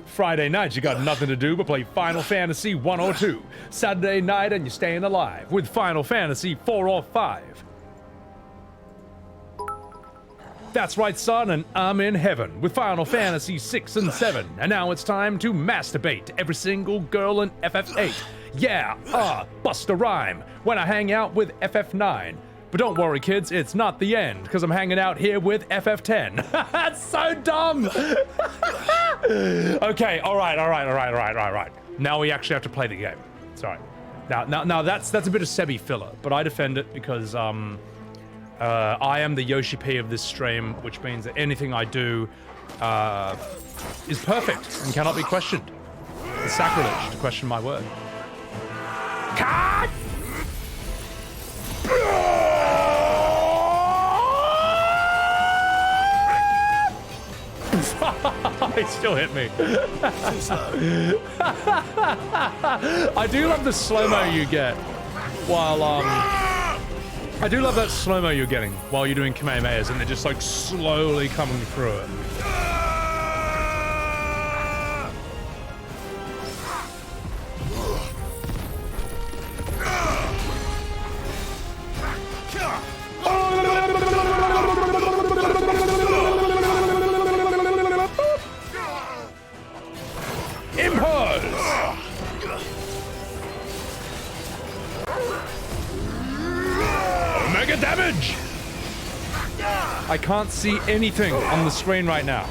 Friday night, you got nothing to do but play Final Fantasy 1 or 2. Saturday night, and you're staying alive with Final Fantasy 4 or 5. That's right, son, and I'm in heaven with Final Fantasy 6 and 7. And now it's time to masturbate to every single girl in FF8. Yeah, bust a rhyme when I hang out with FF9. But don't worry, kids, it's not the end, because I'm hanging out here with FF10. That's so dumb! Okay, all right. Now we actually have to play the game. Sorry. Now that's a bit of Sebby filler, but I defend it because, I am the Yoshi P of this stream, which means that anything I do, is perfect and cannot be questioned. It's sacrilege to question my word. Cut! He still hit me. I do love the slow-mo you get while, I do love that slow-mo you're getting while you're doing Kamehamehas and they're just like slowly coming through it. Damage! I can't see anything on the screen right now.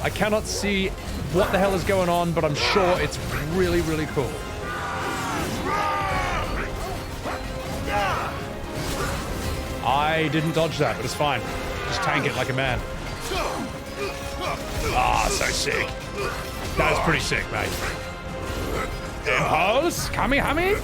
I cannot see what the hell is going on, but I'm sure it's really, really cool. I didn't dodge that, but it's fine. Just tank it like a man. Ah, so sick. That is pretty sick, mate. Impulse! Kamehame!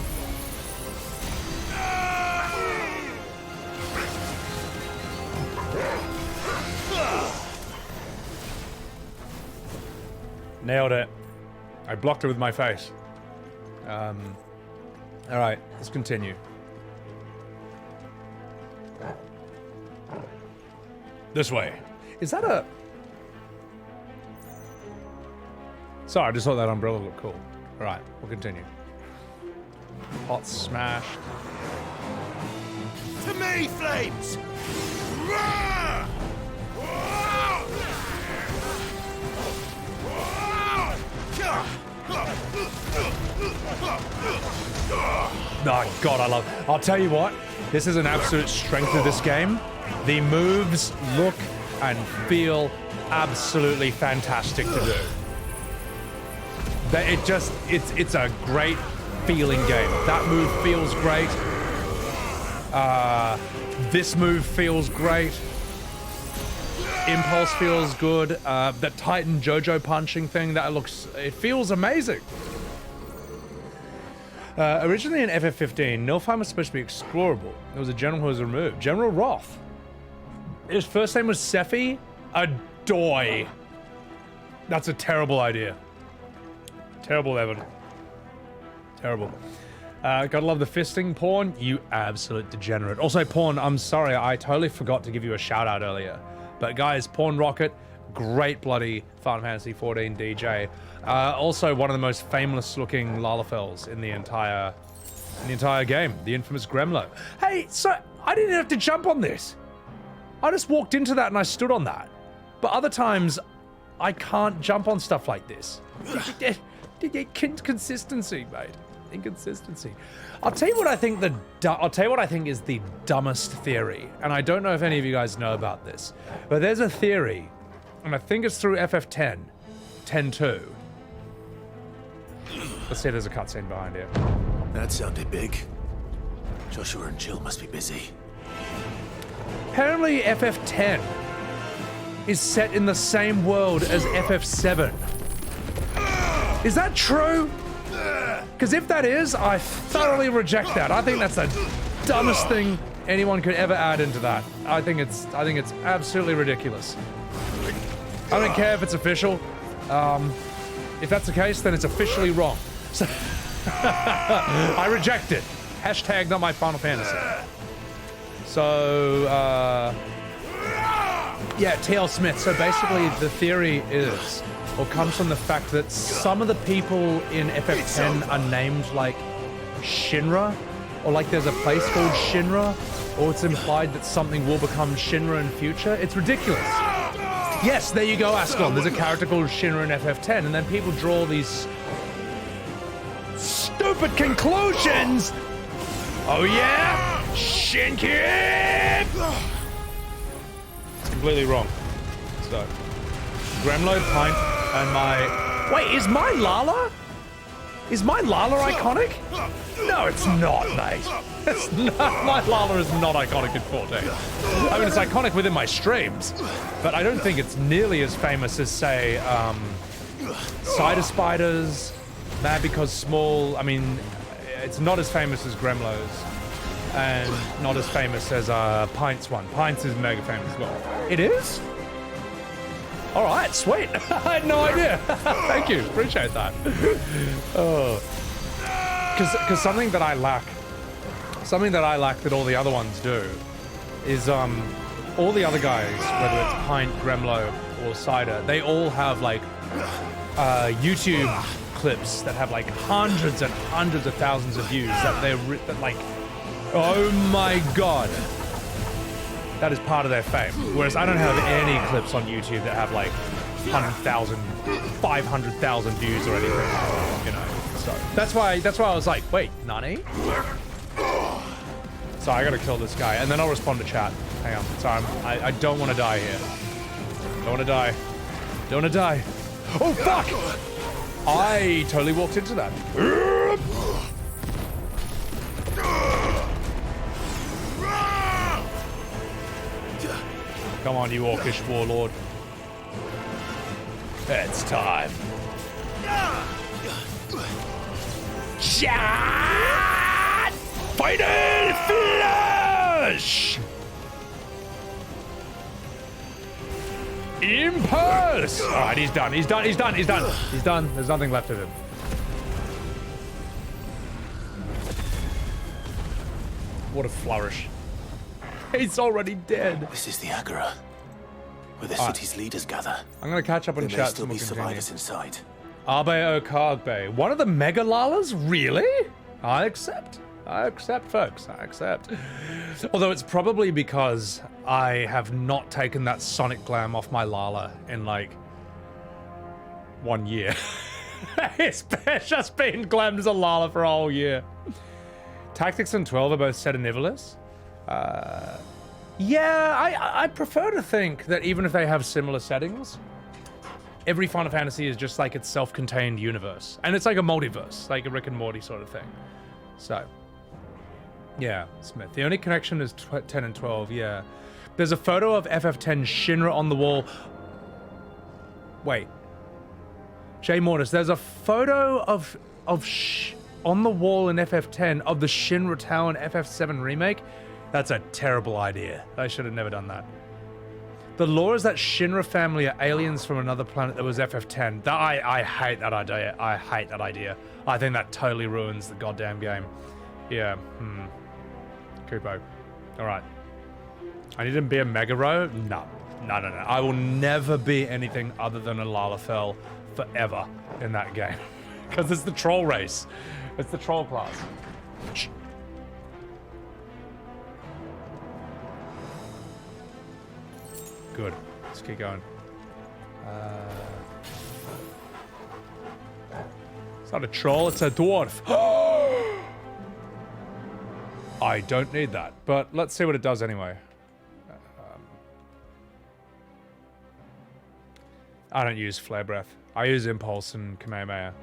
Nailed it. I blocked it with my face. Alright, let's continue. This way. Is that a... Sorry, I just thought that umbrella looked cool. Alright, we'll continue. Hot smash. To me, flames! Oh god, I love... I'll tell you what, this is an absolute strength of this game. The moves look and feel absolutely fantastic to do. It's a great feeling game. That move feels great. This move feels great. Impulse feels good. That Titan JoJo punching thing, it feels amazing. Originally in FF15, Nilfheim was supposed to be explorable. There was a general who was removed. General Roth. His first name was Sephi Adoy. That's a terrible idea. Terrible, Evan. Terrible. Gotta love the fisting, Porn. You absolute degenerate. Also, Porn, I'm sorry, I totally forgot to give you a shout out earlier. But guys, Porn Rocket, great bloody Final Fantasy XIV DJ. Also one of the most famous looking Lalafels in the entire game, the infamous Gremlo. Hey, so I didn't have to jump on this. I just walked into that and I stood on that. But other times, I can't jump on stuff like this. Consistency, mate. Inconsistency. I'll tell you what I think is the dumbest theory, and I don't know if any of you guys know about this, but there's a theory, and I think it's through FF10, 10.2. Let's see, there's a cutscene behind here. That sounded big. Joshua and Jill must be busy. Apparently FF10 is set in the same world as FF7. Is that true? Because if that is, I thoroughly reject that. I think that's the dumbest thing anyone could ever add into that. I think it's absolutely ridiculous. I don't care if it's official. If that's the case, then it's officially wrong. So I reject it. Hashtag not my Final Fantasy. So, yeah, T.L. Smith. So basically the theory is or comes from the fact that some of the people in FF10 are named like Shinra, or like there's a place called Shinra, or it's implied that something will become Shinra in future. It's ridiculous. Yes, there you go, Ascon. There's a character called Shinra in FF10, and then people draw these stupid conclusions. Oh yeah? Shinki! It's completely wrong. So, Gremlo, Pint, and my... Wait, is my Lala? Is my Lala iconic? No, it's not, mate. It's not, my Lala is not iconic in 14. I mean, it's iconic within my streams, but I don't think it's nearly as famous as, say, Cider Spiders, Mad Because Small. I mean, it's not as famous as Gremlo's, and not as famous as Pint's one. Pint's is mega famous as well. It is? All right, sweet. I had no idea. Thank you, appreciate that. Oh, because something that I lack that all the other ones do, is all the other guys, whether it's Pint, Gremlo, or Cider, they all have like YouTube clips that have like hundreds and hundreds of thousands of views that like, oh my god. That is part of their fame. Whereas I don't have any clips on YouTube that have like 100,000, 500,000 views or anything, you know. So that's why I was like, wait, Nani? So I gotta kill this guy, and then I'll respond to chat. Hang on. Sorry, I don't want to die here. Don't want to die. Don't want to die. Oh fuck! I totally walked into that. Come on, you orcish warlord. It's time. Shot! Final Flash! Impulse! Alright, he's done. He's done. He's done. He's done. He's done. There's nothing left of him. What a flourish. He's already dead. This is the Agora, where the city's leaders gather. I'm gonna catch up on chat. There may still be survivors inside. Arbe Okagbe. One of the Mega Lalas? Really? I accept. I accept, folks. I accept. Although it's probably because I have not taken that Sonic Glam off my Lala in like 1 year. It's just been glammed as a Lala for a whole year. Tactics and 12 are both set in Ivalice. Yeah, I prefer to think that even if they have similar settings, every Final Fantasy is just like its self-contained universe. And it's like a multiverse, like a Rick and Morty sort of thing. So, yeah, Smith. The only connection is 10 and 12, yeah. There's a photo of FF10 Shinra on the wall. Wait. Jay Mortis, there's a photo of on the wall in FF10 of the Shinra Tower in FF7 Remake. That's a terrible idea. I should have never done that. The lore is that Shinra family are aliens from another planet that was FF10. I hate that idea. I hate that idea. I think that totally ruins the goddamn game. Yeah, Kupo. Alright. I need to be a Megaro? No. No. I will never be anything other than a Lalafell forever in that game. Because it's the troll race. It's the troll class. Good. Let's keep going. It's not a troll, it's a dwarf. I don't need that, but let's see what it does anyway. I don't use Flare Breath. I use Impulse and Kamehameha.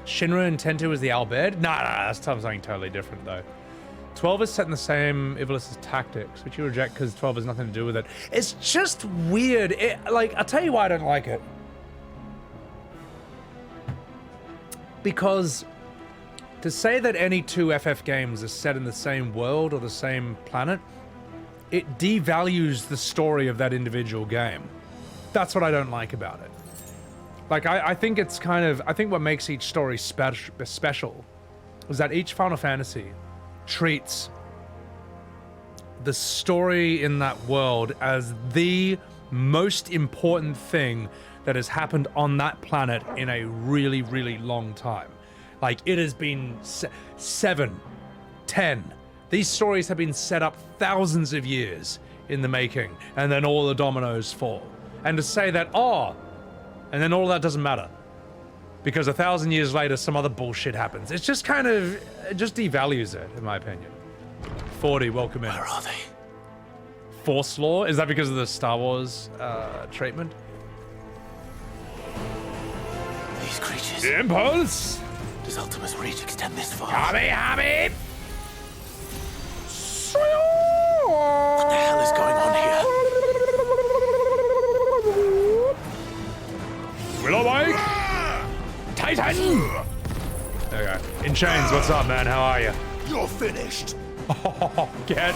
Shinra and Tentu is the Albed? Nah, that's something totally different though. 12 is set in the same Ivalice's tactics, which you reject because 12 has nothing to do with it. It's just weird. Like, I'll tell you why I don't like it. Because to say that any two FF games are set in the same world or the same planet, it devalues the story of that individual game. That's what I don't like about it. Like, I think it's kind of... I think what makes each story special is that each Final Fantasy treats the story in that world as the most important thing that has happened on that planet in a really, really long time. Like, it has been 7, 10. These stories have been set up thousands of years in the making, and then all the dominoes fall. And to say that, oh, and then all that doesn't matter, because 1,000 years later, some other bullshit happens. It's just kind of, it just devalues it, in my opinion. 40, welcome in. Where are they? Force law? Is that because of the Star Wars treatment? These creatures. Impulse! Does Ultima's reach extend this far? Hobby! What the hell is going on here? Willow Wake! Titan! There you go. In Chains, what's up, man? How are you? You're finished. Get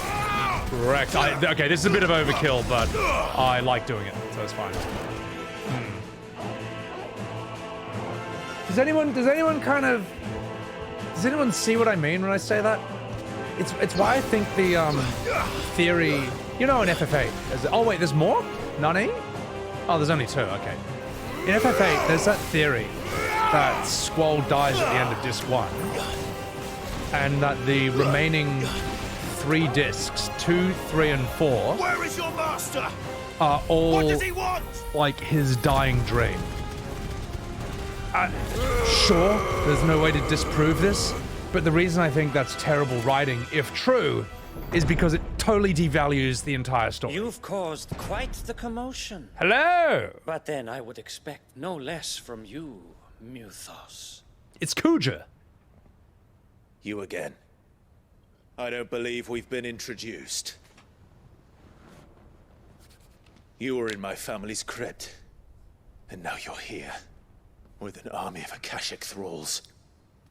wrecked. Okay, this is a bit of overkill, but I like doing it, so it's fine. Does anyone see what I mean when I say that? It's why I think the theory, you know, in FF8. Oh wait, there's more? Nani? Oh, there's only 2. Okay. In FF8, there's that theory that Squall dies at the end of disc 1, and that the remaining 3 discs, 2, 3, and 4, Where is your master? are all What does he want? like his dying dream. Sure, there's no way to disprove this, but the reason I think that's terrible writing, if true, is because it totally devalues the entire story. You've caused quite the commotion. Hello! But then I would expect no less from you, Muthos. It's Kuja. You again. I don't believe we've been introduced. You were in my family's crypt, and now you're here, with an army of Akashic thralls.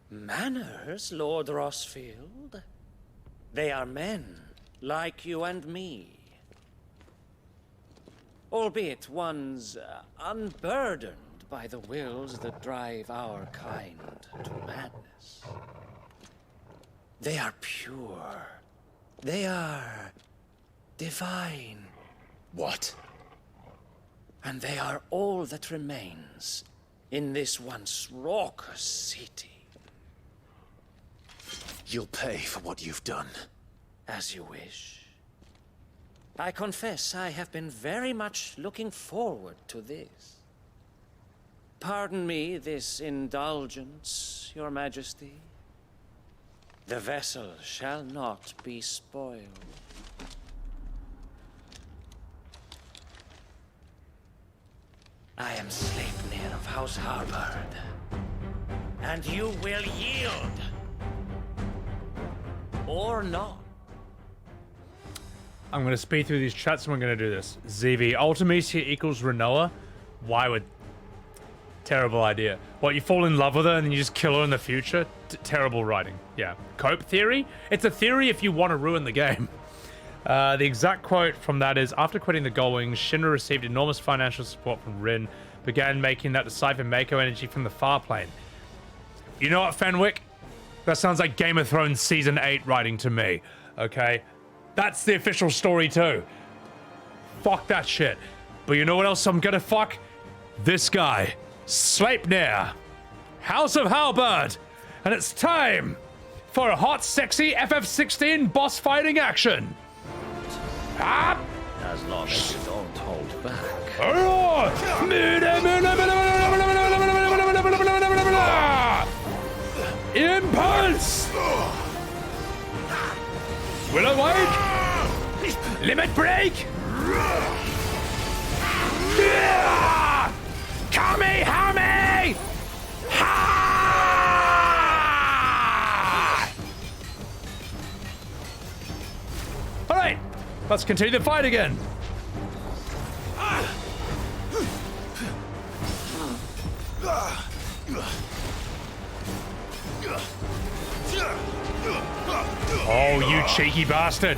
Manners, Lord Rossfield? They are men, like you and me. Albeit one's unburdened by the wills that drive our kind to madness. They are pure. They are divine. What? And they are all that remains in this once raucous city. You'll pay for what you've done. As you wish. I confess I have been very much looking forward to this. Pardon me this indulgence, Your Majesty. The vessel shall not be spoiled. I am Sleipnir of House Harbard, and you will yield. Or not. I'm going to speed through these chats and we're going to do this. ZV, Ultimecia equals Renoa? Why would... Terrible idea. What, you fall in love with her and then you just kill her in the future? Terrible writing. Yeah. Cope theory? It's a theory if you want to ruin the game. The exact quote from that is, after quitting the Gullwings, Shinra received enormous financial support from Rin, began making that decipher Mako energy from the far plane. You know what, Fenwick? That sounds like Game of Thrones Season 8 writing to me, okay? That's the official story too. Fuck that shit. But you know what else I'm gonna fuck? This guy. Sleipnir. House of Halberd. And it's time for a hot, sexy FF16 boss fighting action. Ah! As long as you don't hold back. Impulse! Willow Wake! Limit break! Kamehame! Ha! Alright, let's continue the fight again. Oh, you cheeky bastard!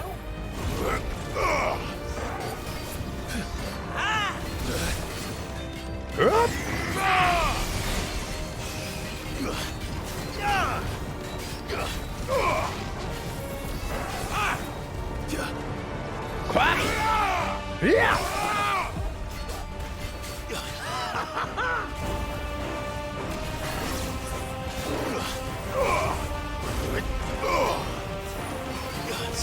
Quack! Yeah!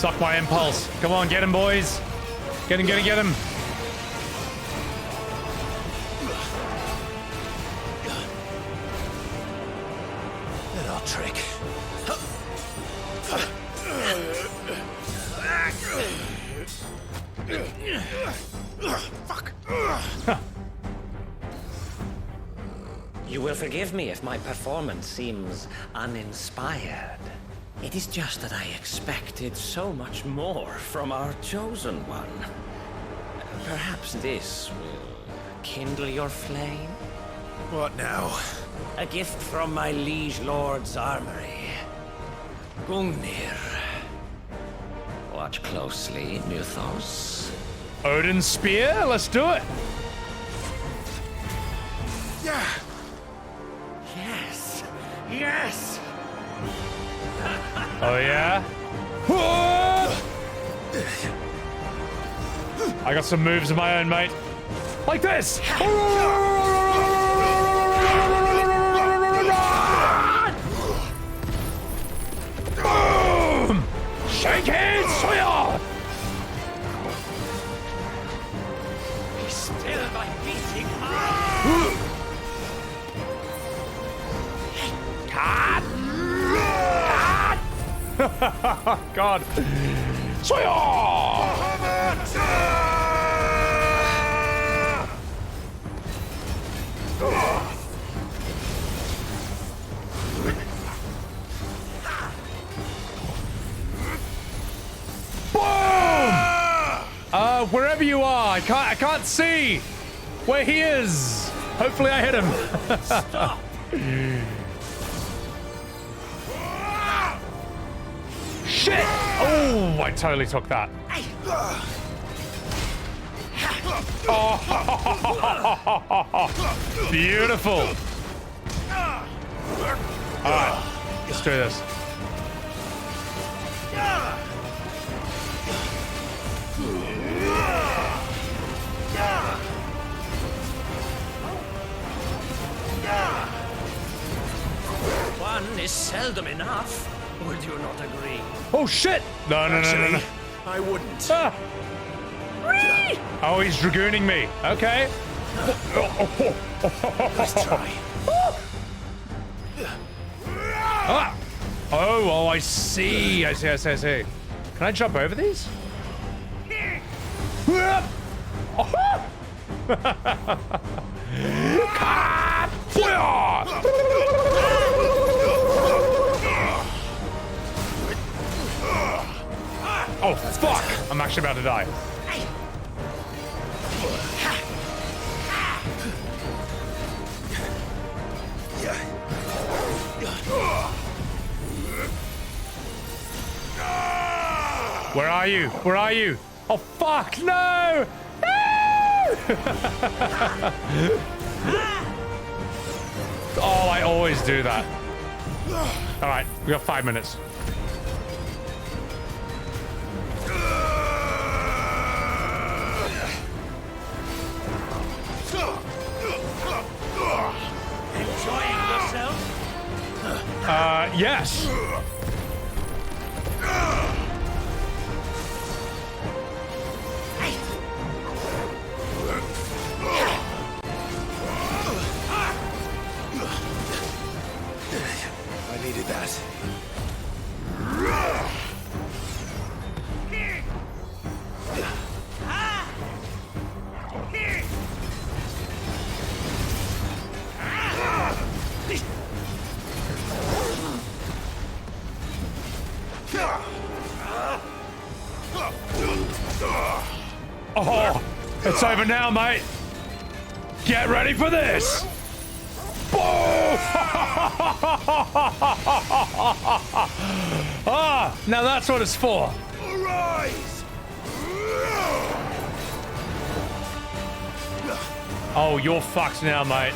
Suck my impulse. Come on, get him, boys. Get him, get him, get him. Little trick. Fuck. You will forgive me if my performance seems uninspired. It is just that I expected so much more from our chosen one. Perhaps this will kindle your flame? What now? A gift from my liege lord's armory. Gungnir. Watch closely, Mythos. Odin's spear? Let's do it. Yeah. Yes! Yes! Oh, yeah? I got some moves of my own, mate. Like this! Boom! Shake it, Sawyer! Be still by beating heart! God. Sawyer! Boom! Wherever you are, I can't see where he is. Hopefully I hit him. Stop! Shit! Oh, I totally took that. Oh, beautiful. All right, let's do this. One is seldom enough. Would you not agree? Oh shit! No. I wouldn't. Ah. Oh, he's dragooning me. Okay. Let's try. Ah. Oh, I see. I see. Can I jump over these? Oh, fuck! I'm actually about to die. Where are you? Where are you? Oh, fuck! No! Oh, I always do that. All right, we got 5 minutes. Enjoying yourself? Yes. I needed that. Oh, it's over now, mate. Get ready for this. Ah, now that's what it's for. Arise! Oh, you're fucked now, mate.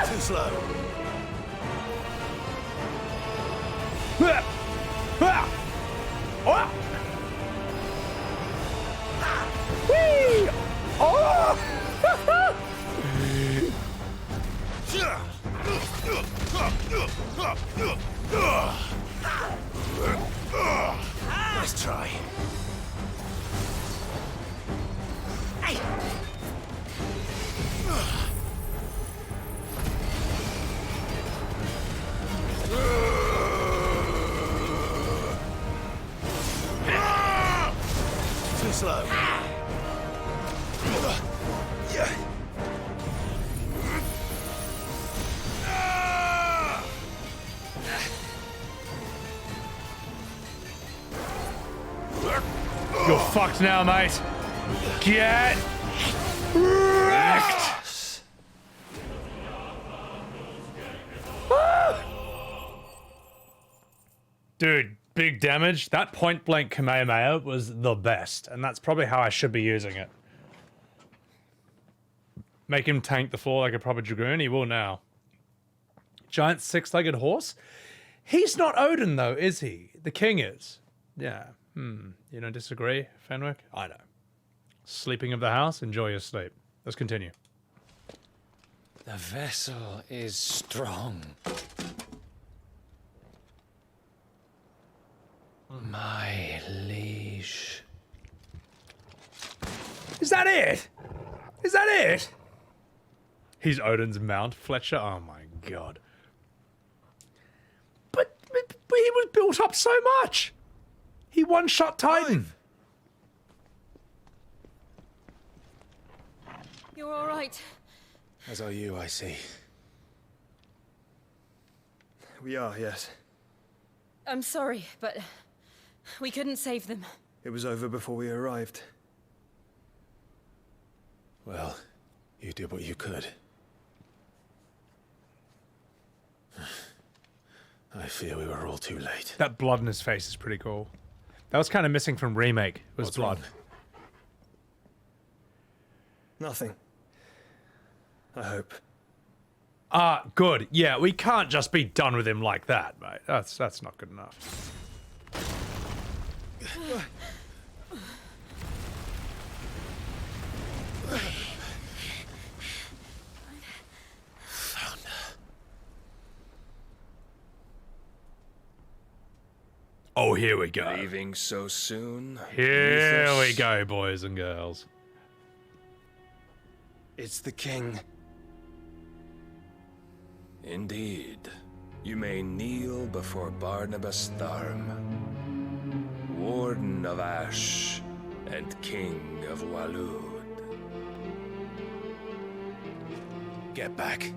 Too slow. Whee! Oh! slow. You're fucked now, mate. Get wrecked. Dude, big damage. That point blank Kamehameha was the best, and that's probably how I should be using it. Make him tank the floor like a proper dragoon. He will now. Giant six-legged horse? He's not Odin, though, is he? The king is. Yeah. You don't disagree, Fenwick? I know. Sleeping of the house? Enjoy your sleep. Let's continue. The vessel is strong. My liege. Is that it? Is that it? He's Odin's mount, Fletcher. Oh my god. But he was built up so much. He one-shot Titan. You're all right. As are you, I see. We are, yes. I'm sorry, but we couldn't save them. It was over before we arrived. Well, you did what you could. I fear we were all too late. That blood in his face is pretty cool. That was kind of missing from Remake, was What's blood. wrong? Nothing. I hope. Ah, good. Yeah, we can't just be done with him like that, mate. That's not good enough. Oh, here we go. Leaving so soon? Here Mythos? we go, boys and girls. It's the king. Indeed. You may kneel before Barnabas Tharm, Warden of Ash and King of Walud. Get back.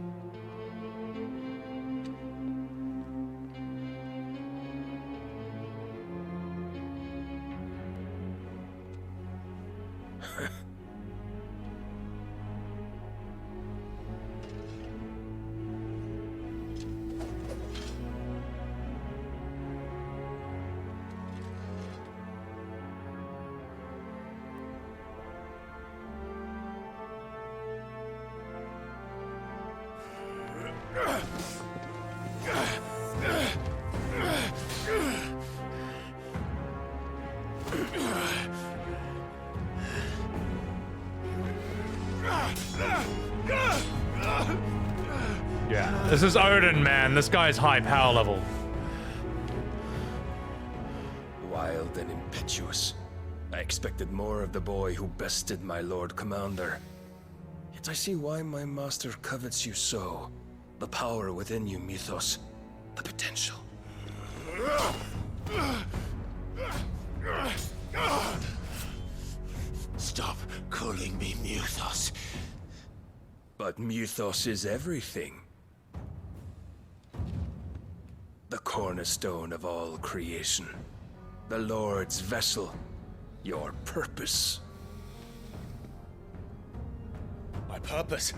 Yeah, this is Odin, man. This guy's high power level. Wild and impetuous. I expected more of the boy who bested my Lord Commander. Yet I see why my master covets you so. The power within you, Mythos. The potential. Stop calling me Mythos. But Mythos is everything. The cornerstone of all creation. The Lord's vessel. Your purpose. My purpose?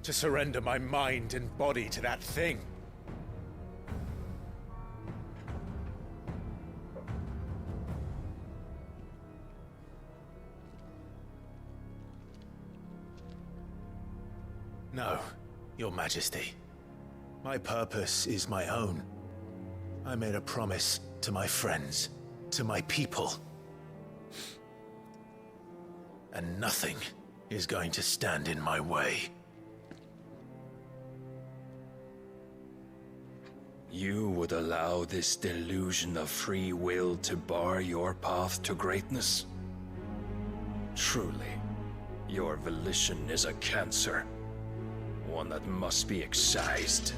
To surrender my mind and body to that thing. No, Your Majesty. My purpose is my own. I made a promise to my friends, to my people. And nothing is going to stand in my way. You would allow this delusion of free will to bar your path to greatness? Truly, your volition is a cancer. One that must be excised.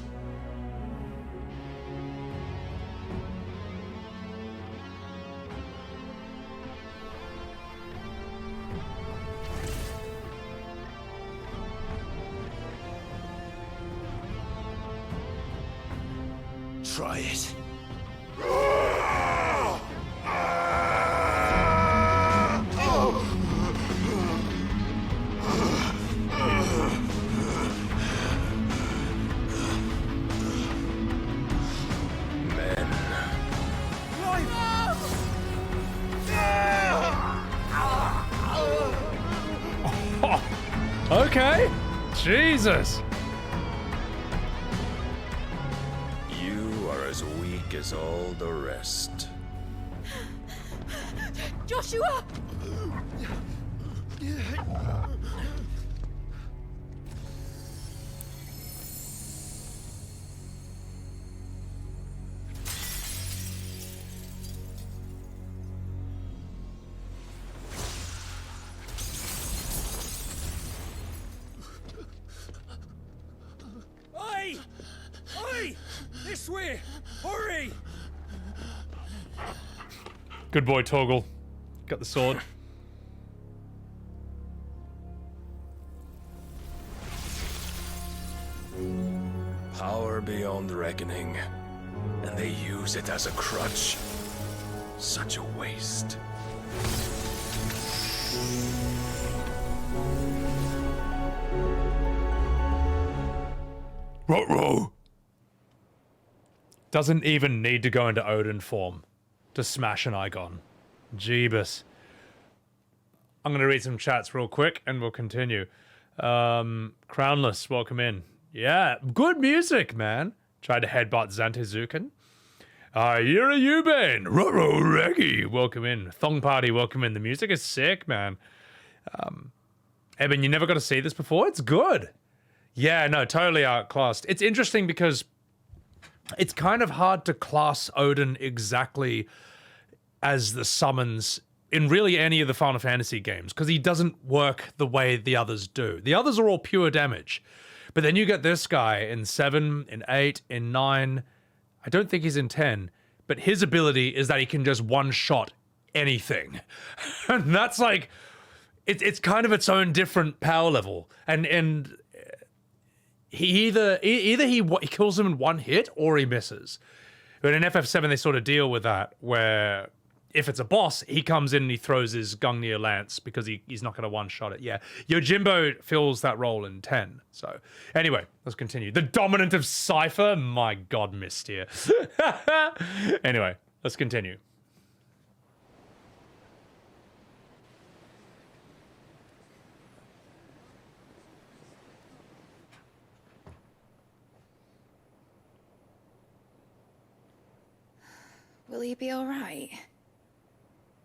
Try it. Okay. Jesus. You are as weak as all the rest. Joshua! Oi! Oi! This way! Hurry! Good boy, Torgal. Got the sword. Power beyond reckoning, and they use it as a crutch. Such a waste. Ruh-roh. Doesn't even need to go into Odin form to smash an icon. Jeebus. I'm going to read some chats real quick and we'll continue. Crownless, welcome in. Yeah, good music, man. Tried to headbutt Zantezuken. Yura Yubane, Ruh-roh Reggie, welcome in. Thong Party, welcome in. The music is sick, man. Eben, you never got to see this before? It's good. Yeah, no, totally outclassed. It's interesting because it's kind of hard to class Odin exactly as the summons in really any of the Final Fantasy games, because he doesn't work the way the others do. The others are all pure damage. But then you get this guy in 7, in 8, in 9. I don't think he's in 10. But his ability is that he can just one-shot anything. And that's like... It's kind of its own different power level. And he either he kills him in one hit or he misses. But in FF7 they sort of deal with that, where if it's a boss, he comes in and he throws his Gungnir Lance because he's not going to one-shot it. Yeah, Yojimbo fills that role in 10. So anyway, let's continue. The dominant of Cypher? My god, missed here. Anyway, let's continue. Will he be all right?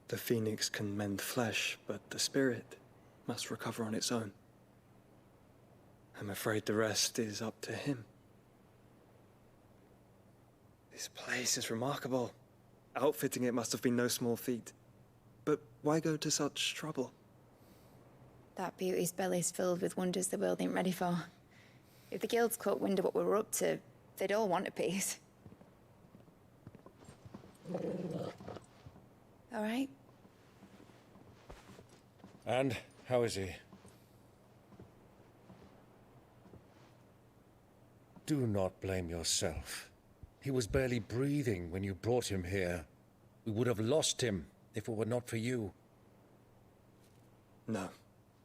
The phoenix can mend flesh, but the spirit must recover on its own. I'm afraid the rest is up to him. This place is remarkable. Outfitting it must have been no small feat. But why go to such trouble? That beauty's belly's filled with wonders the world ain't ready for. If the guilds caught wind of what we were up to, they'd all want a piece. All right? And how is he? Do not blame yourself. He was barely breathing when you brought him here. We would have lost him if it were not for you. No.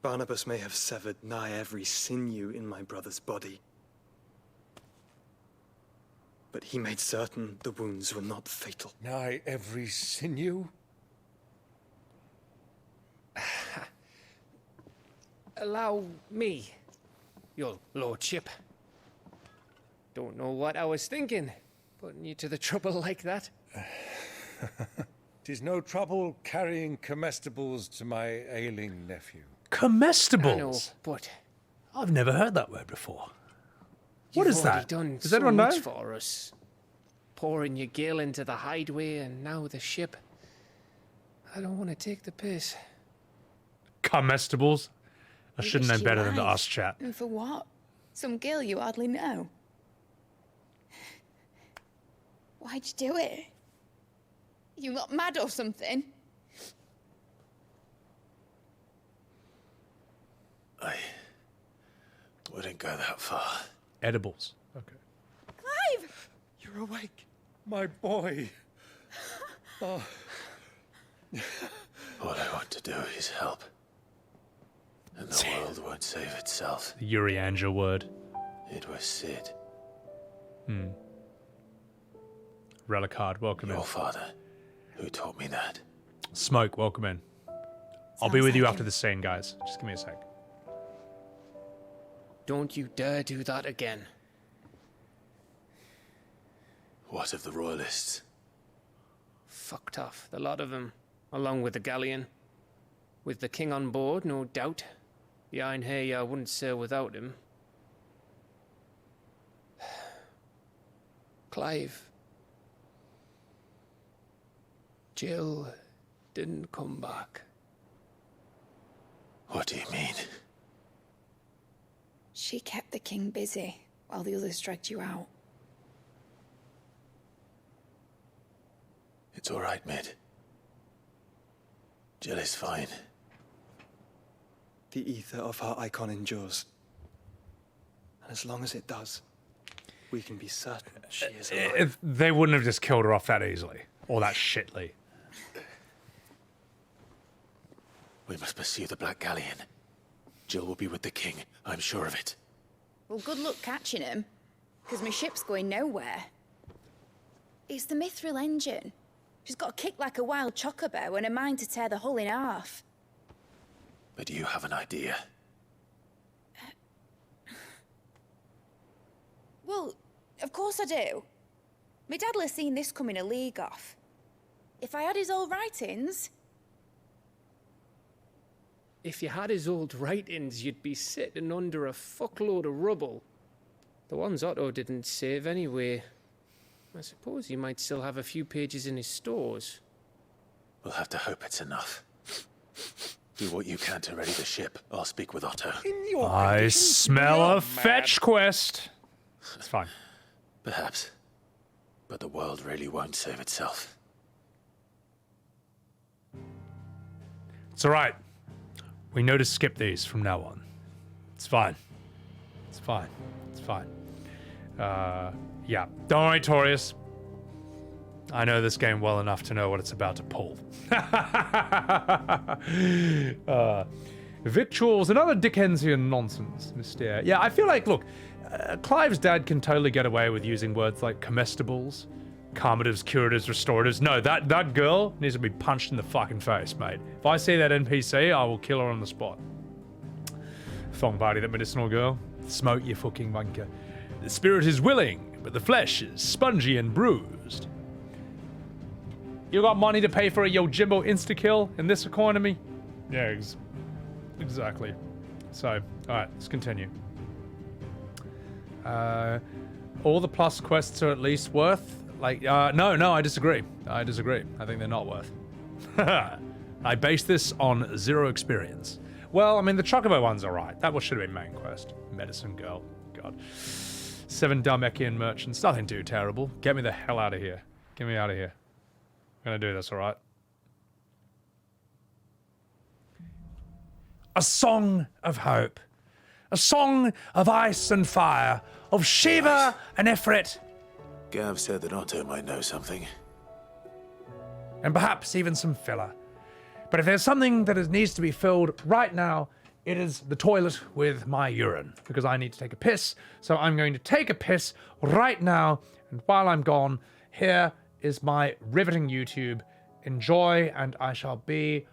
Barnabas may have severed nigh every sinew in my brother's body. But he made certain the wounds were not fatal. Nigh every sinew? Allow me, your lordship. Don't know what I was thinking, putting you to the trouble like that. 'Tis no trouble carrying comestibles to my ailing nephew. Comestibles? I know, but I've never heard that word before. What you've is already that? done Does so anyone much know? for us. Pouring your gil into the hideaway and now the ship. I don't want to take the piss. Comestibles? I You should have known risked better your than to life. ask chat. And for what? Some girl you hardly know. Why'd you do it? You not mad or something? I wouldn't go that far. Edibles. Okay. Clive! You're awake. My boy. Oh. All I want to do is help. And the world won't save itself. The Yuri Angel word. It was Sid. Relicard, welcome in. Your father, who taught me that. Smoke, welcome in. I'll be Sounds with you like after him. the scene, guys. Just give me a sec. Don't you dare do that again. What of the royalists? Fucked off, the lot of them, along with the galleon. With the king on board, no doubt. The Iron Hair wouldn't sail without him. Clive. Jill didn't come back. What do you mean? She kept the king busy while the others dragged you out. It's all right, Mid. Jill is fine. The ether of her icon endures. And as long as it does, we can be certain she is alive. If they wouldn't have just killed her off that easily. Or that shitly. We must pursue the Black Galleon. Jill will be with the king, I'm sure of it. Well, good luck catching him, because my ship's going nowhere. It's the Mithril engine. She's got a kick like a wild chocobo and a mind to tear the hull in half. But do you have an idea? Well, of course I do. My dad'll have seen this coming a league off. If I had his old writings... If you had his old writings, you'd be sitting under a fuckload of rubble. The ones Otto didn't save anyway. I suppose he might still have a few pages in his stores. We'll have to hope it's enough. Do what you can to ready the ship. I'll speak with Otto. I smell a fetch quest. It's fine. Perhaps. But the world really won't save itself. It's alright. We know to skip these from now on. It's fine. It's fine. It's fine. Yeah. Don't worry, Torius. I know this game well enough to know what it's about to pull. Victuals and other Dickensian nonsense, Mr. Yeah, I feel like, look, Clive's dad can totally get away with using words like comestibles, calmatives, curatives, restoratives. No, that girl needs to be punched in the fucking face, mate. If I see that NPC, I will kill her on the spot. Thong party, that medicinal girl. Smoke, you fucking wanker. The spirit is willing, but the flesh is spongy and bruised. You got money to pay for a Yojimbo insta-kill in this economy? Yeah, exactly. So, alright, let's continue. All the plus quests are at least worth... no, I disagree. I think they're not worth. I base this on 0 experience. Well, I mean, the Chocobo one's alright. That should have been main quest. Medicine girl. God. 7 Dalmekian merchants. Nothing too terrible. Get me the hell out of here. Get me out of here. I'm gonna do this, alright? A song of hope. A song of ice and fire. Of Shiva and Ifrit. Gav said that Otto might know something. And perhaps even some filler. But if there's something that needs to be filled right now, it is the toilet with my urine. Because I need to take a piss, so I'm going to take a piss right now. And while I'm gone, here is my riveting YouTube. Enjoy, and I shall be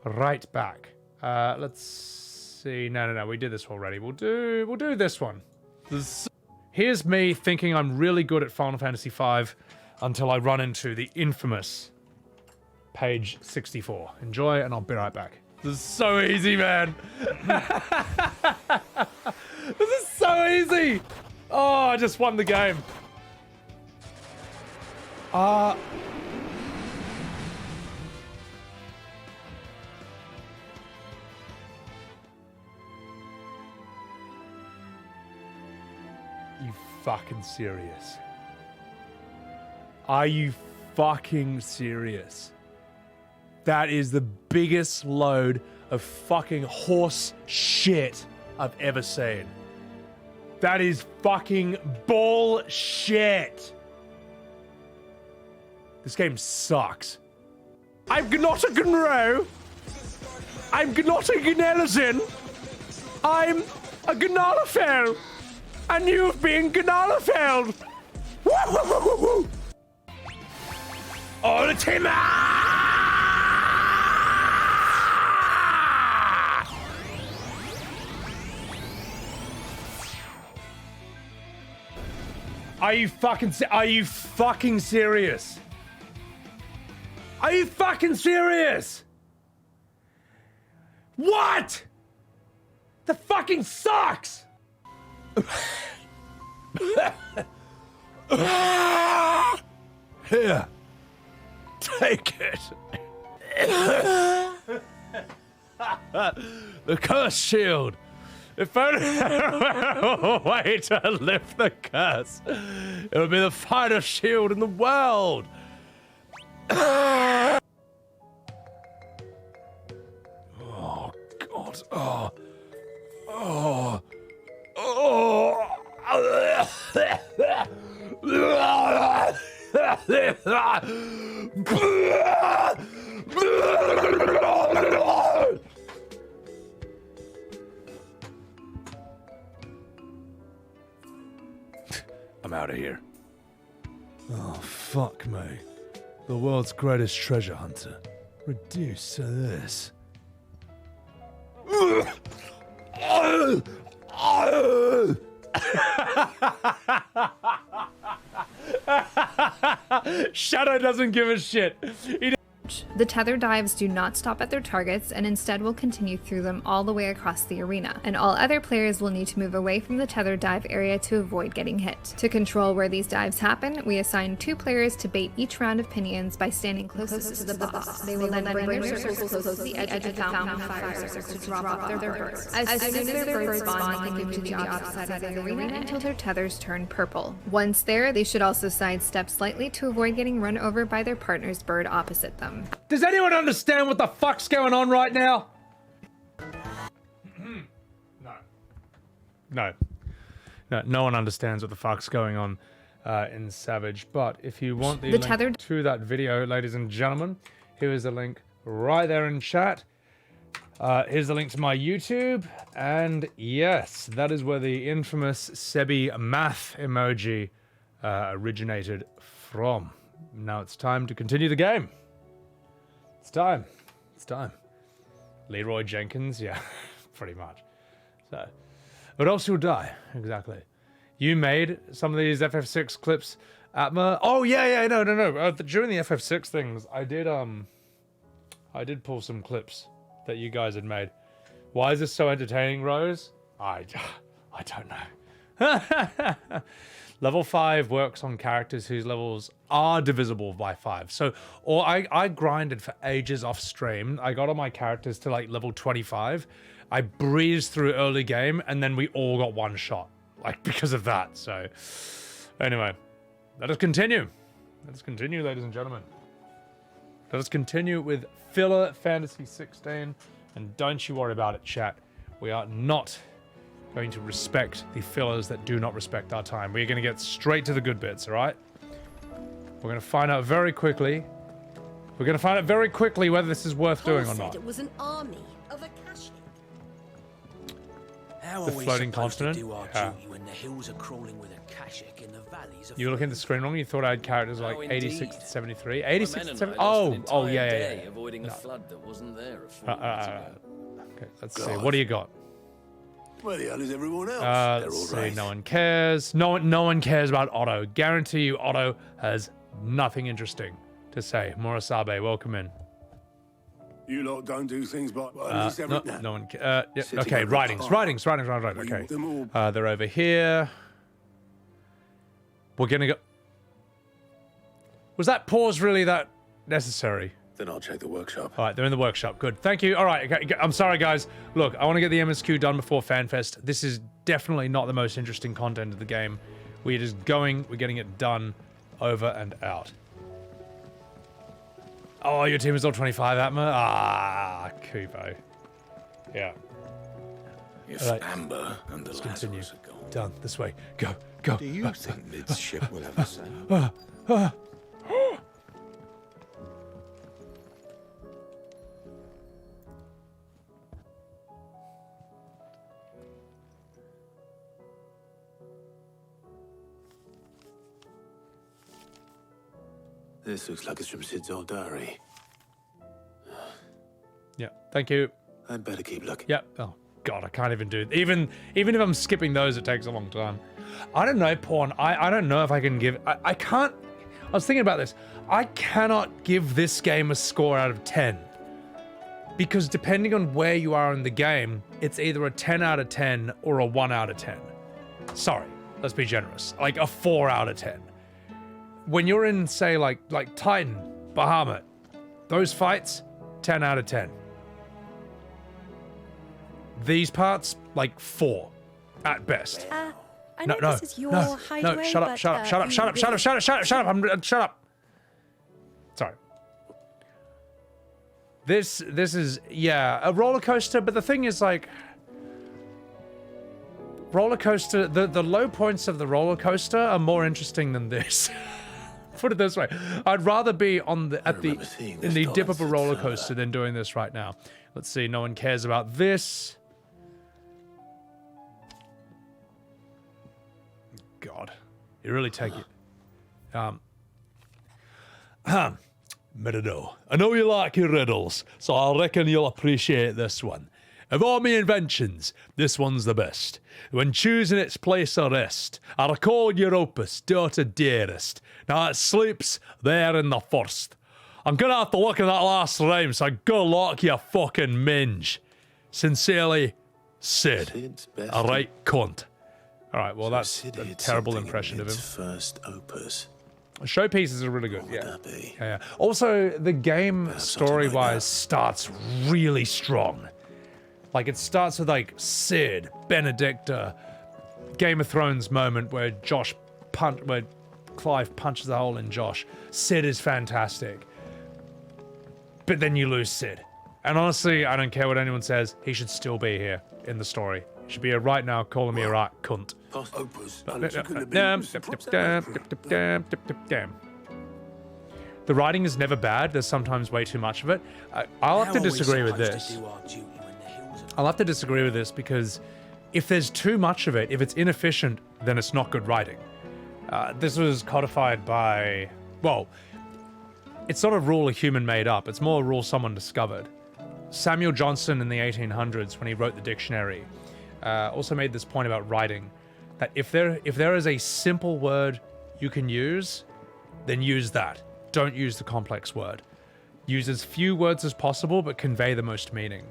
right back. Let's see. No, we did this already. We'll do this one. Here's me thinking I'm really good at Final Fantasy V until I run into the infamous page 64. Enjoy, and I'll be right back. This is so easy, man. This is so easy. Oh, I just won the game. You fucking serious? Are you fucking serious? That is the biggest load of fucking horse shit I've ever seen. That is fucking bullshit. This game sucks. I'm not a Gnro. I'm not a Gnelazin. I'm a Gnalafel. And you've been Gnalafelled. Woo! Ultima! Are you fucking serious? Are you fucking serious? What? The fucking sucks. Here. Take it. The curse shield. If only there were a way to lift the curse, it would be the finest shield in the world. Oh, God. Oh. Oh. Oh. I'm out of here. Oh, fuck me. The world's greatest treasure hunter. Reduced to this. Shadow doesn't give a shit. The tether dives do not stop at their targets and instead will continue through them all the way across the arena, and all other players will need to move away from the tether dive area to avoid getting hit. To control where these dives happen, we assign 2 players to bait each round of pinions by standing closest to the boss. They will then bring their circles close to the edge of the fountain fire circle to drop off their birds. As soon as their birds spawn, they can move to the opposite side of the arena until their tethers turn purple. Once there, they should also sidestep slightly to avoid getting run over by their partner's bird opposite them. Does anyone understand what the fuck's going on right now? No one understands what the fuck's going on in Savage. But if you want the link to that video, ladies and gentlemen, here is the link right there in chat. Here's the link to my YouTube. And yes, that is where the infamous Sebby math emoji originated from. Now it's time to continue the game. It's time. It's time. Leroy Jenkins, yeah, pretty much. So, but else you'll die. Exactly. You made some of these FF6 clips, Atma. Oh yeah, no. During the FF6 things, I did pull some clips that you guys had made. Why is this so entertaining, Rose? I don't know. Level 5 works on characters whose levels are divisible by 5. So, or I grinded for ages off stream. I got all my characters to like level 25. I breezed through early game, and then we all got one shot, like because of that. So, anyway, let us continue. Let us continue, ladies and gentlemen. Let us continue with Final Fantasy XVI, and don't you worry about it, chat. We are not going to respect the fillers that do not respect our time. We're going to get straight to the good bits, all right? We're going to find out very quickly. We're going to find out very quickly whether this is worth doing or not. It was an army of a Akashic. How The are we floating supposed continent? to do our Yeah. duty when the hills are crawling with Akashic in the valleys of... You were looking at the screen wrong. You thought I had characters like Oh, 86 indeed. to 73. My 86 men to and 70. I lost an Oh, entire yeah. day avoiding a flood that wasn't there a few months ago. Okay, let's see. What do you got? Where the hell is everyone else? They're Let's all see. right. No one cares. No one cares about Otto. Guarantee you, Otto has nothing interesting to say. Murasabe, welcome in. You lot don't do things by No one. Yeah, okay, writings. Okay, they're over here. We're gonna go. Was that pause really that necessary? Then I'll check the workshop. All right, they're in the workshop. Good. Thank you. All right. Okay, I'm sorry, guys. Look, I want to get the MSQ done before FanFest. This is definitely not the most interesting content of the game. We're just going. We're getting it done, over and out. Oh, your team is all 25, Atma? Ah, Kubo. Yeah. If Right. Amber and the Let's continue. Lazarus are gone. Done. This way. Go. Go. Do you think midship will have a say? This looks like it's from Sid's old diary. Yeah, thank you. I'd better keep looking. Yep. Oh God, I can't even do it. Even if I'm skipping those, it takes a long time. I don't know, Porn. I don't know if I can give. I can't. I was thinking about this. I cannot give this game a score out of 10 because depending on where you are in the game, it's either a 10 out of 10 or a 1 out of 10. Sorry, let's be generous. Like a 4 out of 10. When you're in, say, like Titan, Bahamut, those fights, 10 out of 10. These parts, like 4 at best. I know this is your hideaway, shut up. Shut up. Sorry. This is, yeah, a roller coaster, but the thing is, like, roller coaster, the low points of the roller coaster are more interesting than this. Put it this way, I'd rather be in the dip of a roller coaster than doing this right now. Let's see, no one cares about this. God, you really take it. Merido, I know you like your riddles, so I reckon you'll appreciate this one. Of all my inventions, this one's the best. When choosing its place of rest, I recall Europus, daughter dearest. Now it sleeps there in the first. I'm gonna have to look at that last rhyme, so go lock your fucking minge. Sincerely, Sid. A right cunt. Alright, well that's a terrible impression of him. First opus. Showpieces are really good, yeah. Also, the game, story-wise, starts really strong. Like, it starts with, like, Sid, Benedicta, Game of Thrones moment where Clive punches a hole in Josh. Sid is fantastic. But then you lose Sid. And honestly, I don't care what anyone says, he should still be here in the story. He should be here right now calling me a right cunt. The writing is never bad, there's sometimes way too much of it. I'll have to disagree with this. I'll have to disagree with this because if there's too much of it, if it's inefficient, then it's not good writing. This was codified by, well, it's not a rule a human made up, it's more a rule someone discovered. Samuel Johnson in the 1800s, when he wrote the dictionary, also made this point about writing, that if there is a simple word you can use, then use that. Don't use the complex word. Use as few words as possible, but convey the most meaning.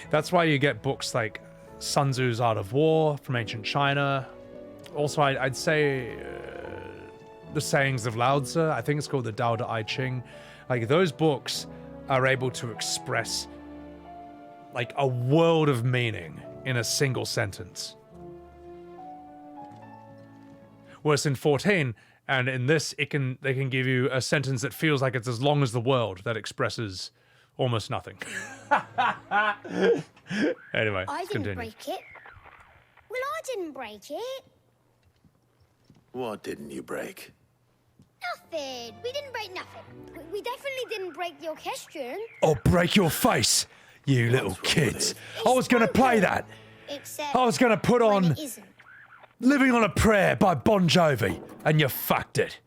That's why you get books like Sun Tzu's Art of War from ancient China. Also, I'd say the sayings of Lao Tzu. I think it's called the Tao Te I Ching. Like, those books are able to express like a world of meaning in a single sentence. Whereas in 14, and in this, they can give you a sentence that feels like it's as long as the world, that expresses almost nothing. Anyway, I didn't continue. break it. Well, I didn't break it. What didn't you break? Nothing. We didn't break nothing. We definitely didn't break the orchestron. Or break your face, you little kids. I was going to play that. Except I was going to put when on it isn't. Living on a Prayer by Bon Jovi, and you fucked it.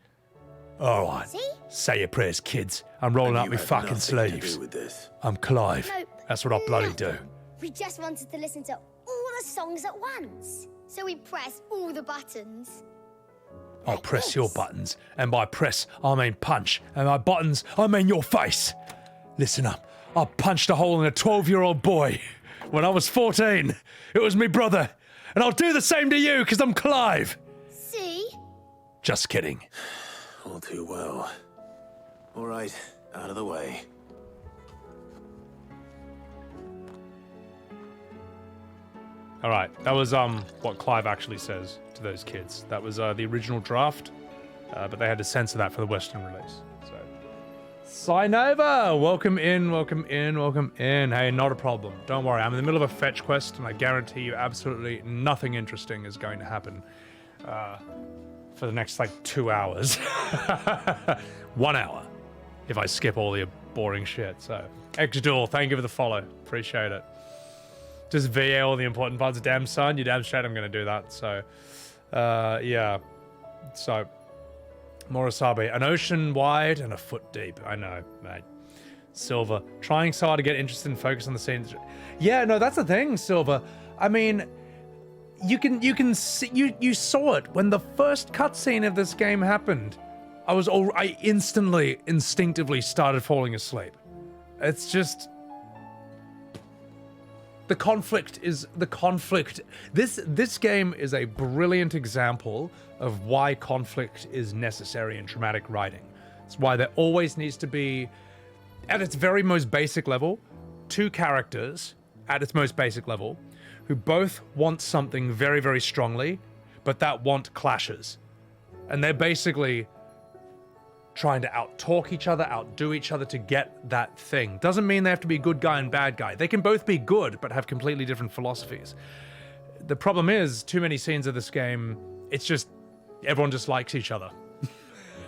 All right. See? Say your prayers, kids. I'm rolling up my fucking sleeves. I'm Clive. Nope. That's what I bloody do. We just wanted to listen to all the songs at once. So we pressed all the buttons. I'll press your buttons, and by press, I mean punch, and by buttons, I mean your face. Listen up. I punched a hole in a 12-year-old boy. When I was 14, it was me brother. And I'll do the same to you, because I'm Clive. See? Just kidding. All too well. All right, out of the way. All right, that was what Clive actually says to those kids. That was the original draft, but they had to censor that for the Western release. So, Sinova, welcome in, welcome in, welcome in. Hey, not a problem. Don't worry, I'm in the middle of a fetch quest, and I guarantee you absolutely nothing interesting is going to happen for the next, like, 2 hours. 1 hour, if I skip all the boring shit. So, Xduel, thank you for the follow. Appreciate it. Just VA all the important parts. Damn son, you damn straight I'm going to do that. So, yeah. So, Morisabe, an ocean wide and a foot deep. I know, mate. Silver, trying so hard to get interested and focus on the scenes. Yeah, no, that's the thing, Silver. I mean, you see, you saw it when the first cutscene of this game happened. I instinctively started falling asleep. It's just the conflict. This game is a brilliant example of why conflict is necessary in dramatic writing. It's why there always needs to be, at its very most basic level, two characters at its most basic level who both want something very, very strongly, but that want clashes. And they're basically trying to out-talk each other, outdo each other to get that thing. Doesn't mean they have to be good guy and bad guy. They can both be good, but have completely different philosophies. The problem is, too many scenes of this game, it's just, everyone just likes each other.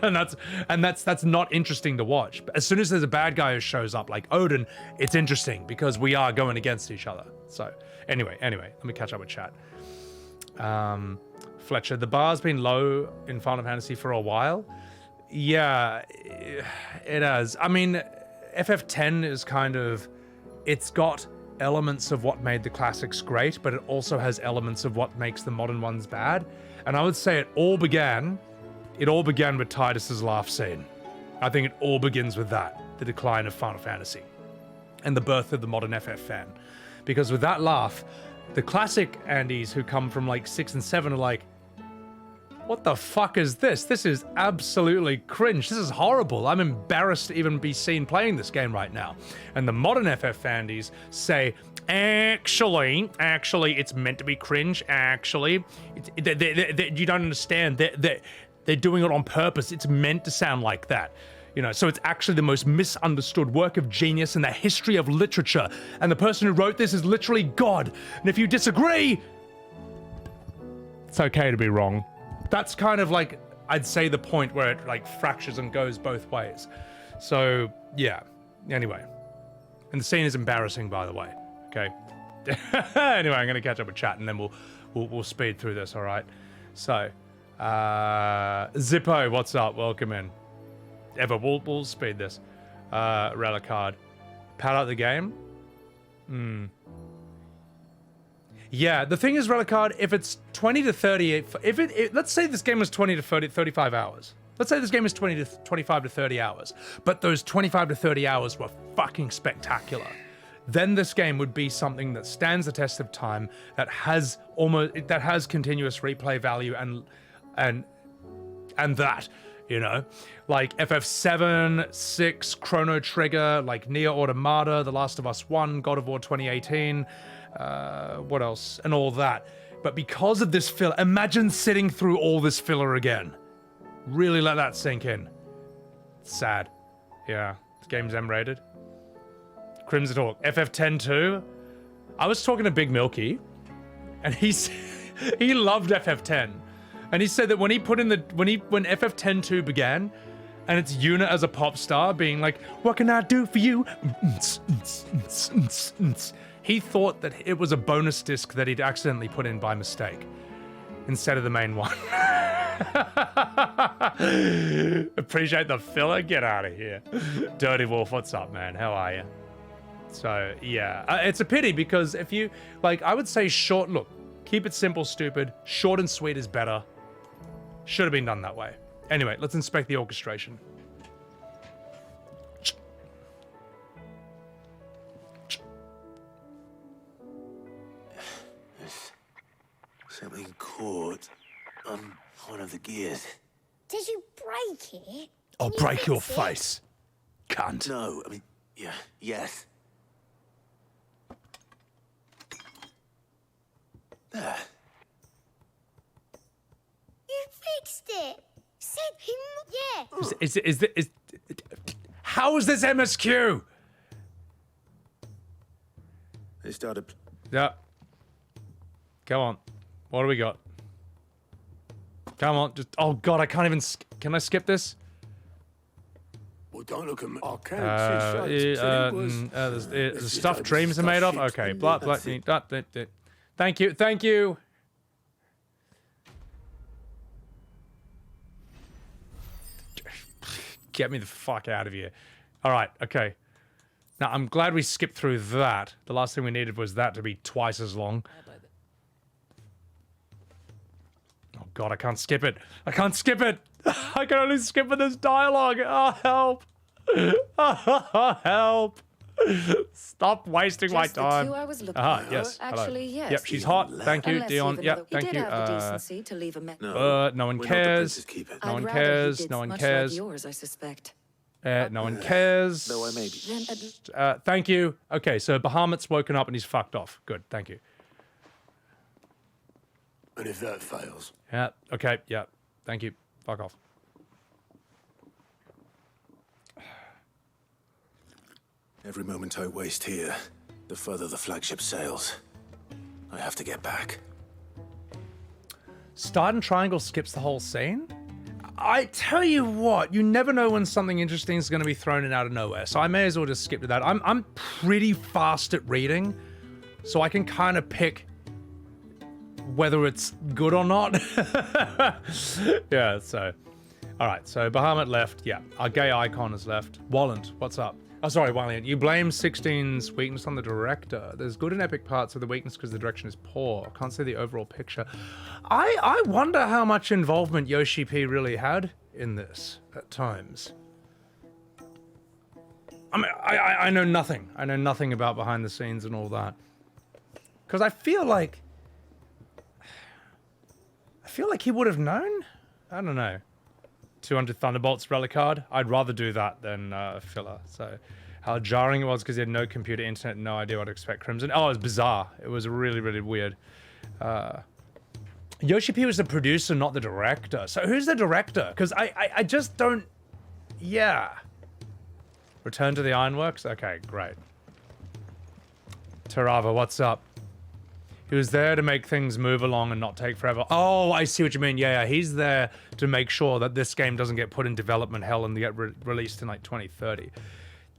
and that's not interesting to watch. But as soon as there's a bad guy who shows up, like Odin, it's interesting because we are going against each other. So, anyway, let me catch up with chat. Fletcher, the bar's been low in Final Fantasy for a while. Yeah, it has. I mean, FF10 is kind of, it's got elements of what made the classics great, but it also has elements of what makes the modern ones bad. And I would say it all began with Tidus's laugh scene. I think it all begins with that, the decline of Final Fantasy and the birth of the modern FF fan. Because with that laugh, the classic Andys who come from like 6 and 7 are like, what the fuck is this? This is absolutely cringe. This is horrible. I'm embarrassed to even be seen playing this game right now. And the modern FF Andys say, actually, it's meant to be cringe. Actually, you don't understand. They're doing it on purpose. It's meant to sound like that. You know, so it's actually the most misunderstood work of genius in the history of literature. And the person who wrote this is literally God. And if you disagree, it's okay to be wrong. That's kind of like, I'd say, the point where it like fractures and goes both ways. So yeah, anyway. And the scene is embarrassing, by the way. Okay. Anyway, I'm gonna catch up with chat and then we'll speed through this, all right? So, Zippo, what's up? Welcome in. Eva, we'll speed this. Relicard. Pad out the game? Yeah, the thing is, Relicard, if it's 20 to 30, let's say this game was 20 to 35 hours. Let's say this game is 25 to 30 hours, but those 25 to 30 hours were fucking spectacular. Then this game would be something that stands the test of time, that has continuous replay value and that, you know, like FF7, 6, Chrono Trigger, like Nier Automata, The Last of Us 1, God of War 2018, what else, and all that. But because of this filler, imagine sitting through all this filler again. Really let that sink in. It's sad. Yeah, this game's M-rated. Crimson Hawk, FF10 too. I was talking to Big Milky, and he loved FF10, and he said that when FF10-2 began, and it's Yuna as a pop star being like, "What can I do for you?" He thought that it was a bonus disc that he'd accidentally put in by mistake instead of the main one. Appreciate the filler. Get out of here. Dirty Wolf, what's up, man? How are you? So, yeah. It's a pity because if you, like, I would say short, look, keep it simple, stupid. Short and sweet is better. Should have been done that way. Anyway, let's inspect the orchestration. Something caught on one of the gears. Did you break it? I'll break your face, cunt. No, I mean, yeah, yes. There. You fixed it. Yeah. Is how is this MSQ? They started. Yeah. Come on. What do we got? Come on. Just, oh god, I can't even. Can I skip this? Well, don't look at me. I can't. The stuff dreams are made of. Okay. Blah, blah, thank you. Thank you. Get me the fuck out of here. All right, okay. Now, I'm glad we skipped through that. The last thing we needed was that to be twice as long. Oh, God, I can't skip it. I can't skip it. I can only skip with this dialogue. Oh, help. Oh, help. Stop wasting my time. The two I was looking for. Yes. Actually, hello. yes. Yep, she's hot. Thank you, Unless Dion. even Yep, though thank he did you. have the decency to leave a No one cares. No one cares. No one cares. Like yours, I suspect. No one cares. Though I may be. Then, thank you. Okay, so Bahamut's woken up and he's fucked off. Good, thank you. And if that fails? Yeah, okay, yeah. Thank you. Fuck off. Every moment I waste here, the further the flagship sails. I have to get back. Start and triangle skips the whole scene? I tell you what, you never know when something interesting is going to be thrown in out of nowhere, so I may as well just skip to that. I'm pretty fast at reading, so I can kind of pick whether it's good or not. Yeah, so... Alright, so Bahamut left. Yeah, our gay icon is left. Wallant, what's up? Oh, sorry, Wallant. You blame 16's weakness on the director. There's good and epic parts of the weakness because the direction is poor. Can't see the overall picture. I wonder how much involvement Yoshi P really had in this at times. I mean, I know nothing. I know nothing about behind the scenes and all that. Because I feel like he would have known? I don't know. 200 Thunderbolts relic card. I'd rather do that than filler. So, how jarring it was because he had no computer, internet, no idea what to expect. Crimson. Oh, it was bizarre. It was really, really weird. Yoshi P was the producer, not the director. So who's the director? Because I just don't... Yeah. Return to the Ironworks? Okay, great. Tarava, what's up? He was there to make things move along and not take forever. Oh, I see what you mean. Yeah, he's there to make sure that this game doesn't get put in development hell and get released in like 2030.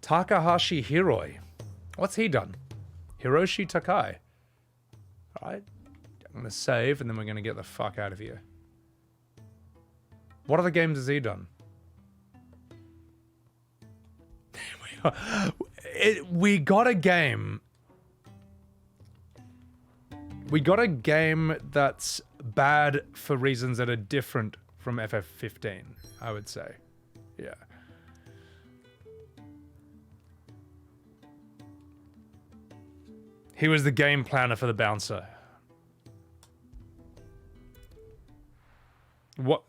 Takahashi Hiroi. What's he done? Hiroshi Takai. All right. I'm going to save and then we're going to get the fuck out of here. What other games has he done? We got a game... We got a game that's bad for reasons that are different from FF15, I would say. Yeah. He was the game planner for the bouncer. What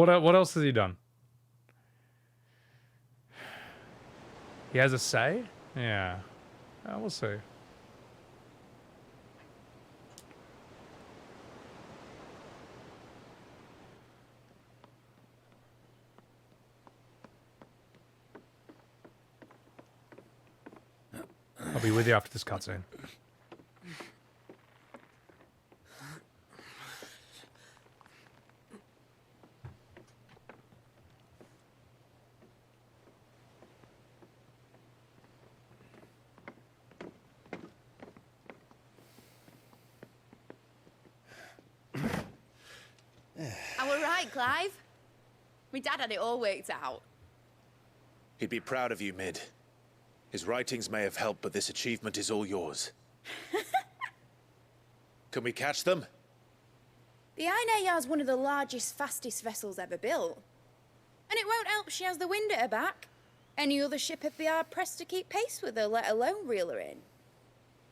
else has he done? He has a say? Yeah. We'll see. I'll be with you after this cutscene. Are we right, Clive? My dad had it all worked out. He'd be proud of you, Mid. His writings may have helped, but this achievement is all yours. Can we catch them? The Aina is one of the largest, fastest vessels ever built. And it won't help she has the wind at her back. Any other ship would be hard-pressed to keep pace with her, let alone reel her in.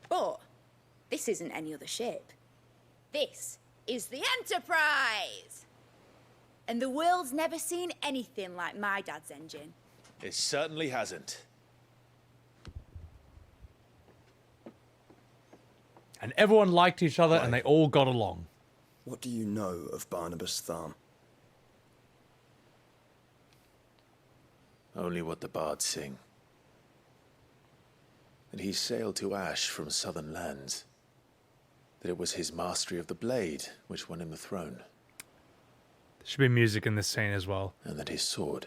But this isn't any other ship. This is the Enterprise! And the world's never seen anything like my dad's engine. It certainly hasn't. And everyone liked each other and they all got along. What do you know of Barnabas Tharm? Only what the bards sing. That he sailed to Ash from southern lands. That it was his mastery of the blade which won him the throne. There should be music in this scene as well. And that his sword,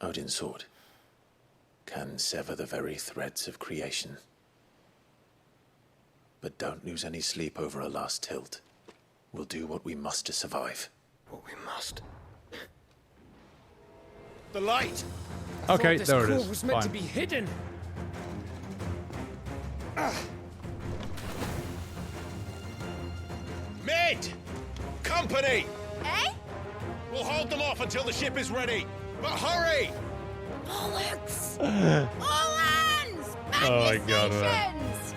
Odin's sword, can sever the very threads of creation. But don't lose any sleep over a last tilt. We'll do what we must to survive. What we must? The light! Okay, this there it core is. was meant to Fine. be hidden. Mid! Company! Eh? We'll hold them off until the ship is ready. But hurry! Bollocks! All hands! Back Oh my your God, man. stations!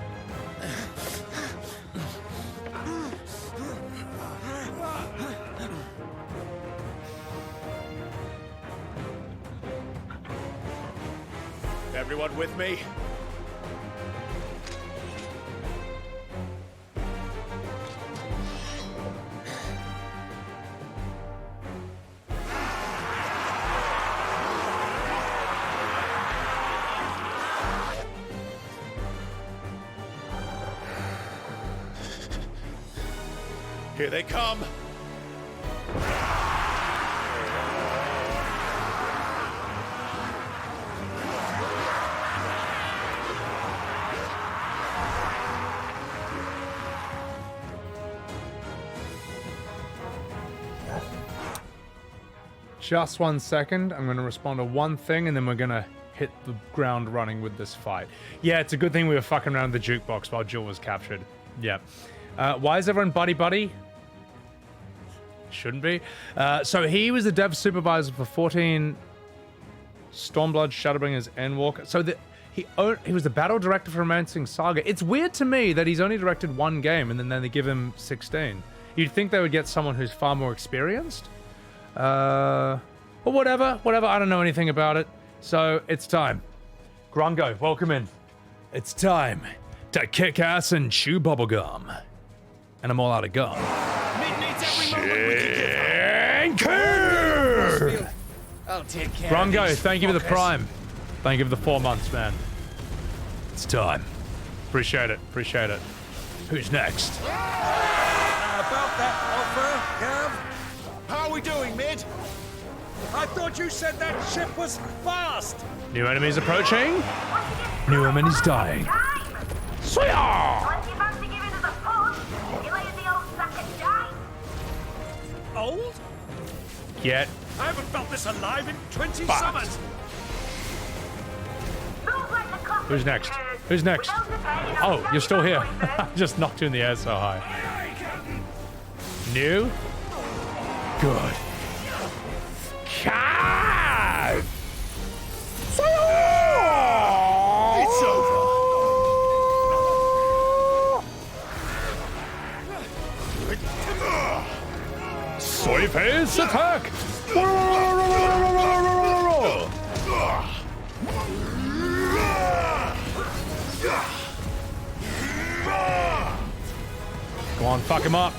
Everyone with me? Here they come. Just 1 second. I'm going to respond to one thing, and then we're going to hit the ground running with this fight. Yeah, it's a good thing we were fucking around the jukebox while Jill was captured. Yeah. Why is everyone buddy-buddy? Shouldn't be. So he was the dev supervisor for 14 Stormblood, Shadowbringers, Endwalker. So he was the battle director for Romancing Saga. It's weird to me that he's only directed one game, and then they give him 16. You'd think they would get someone who's far more experienced. But whatever, I don't know anything about it. So it's time. Gronko, welcome in. It's time to kick ass and chew bubblegum. And I'm all out of gum. I'll take care Gronko, of these thank you for the fuckers. prime. Thank you for the 4 months, man. It's time. Appreciate it, appreciate it. Who's next? About that offer, Gav? How are we doing, Mid? I thought you said that ship was fast! New enemies approaching. New enemies dying. Swia! Old? Get I haven't felt this alive in 20 fucked. summers! Who's next? Who's next? Oh, you're still here. Just knocked you in the air so high. New? Good. Clive! It's over. Soy face attack! Go on, fuck him up.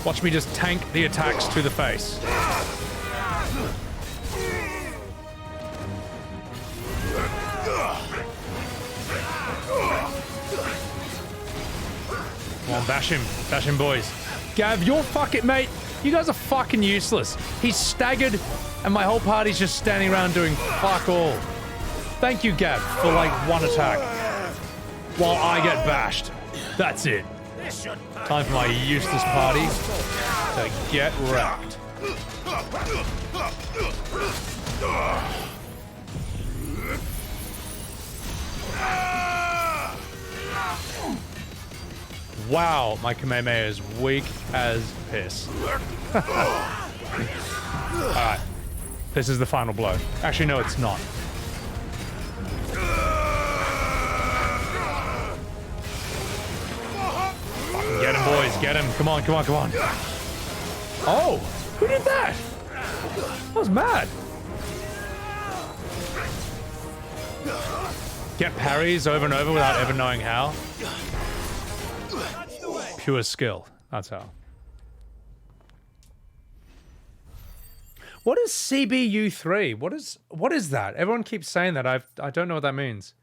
Watch me just tank the attacks to the face. Come on, bash him, boys. Gav, you're fucking, mate. You guys are fucking useless. He's staggered, and my whole party's just standing around doing fuck all. Thank you, Gav, for like one attack. While I get bashed. That's it. Time for my useless party to get wrecked. Wow, my Kamehameha is weak as piss. Alright. This is the final blow. Actually, no, it's not. Fucking get him, boys. Get him. Come on, come on, come on. Oh! Who did that? I was mad. Get parries over and over without ever knowing how. Pure skill. That's how. What is CBU3? What is that? Everyone keeps saying that. I don't know what that means.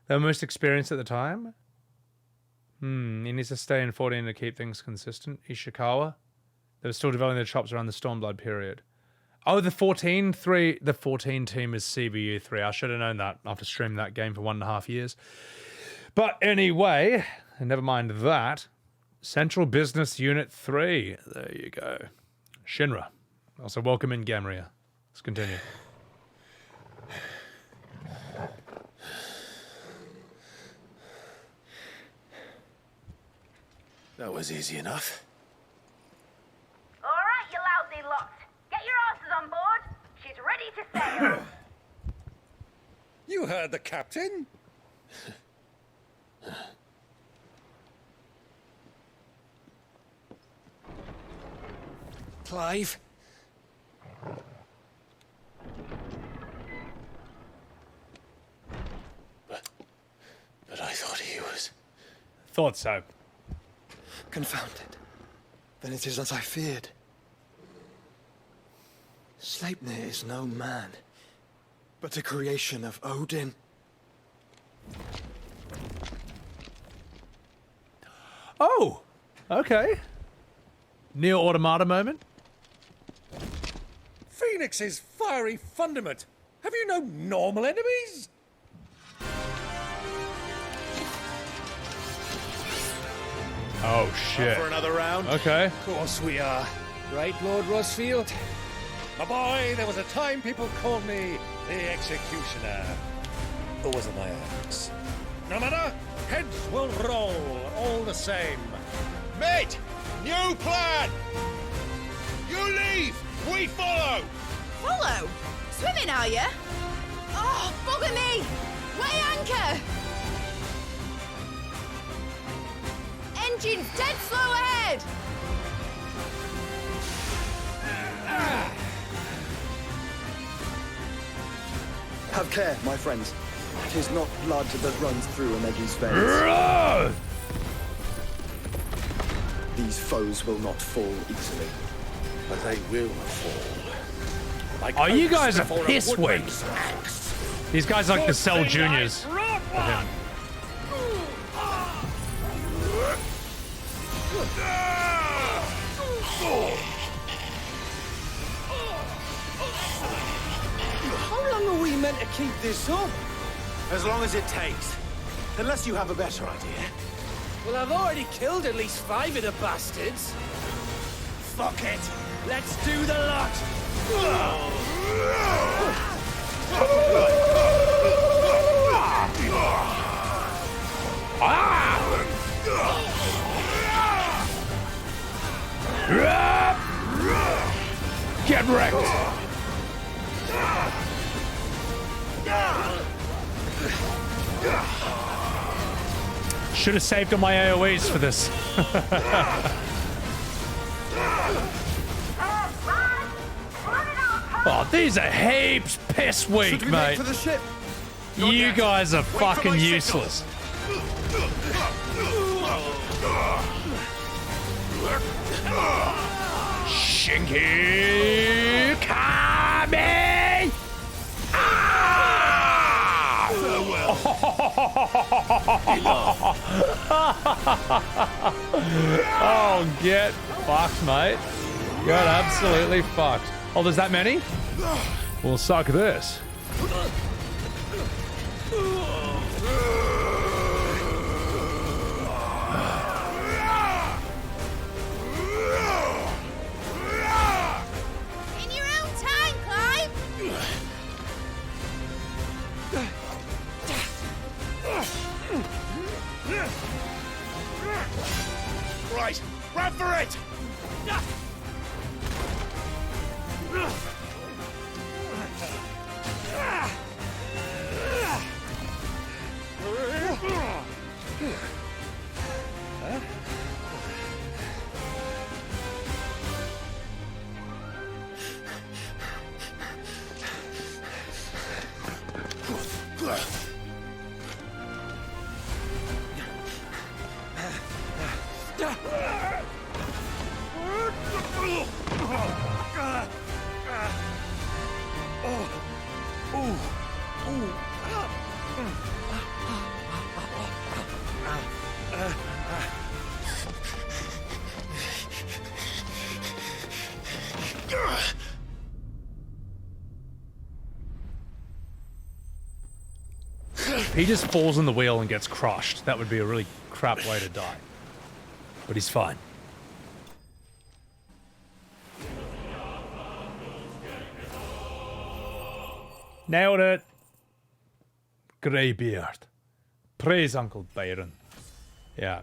They were most experienced at the time? He needs to stay in 14 to keep things consistent. Ishikawa. They were still developing their chops around the Stormblood period. Oh, the 14 team is CBU3. I should have known that after streaming that game for 1.5 years. But anyway, never mind that. Central Business Unit 3. There you go. Shinra. Also, welcome in, Gamria. Let's continue. That was easy enough. All right, you lousy lot. Get your asses on board. She's ready to sail. You heard the captain. Clive? But I thought he was... Thought so. Confounded. Then it is as I feared. Sleipnir is no man, but a creation of Odin. Oh! Okay. Neo Automata moment. Phoenix's fiery fundament. Have you no normal enemies? Oh, shit. Up for another round? Okay. Of course we are. Right, Lord Rosfield? My boy, there was a time people called me the Executioner. Or was it my axe? No matter, heads will roll all the same. Mate, new plan! You leave, we follow! Follow? Swimming, are you? Oh, bugger me! Weigh anchor! Engines dead slow ahead! Have care, my friends. 'Tis not blood that runs through Omegi's veins. These foes will not fall easily. But they will fall. Like Oh, you guys are before a piss weak. woodman's axe. These guys are like the Cell Juniors. Run! How long are we meant to keep this up? As long as it takes. Unless you have a better idea. Well, I've already killed at least 5 of the bastards. Fuck it! Let's do the lot! Get wrecked! Should have saved all my AoEs for this. Oh, these are heaps piss weak, mate. For the ship? You guys are fucking useless. Shinky coming! Ah! Oh, get fucked, mate. Get absolutely fucked. Oh, there's that many? Well, suck this. In your own time, Clive! Right, run for it! If he just falls in the wheel and gets crushed, that would be a really crap way to die. But he's fine. Nailed it. Greybeard. Praise Uncle Byron. Yeah.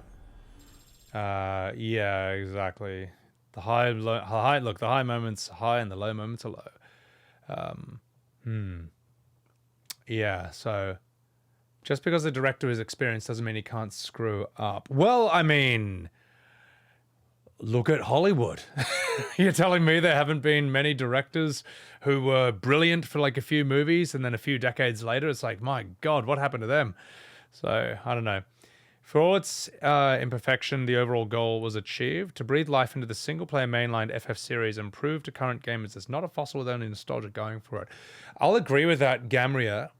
Yeah, exactly. The high moments are high and the low moments are low. Yeah, so just because the director is experienced doesn't mean he can't screw up. Well, I mean, look at Hollywood. You're telling me there haven't been many directors who were brilliant for like a few movies and then a few decades later it's like, my God, what happened to them? So, I don't know. For all its imperfection, the overall goal was achieved. To breathe life into the single-player mainline FF series and prove to current gamers it's not a fossil with only nostalgia going for it. I'll agree with that, Gamria.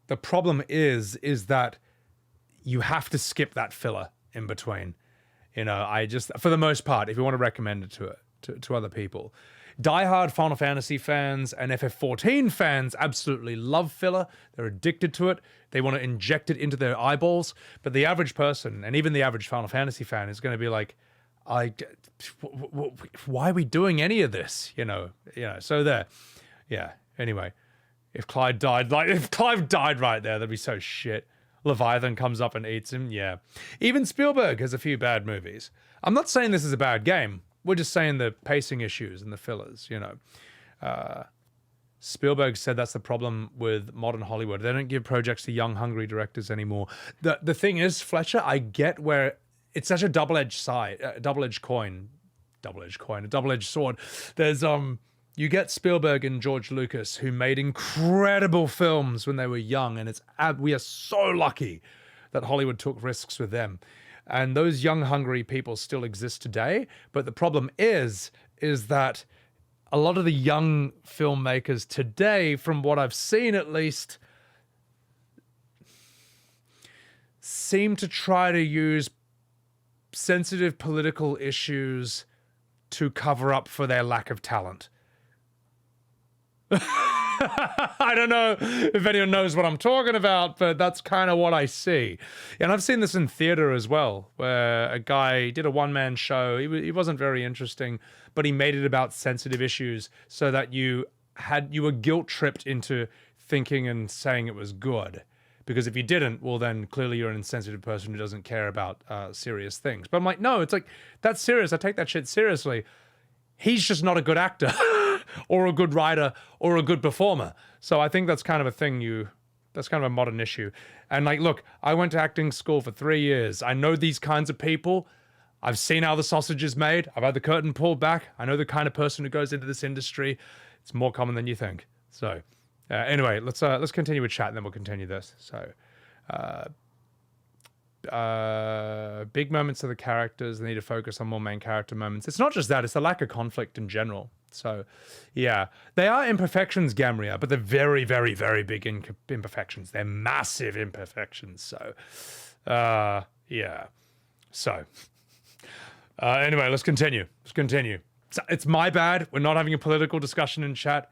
The problem is that you have to skip that filler in between. You know, I just, for the most part, if you want to recommend it to other people. Die-hard Final Fantasy fans and FF14 fans absolutely love filler. They're addicted to it. They want to inject it into their eyeballs. But the average person, and even the average Final Fantasy fan, is going to be like, why are we doing any of this? You know, so there. Yeah, anyway. If Clive died right there, that'd be so shit. Leviathan comes up and eats him, yeah. Even Spielberg has a few bad movies. I'm not saying this is a bad game. We're just saying the pacing issues and the fillers, you know. Spielberg said that's the problem with modern Hollywood. They don't give projects to young, hungry directors anymore. The thing is, Fletcher, I get where it's such a double-edged sword. There's you get Spielberg and George Lucas, who made incredible films when they were young, and we are so lucky that Hollywood took risks with them. And those young, hungry people still exist today. But the problem is that a lot of the young filmmakers today, from what I've seen at least, seem to try to use sensitive political issues to cover up for their lack of talent. I don't know if anyone knows what I'm talking about, but that's kind of what I see. And I've seen this in theater as well, where a guy did a one-man show. He wasn't very interesting, but he made it about sensitive issues so that you were guilt-tripped into thinking and saying it was good. Because if you didn't, well, then clearly you're an insensitive person who doesn't care about serious things. But I'm like, no, it's like, that's serious. I take that shit seriously. He's just not a good actor or a good writer or a good performer. So I think that's kind of a thing that's kind of a modern issue. And like, look, I went to acting school for 3 years. I know these kinds of people. I've seen how the sausage is made. I've had the curtain pulled back. I know the kind of person who goes into this industry. It's more common than you think. So anyway, let's continue with chat and then we'll continue this. So big moments of the characters. They need to focus on more main character moments. It's not just that, it's the lack of conflict in general. So yeah, they are imperfections, Gamria, but they're very, very, very big imperfections. They're massive imperfections. So yeah. So anyway, let's continue. It's my bad. We're not having a political discussion in chat.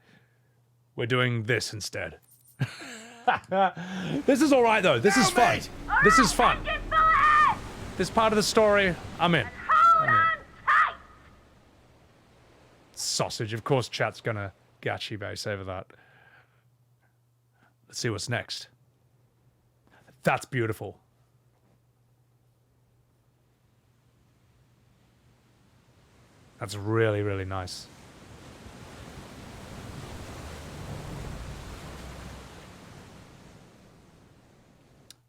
We're doing this instead. This is all right though. This is fun. This is fun. This part of the story, I'm in. Sausage. Of course, chat's gonna gachi base over that. Let's see what's next. That's beautiful. That's really, really nice.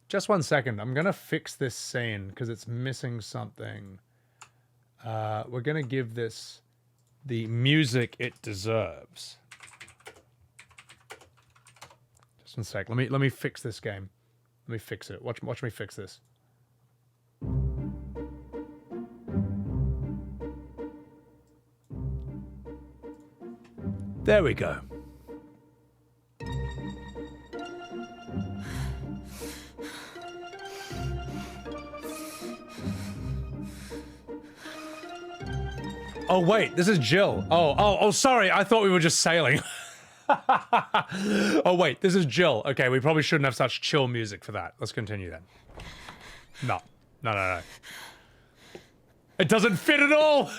Just 1 second. I'm going to fix this scene because it's missing something. We're going to give this the music it deserves. Just 1 sec. Let me fix this game. Let me fix it. Watch me fix this. There we go. Oh wait, this is Jill. Oh, sorry, I thought we were just sailing. Oh wait, this is Jill. Okay, we probably shouldn't have such chill music for that. Let's continue then. No. It doesn't fit at all.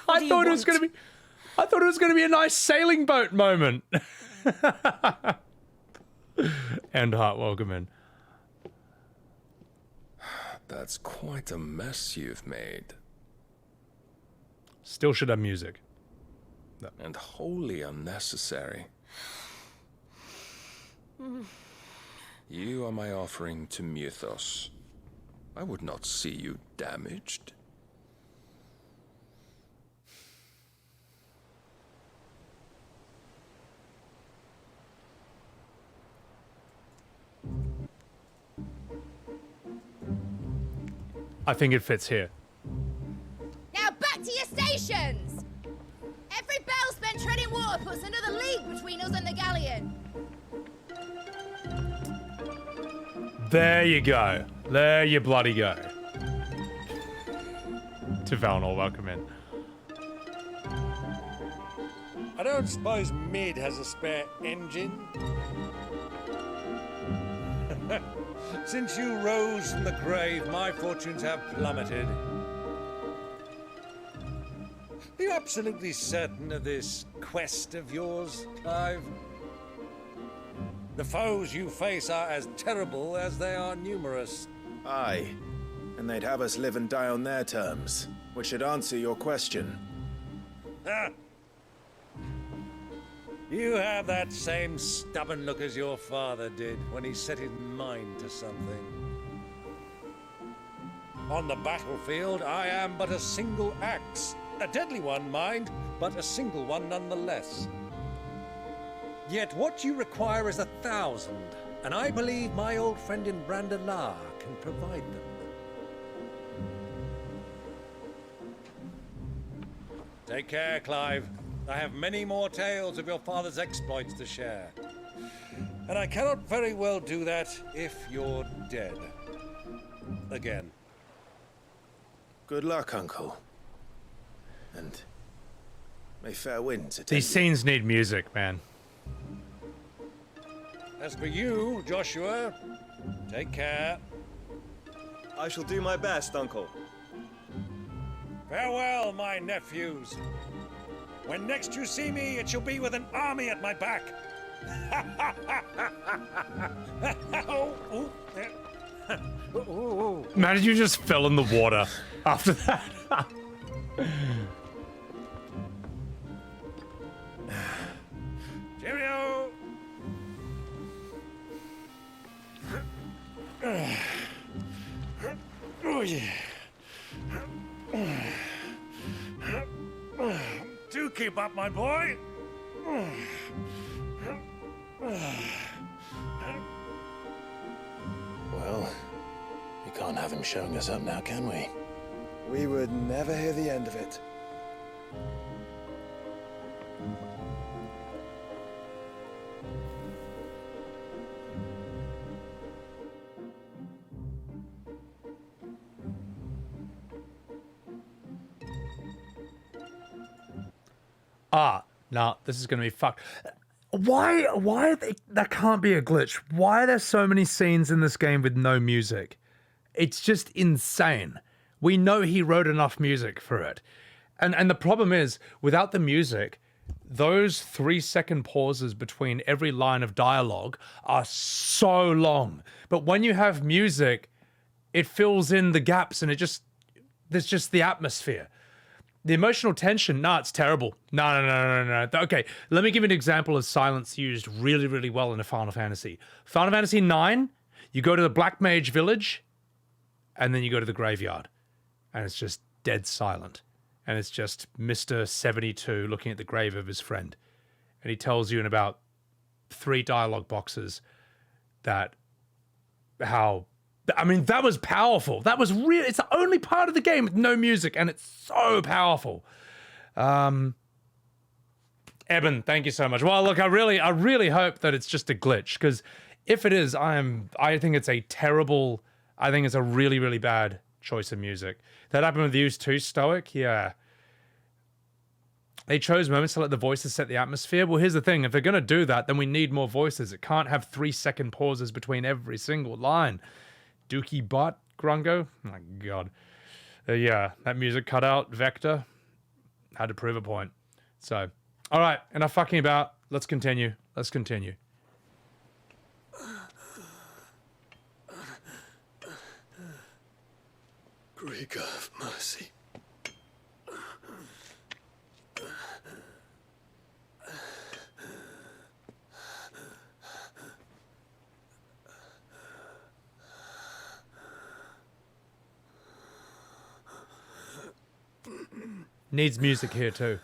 I thought it was going to be a nice sailing boat moment. And Hart, welcome in. That's quite a mess you've made. Still should have music. No. And wholly unnecessary. You are my offering to Mythos. I would not see you damaged. I think it fits here. Now back to your stations! Every bell spent treading water puts another league between us and the galleon. There you go. There you bloody go. To Valnor, welcome in. I don't suppose Mid has a spare engine? Since you rose from the grave, my fortunes have plummeted. Are you absolutely certain of this quest of yours, Clive? The foes you face are as terrible as they are numerous. Aye, and they'd have us live and die on their terms, which should answer your question. Ah. You have that same stubborn look as your father did when he set his mind to something. On the battlefield, I am but a single axe. A deadly one, mind, but a single one nonetheless. Yet what you require is 1,000, and I believe my old friend in Brandalar can provide them. Take care, Clive. I have many more tales of your father's exploits to share. And I cannot very well do that if you're dead. Again. Good luck, Uncle. And may fair winds attend These scenes need music, man. As for you, Joshua, take care. I shall do my best, Uncle. Farewell, my nephews. When next you see me, it shall be with an army at my back. Imagine you just fell in the water after that. Cheerio! Oh, yeah. Do keep up, my boy. Well, we can't have him showing us up now, can we? We would never hear the end of it. No, this is gonna be fucked. Why are they, that can't be a glitch. Why are there so many scenes in this game with no music? It's just insane. We know he wrote enough music for it. And the problem is, without the music, those 3-second pauses between every line of dialogue are so long. But when you have music, it fills in the gaps and there's just the atmosphere. The emotional tension, it's terrible. No. Okay, let me give you an example of silence used really, really well in a Final Fantasy. Final Fantasy IX, you go to the Black Mage village, and then you go to the graveyard. And it's just dead silent. And it's just Mr. 72 looking at the grave of his friend. And he tells you in about 3 dialogue boxes that that was powerful. That was real. It's the only part of the game with no music, and it's so powerful. Eben, thank you so much. Well, look, I really hope that it's just a glitch, because if it is, I think it's a really, really bad choice of music. That happened with Use 2 Stoic, yeah. They chose moments to let the voices set the atmosphere. Well, here's the thing. If they're going to do that, then we need more voices. It can't have 3-second pauses between every single line. Dookie Butt, Grungo? Oh my God. Yeah, that music cut out. Vector had to prove a point. So, all right, enough fucking about. Let's continue. Let's continue. Great God of mercy. Needs music here too.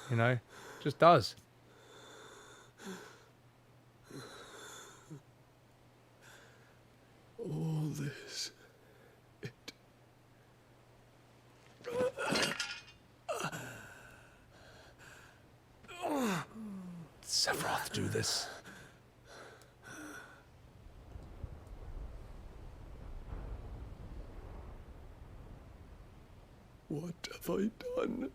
You know? Just does. All this. Sephiroth do this. What have I done?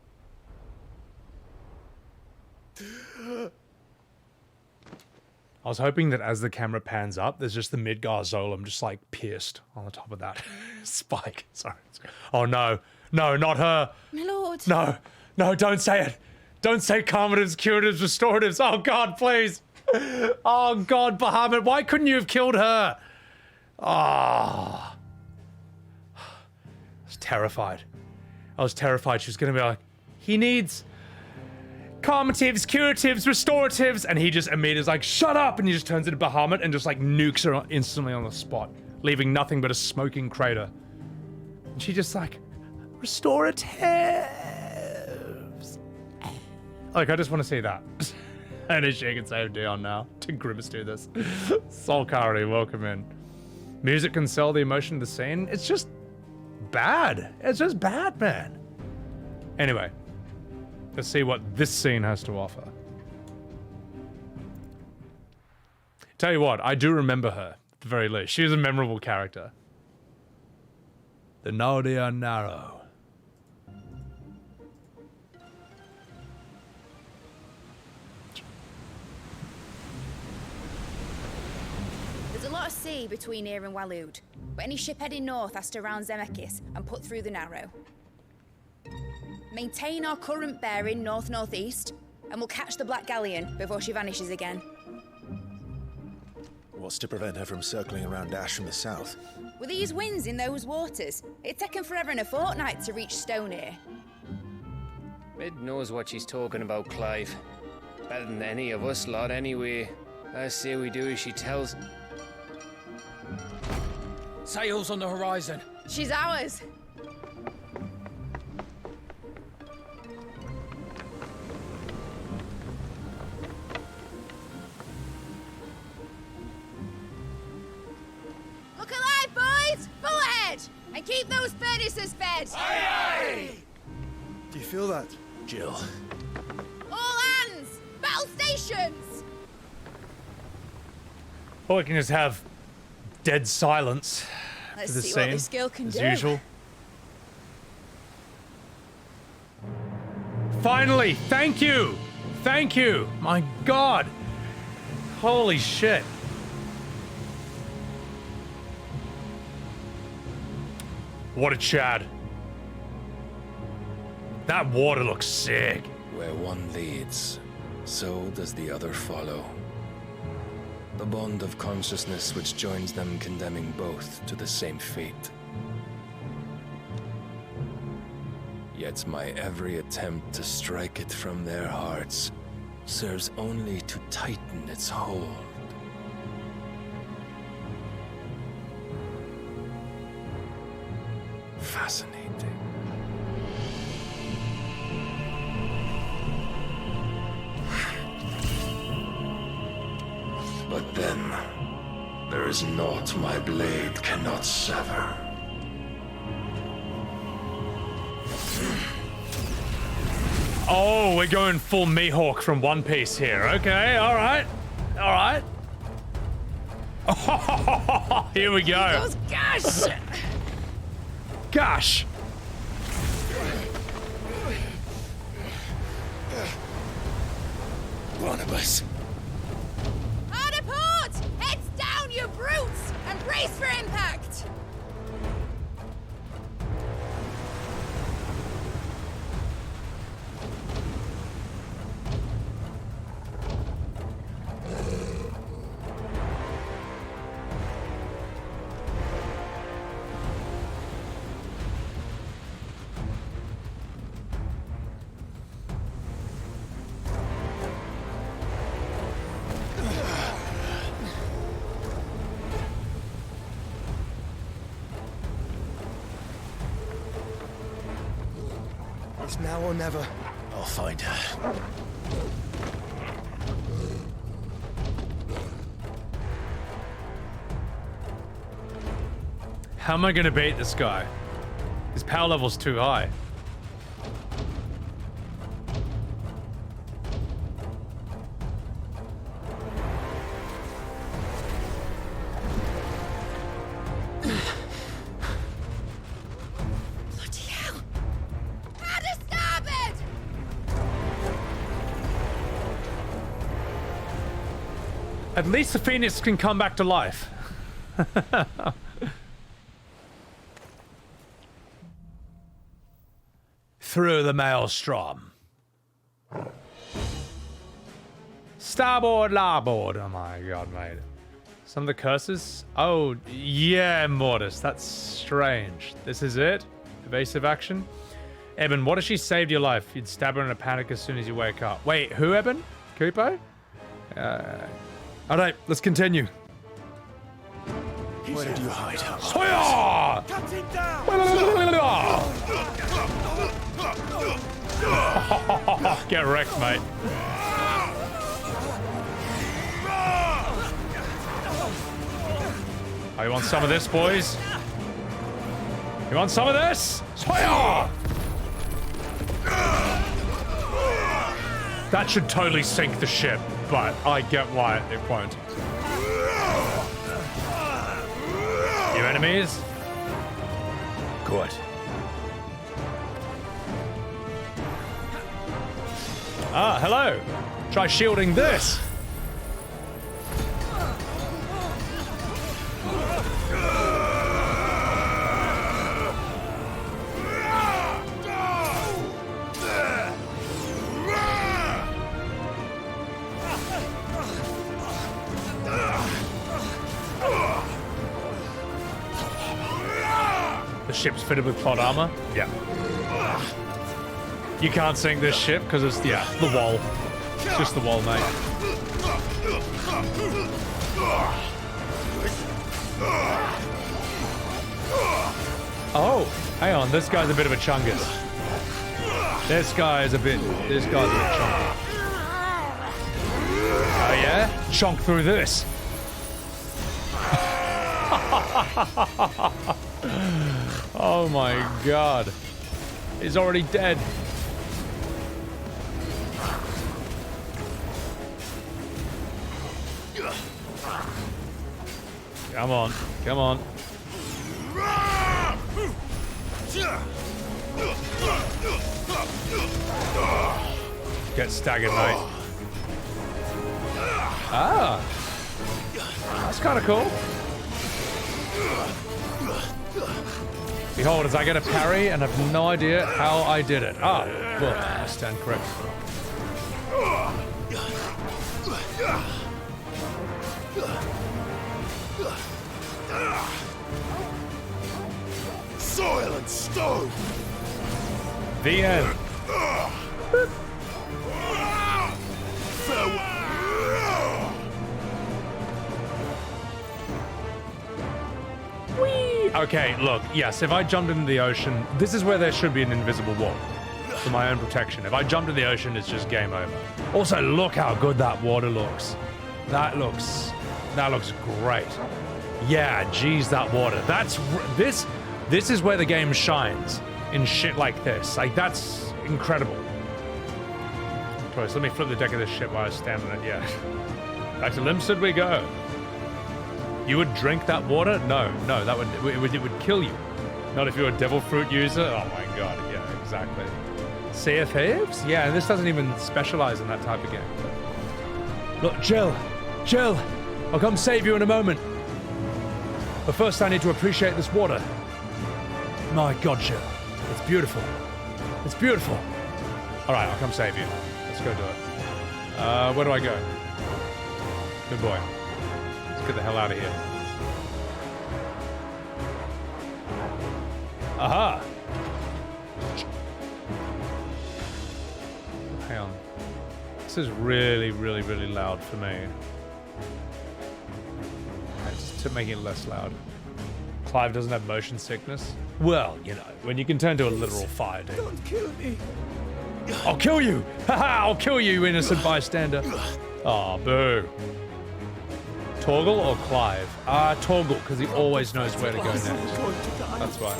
I was hoping that as the camera pans up, there's just the Midgar Zolom just like pierced on the top of that spike. Sorry. Oh no. No, not her. My lord. No. No, don't say it. Don't say calmatives, curatives, restoratives. Oh God, please. Oh God, Bahamut, why couldn't you have killed her? Ah. I was terrified. I was terrified she was gonna be like, he needs calmatives, curatives, restoratives, and he just immediately is like, shut up, and he just turns into Bahamut and just like nukes her instantly on the spot, leaving nothing but a smoking crater. And she just like, restoratives. Like, I just want to see that. And if she can save Dion now. To Grimace do this. Soul Kari, welcome in. Music can sell the emotion of the scene. It's just bad. It's just bad, man. Anyway, let's see what this scene has to offer. Tell you what, I do remember her, at the very least. She was a memorable character. The Nardia Narrow. There's a lot of sea between here and Waloed, but any ship heading north has to round Zemeckis and put through the Narrow. Maintain our current bearing north-northeast, and we'll catch the Black Galleon before she vanishes again. What's to prevent her from circling around Ash from the south? With these winds in those waters, it'd taken forever and a fortnight to reach Stonehenge. Mid knows what she's talking about, Clive. Better than any of us lot, anyway. I say we do as she tells. Sails on the horizon. She's ours. Look alive, boys! Full ahead! And keep those furnaces fed! Aye, aye! Do you feel that? Jill. All hands! Battle stations! Or we can just have dead silence Let's for the see scene, what this girl can as do. usual. Finally, thank you! Thank you! My God! Holy shit. What a Chad. That water looks sick. Where one leads, so does the other follow. The bond of consciousness which joins them condemning both to the same fate. Yet my every attempt to strike it from their hearts serves only to tighten its hold. Fascinating. But then, there is naught my blade cannot sever. Oh, we're going full Mihawk from One Piece here. Okay, alright. Alright. Oh, here we go. Goes gosh! Gosh! Barnabas. Hard a port! Heads down, you brutes! And brace for impact! It's now or never. I'll find her. How am I gonna beat this guy? His power level's too high. Bloody hell! How to stop it? At least the Phoenix can come back to life. Through the maelstrom. Starboard, larboard. Oh my god, mate. Some of the curses? Oh, yeah, Mortis. That's strange. This is it? Evasive action? Eben, what if she saved your life? You'd stab her in a panic as soon as you wake up. Wait, who, Eben? Kupo? Alright, let's continue. Where did you hide her? Soya! Cut him down! Get wrecked, mate. Oh, you want some of this, boys? You want some of this? Soya! That should totally sink the ship, but I get why it won't. You enemies? Good. Ah, hello. Try shielding this. The ship's fitted with plot armor? Yeah. You can't sink this ship because it's, yeah, the wall. It's just the wall, mate. Oh, hang on. This guy's a bit of a chungus. This guy's a bit chunky. Oh, yeah? Chunk through this. Oh my god. He's already dead. Come on, come on. Get staggered, mate. Ah. That's kind of cool. Behold, as I get a parry and have no idea how I did it. Ah, well, I stand corrected. Soil and stone. The end. Whee! Okay, look, yes, if I jumped into the ocean, this is where there should be an invisible wall for my own protection. If I jump in the ocean, it's just game over. Also, look how good that water looks. That looks great. Yeah, geez, that water. This is where the game shines in shit like this. Like, that's incredible. So let me flip the deck of this ship while I stand on it. Yeah. Back to Limstead we go. You would drink that water? No, that it would kill you. Not if you're a devil fruit user. Oh my god, yeah, exactly. Sea of Thieves? Yeah, and this doesn't even specialize in that type of game. Look, Jill, I'll come save you in a moment. But first I need to appreciate this water. My god, Jill, it's beautiful. It's beautiful. All right, I'll come save you. Let's go do it. Where do I go? Good boy. Let's get the hell out of here. Aha! Hang on. This is really, really, really loud for me. Just to make it less loud. Clive doesn't have motion sickness. Well, you know, when you can turn to a literal fire demon. Don't kill me. I'll kill you! Haha, I'll kill you, innocent bystander. Aw, boo. Torgal or Clive? Torgal, because he always knows where to go next. That's why.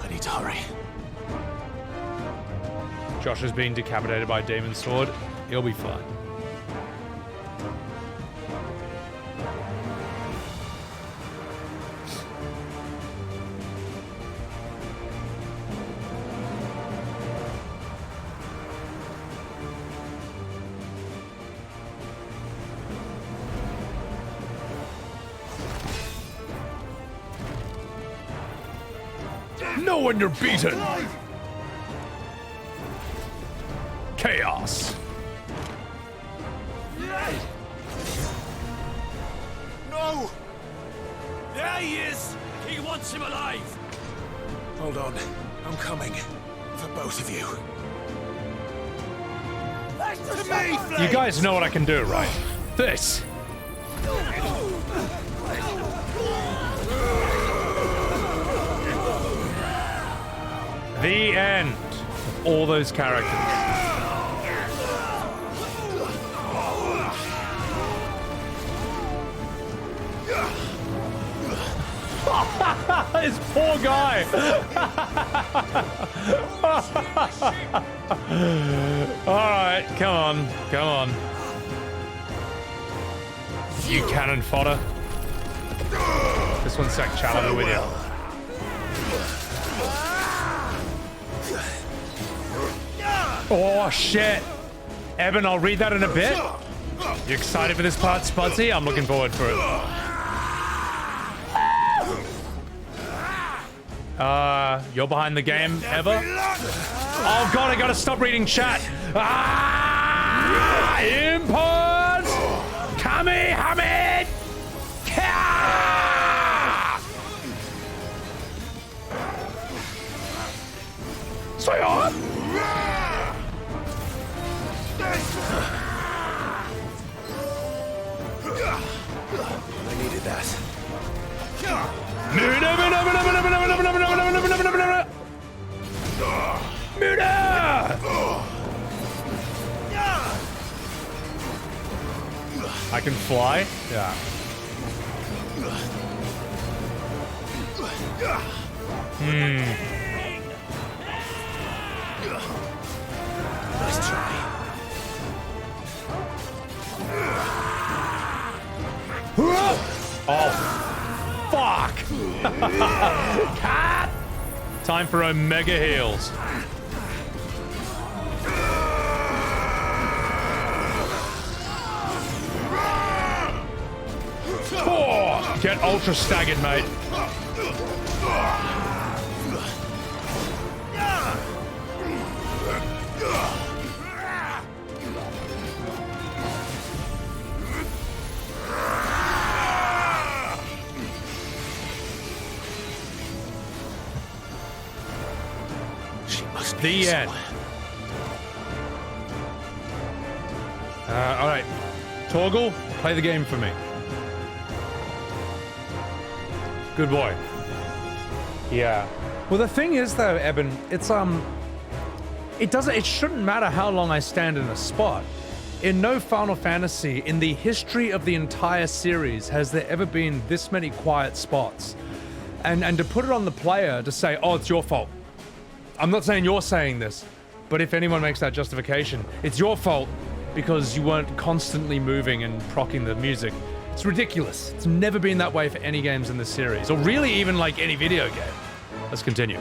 I need to hurry. Josh is being decapitated by a demon sword. He'll be fine. Know when you're beaten. Chaos. No! There he is! He wants him alive! Hold on. I'm coming. For both of you. To me, Flame! You guys know what I can do, right? This. The end of all those characters. This poor guy. All right, come on, come on. You cannon fodder. This one's Sack Challenger with you. Oh shit! Evan, I'll read that in a bit. You excited for this part, Spudsy? I'm looking forward for it. You're behind the game, ever? Oh god, I gotta stop reading chat. Import! Kamehameha! Stay on! I needed that. I can fly? Yeah. Nice try. Oh, fuck! Cat! Time for Omega heals. Oh, get ultra staggered, mate. The end. All right, Torgal, play the game for me. Good boy. Yeah. Well, the thing is, though, Eben, it shouldn't matter how long I stand in a spot. In no Final Fantasy, in the history of the entire series, has there ever been this many quiet spots. And to put it on the player to say, oh, it's your fault. I'm not saying you're saying this, but if anyone makes that justification, it's your fault because you weren't constantly moving and proccing the music. It's ridiculous. It's never been that way for any games in this series, or really even like any video game. Let's continue.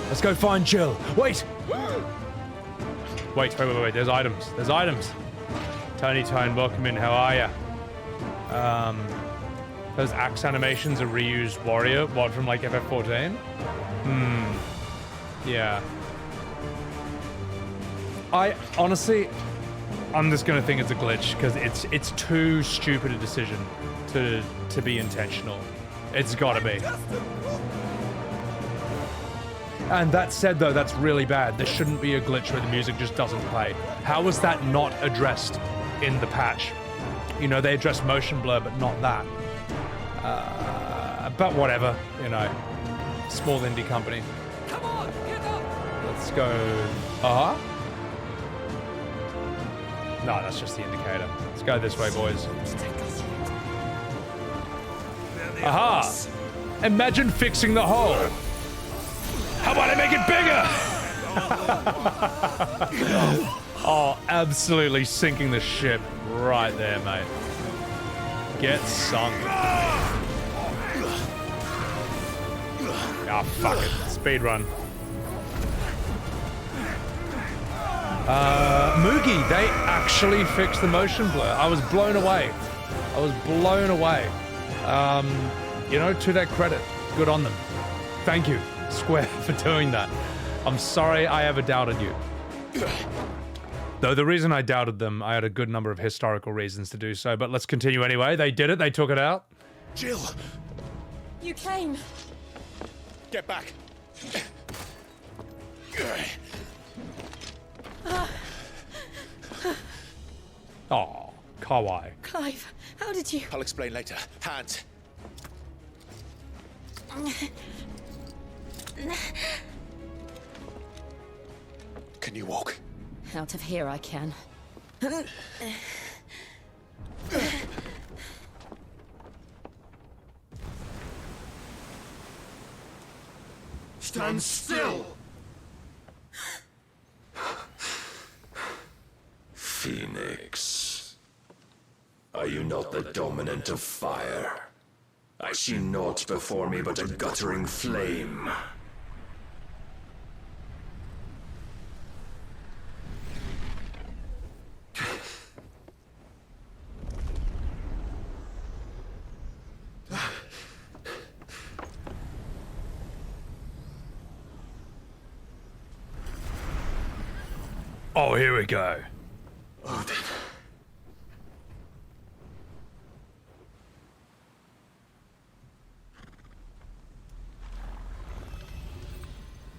Let's go find Jill. Wait! Wait, there's items. There's items. Tony Tone, welcome in, how are ya? Those axe animations are reused warrior, what, from like FF14? Yeah. I honestly, I'm just gonna think it's a glitch because it's too stupid a decision to be intentional. It's gotta be. And that said, though, that's really bad. There shouldn't be a glitch where the music just doesn't play. How was that not addressed in the patch? You know, they addressed motion blur, but not that. But whatever, you know. Small indie company. Come on, get up! Let's go. No, that's just the indicator. Let's go this way, boys. Aha! Imagine fixing the hole. How about I make it bigger? Oh, absolutely sinking the ship right there, mate. Get sunk. Ah, fuck it. Speed run. Moogie, they actually fixed the motion blur. I was blown away. You know, to their credit, good on them. Thank you, Square, for doing that. I'm sorry I ever doubted you. Though the reason I doubted them, I had a good number of historical reasons to do so, but let's continue anyway. They did it, they took it out. Jill! You came. Get back! Oh, kawaii. Clive, how did you... I'll explain later. Hands. Can you walk? Out of here I can. Stand still! Phoenix. Are you not the dominant of fire? I see naught before me but a guttering flame. Oh, here we go. Odin.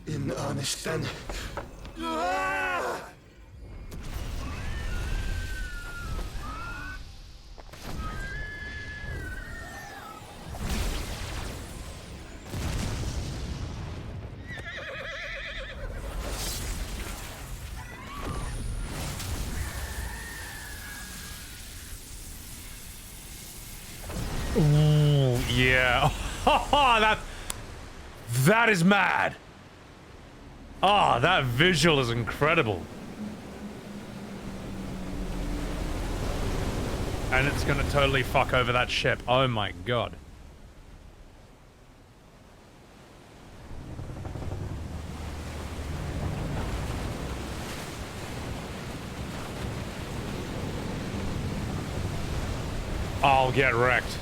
In earnest then. Ooh, yeah. That is mad. Oh, that visual is incredible. And it's gonna totally fuck over that ship. Oh my god. I'll get wrecked.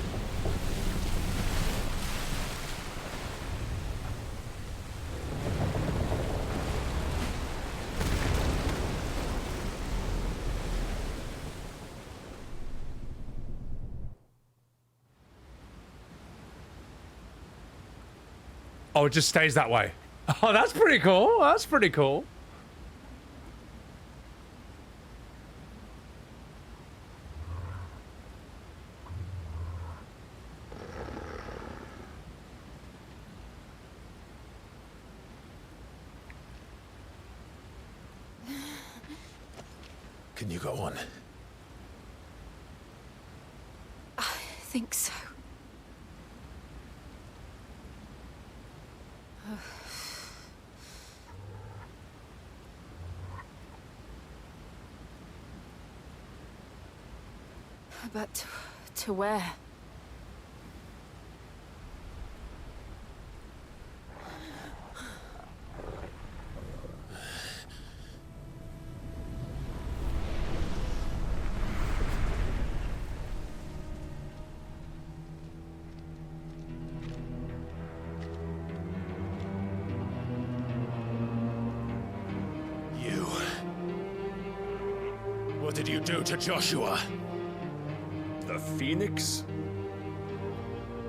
Oh, it just stays that way. Oh, that's pretty cool. That's pretty cool. Can you go on? I think so. But to where? What did you do to Joshua? The Phoenix?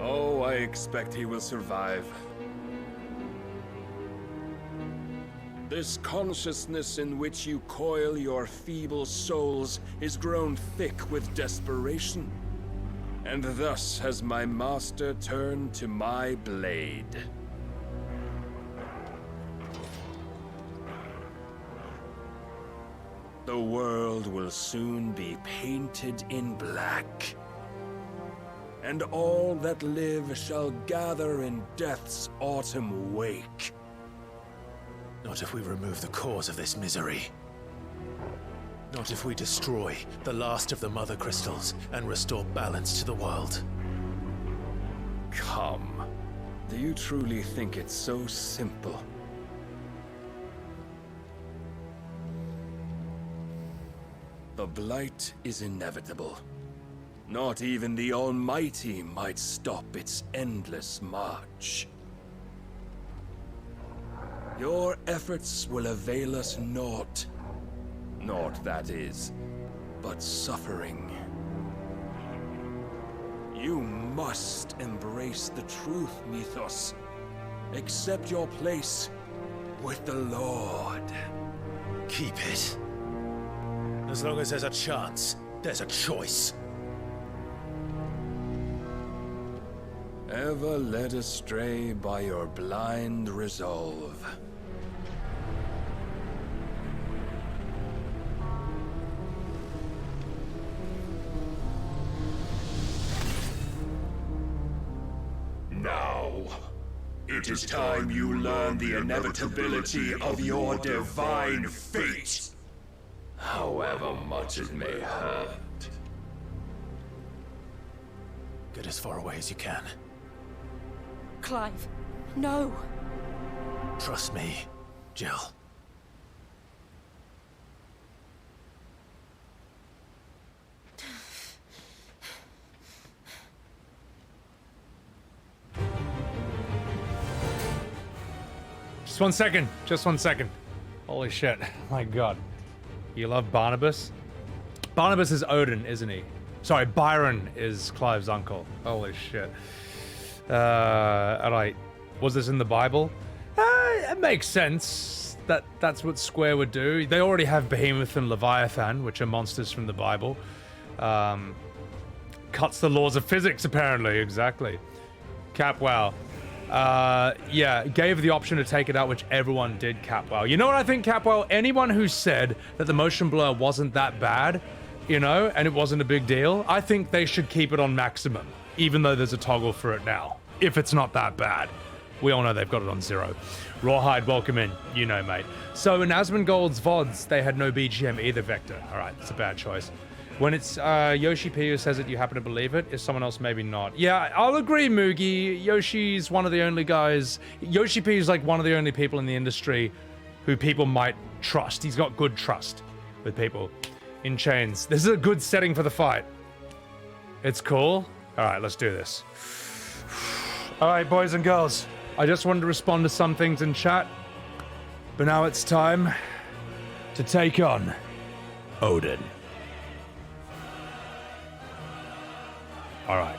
Oh, I expect he will survive. This consciousness in which you coil your feeble souls is grown thick with desperation. And thus has my master turned to my blade. The world will soon be painted in black. And all that live shall gather in death's autumn wake. Not if we remove the cause of this misery. Not if we destroy the last of the Mother Crystals and restore balance to the world. Come. Do you truly think it's so simple? The Blight is inevitable. Not even the Almighty might stop its endless march. Your efforts will avail us naught. Naught, that is, but suffering. You must embrace the truth, Mythos. Accept your place with the Lord. Keep it. As long as there's a chance, there's a choice. Ever led astray by your blind resolve. Now, it is time you learn the inevitability of your divine fate, however much it may hurt. Get as far away as you can. Clive, no. Trust me, Jill. Just 1 second. Just 1 second. Holy shit. My god. You love Barnabas? Barnabas is Odin, isn't he? Sorry, Byron is Clive's uncle. Holy shit. Alright. Was this in the Bible? It makes sense. That's what Square would do. They already have Behemoth and Leviathan, which are monsters from the Bible. Cuts the laws of physics, apparently. Exactly. Capwow. Yeah, gave the option to take it out, which everyone did, Capwow. You know what I think, Capwow? Anyone who said that the motion blur wasn't that bad, you know, and it wasn't a big deal, I think they should keep it on maximum, even though there's a toggle for it now, if it's not that bad. We all know they've got it on 0. Rawhide, welcome in. You know, mate. So in Asmongold's VODs, they had no BGM either, Vector. All right, that's a bad choice. When it's Yoshi P who says it, you happen to believe it. Is someone else maybe not? Yeah, I'll agree, Moogie. Yoshi's one of the only guys. Yoshi P is like one of the only people in the industry who people might trust. He's got good trust with people. In chains. This is a good setting for the fight. It's cool. All right, let's do this. All right, boys and girls. I just wanted to respond to some things in chat, but now it's time to take on Odin. All right.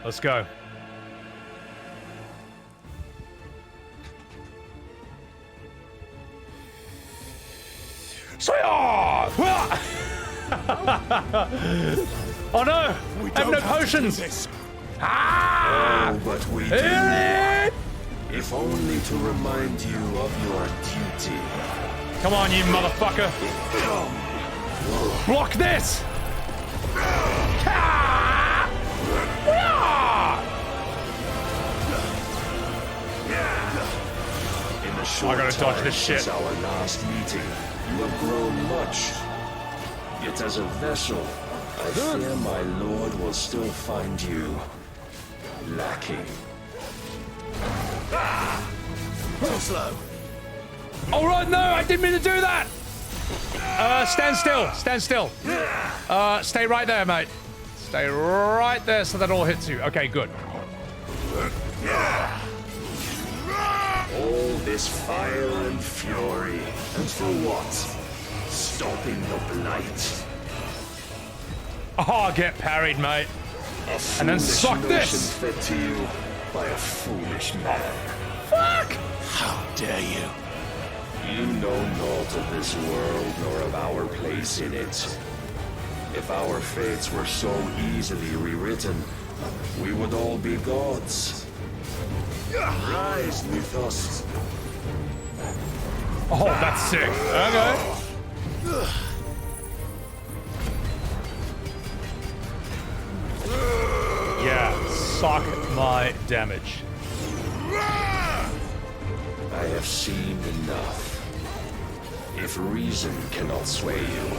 Let's go. Oh no! I have no potions! Ah! Oh, but we do. If only to remind you of your duty. Come on, you motherfucker! Block this! In the short I gotta dodge this shit. since our last meeting, you have grown much. Yet as a vessel, I fear my lord will still find you lacking. Too slow. All right, no, I didn't mean to do that. Stand still. Stand still. Stay right there, mate. Stay right there so that all hits you. Okay, good. All this fire and fury, and for what? Stopping the blight. Oh, get parried, mate. And then suck this. Fed to you by a foolish man. Fuck! How dare you? You know naught of this world nor of our place in it. If our fates were so easily rewritten, we would all be gods. Rise, Mythos. Oh, that's sick. Okay. Yeah, suck my damage. I have seen enough. If reason cannot sway you,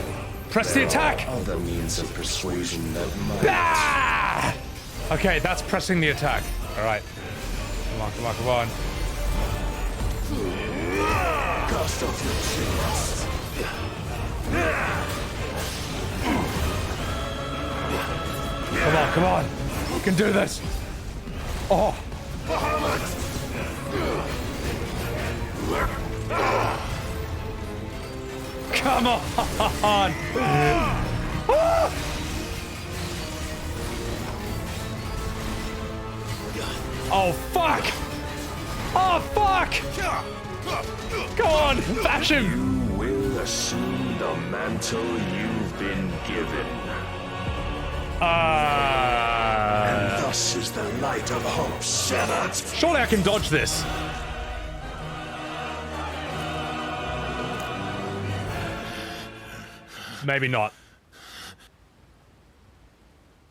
press the attack! Other means of persuasion that might. Ah! Okay, that's pressing the attack. All right. Come on, come on, come on. Cast off your chains. Come on, come on. We can do this. Oh. Come on. Oh, fuck. Oh, fuck. Go on, bash him. You will assume the mantle you've been given. And thus is the light of hope severed. Surely I can dodge this. Maybe not.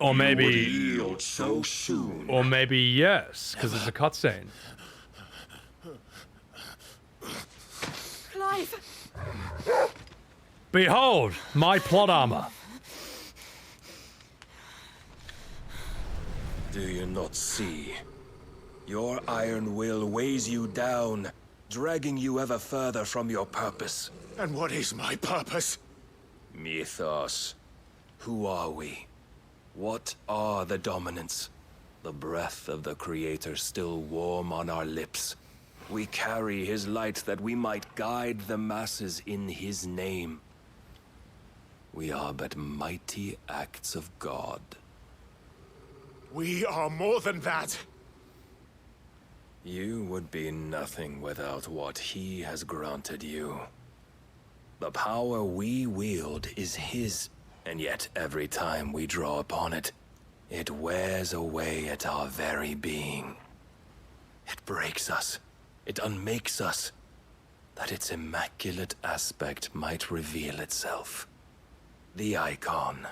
Or maybe. Yield so soon. Or maybe yes, because it's a cutscene. Clive! Behold, my plot armor. Do you not see? Your iron will weighs you down, dragging you ever further from your purpose. And what is my purpose? Mythos. Who are we? What are the dominants? The breath of the Creator still warm on our lips. We carry his light that we might guide the masses in his name. We are but mighty acts of God. We are more than that. You would be nothing without what he has granted you. The power we wield is his, and yet every time we draw upon it, it wears away at our very being. It breaks us. It unmakes us, that its immaculate aspect might reveal itself. The icon.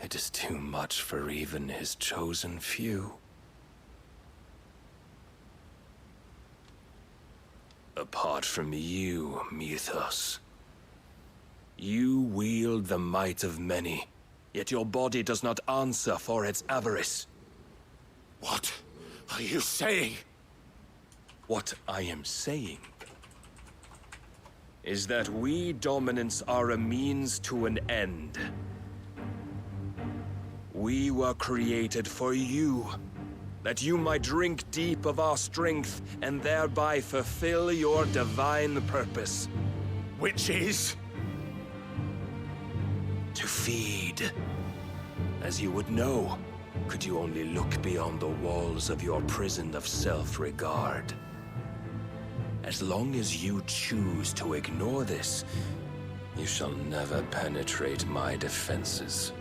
It is too much for even his chosen few. Apart from you, Mythos, you wield the might of many, yet your body does not answer for its avarice. What are you saying? What I am saying is that we dominants are a means to an end. We were created for you, that you might drink deep of our strength and thereby fulfill your divine purpose. Which is? To feed. As you would know, could you only look beyond the walls of your prison of self-regard. As long as you choose to ignore this, you shall never penetrate my defenses.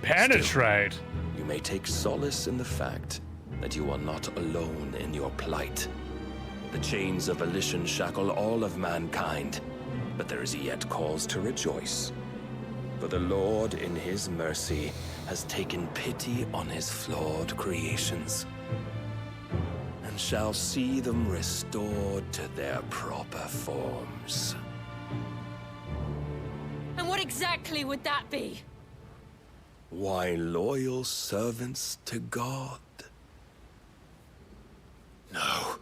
Penetrate? Still, you may take solace in the fact that you are not alone in your plight. The chains of volition shackle all of mankind, but there is yet cause to rejoice. For the Lord, in his mercy, has taken pity on his flawed creations, and shall see them restored to their proper forms. And what exactly would that be? Why, loyal servants to God. No.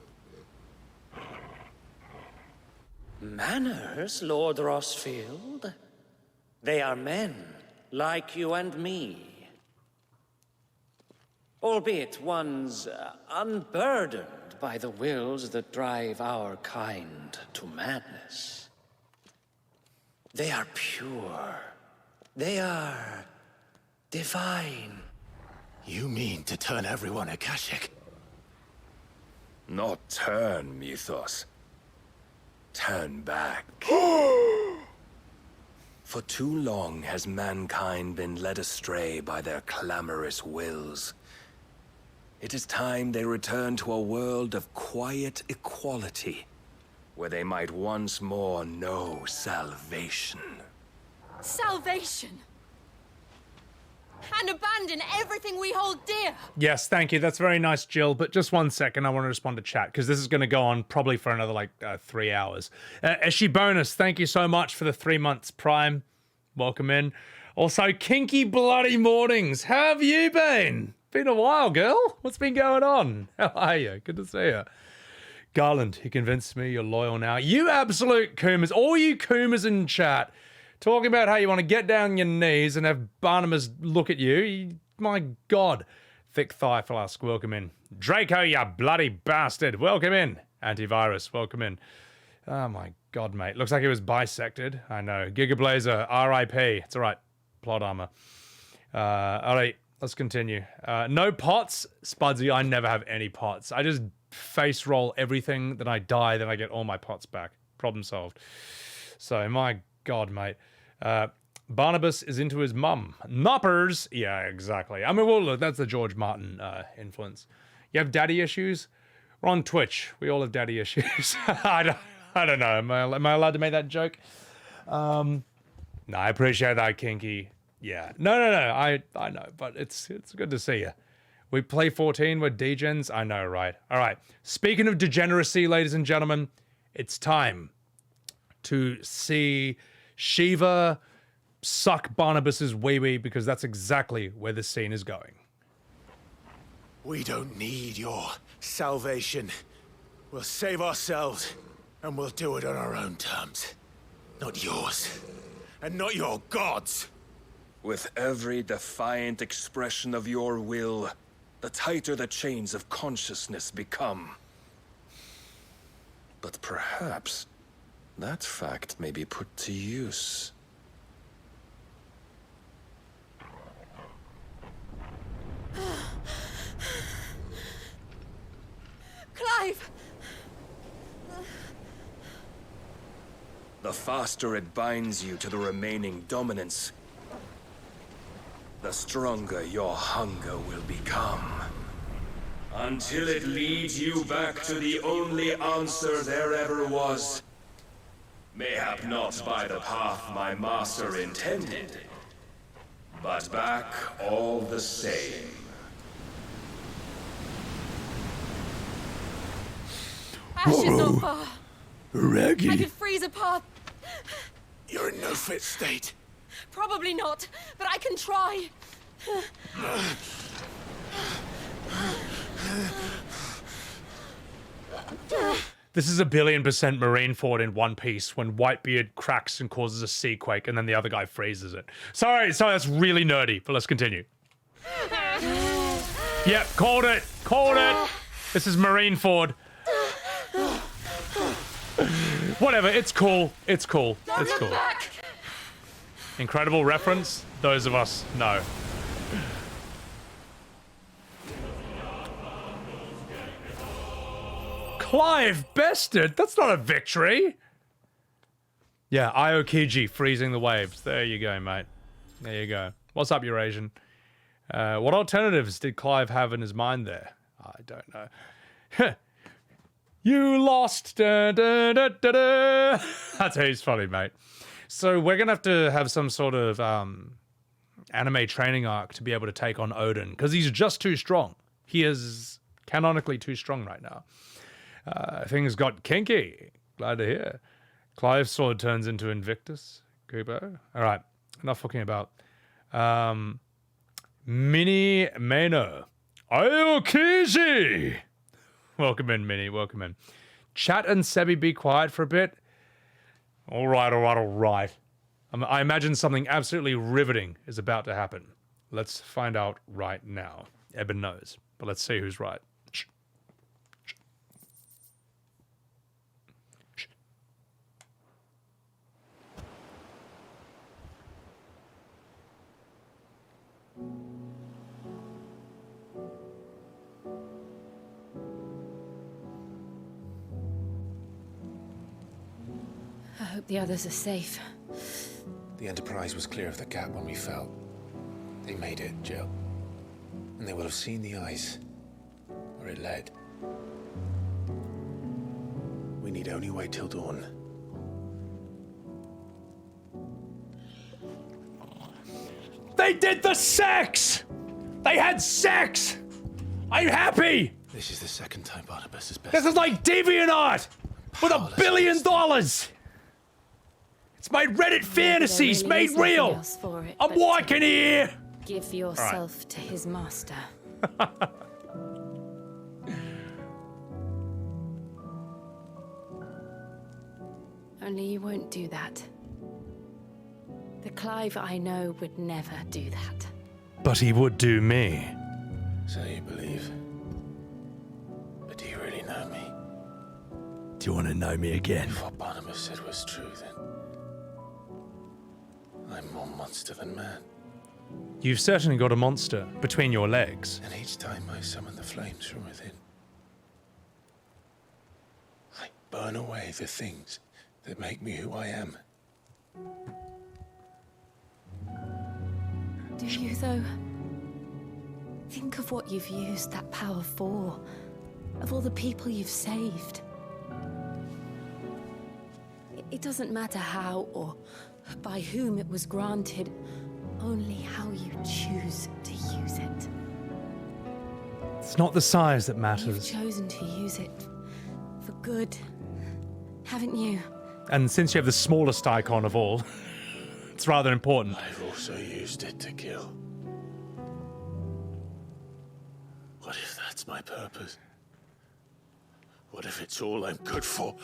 Manners, Lord Rosfield? They are men, like you and me. Albeit ones unburdened by the wills that drive our kind to madness. They are pure. They are divine. You mean to turn everyone Akashic? Not turn, Mythos. Turn back. For too long has mankind been led astray by their clamorous wills. It is time they return to a world of quiet equality, where they might once more know salvation. Salvation! And abandon everything we hold dear! Yes, thank you. That's very nice, Jill. But just 1 second, I want to respond to chat, because this is going to go on probably for another, like, 3 hours. Eshi Bonus, thank you so much for the 3 months Prime. Welcome in. Also, Kinky Bloody Mornings. How have you been? Been a while, girl. What's been going on? How are you? Good to see you. Garland, he convinced me you're loyal now. You absolute Coomers. All you Coomers in chat talking about how you want to get down on your knees and have Barnabas look at you. My God. Thick Thigh Flask, welcome in. Draco, you bloody bastard. Welcome in. Antivirus, welcome in. Oh my God, mate. Looks like he was bisected. I know. Gigablazer, RIP. It's all right. Plot armor. All right, let's continue. No pots. Spudsy, I never have any pots. I just face roll everything, then I die, then I get all my pots back. Problem solved. So, my God, mate. Barnabas is into his mum. Noppers. Yeah, exactly. I mean, well, look, that's the George Martin influence. You have daddy issues? We're on Twitch. We all have daddy issues. I don't know. Am I allowed to make that joke? No, I appreciate that, Kinky. Yeah. No. I know, but it's good to see you. We play 14, we're degens. I know, right? All right. Speaking of degeneracy, ladies and gentlemen, it's time to see Shiva suck Barnabas's wee-wee, because that's exactly where this scene is going. We don't need your salvation. We'll save ourselves, and we'll do it on our own terms. Not yours. And not your gods. With every defiant expression of your will, the tighter the chains of consciousness become. But perhaps that fact may be put to use. Clive! The faster it binds you to the remaining dominance, the stronger your hunger will become. Until it leads you back to the only answer there ever was. Mayhap not by the path my master intended, but back all the same. Ash is not far. Reggie. I could freeze a path. You're in no fit state. Probably not, but I can try. This is 1,000,000,000% Marineford in One Piece when Whitebeard cracks and causes a sea quake and then the other guy freezes it. Sorry, that's really nerdy, but let's continue. Yep, called it. This is Marineford. Whatever, it's cool. Incredible reference? Those of us know. Clive bested? That's not a victory. Yeah, Aokiji freezing the waves. There you go, mate. There you go. What's up, Eurasian? What alternatives did Clive have in his mind there? I don't know. You lost. Da, da, da, da, da. That's he's funny, mate. So we're going to have some sort of anime training arc to be able to take on Odin, because he's just too strong. He is canonically too strong right now. Things got kinky. Glad to hear. Clive's sword turns into Invictus. Kubo. All right. Enough talking about. Mini Mano. Aokiji! Welcome in, Minnie. Welcome in. Chat and Sebby, be quiet for a bit. All right. I imagine something absolutely riveting is about to happen. Let's find out right now. Eben knows, but let's see who's right. I hope the others are safe. The Enterprise was clear of the gap when we fell. They made it, Jill. And they will have seen the eyes where it led. We need only wait till dawn. They did the sex! They had sex! I'm happy! This is the second time Barnabas has been. This is like DeviantArt! With $1 billion! It's made Reddit fantasies really made real! I'm walking here! Give yourself to his master. Only you won't do that. The Clive I know would never do that. But he would do me. So you believe. But do you really know me? Do you want to know me again? If what Barnabas said was true, then I'm more monster than man. You've certainly got a monster between your legs. And each time I summon the flames from within, I burn away the things that make me who I am. Do you, though? Think of what you've used that power for. Of all the people you've saved. It doesn't matter how or by whom it was granted, only how you choose to use it. It's not the size that You've matters. chosen to use it for good, haven't you? And since you have the smallest icon of all, it's rather important. I've also used it to kill. What if that's my purpose? What if it's all I'm good for?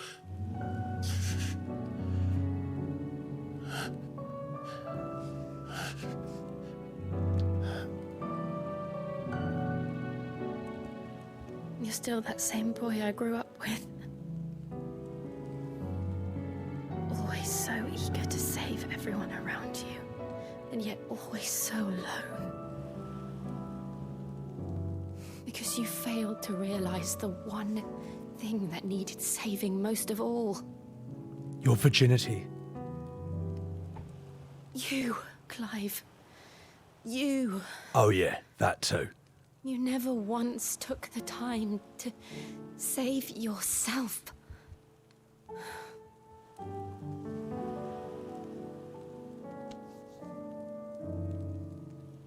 You're still that same boy I grew up with. Always so eager to save everyone around you, and yet always so alone. Because you failed to realize the one thing that needed saving most of all. Your virginity. You, Clive. You. Oh yeah, that too. You never once took the time to save yourself.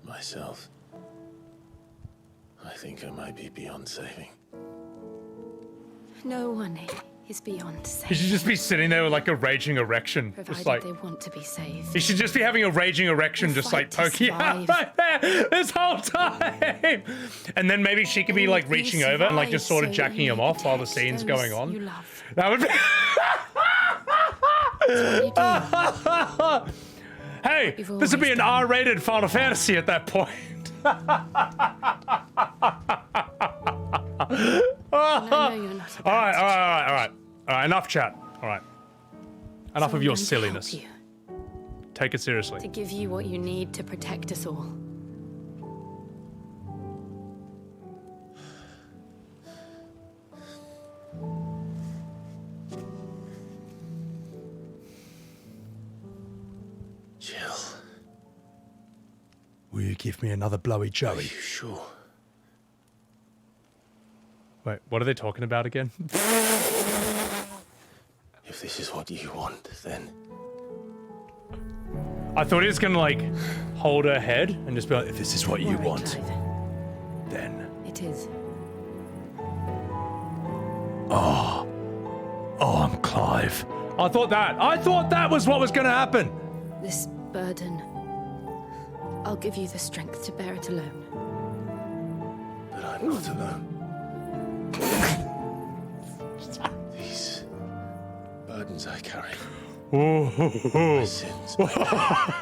Myself. I think I might be beyond saving. No one is beyond He saving. should just be sitting there with like a raging erection. Provided Just like they want to be saved. he should just be having a raging erection, just like poking out right there this whole time. And then maybe she could be like reaching over and like just sort of jacking him off while the scene's going on. That would be. Hey, this would be an R-rated Final Fantasy at that point. All right. Enough chat. All right. Enough of your silliness. Take it seriously. To give you what you need to protect us all. Jill. Will you give me another blowy Joey? Are you sure? Wait, what are they talking about again? If this is what you want, then... I thought he was gonna like hold her head and just be like, if this is what you want, then... It is. Oh, I'm Clive. I thought that was what was gonna happen. This burden, I'll give you the strength to bear it alone. But I'm not alone. These burdens I carry. My sins, my pain,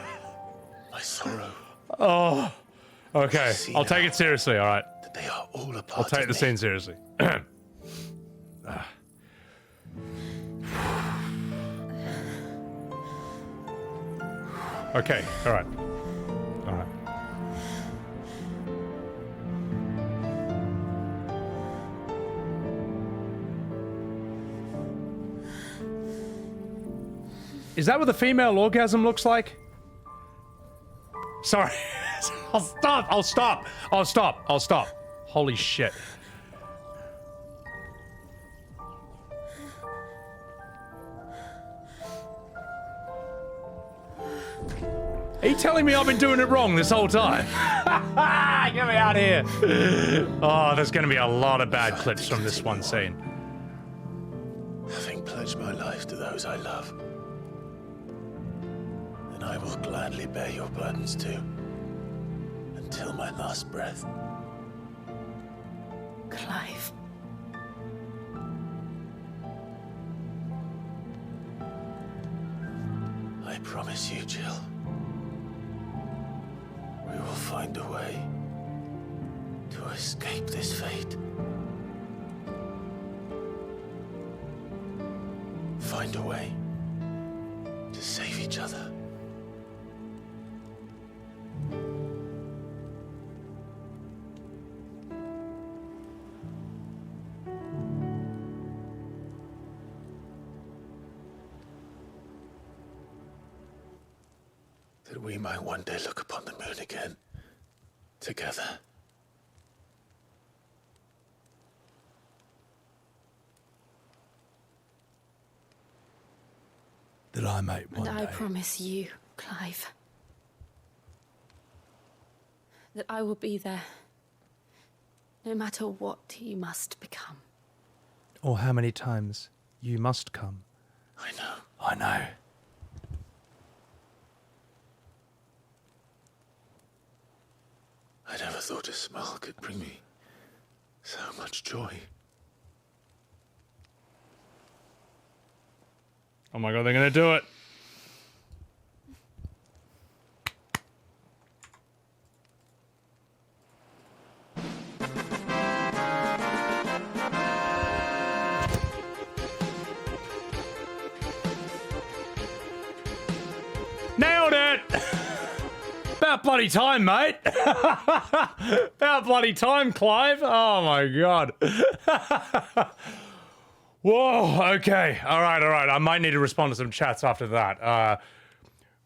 my sorrow. Oh, okay. I'll take it seriously. All right. They are all a part I'll take of the me. scene seriously. Okay. All right. All right. Is that what the female orgasm looks like? sorry. I'll stop. I'll stop. I'll stop. I'll stop. Holy shit. Are you telling me I've been doing it wrong this whole time? Get me out of here. Oh, there's going to be a lot of bad clips from this one scene. Having pledged my life to those I love, then I will gladly bear your burdens too, until my last breath. Clive. I promise you, Jill. We will find a way to escape this fate. Find a way to save each other. That we might one day look upon the moon again, together. That I might one And day. I promise you, Clive, that I will be there, no matter what you must become. Or how many times you must come. I know. I know. I never thought a smile could bring me so much joy. Oh my god, they're gonna do it. Nailed it! About bloody time, mate. About bloody time, Clive. Oh my god. Whoa, okay. All right. I might need to respond to some chats after that.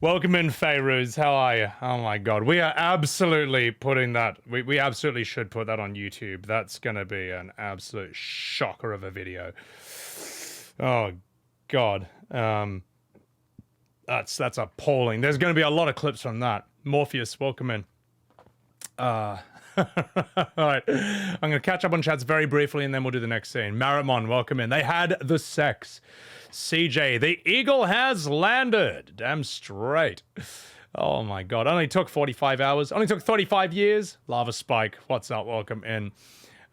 Welcome in, Fairuz. How are you? Oh my god. We are absolutely putting that... We absolutely should put that on YouTube. That's going to be an absolute shocker of a video. Oh, god. That's appalling. There's going to be a lot of clips from that. Morpheus, welcome in. All right, I'm going to catch up on chats very briefly and then we'll do the next scene. Marimon, welcome in. They had the sex. CJ, the eagle has landed. Damn straight. Oh my god, only took 45 hours. Only took 35 years. Lava Spike, what's up? Welcome in.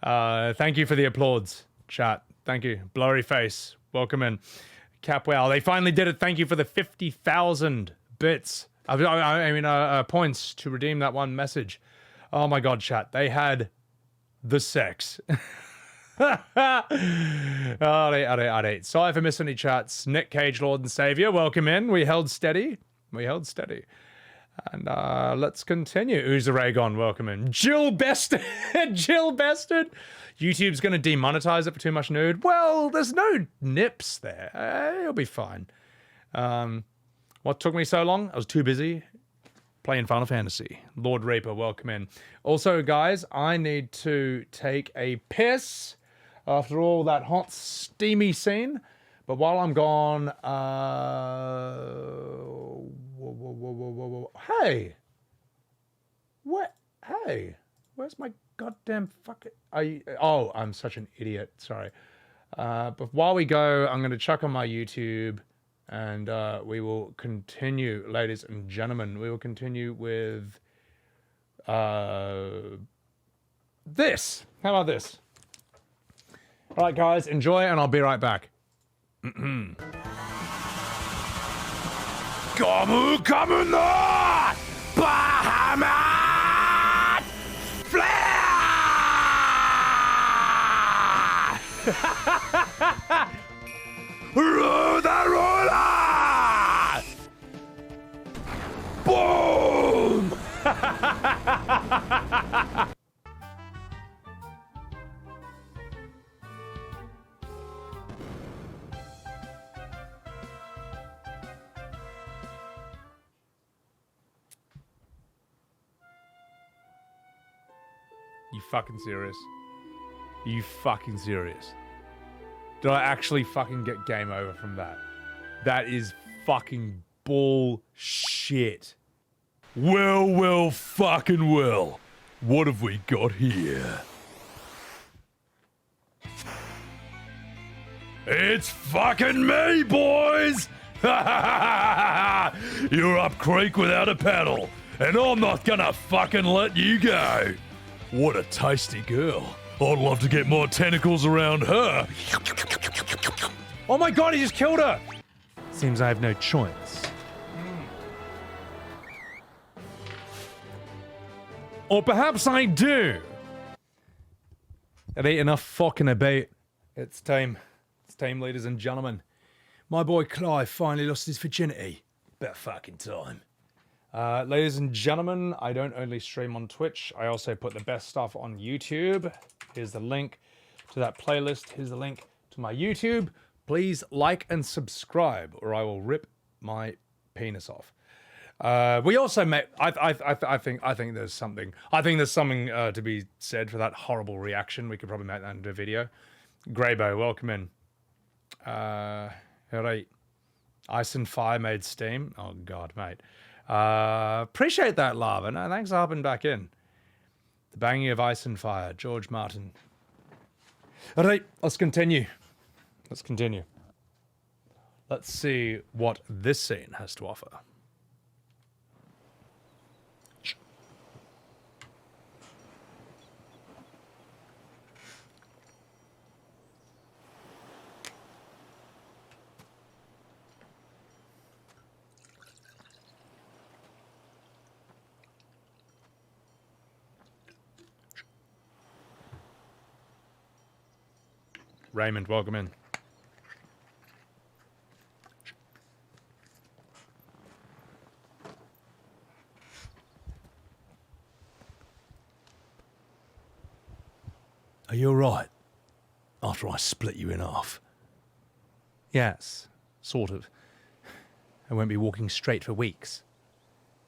Thank you for the applause, chat. Thank you. Blurry Face, welcome in. Capwell, they finally did it. Thank you for the 50,000 bits. I mean, points to redeem that one message. Oh my god, chat. They had the sex. Alright. Sorry for missing any chats. Nick Cage, Lord and Savior, welcome in. We held steady. And let's continue. Uzaragon, welcome in. Jill Bested. Jill Bested. YouTube's going to demonetize it for too much nude. Well, there's no nips there. It'll be fine. What took me so long? I was too busy playing Final Fantasy. Lord Reaper, welcome in. Also, guys, I need to take a piss after all that hot, steamy scene. But while I'm gone, hey! What? Hey! Where's my goddamn fucking... Oh, I'm such an idiot. Sorry. But while we go, I'm going to chuck on my YouTube and we will continue, ladies and gentlemen. We will continue with this. How about this? All right, guys, enjoy, and I'll be right back. Kamu na Bahamut Flare! Roll the roller! Boom! You fucking serious? You fucking serious? Did I actually fucking get game over from that? That is fucking bullshit. Well, fucking well. What have we got here? It's fucking me, boys! You're up creek without a paddle, and I'm not gonna fucking let you go. What a tasty girl. I'd love to get more tentacles around her. Oh my god, he just killed her! Seems I have no choice. Or perhaps I do. It ain't enough fucking about. It's time. It's time, ladies and gentlemen. My boy Clive finally lost his virginity. About fucking time. Ladies and gentlemen, I don't only stream on Twitch, I also put the best stuff on YouTube. Here's the link to that playlist. Here's the link to my YouTube. Please like and subscribe, or I will rip my penis off. We also met. I think there's something. I think there's something to be said for that horrible reaction. We could probably make that into a video. Greybo, welcome in. Alright. Ice and Fire made Steam. Oh god, mate. Appreciate that, Lava. No, thanks for hopping back in. The banging of Ice and Fire, George Martin. Alright, let's continue. Let's continue. Let's see what this scene has to offer. Raymond, welcome in. Are you alright? After I split you in half? Yes, sort of. I won't be walking straight for weeks.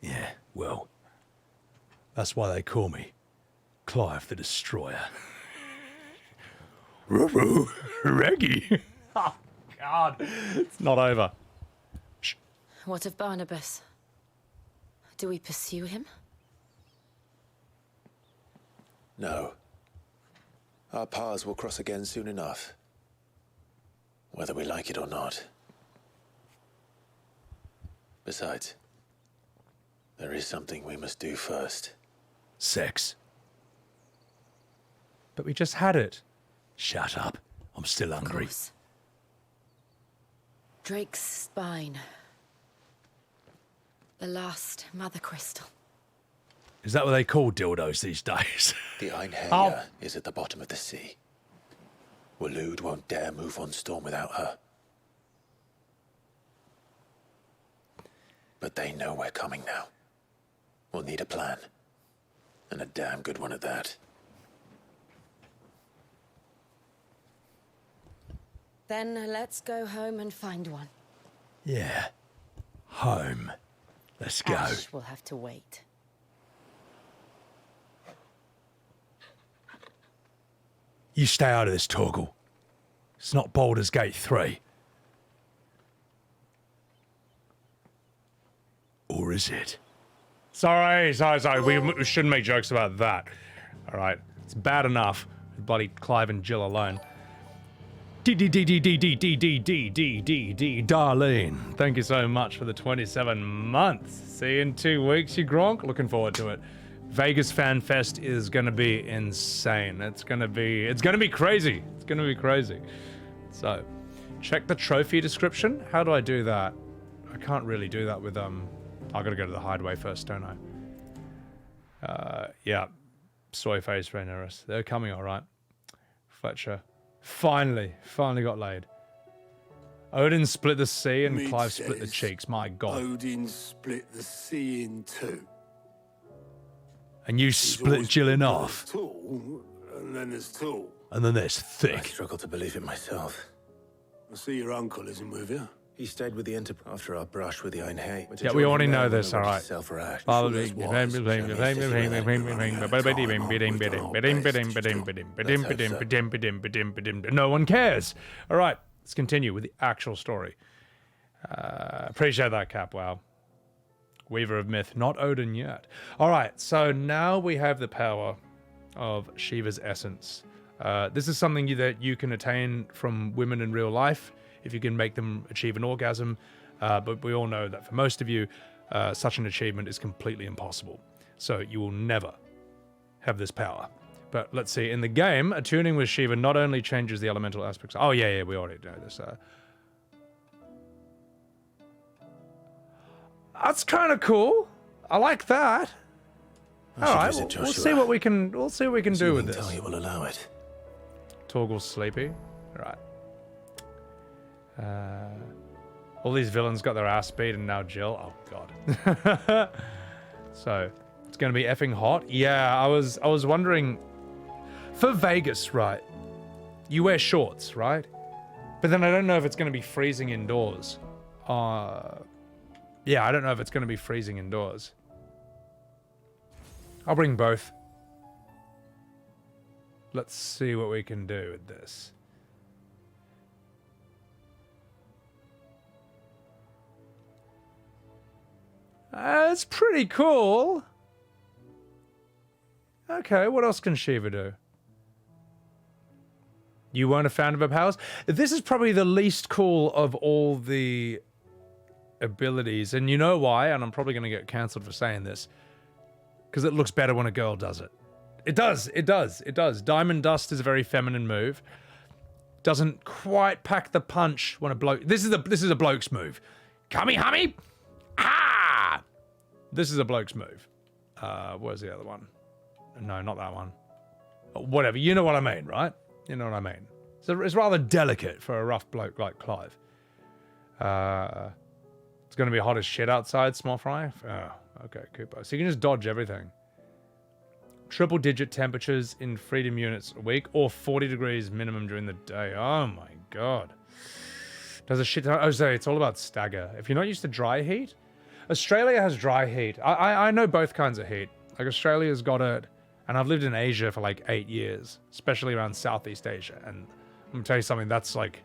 Yeah, well, that's why they call me Clive the Destroyer. Reggie. Oh, God. It's not over. Shh. What of Barnabas? Do we pursue him? No. Our paths will cross again soon enough. Whether we like it or not. Besides, there is something we must do first. Sex. But we just had it. Shut up. I'm still hungry. Drake's spine. The last mother crystal. Is that what they call dildos these days? The Einherjar is at the bottom of the sea. Waloed won't dare move on storm without her. But they know we're coming now. We'll need a plan. And a damn good one at that. Then let's go home and find one. Yeah. Home. Let's go. Ash will have to wait. You stay out of this, Torgal. It's not Baldur's Gate 3. Or is it? Sorry. We shouldn't make jokes about that. All right. It's bad enough with bloody Clive and Jill alone. Darlene. Thank you so much for the 27 months. See you in 2 weeks, you Gronk. Looking forward to it. Vegas Fan Fest is gonna be insane. It's gonna be crazy. It's gonna be crazy. So, check the trophy description. How do I do that? I can't really do that with I gotta go to the hideaway first, don't I? Yeah. Soy face Rhaenyra. They're coming all right. Fletcher. Finally got laid. Odin split the sea and Mead Clive split the says cheeks. My God. Odin split the sea in two. And you split Jill in half. Tall, and then there's tall. And then there's thick. I struggle to believe it myself. I see your uncle isn't with you. He stayed with the Enterprise after our brush with the Einhei. Yeah, we already know this, alright. No one cares. Alright, let's continue with the actual story. Appreciate that, Cap, wow. Weaver of Myth, not Odin yet. Alright, so now we have the power of Shiva's essence. This is something that you can attain from women in real life, if you can make them achieve an orgasm, but we all know that for most of you, such an achievement is completely impossible. So you will never have this power. But let's see, in the game, attuning with Shiva not only changes the elemental aspects. Oh yeah, we already know this. That's kind of cool. I like that. All right, we'll see what we can. We'll see what we can do with this. He will allow it. Torgal's sleepy. All right. All these villains got their ass beat and now Jill. Oh god. So it's gonna be effing hot. Yeah, I was wondering. For Vegas, right? You wear shorts, right? But then I don't know if it's gonna be freezing indoors. Yeah, I don't know if it's gonna be freezing indoors. I'll bring both. Let's see what we can do with this. It's pretty cool. Okay, what else can Shiva do? You weren't a fan of her powers? This is probably the least cool of all the abilities. And you know why? And I'm probably going to get cancelled for saying this. Because it looks better when a girl does it. It does, it does, it does. Diamond Dust is a very feminine move. Doesn't quite pack the punch when a bloke... This is a bloke's move. Come here, hummy! Ah! This is a bloke's move. Where's the other one? No, not that one. Whatever, you know what I mean, right? You know what I mean. So it's rather delicate for a rough bloke like Clive. It's going to be hot as shit outside, small fry. Oh, okay, Koopa. So you can just dodge everything. Triple digit temperatures in freedom units a week, or 40 degrees minimum during the day. Oh my god. Does a shit ton. Oh, so it's all about stagger. If you're not used to dry heat, Australia has dry heat. I know both kinds of heat. Like Australia's got it, and I've lived in Asia for like 8 years, especially around Southeast Asia. And I'm gonna tell you something, that's like,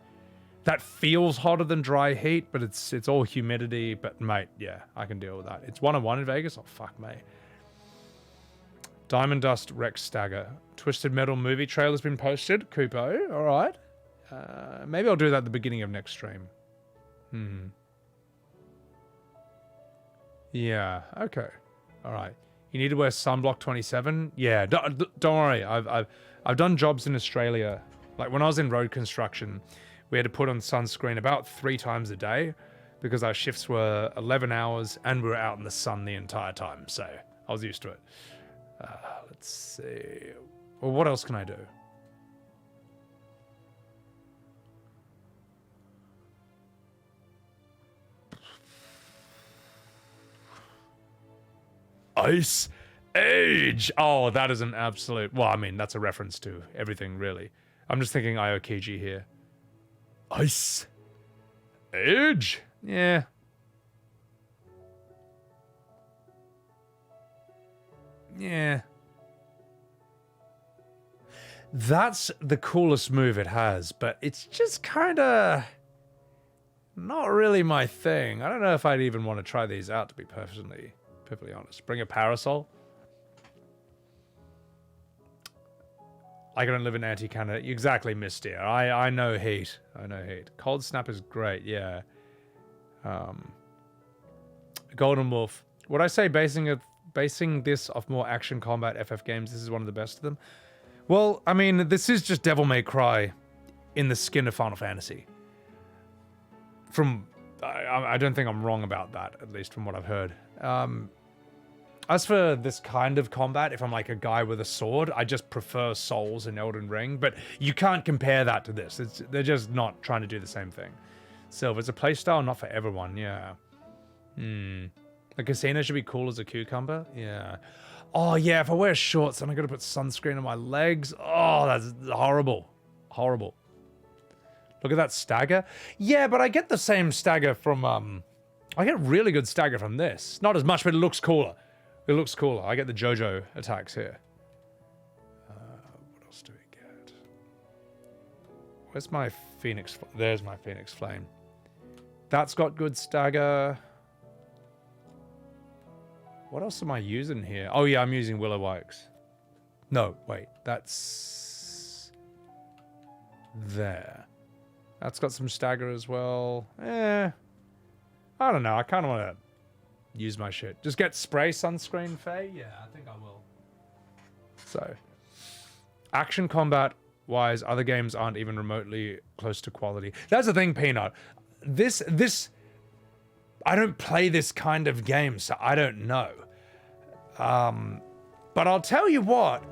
that feels hotter than dry heat, but it's all humidity. But mate, yeah, I can deal with that. It's 1-on-1 in Vegas. Oh fuck me. Diamond Dust Rex Stagger. Twisted Metal movie trailer's been posted. Kupo, all right. Maybe I'll do that at the beginning of next stream. Yeah, okay. All right. You need to wear sunblock 27? Yeah, don't worry. I've done jobs in Australia. Like when I was in road construction, we had to put on sunscreen about 3 times a day because our shifts were 11 hours and we were out in the sun the entire time. So I was used to it. Let's see. Well, what else can I do? Ice Age! Oh, that is an absolute... Well, I mean, that's a reference to everything, really. I'm just thinking Aokiji here. Ice Age? Yeah. Yeah. That's the coolest move it has, but it's just kind of not really my thing. I don't know if I'd even want to try these out, to be perfectly honest. Bring a parasol. I don't live in anti-Canada. Exactly, Misty. I know heat. I know heat. Cold Snap is great, yeah. Golden Wolf. Would I say basing this off more action combat FF games, this is one of the best of them? Well, I mean, this is just Devil May Cry in the skin of Final Fantasy. I don't think I'm wrong about that, at least from what I've heard. As for this kind of combat, if I'm like a guy with a sword, I just prefer Souls and Elden Ring, but you can't compare that to this. They're just not trying to do the same thing. Silver, it's a playstyle, not for everyone, yeah. The casino should be cool as a cucumber, yeah. Oh yeah, if I wear shorts, then I gotta put sunscreen on my legs. Oh, that's horrible. Horrible. Look at that stagger. Yeah, but I get the same stagger from, I get really good stagger from this. Not as much, but it looks cooler. It looks cooler. I get the JoJo attacks here. What else do we get? Where's my Phoenix? There's my Phoenix Flame. That's got good stagger. What else am I using here? Oh yeah, I'm using Willow Wikes. No, wait, that's there. That's got some stagger as well. I don't know. I kind of want to use my shit. Just get spray sunscreen, Faye? Yeah, I think I will. So, action combat wise, other games aren't even remotely close to quality. That's the thing, Peanut. This, I don't play this kind of game, so I don't know. But I'll tell you what,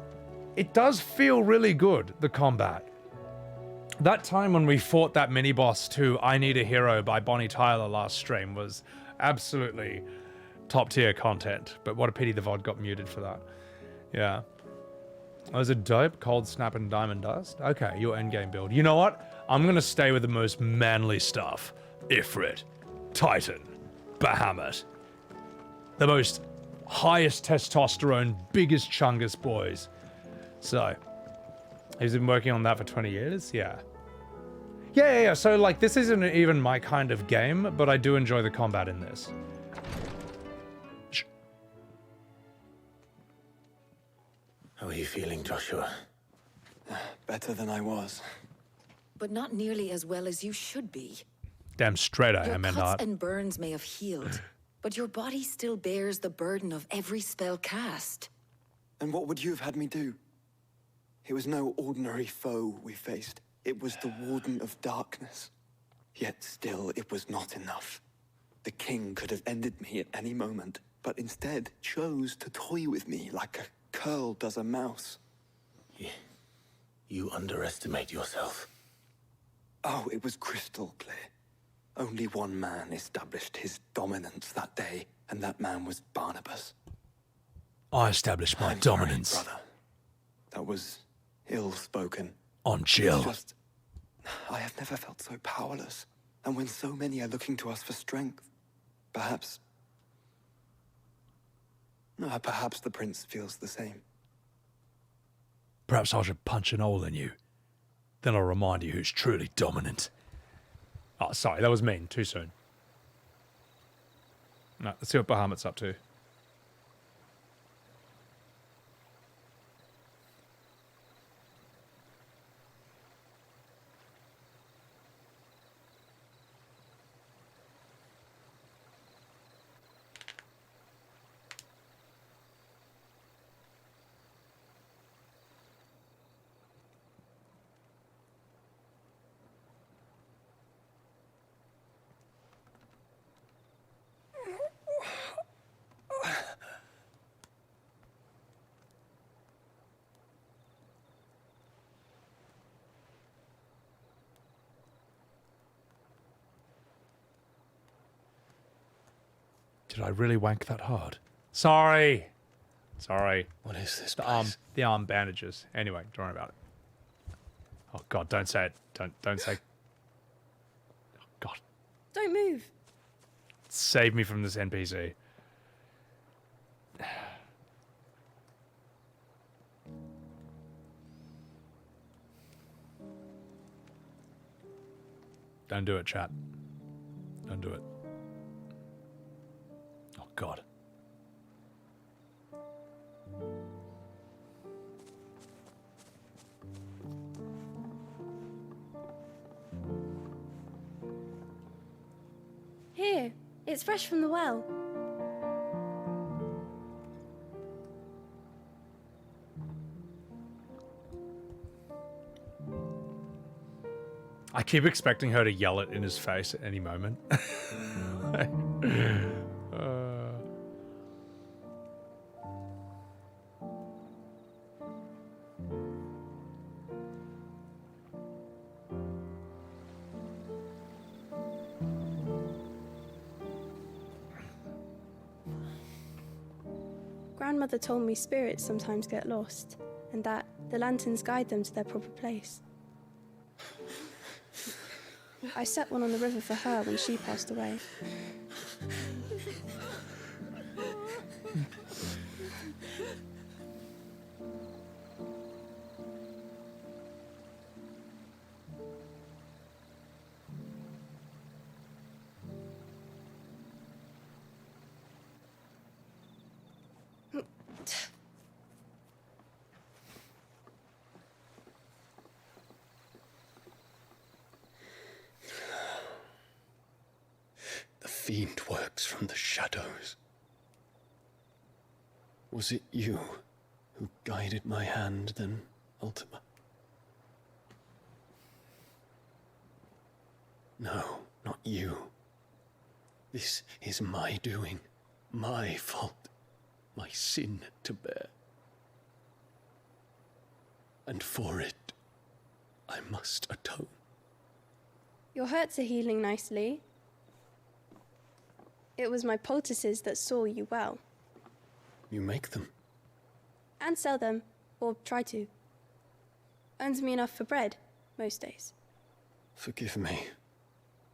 it does feel really good, the combat. That time when we fought that mini-boss to I Need a Hero by Bonnie Tyler last stream was absolutely top-tier content. But what a pity the VOD got muted for that. Yeah. That was a dope Cold Snap and Diamond Dust. Okay, your endgame build. You know what? I'm going to stay with the most manly stuff. Ifrit, Titan, Bahamut. The most highest testosterone, biggest chungus boys. So, he's been working on that for 20 years? Yeah. Yeah. So, like, this isn't even my kind of game, but I do enjoy the combat in this. How are you feeling, Joshua? Better than I was. But not nearly as well as you should be. Damn straight I Your am, cuts not. and burns may have healed, but your body still bears the burden of every spell cast. And what would you have had me do? It was no ordinary foe we faced. It was the Warden of Darkness. Yet still, it was not enough. The king could have ended me at any moment, but instead chose to toy with me like a curl does a mouse. You underestimate yourself. Oh, it was crystal clear. Only one man established his dominance that day, and that man was Barnabas. I established my dominance. Sorry, brother. That was ill-spoken. On Jill. It's just, I have never felt so powerless. And when so many are looking to us for strength, perhaps the prince feels the same. Perhaps I should punch an hole in you. Then I'll remind you who's truly dominant. Oh, sorry, that was mean. Too soon. No, let's see what Bahamut's up to. Did I really wank that hard? Sorry. What is this place? The arm bandages. Anyway, don't worry about it. Oh God, don't say it. Don't say. Oh God. Don't move. Save me from this NPC. Don't do it, chat. Don't do it. Oh, God. Here, it's fresh from the well. I keep expecting her to yell it in his face at any moment. Grandmother told me spirits sometimes get lost, and that the lanterns guide them to their proper place. I set one on the river for her when she passed away. The fiend works from the shadows. Was it you who guided my hand then, Ultima? No, not you. This is my doing, my fault, my sin to bear. And for it, I must atone. Your hurts are healing nicely. It was my poultices that saw you well. You make them? And sell them, or try to. Earns me enough for bread, most days. Forgive me.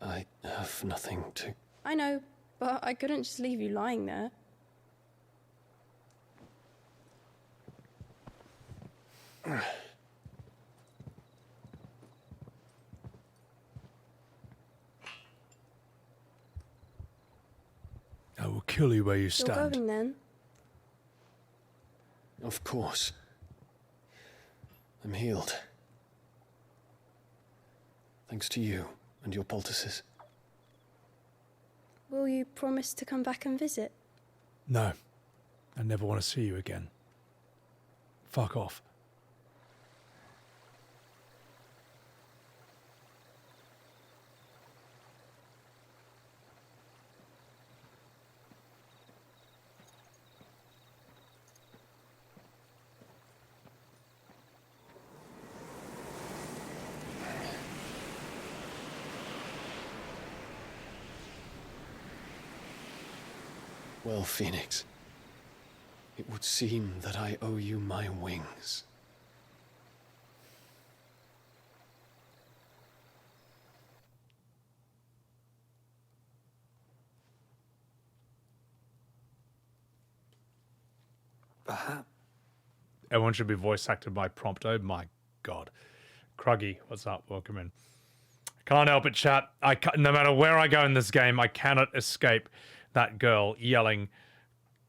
I have nothing to... I know, but I couldn't just leave you lying there. I will kill you where you You're stand. going then? Of course. I'm healed. Thanks to you and your poultices. Will you promise to come back and visit? No. I never want to see you again. Fuck off. Well, Phoenix, it would seem that I owe you my wings. Perhaps. Everyone should be voice acted by Prompto. My God. Cruggy, what's up? Welcome in. Can't help it, chat. No matter where I go in this game, I cannot escape that girl yelling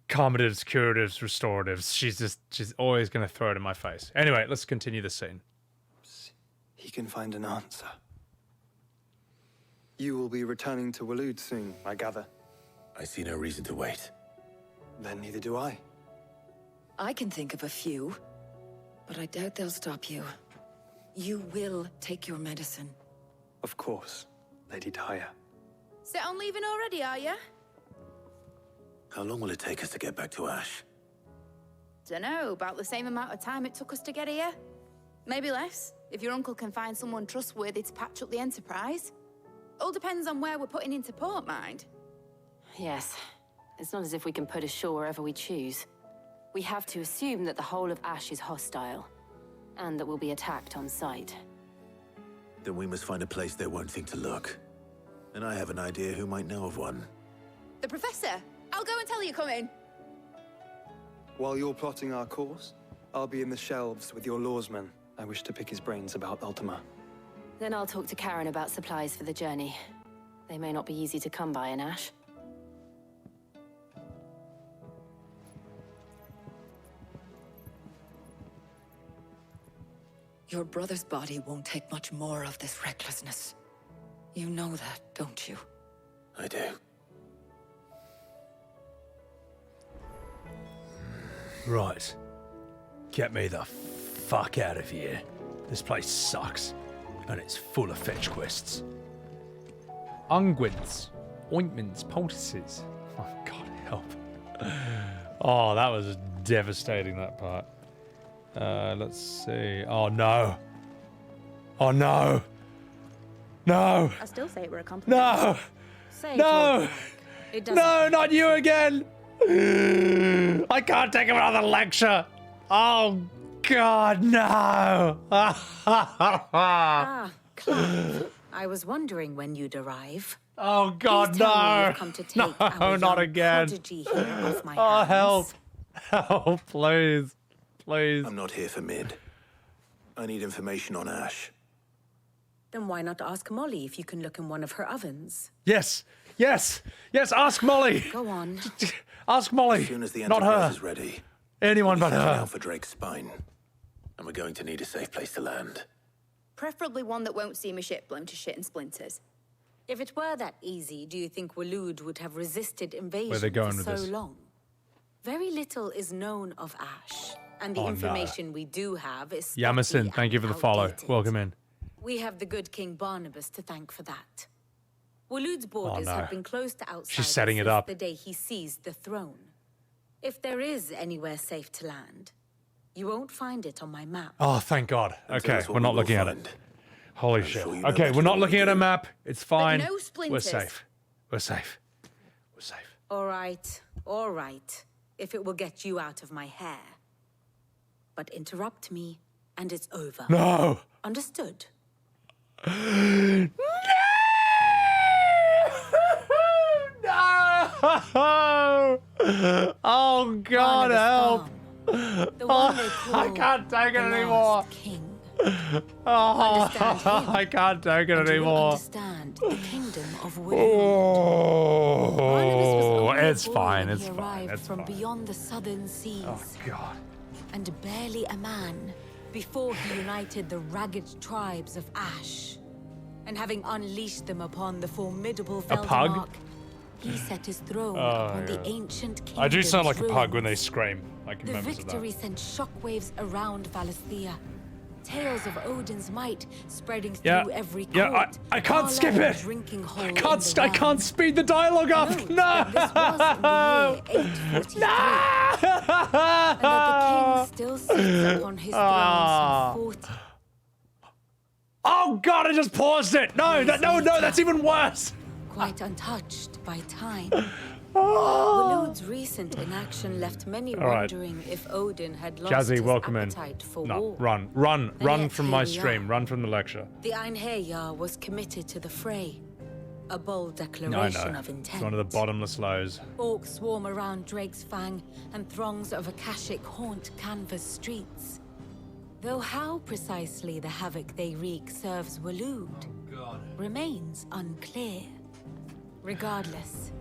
calmatives, curatives, restoratives. She's always going to throw it in my face. Anyway, let's continue the scene. He can find an answer. You will be returning to Waloed soon, I gather. I see no reason to wait. Then neither do I. I can think of a few, but I doubt they'll stop you. You will take your medicine. Of course, Lady Daya. Set on leaving already, are you? How long will it take us to get back to Ash? Dunno, about the same amount of time it took us to get here. Maybe less, if your uncle can find someone trustworthy to patch up the Enterprise. All depends on where we're putting into port, mind. Yes. It's not as if we can put ashore wherever we choose. We have to assume that the whole of Ash is hostile, and that we'll be attacked on sight. Then we must find a place they won't think to look. And I have an idea who might know of one. The Professor! I'll go and tell you come in. While you're plotting our course, I'll be in the shelves with your lawsman. I wish to pick his brains about Ultima. Then I'll talk to Karen about supplies for the journey. They may not be easy to come by in Ash. Your brother's body won't take much more of this recklessness. You know that, don't you? I do. Right. Get me the fuck out of here. This place sucks. And it's full of fetch quests. Unguents. Ointments. Poultices. Oh, God help. Oh, that was devastating, that part. Let's see. Oh, no. Oh, no. No. I still say it were a compliment. No. Say No. It doesn't. No, not you again. I can't take another lecture. Oh, God, no. Ah, Clive. I was wondering when you'd arrive. Oh God, Please tell me no! you've come to take No, our not young again. prodigy here off my Oh, hands. help! Help, please, please. I'm not here for mid. I need information on Ash. Then why not ask Molly if you can look in one of her ovens? Yes, yes, yes. Ask Molly. Go on. Ask Molly. As soon as the Not Enterprise her. is ready, Anyone we'll but be setting her. out for Drake's spine, and we're going to need a safe place to land. Preferably one that won't see my ship blown to shit and splinters. If it were that easy, do you think Waloed would have resisted invasion Where are they going for with so this? long? Very little is known of Ash, and the Oh, no. information we do have is Yamasin, spotty thank you for the and follow. outdated. Welcome in. We have the good King Barnabas to thank for that. Waloed's borders no. have been closed to outsiders She's setting it since up. the day he seized the throne. If there is anywhere safe to land, you won't find it on my map. Oh, thank God. And Okay, tell us what we're not we will looking at find. it. Holy I'm shit. sure you know Okay, better we're not than looking we at a do. map. It's fine. no We're splinters. safe. We're safe. We're safe. All right, if it will get you out of my hair. But interrupt me, and it's over. No. Understood? No! Oh God, help! The one they I call can't take it the anymore. Last King. Oh, Understand him, I can't take it and you will anymore. understand the kingdom of Waloed. Oh, it's fine. He It's fine. arrived It's from fine. beyond the southern seas. Oh God. And barely a man before he united the ragged tribes of Ash. And having unleashed them upon the formidable A pug? Veldamark, he set his throne Oh, upon the yeah. ancient kingdom's I do sound like a pug when they ruins. scream. Like The members of victory that. sent shockwaves around Valisthea. Tales of Odin's might spreading Yeah, through every court. yeah. I can't skip Parlour it. drinking hole I in can't. the I realm. can't speed the dialogue up. Note No. that this was in the year 843. And that the king still sits upon his throne some 40. Oh God! I just paused it. No, no, that's even worse. Quite untouched by time. Oh. Waloed's recent inaction left many All right. wondering if Odin had lost Jazzy, his welcome in. appetite for No, war. run yet from here my we stream. are. Run from the lecture. The Einherjar was committed to the fray. A bold No, I declaration know. of It's intent. one of the bottomless lows. Orcs swarm around Drake's Fang, and throngs of Akashic haunt canvas streets. Though how precisely the havoc they wreak serves Waloed remains unclear. Regardless,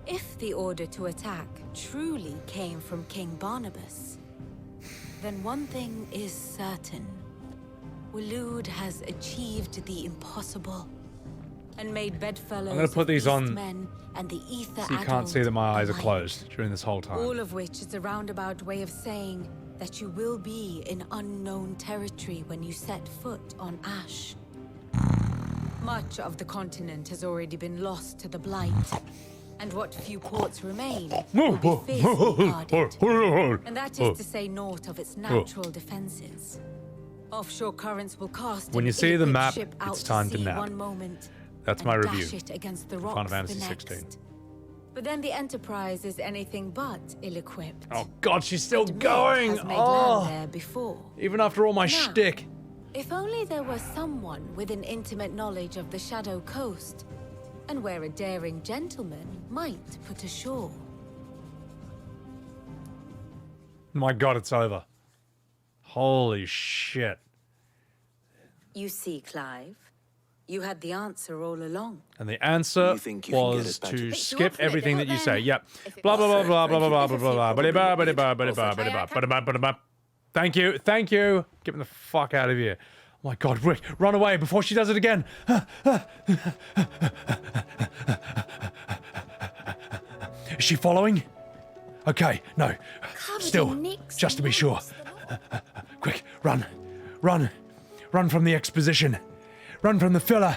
if the order to attack truly came from King Barnabas, then one thing is certain. Waloed has achieved the impossible and made bedfellows I'm gonna put of these on beastmen and the ether so you can't see that my eyes are alike. closed during this whole time. All of which is a roundabout way of saying that you will be in unknown territory when you set foot on Ash. Much of the continent has already been lost to the Blight, and what few ports remain will be fiercely guarded. And that is to say naught of its natural defenses. Offshore currents will cast When an you see the ill-equipped map, ship out it's time to sea nap. one moment, That's and my dash review. it against the for rocks Final Fantasy the XVI. next. But then the Enterprise is anything but ill-equipped. Oh God, she's still And Mid going. has made Oh, land there before. even after all my Now, shtick. If only there were someone with an intimate knowledge of the Shadow Coast, and where a daring gentleman might put ashore. My God, it's over. Holy shit. You see, Clive, you had the answer all along. And the answer You think you can get was us back to to- skip everything that you say. Yep. Blah blah blah blah blah blah blah blah blah blah blah blah blah blah blah. Thank you, thank you. Get me the fuck out of here. Oh my God, Rick, run away before she does it again. Is she following? Okay, no. Still, just to be sure. Quick, run. Run. Run from the exposition. Run from the filler.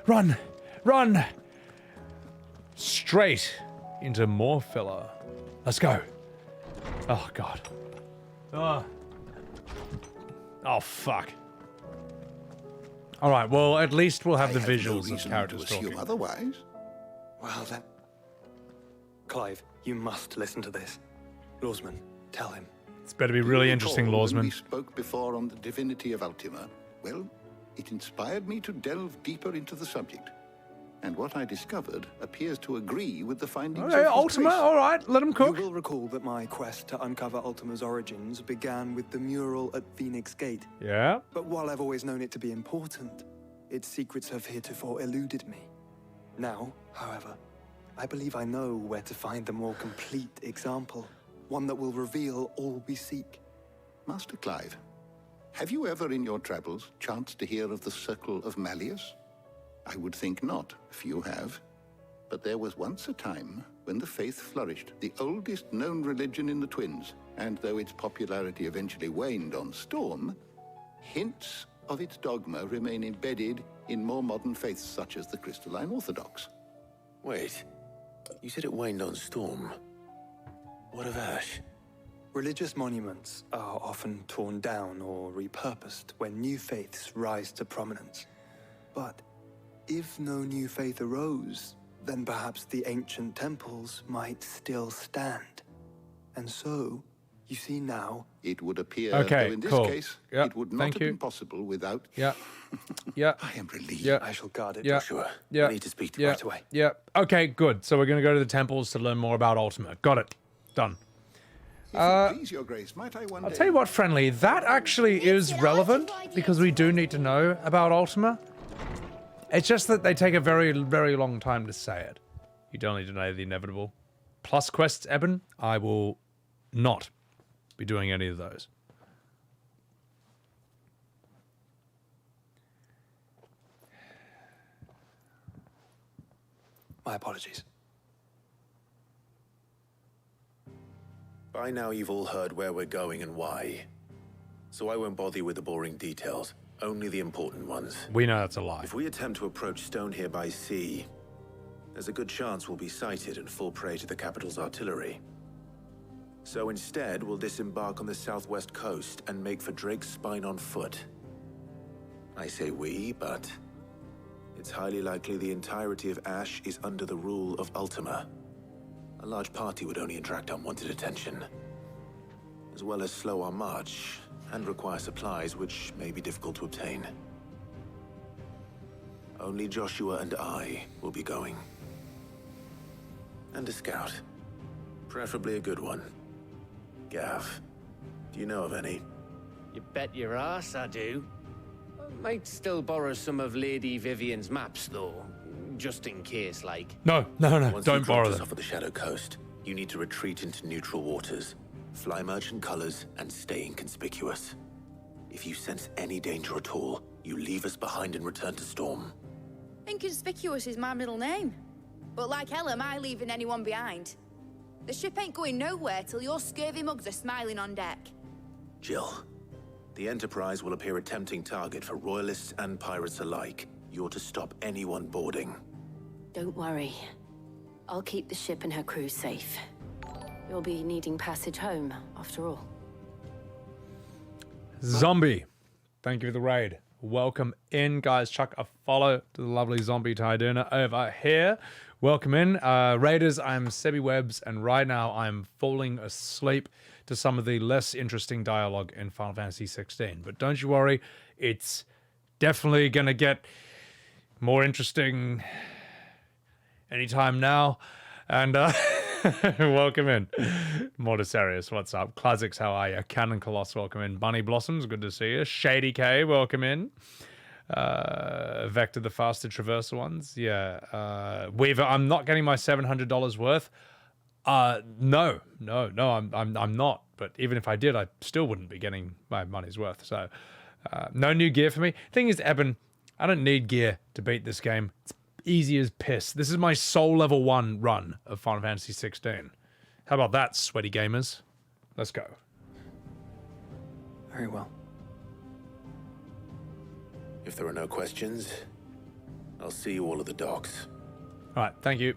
Run. Run. Straight into more filler. Let's go. Oh, God. Oh, fuck. All right, well, at least we'll have the visuals of characters talking. Otherwise. Well then. Clive, you must listen to this. Lawsman, tell him. It's better be really interesting, Recall when Lawsman. We spoke before on the divinity of Ultima. Well, It inspired me to delve deeper into the subject. And what I discovered appears to agree with the findings Okay, of Ultima, alright, let him cook. You will recall that my quest to uncover Ultima's origins began with the mural at Phoenix Gate. Yeah. But while I've always known it to be important, its secrets have heretofore eluded me. Now, however, I believe I know where to find the more complete example, one that will reveal all we seek. Master Clive, have you ever in your travels chanced to hear of the Circle of Malleus? I would think not, few have. But there was once a time when the faith flourished, the oldest known religion in the Twins, and though its popularity eventually waned on Storm, hints of its dogma remain embedded in more modern faiths such as the Crystalline Orthodox. Wait, you said it waned on Storm. What of Ash? Religious monuments are often torn down or repurposed when new faiths rise to prominence. But if no new faith arose, then perhaps the ancient temples might still stand. And so, you see now... It would appear, okay, though in this cool. case, Yep, it would not have been possible without... Yeah. Yeah. I am relieved. Yeah. I shall guard it, Yeah. Joshua. Yeah. I need to speak to Yeah. right away. Yeah. Okay, good. So we're going to go to the temples to learn more about Ultima. Got it. Done. Please, Your Grace, might I one I'll day... tell you what, Friendly, that actually is relevant because we do need to know about Ultima. It's just that they take a very, very long time to say it. You don't need to know the inevitable. Plus quests, Eben, I will not be doing any of those. My apologies. By now you've all heard where we're going and why. So I won't bother you with the boring details, only the important ones. We know that's a lie. If we attempt to approach Stone here by sea, there's a good chance we'll be sighted and fall prey to the capital's artillery. So instead, we'll disembark on the southwest coast and make for Drake's Spine on foot. I say we, but it's highly likely the entirety of Ash is under the rule of Ultima. A large party would only attract unwanted attention, as well as slow our march and require supplies which may be difficult to obtain. Only Joshua and I will be going. And a scout. Preferably a good one. Gav, do you know of any? You bet your ass I do. I might still borrow some of Lady Vivian's maps, though. Just in case, like. No, don't borrow them. Off of the Shadow Coast, you need to retreat into neutral waters, fly merchant colors, and stay inconspicuous. If you sense any danger at all, you leave us behind and return to Storm. Inconspicuous is my middle name. But like hell am I leaving anyone behind. The ship ain't going nowhere till your scurvy mugs are smiling on deck. Jill, the Enterprise will appear a tempting target for royalists and pirates alike. You're to stop anyone boarding. Don't worry. I'll keep the ship and her crew safe. You'll be needing passage home, after all. Zombie, thank you for the raid. Welcome in, guys. Chuck a follow to the lovely Zombie Tiduna over here. Welcome in. Raiders, I'm Sebbywebz, and right now I'm falling asleep to some of the less interesting dialogue in Final Fantasy XVI. But don't you worry, it's definitely going to get more interesting anytime now. And welcome in. Mortisarius, what's up? Classics, how are you? Cannon Coloss, welcome in. Bunny Blossoms, good to see you. Shady K, welcome in. Vector, the faster traversal ones. Yeah. Weaver, I'm not getting my $700 worth. No, I'm not. But even if I did, I still wouldn't be getting my money's worth. So, no new gear for me. Thing is, Eben, I don't need gear to beat this game. It's easy as piss. This is my soul level 1 run of Final Fantasy XVI. How about that, sweaty gamers? Let's go. Very well. If there are no questions, I'll see you all at the docks. All right, thank you.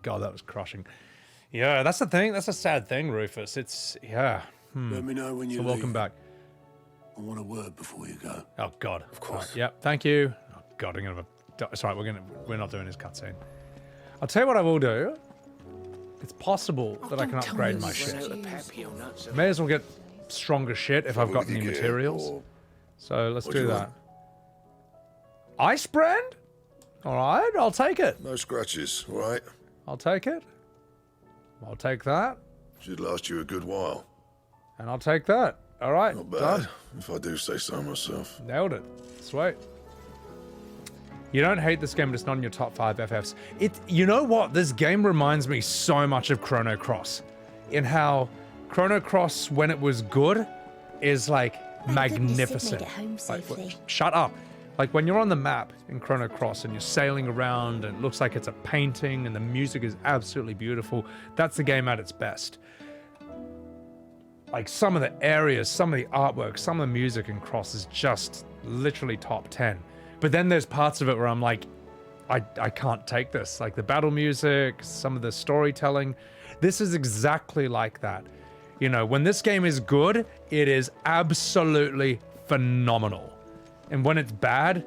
God, that was crushing. Yeah, that's the thing. That's a sad thing, Rufus. It's, yeah. Let me know when you leave. Welcome back. I want a word before you go. Oh, God. Of course. Right, yep, thank you. Oh, God, I'm going to... It's all right, we're not doing his cutscene. I'll tell you what I will do. It's possible that I can upgrade my shit. May as well get stronger shit if I've got new materials. So let's do that. Ice brand? Alright, I'll take it. No scratches, all right? I'll take it. I'll take that. Should last you a good while. And I'll take that. Alright, Not bad, done. if I do say so myself. Nailed it. Sweet. You don't hate this game, but it's not in your top 5 FFs. You know what? This game reminds me so much of Chrono Cross. In how Chrono Cross, when it was good, is like magnificent. Like, shut up. Like when you're on the map in Chrono Cross and you're sailing around and it looks like it's a painting and the music is absolutely beautiful, that's the game at its best. Like some of the areas, some of the artwork, some of the music in Cross is just literally top 10. But then there's parts of it where I'm like, I can't take this. Like the battle music, some of the storytelling. This is exactly like that. You know, when this game is good, it is absolutely phenomenal. And when it's bad,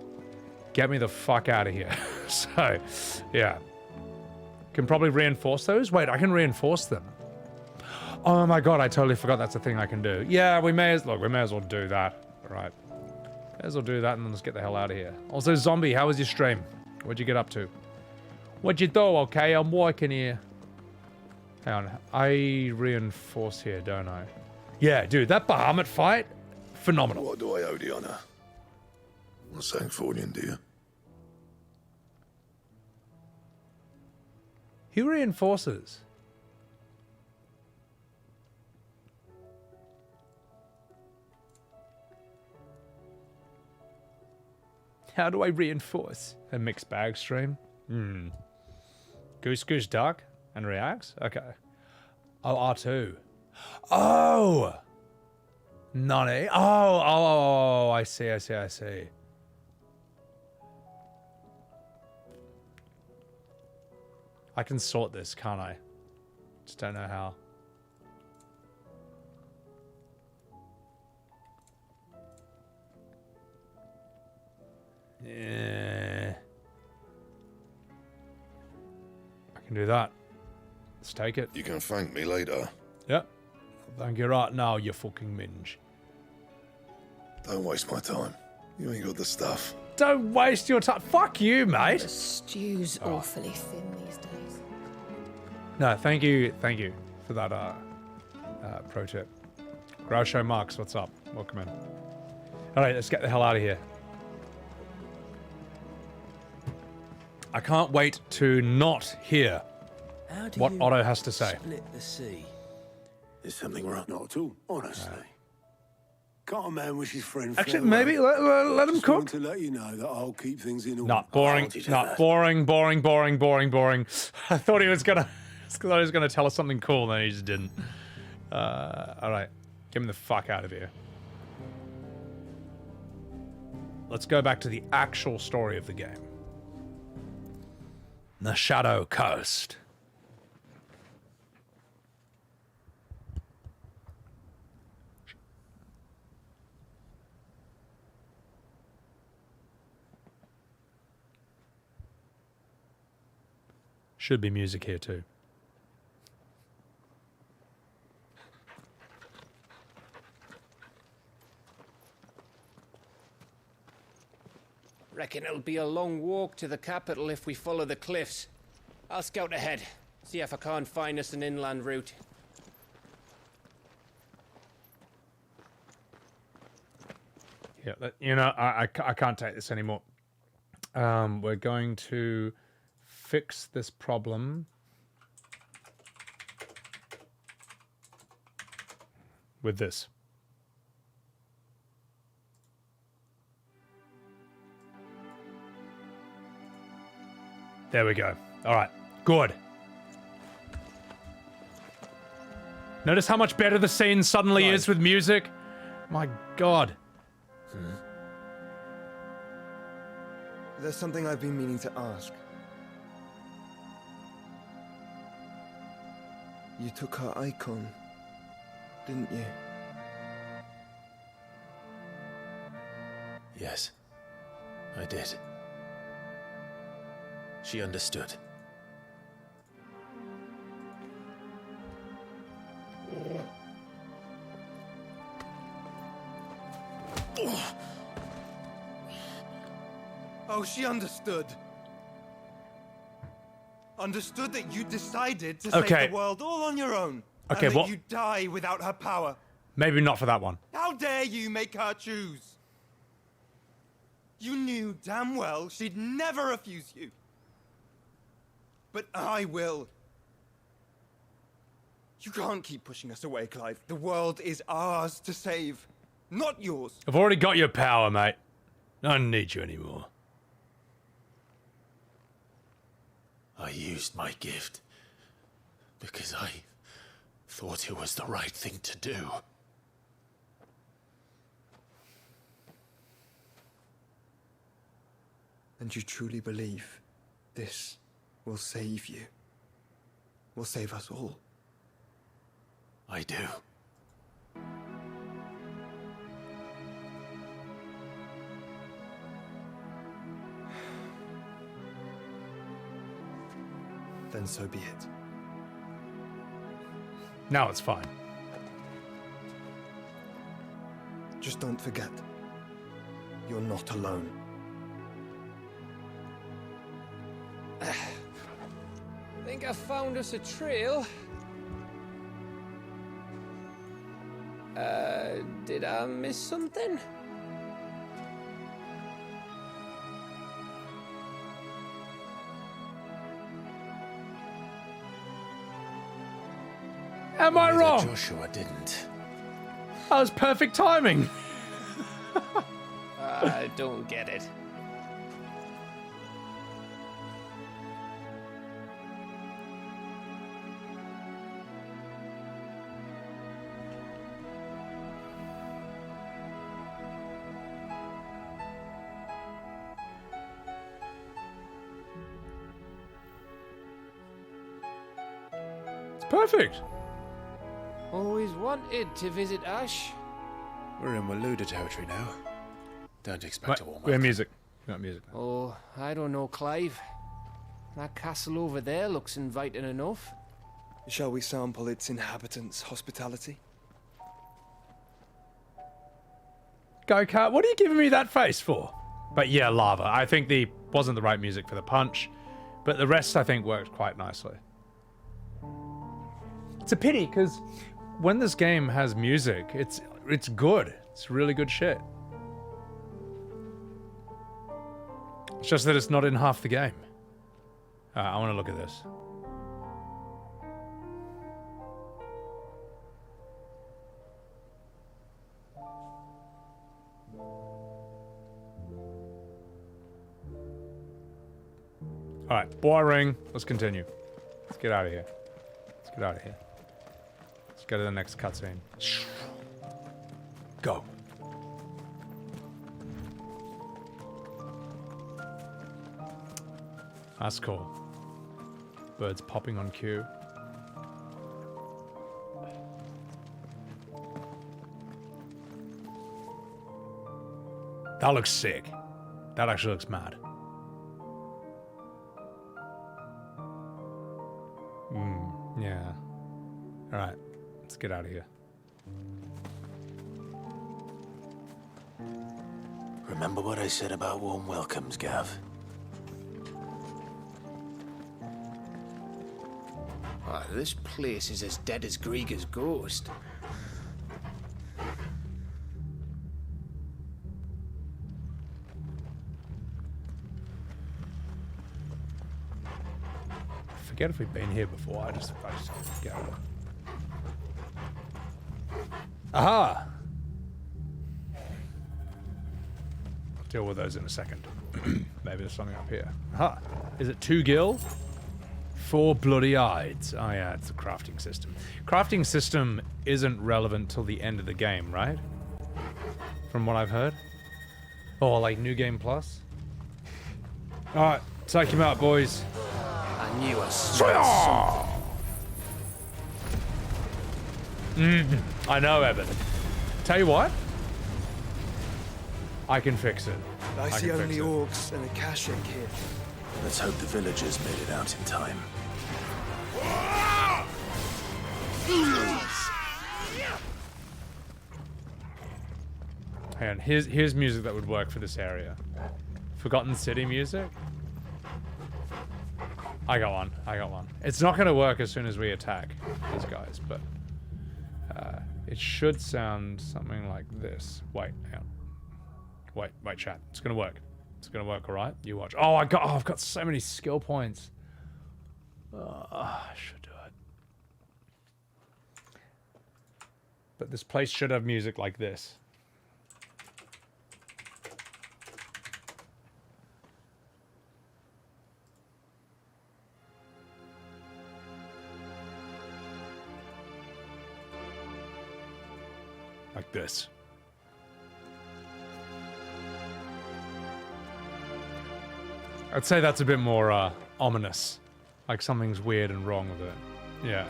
get me the fuck out of here. So, yeah. Can probably reinforce those? Wait, I can reinforce them. Oh my god, I totally forgot that's a thing I can do. Yeah, we may as well do that. Alright. May as well do that and then let's get the hell out of here. Also, Zombie, how was your stream? What'd you get up to? What'd you do, okay? I'm working here. Hang on. I reinforce here, don't I? Yeah, dude, that Bahamut fight, phenomenal. What do I owe the honor? I'm saying Fordian, dear. Who reinforces? How do I reinforce? A mixed bag stream? Goose Goose Duck and reacts? Okay. Oh, R2. Oh! Nani? Oh, I see. I can sort this, can't I? Just don't know how. Yeah. I can do that. Let's take it. You can thank me later. Yep. Thank you right now, you fucking minge. Don't waste my time. You ain't got the stuff. Don't waste your time. Fuck you, mate. The stew's awfully thin these days. No, thank you for that pro tip. Groucho Marx, what's up? Welcome in. All right, let's get the hell out of here. I can't wait to not hear what Otto has to say. Split the sea. There's something wrong. Not at all, honestly. Can't a man wish his friend Actually, farewell? maybe let him Just cook. wanted to let you know that I'll keep things in order. Not boring. I'll do Not that. boring. I thought he was gonna tell us something cool, and then he just didn't. All right, get him the fuck out of here. Let's go back to the actual story of the game. The Shadow Coast. Should be music here too. Reckon it'll be a long walk to the capital if we follow the cliffs. I'll scout ahead, see if I can't find us an inland route. Yeah, you know, I can't take this anymore. We're going to fix this problem with this. There we go. All right, good. Notice how much better the scene suddenly is with music? My God. There's something I've been meaning to ask. You took her icon, didn't you? Yes, I did. She understood. Oh, she understood. Understood that you decided to save the world all on your own. Okay, and that you die without her power. Maybe not for that one. How dare you make her choose? You knew damn well she'd never refuse you. But I will. You can't keep pushing us away, Clive. The world is ours to save, not yours. I've already got your power, mate. I don't need you anymore. I used my gift because I thought it was the right thing to do. And you truly believe this will save you? Will save us all? I do. Then so be it. Now it's fine. Just don't forget, you're not alone. I think I found us a trail. Did I miss something? Am I wrong? Joshua didn't. That was perfect timing. I don't get it. It's perfect. Always wanted to visit Ash. We're in Waluda territory now. Don't expect a warm We have music. We got music. Oh, I don't know, Clive. That castle over there looks inviting enough. Shall we sample its inhabitants' hospitality? Go Kart, what are you giving me that face for? But yeah, lava. I think the wasn't the right music for the punch, but the rest I think worked quite nicely. It's a pity because when this game has music, it's good. It's really good shit. It's just that it's not in half the game. I want to look at this. Alright, boring. Let's continue. Let's get out of here. Let's get out of here. Let's go to the next cutscene. Go. That's cool. Birds popping on cue. That looks sick. That actually looks mad. Yeah. Alright, let's get out of here. Remember what I said about warm welcomes, Gav? Oh, this place is as dead as Grieger's ghost. I forget if we've been here before. I just go. Aha! I'll deal with those in a second. Maybe there's something up here. Aha! Is it 2 gil? 4 bloody eyes. Oh yeah, it's a crafting system. Crafting system isn't relevant till the end of the game, right? From what I've heard. Oh, like New Game Plus? Alright, take him out, boys. I knew I smelled something. I know, Evan. Tell you what. I can fix it. I see only orcs and a Akashic here. Let's hope the villagers made it out in time. Hang on, here's music that would work for this area. Forgotten City music? I got one. I got one. It's not going to work as soon as we attack these guys, but it should sound something like this. Wait, hang on. Wait, chat. It's going to work. It's going to work, all right? You watch. Oh, I've got so many skill points. I should do it. But this place should have music like this. Like this. I'd say that's a bit more ominous. Like something's weird and wrong with it. Yeah.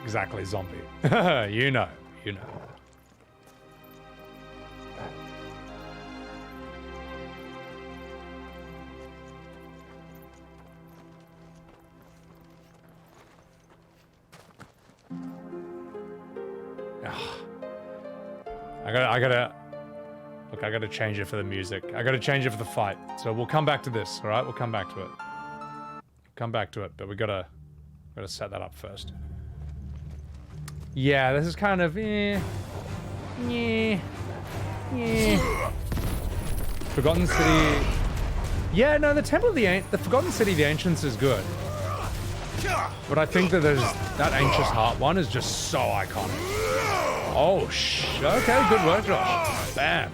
Exactly, zombie. You know. I gotta change it for the music. I gotta change it for the fight. So we'll come back to this, alright? We'll come back to it. Come back to it, but we gotta set that up first. Yeah, this is kind of Forgotten City. Yeah, no, the Temple of the Forgotten City of the Ancients is good. But I think that that Ancient Heart one is just so iconic. Oh, okay, good work, Josh. Bam.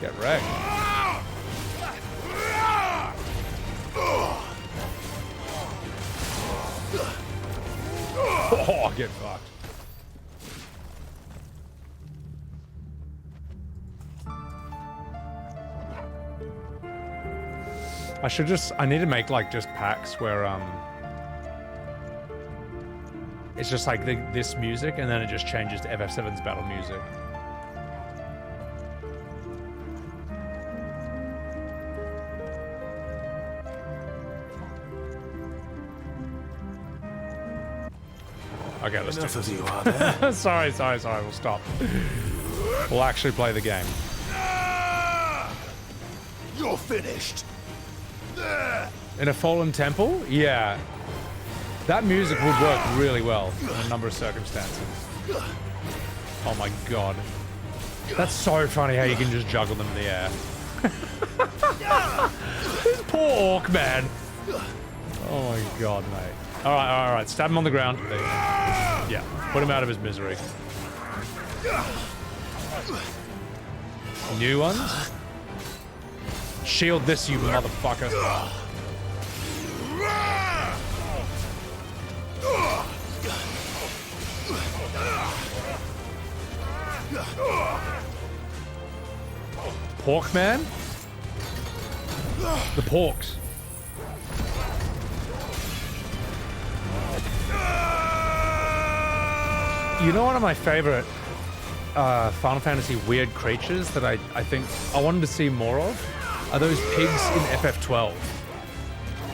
Get wrecked. Oh, get fucked. I need to make like just packs where it's just like this music and then it just changes to FF7's battle music. Okay, let's do this. You are there. sorry, we'll stop. We'll actually play the game. You're finished. In a fallen temple? Yeah. That music would work really well in a number of circumstances. Oh my god. That's so funny how you can just juggle them in the air. This poor orc, man. Oh my god, mate. Alright. Stab him on the ground. There you go. Yeah, put him out of his misery. New ones? Shield this, you motherfucker. Pork man? The porks. You know, one of my favorite Final Fantasy weird creatures that I think I wanted to see more of are those pigs in FF12.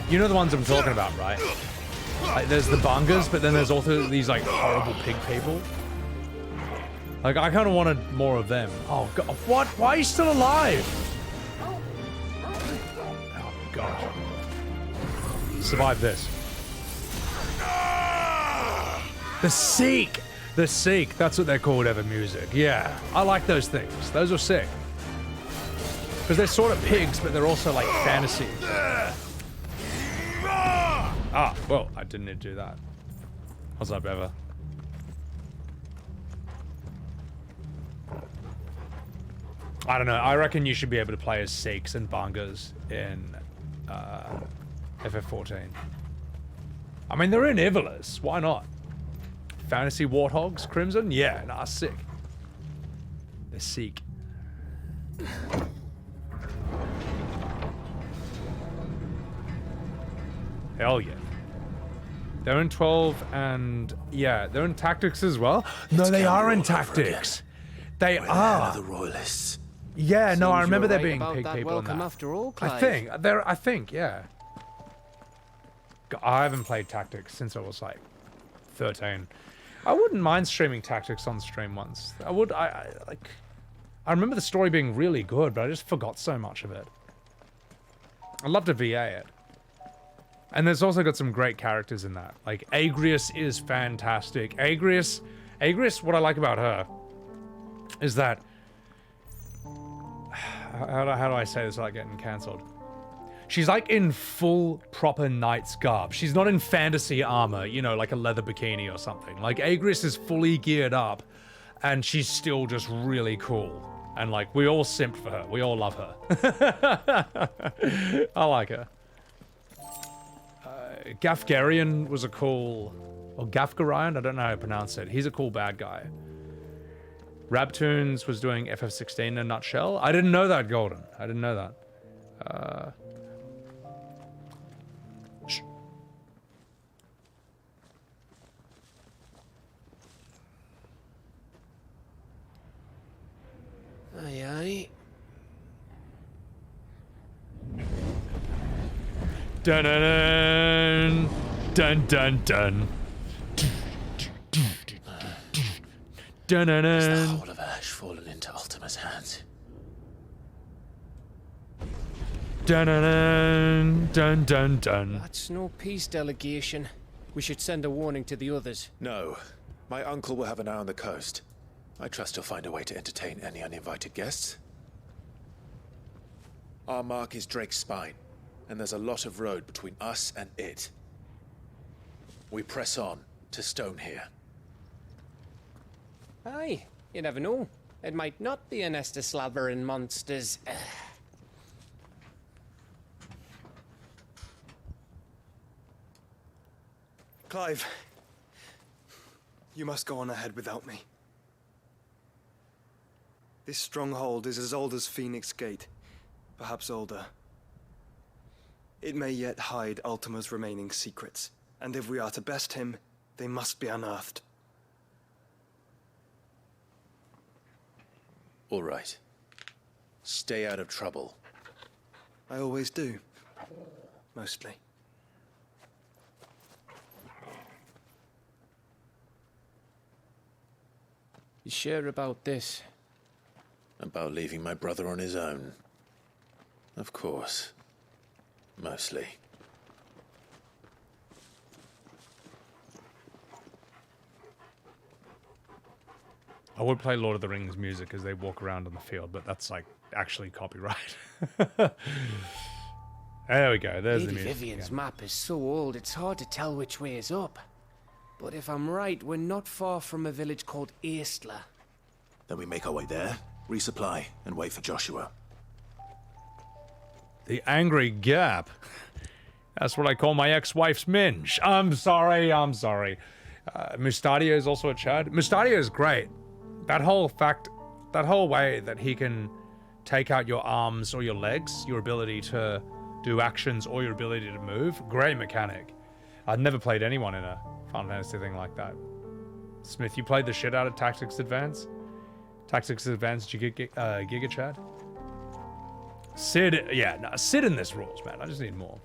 You know the ones I'm talking about, right? Like, there's the bungas, but then there's also these like horrible pig people. Like, I kind of wanted more of them. Oh god, what? Why are you still alive? Oh god. Survive this. The Seek! The Seek, that's what they're called ever music. Yeah, I like those things. Those are sick. Because they're sort of pigs, but they're also like fantasy. Ah, well, I didn't need to do that. What's up, Eva? I don't know. I reckon you should be able to play as Seeks and Bungas in FF14. I mean, they're in Ivalice. Why not? Fantasy Warthogs, Crimson? Yeah, nah, sick. They're Seek. Hell yeah. They're in 12 and... yeah, they're in Tactics as well. No, they are in Tactics. They are. The Royalists. Yeah, no, I remember there right being about pig that people in welcome that. after all, I think, yeah. I haven't played Tactics since I was like 13. I wouldn't mind streaming Tactics on stream once. I I remember the story being really good, but I just forgot so much of it. I'd love to VA it. And there's also got some great characters in that. Like, Agrius is fantastic. Agrius, what I like about her is that... How do I say this without getting cancelled? She's like in full, proper knight's garb. She's not in fantasy armor, you know, like a leather bikini or something. Like, Agrius is fully geared up, and she's still just really cool. And, like, we all simped for her. We all love her. I like her. Gafgarian was a cool... Or Gafgarian? I don't know how to pronounce it. He's a cool bad guy. Rabtoons was doing FF16 in a nutshell. I didn't know that, Golden. I didn't know that. Aye, aye. Dun dun dun dun dun. Dun dun Has the dun. whole of Ash fallen into Ultima's hands? Dun dun dun dun dun dun. That's no peace delegation. We should send a warning to the others. No. My uncle will have an eye on the coast. I trust he'll find a way to entertain any uninvited guests. Our mark is Drake's Spine, and there's a lot of road between us and it. We press on to Stone here. Aye, you never know. It might not be a nest of slavering monsters. Clive, you must go on ahead without me. This stronghold is as old as Phoenix Gate, perhaps older. It may yet hide Ultima's remaining secrets, and if we are to best him, they must be unearthed. All right. Stay out of trouble. I always do. Mostly. You sure about this? About leaving my brother on his own. Of course. Mostly. I would play Lord of the Rings music as they walk around on the field, but that's like actually copyright. There we go. There's the Lady music. Vivian's again. map is so old it's hard to tell which way is up. But if I'm right, we're not far from a village called Eastla. Then we make our way there, resupply, and wait for Joshua. The Angry Gap. That's what I call my ex-wife's minge. I'm sorry. Mustadio is also a Chad. Mustadio is great. That whole way that he can take out your arms or your legs, your ability to do actions or your ability to move, great mechanic. I've never played anyone in a Final Fantasy thing like that. Smith, you played the shit out of Tactics Advance? Tactics Advance Giga Chad? Sid, yeah, no, Sid in this rules, man. I just need more.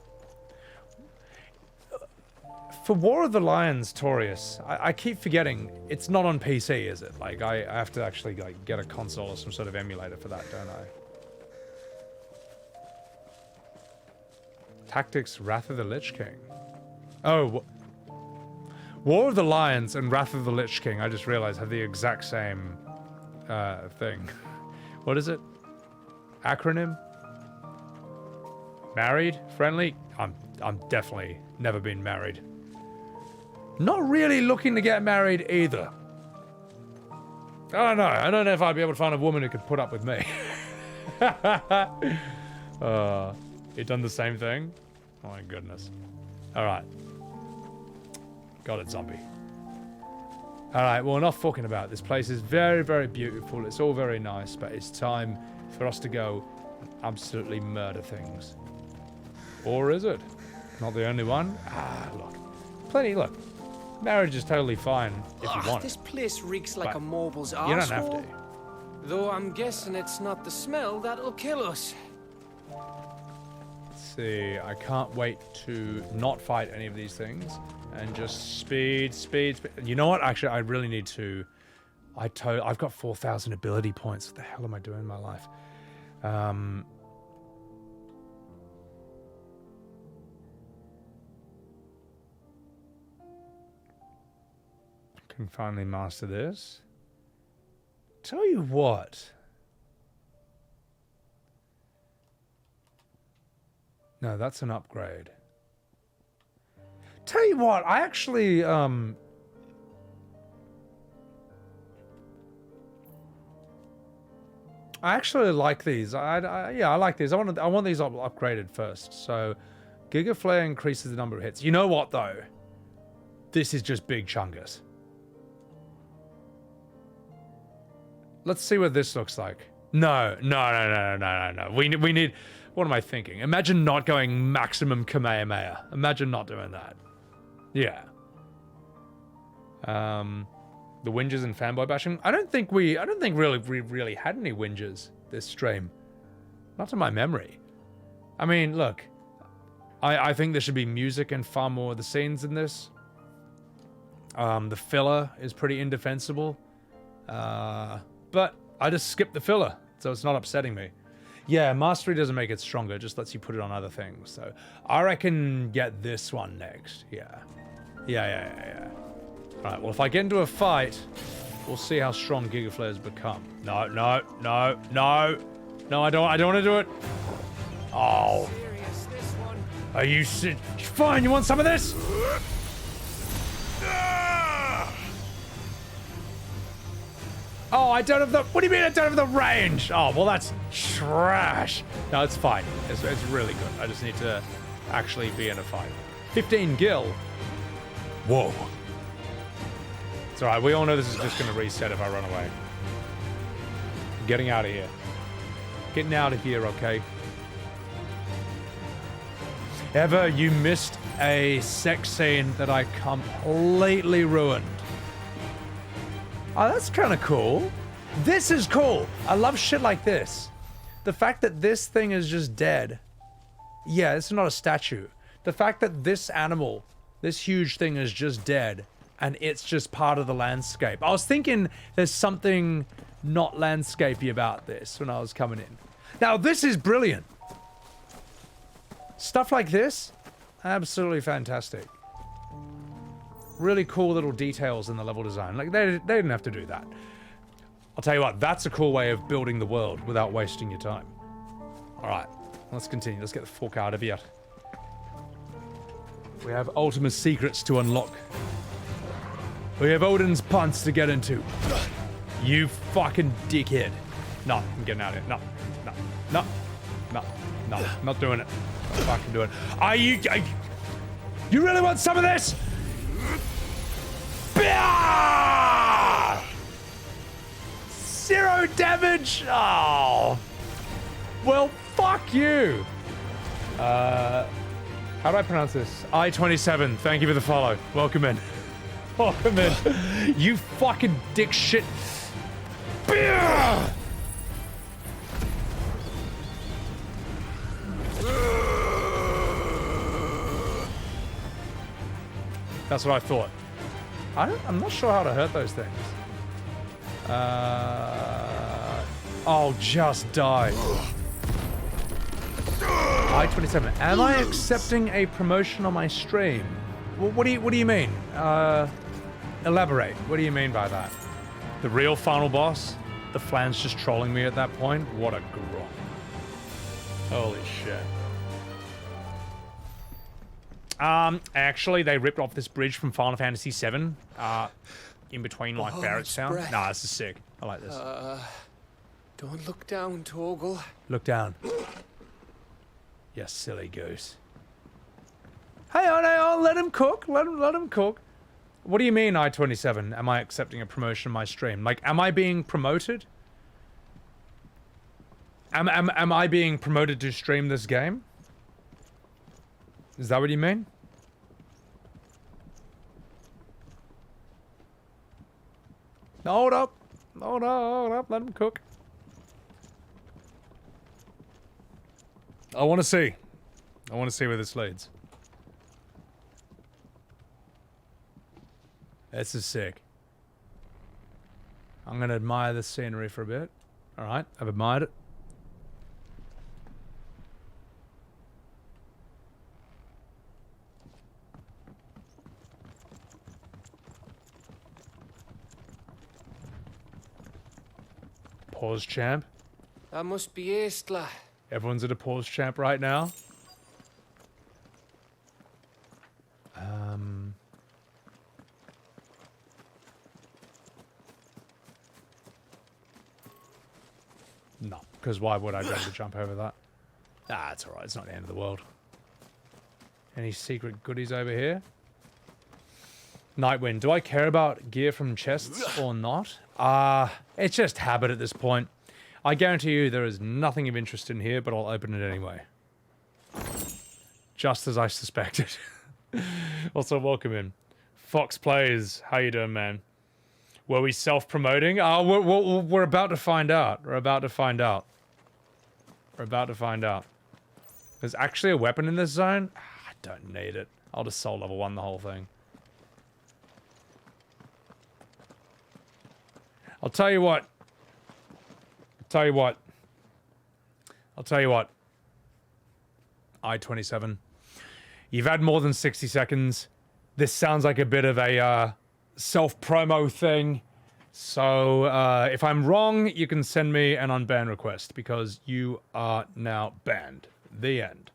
For War of the Lions, Torius, I keep forgetting it's not on PC, is it? Like, I have to actually like get a console or some sort of emulator for that, don't I? Tactics Wrath of the Lich King. Oh, War of the Lions and Wrath of the Lich King, I just realized, have the exact same thing. What is it? Acronym? Married? Friendly? I'm definitely never been married. Not really looking to get married either. I don't know. I don't know if I'd be able to find a woman who could put up with me. You done the same thing? Oh my goodness. Alright. Got it, zombie. Alright, well, enough fucking about. This place is very, very beautiful. It's all very nice, but it's time for us to go and absolutely murder things. Or is it? Not the only one? Ah, look. Plenty, look. Marriage is totally fine if you want This it. place reeks like But a mobile's you arsehole. don't have to. Though I'm guessing it's not the smell that'll kill us. Let's see. I can't wait to not fight any of these things and just speed. You know what? Actually, I really need to I've got 4,000 ability points. What the hell am I doing in my life? Can finally master this. Tell you what. No, that's an upgrade. Tell you what, I actually like these. Yeah, I like these. I want these upgraded first. So, Giga Flare increases the number of hits. You know what though? This is just big chungus. Let's see what this looks like. No. We need. What am I thinking? Imagine not going maximum Kamehameha. Imagine not doing that. Yeah. The whinges and fanboy bashing. I don't think we really had any whinges this stream. Not to my memory. I mean, look. I think there should be music and far more of the scenes in this. The filler is pretty indefensible. But I just skipped the filler, so it's not upsetting me. Yeah, mastery doesn't make it stronger, it just lets you put it on other things. So I reckon get this one next. Yeah. Alright, well if I get into a fight, we'll see how strong Giga Flare's become. No, I don't want to do it. Oh. Are you fine, you want some of this? Oh, I don't have the... What do you mean I don't have the range? Oh, well, that's trash. No, it's fine. It's really good. I just need to actually be in a fight. 15 gil. Whoa. It's alright. We all know this is just going to reset if I run away. I'm getting out of here. Getting out of here, okay? Ever you missed a sex scene that I completely ruined? Oh, that's kind of cool. This is cool. I love shit like this. The fact that this thing is just dead. Yeah, it's not a statue. The fact that this animal, this huge thing is just dead and it's just part of the landscape. I was thinking there's something not landscapey about this when I was coming in. Now, this is brilliant. Stuff like this, absolutely fantastic. Really cool little details in the level design. Like, they didn't have to do that. I'll tell you what, that's a cool way of building the world without wasting your time. Alright, let's continue. Let's get the fuck out of here. We have ultimate secrets to unlock. We have Odin's punts to get into. You fucking dickhead. No, I'm getting out of here. No, not doing it. Not fucking doing it. You really want some of this? 0 damage! Oh. Well, fuck you! How do I pronounce this? I-27, thank you for the follow. Welcome in. Welcome in. You fucking dick shit. That's what I thought. I'm not sure how to hurt those things. Oh, just die. I-27. Am I accepting a promotion on my stream? What do you mean? Elaborate. What do you mean by that? The real final boss? The Flan's just trolling me at that point? What a Gronk. Holy shit. Actually, they ripped off this bridge from Final Fantasy VII, in between, like, Barrettstown. Nah, this is sick. I like this. Don't look down, Torgal. Look down. You silly goose. Hey, on, let him cook. Let him cook. What do you mean, I-27? Am I accepting a promotion on my stream? Like, am I being promoted? Am I being promoted to stream this game? Is that what you mean? Hold up. Hold up. Let him cook. I want to see. I want to see where this leads. This is sick. I'm gonna admire the scenery for a bit. Alright, I've admired it. Pause champ. That must be Aistla. Everyone's at a pause champ right now. No, because why would I be able to jump over that? Ah, it's alright, it's not the end of the world. Any secret goodies over here? Nightwind, do I care about gear from chests or not? It's just habit at this point. I guarantee you there is nothing of interest in here, but I'll open it anyway. Just as I suspected. Also, welcome in. Fox Plays, how you doing, man? Were we self-promoting? We're about to find out. We're about to find out. We're about to find out. There's actually a weapon in this zone? I don't need it. I'll just soul level 1 the whole thing. I'll tell you what. I-27. You've had more than 60 seconds. This sounds like a bit of a self-promo thing. So if I'm wrong, you can send me an unban request because you are now banned. The end.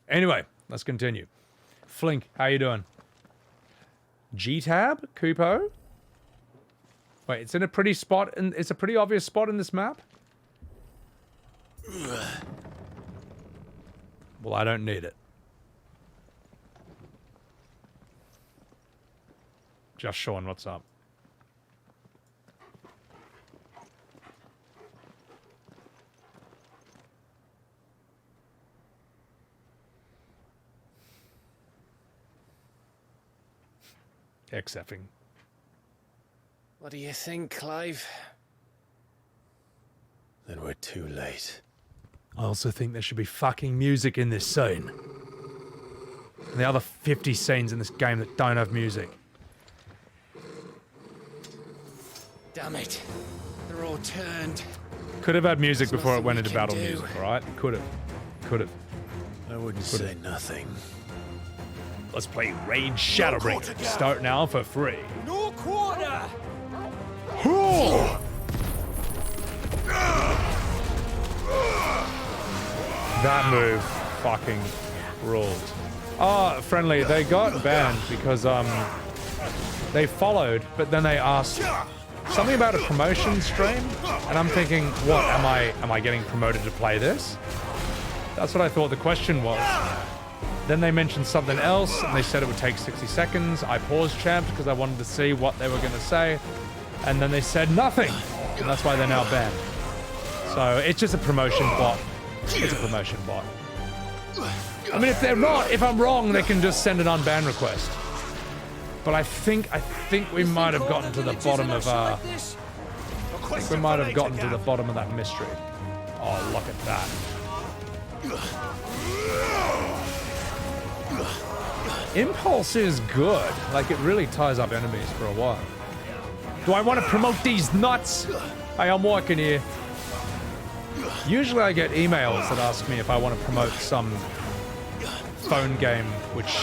Anyway, let's continue. Flink, how you doing? G-tab? Kupo? Wait, it's in a pretty spot, and it's a pretty obvious spot in this map? Well, I don't need it. Just Sean, what's up? X-effing. What do you think, Clive? Then we're too late. I also think there should be fucking music in this scene. And the other 50 scenes in this game that don't have music. Damn it. They're all turned. Could have had music before it went into battle music, alright? Could have. Could have. I wouldn't say nothing. Let's play Raid Shadowbringers. Start now for free. No quarter! That move fucking ruled. Oh, friendly, they got banned because they followed, but then they asked something about a promotion stream, and I'm thinking, what, am I getting promoted to play this? That's what I thought the question was. Then they mentioned something else, and they said it would take 60 seconds. I paused champed because I wanted to see what they were going to say, and then they said nothing, and that's why they're now banned. So it's just a promotion bot. It's a promotion bot. I mean, if I'm wrong, they can just send an unban request. But I think we might have gotten to the bottom of that mystery. Oh, look at that. Impulse is good. Like, it really ties up enemies for a while. Do I want to promote these nuts? Hey, I'm working here. Usually I get emails that ask me if I want to promote some phone game, which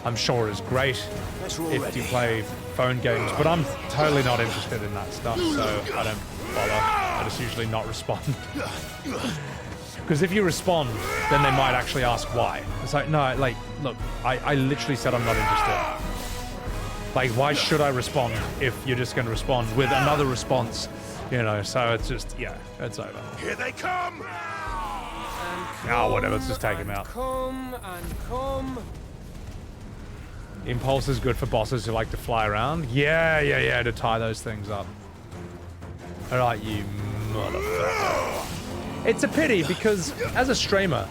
I'm sure is great if you play phone games, but I'm totally not interested in that stuff, so I don't bother. I just usually not respond. Because if you respond, then they might actually ask why. It's like, no, like, look, I literally said I'm not interested. Like, why should I respond if you're just going to respond with another response? You know, so it's just, yeah, it's over. Here they come! Oh, whatever, let's just take him out. Come and come. Impulse is good for bosses who like to fly around. Yeah, to tie those things up. Alright, you motherfucker. It's a pity because, as a streamer,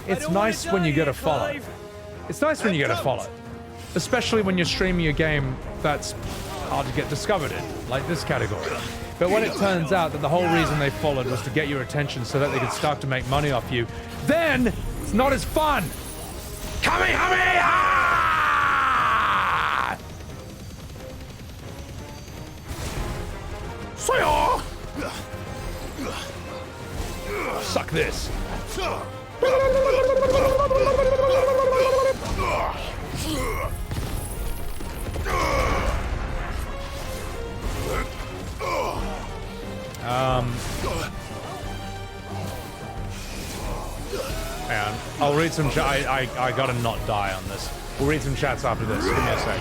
it's nice when you get a follow. It's nice when you get a follow. Especially when you're streaming a game that's hard to get discovered in, like this category. But when it turns out that the whole reason they followed was to get your attention so that they could start to make money off you, then it's not as fun! Kamehameha! Suck this. Hang on. I'll read some chat. I gotta not die on this. We'll read some chats after this. Give me a sec.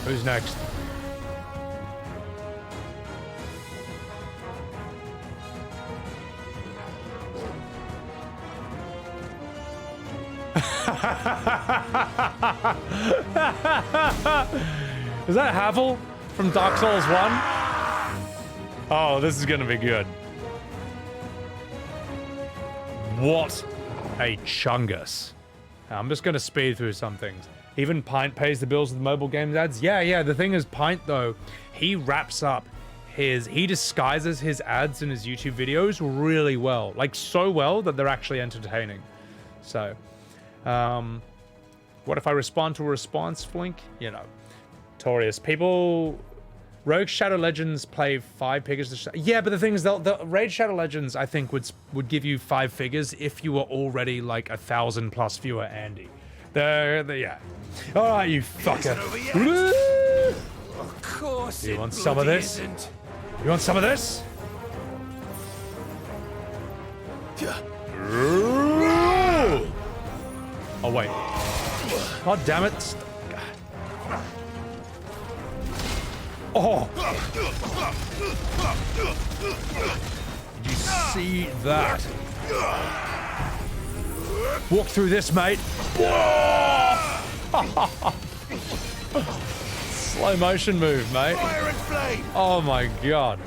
Who's next? Is that Havel from Dark Souls 1? Oh, this is gonna be good. What a chungus. I'm just gonna speed through some things. Even Pint pays the bills with mobile games ads. Yeah, the thing is, Pint, though, he wraps up he disguises his ads in his YouTube videos really well. Like, so well that they're actually entertaining. So, what if I respond to a response, Flink? You know, Torius. People, Rogue Shadow Legends play 5 figures. Yeah, but the thing is, the Raid Shadow Legends, I think, would give you 5 figures if you were already, like, 1,000 plus viewer Andy. Yeah. All right, you fucker. Of course. You want some of this? Isn't. You want some of this? Oh wait. God damn it. Oh. Did you see that? Walk through this, mate. Slow motion move, mate. Fire and flame. Oh my god.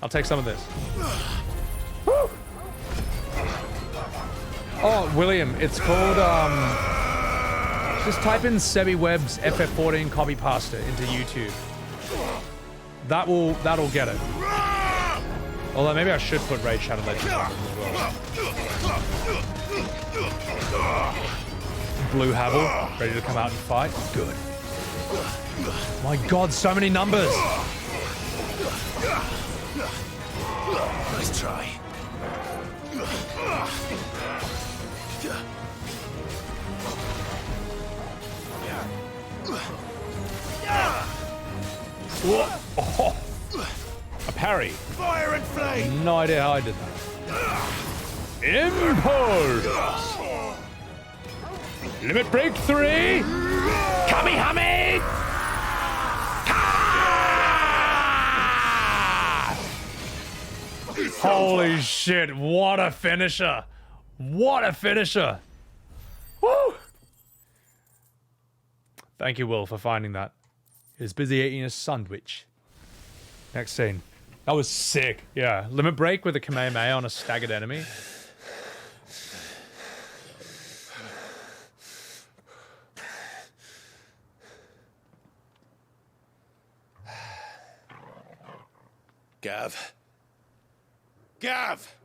I'll take some of this. Woo. Oh, William, it's called, just type in Sebbywebz FF14 copy pasta into YouTube. That'll get it. Although maybe I should put Raid Shadow Legends on as well. Blue Havel, ready to come out and fight. Good. My god, so many numbers! Nice try. Oh, a parry. Fire and flame. No idea how I did that. Impulse. Limit break 3. Kamehame. Holy shit! What a finisher! What a finisher! Woo! Thank you, Will, for finding that. He was busy eating a sandwich. Next scene. That was sick. Yeah. Limit break with a Kamehameha on a staggered enemy. Gav. Gav!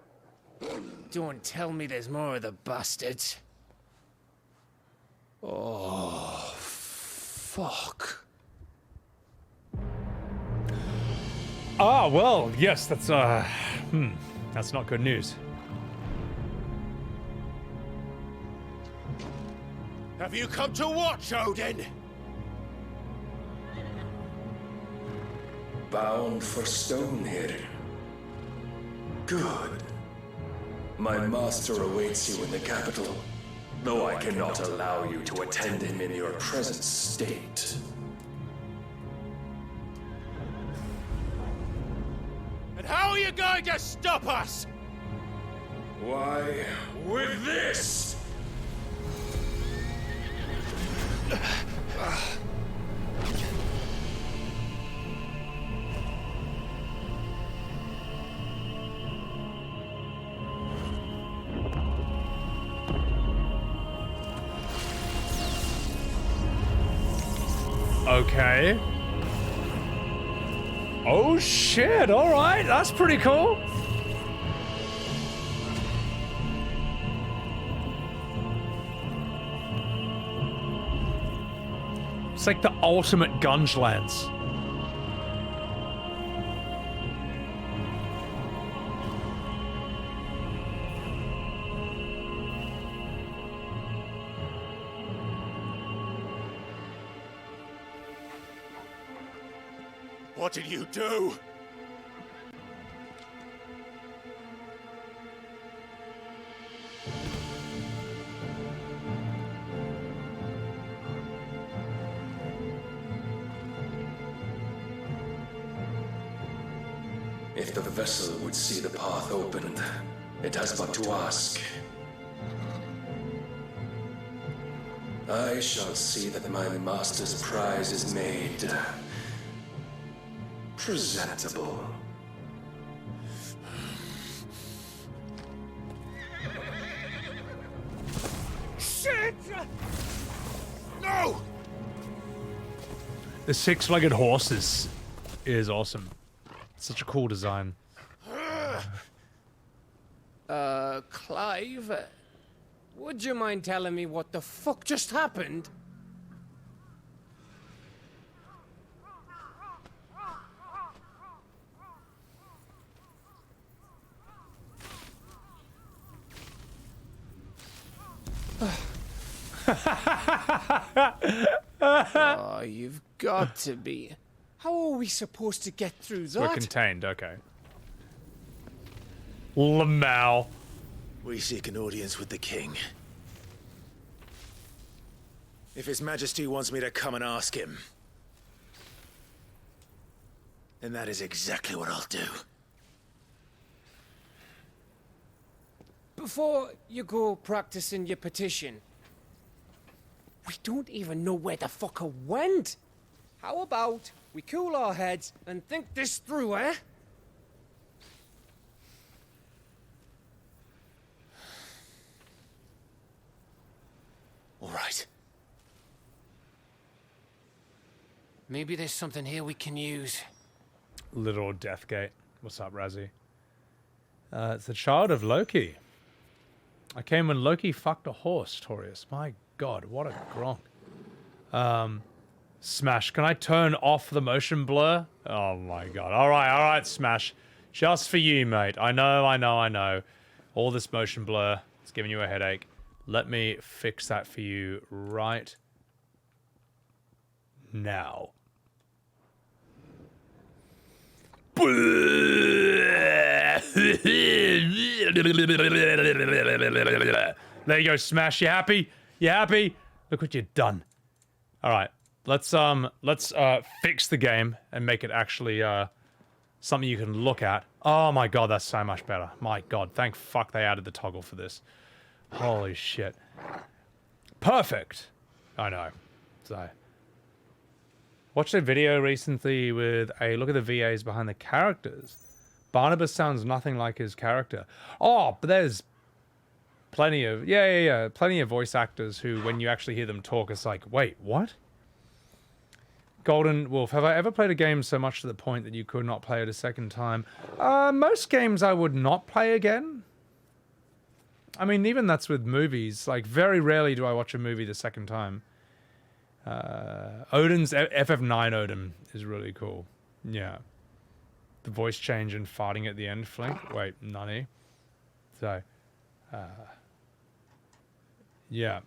Don't tell me there's more of the bastards. Oh, fuck. Ah, well, yes, that's not good news. Have you come to watch, Odin? Bound for Stonehill. Good. My master awaits you in the capital, though I cannot allow you to attend him in your present state. And how are you going to stop us? Why, with this! Okay. Oh shit, alright, that's pretty cool. It's like the ultimate gunge lance. What did you do? If the vessel would see the path opened, it has but to ask. I shall see that my master's prize is made presentable. Shit! No! The six-legged horses is awesome. Such a cool design. Clive, would you mind telling me what the fuck just happened? Oh, you've got to be. How are we supposed to get through that? We're contained, okay. Lamau. We seek an audience with the king. If His Majesty wants me to come and ask him, then that is exactly what I'll do. Before you go practicing your petition, we don't even know where the fucker went. How about we cool our heads and think this through, eh? All right. Maybe there's something here we can use. Literal Deathgate. What's up, Razzie? It's the child of Loki. I came when Loki fucked a horse, Torius. My god, what a Gronk. Smash, can I turn off the motion blur? Oh my god. Alright, Smash. Just for you, mate. I know. All this motion blur, it's giving you a headache. Let me fix that for you right now. There you go, Smash. You happy? You happy? Look what you've done. Alright. Let's fix the game and make it actually something you can look at. Oh my god, that's so much better. My god, thank fuck they added the toggle for this. Holy shit. Perfect. I know. So watched a video recently with a look at the VAs behind the characters. Barnabas sounds nothing like his character. Oh, but there's plenty of plenty of voice actors who, when you actually hear them talk, it's like, wait, what? Golden Wolf, have I ever played a game so much to the point that you could not play it a second time? Most games I would not play again. I mean, even that's with movies. Like, very rarely do I watch a movie the second time. Odin's FF9 Odin is really cool. Yeah. The voice change and farting at the end, Flink. Wait, nani? So, yeah.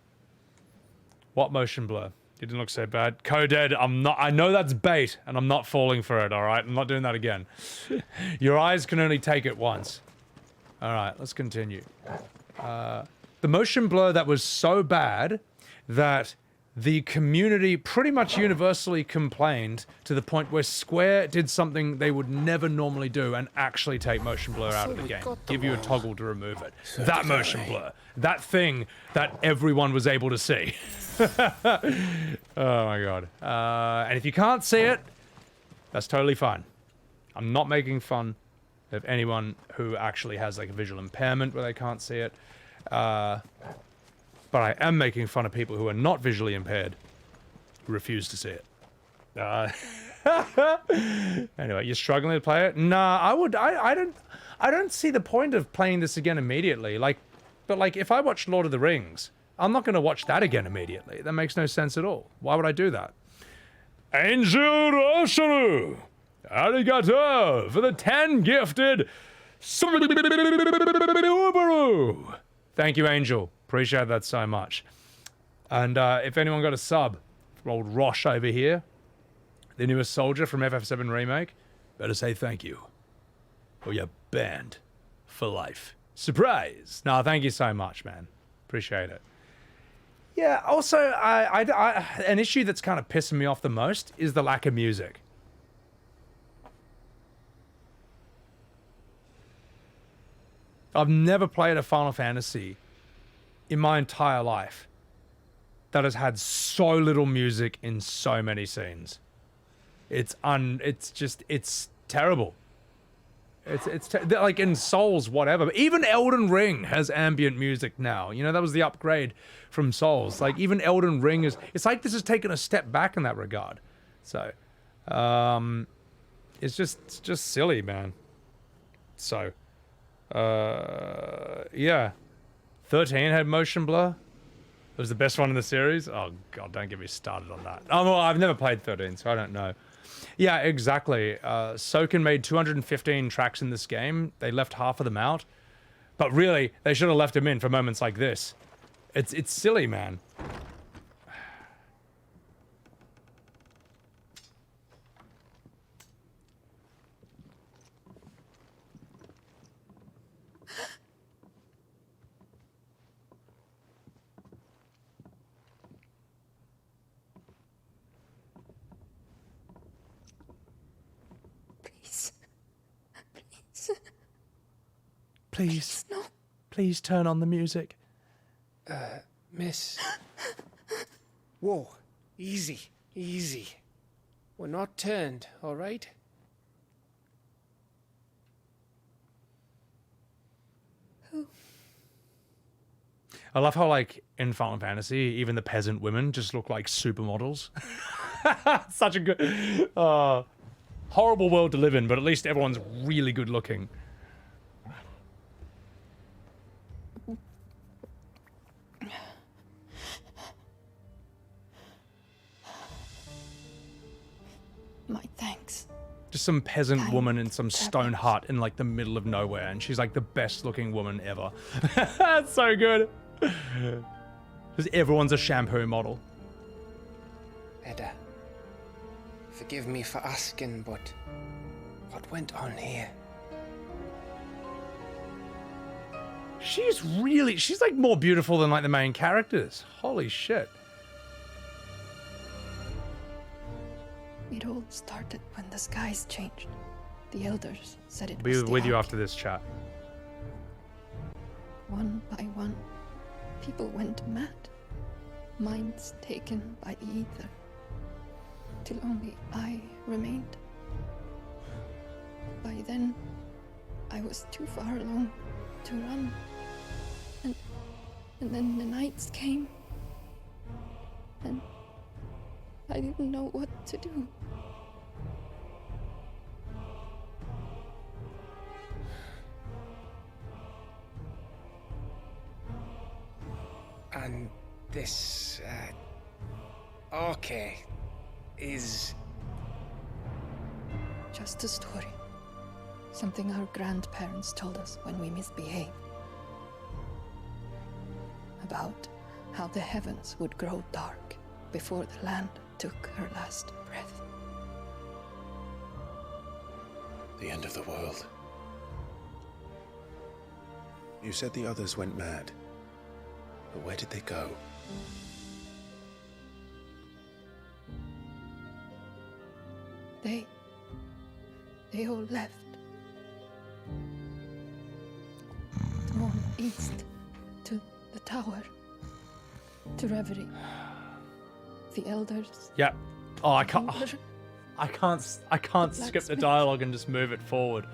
What motion blur? It didn't look so bad. Coded, I know that's bait, and I'm not falling for it, alright? I'm not doing that again. Your eyes can only take it once. Alright, let's continue. The motion blur that was so bad that the community pretty much universally complained to the point where Square did something they would never normally do and actually take motion blur out of the game. Give you a toggle to remove it. That motion blur. That thing that everyone was able to see. Oh my god. And if you can't see it, that's totally fine. I'm not making fun of anyone who actually has like a visual impairment where they can't see it. But I am making fun of people who are not visually impaired, who refuse to see it. Anyway, you're struggling to play it? Nah, I don't see the point of playing this again immediately. But if I watch Lord of the Rings, I'm not going to watch that again immediately. That makes no sense at all. Why would I do that? Angel Rosharu. Arigato for the 10 gifted. Thank you, Angel. Appreciate that so much. And if anyone got a sub for old Rosh over here, the newest soldier from FF7 Remake, better say thank you. Or you're banned for life. Surprise! No, thank you so much, man. Appreciate it. Yeah, also, an issue that's kind of pissing me off the most is the lack of music. I've never played a Final Fantasy in my entire life that has had so little music in so many scenes. It's terrible. It's like in Souls, whatever. But even Elden Ring has ambient music now. You know, that was the upgrade from Souls. Like even Elden Ring it's like this has taken a step back in that regard. So, it's just silly, man. So, yeah. 13 had motion blur. It was the best one in the series. Oh god, don't get me started on that. Oh, well, I've never played 13, so I don't know. Yeah, exactly. Soken made 215 tracks in this game. They left half of them out. But really, they should have left them in for moments like this. It's silly, man. Please, no. Please turn on the music. Miss. Whoa, easy, easy. We're not turned, all right? I love how, like, in Final Fantasy, even the peasant women just look like supermodels. Such a good... horrible world to live in, but at least everyone's really good looking. My thanks. Just some peasant woman in some stone hut in like the middle of nowhere, and she's like the best looking woman ever. That's so good. Because everyone's a shampoo model. Edda, forgive me for asking, but what went on here? She's like more beautiful than like the main characters. Holy shit. It all started when the skies changed. The elders said it Be was with the you Ark. after this chat. One by one, people went mad. Minds taken by the ether. Till only I remained. By then, I was too far along to run. And then the nights came. And I didn't know what to do. And this, okay, is... Just a story. Something our grandparents told us when we misbehaved. About how the heavens would grow dark before the land took her last breath. The end of the world. You said the others went mad. But where did they go? They all left. On east to the tower. To Reverie. The elders. Yeah. Oh, I can't skip the dialogue and just move it forward.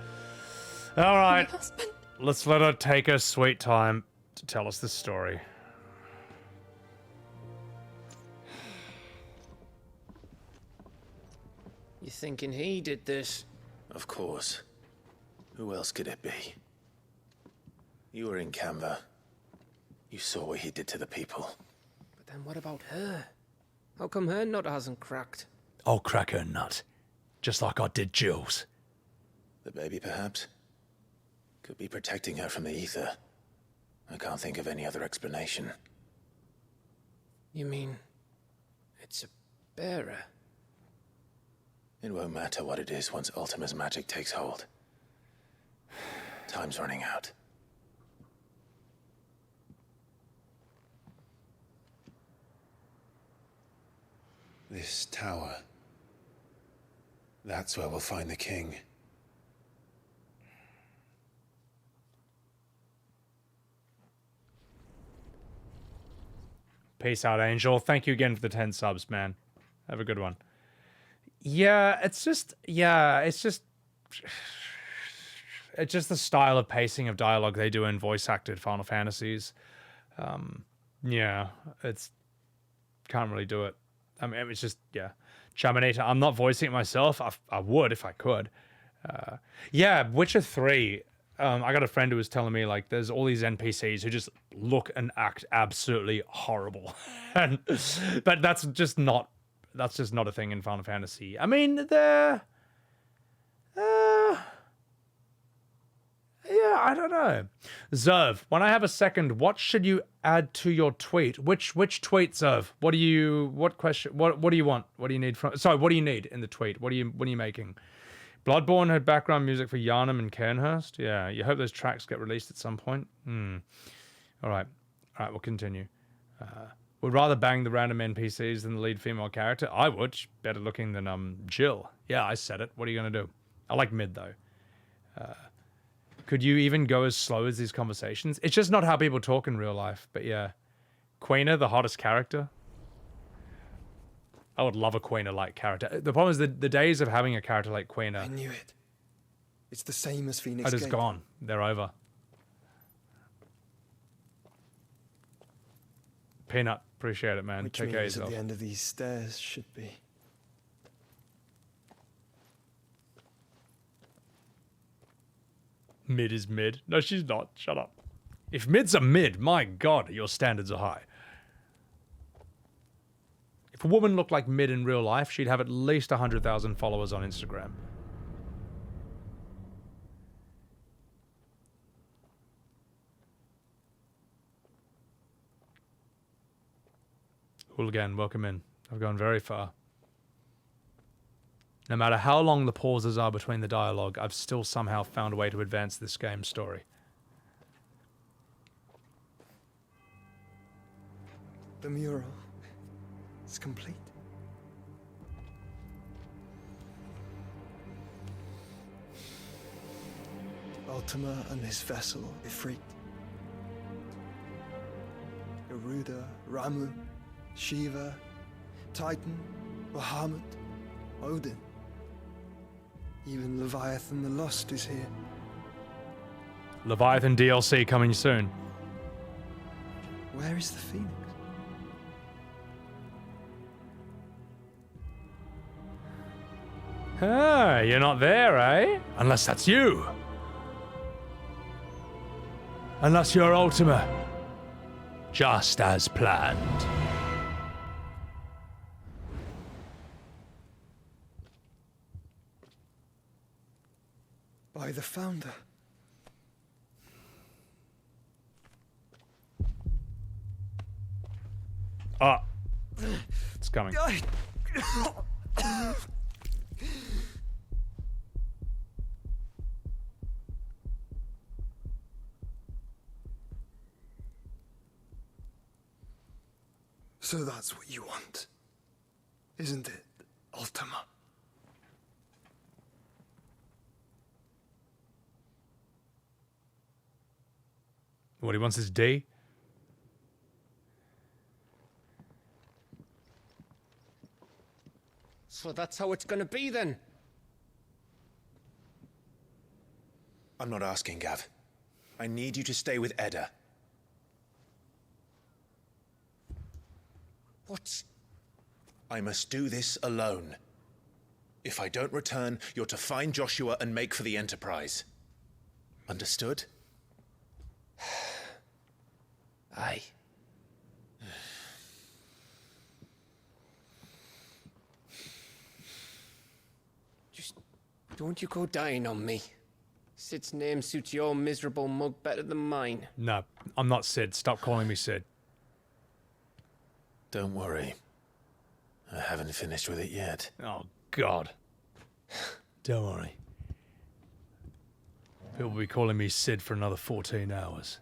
All right. Let's let her take her sweet time to tell us this story. You thinking he did this? Of course. Who else could it be? You were in Canva. You saw what he did to the people. But then what about her? How come her nut hasn't cracked? I'll crack her nut. Just like I did Jules. The baby, perhaps? Could be protecting her from the ether. I can't think of any other explanation. You mean... it's a bearer? It won't matter what it is once Ultima's magic takes hold. Time's running out. This tower. That's where we'll find the king. Peace out, Angel. Thank you again for the 10 subs, man. Have a good one. Yeah, it's just the style of pacing of dialogue they do in voice-acted Final Fantasies. Yeah, can't really do it. I mean, it's just, yeah. Chaminator, I'm not voicing it myself. I would if I could. Yeah, Witcher 3. I got a friend who was telling me, like, there's all these NPCs who just look and act absolutely horrible. But that's just not a thing in Final Fantasy. I mean, they're... yeah, I don't know. Zerv, when I have a second, what should you add to your tweet? Which tweet, Zerv? What do you want? What do you need from... Sorry, what do you need in the tweet? What are you making? Bloodborne had background music for Yharnam and Cairnhurst. Yeah, you hope those tracks get released at some point. All right, we'll continue. Would rather bang the random NPCs than the lead female character. I would. She's better looking than Jill. Yeah, I said it. What are you gonna do? I like mid though. Could you even go as slow as these conversations? It's just not how people talk in real life. But yeah, Quaina, the hottest character. I would love a Quaina-like character. The problem is the days of having a character like Quaina... I knew it. It's the same as Phoenix Gate. It is gone. They're over. Peanut, appreciate it, man. Which Take care of means yourself. at the end of these stairs should be. Mid is mid. No, she's not. Shut up. If mid's a mid, my God, your standards are high. If a woman looked like mid in real life, she'd have at least 100,000 followers on Instagram. Hooligan, welcome in. I've gone very far. No matter how long the pauses are between the dialogue, I've still somehow found a way to advance this game's story. The mural is complete. Ultima and his vessel, Ifrit. Garuda, Ramu, Shiva, Titan, Bahamut, Odin. Even Leviathan the Lost is here. Leviathan DLC coming soon. Where is the Phoenix? Ah, you're not there, eh? Unless that's you. Unless you're Ultima. Just as planned. By the Founder. Ah. It's coming. So that's what you want, isn't it, Ultima? What he wants is D. So that's how it's gonna be then? I'm not asking, Gav. I need you to stay with Edda. What? I must do this alone. If I don't return, you're to find Joshua and make for the Enterprise. Understood? Aye. Don't you go dying on me. Sid's name suits your miserable mug better than mine. No, I'm not Sid. Stop calling me Sid. Don't worry. I haven't finished with it yet. Oh, God. Don't worry. People will be calling me Sid for another 14 hours.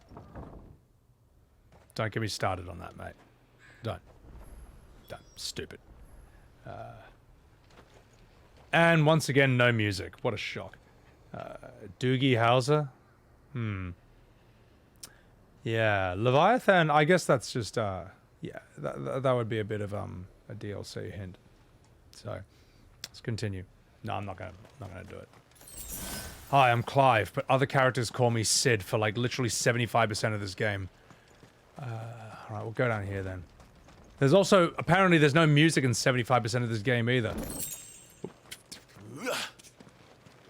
Don't get me started on that, mate. Don't. Stupid. And once again, no music. What a shock. Doogie Howser? Yeah, Leviathan, I guess that's just, yeah, that would be a bit of a DLC hint. So, let's continue. No, I'm not gonna do it. Hi, I'm Clive, but other characters call me Sid for like literally 75% of this game. Alright, we'll go down here then. There's also, apparently there's no music in 75% of this game either.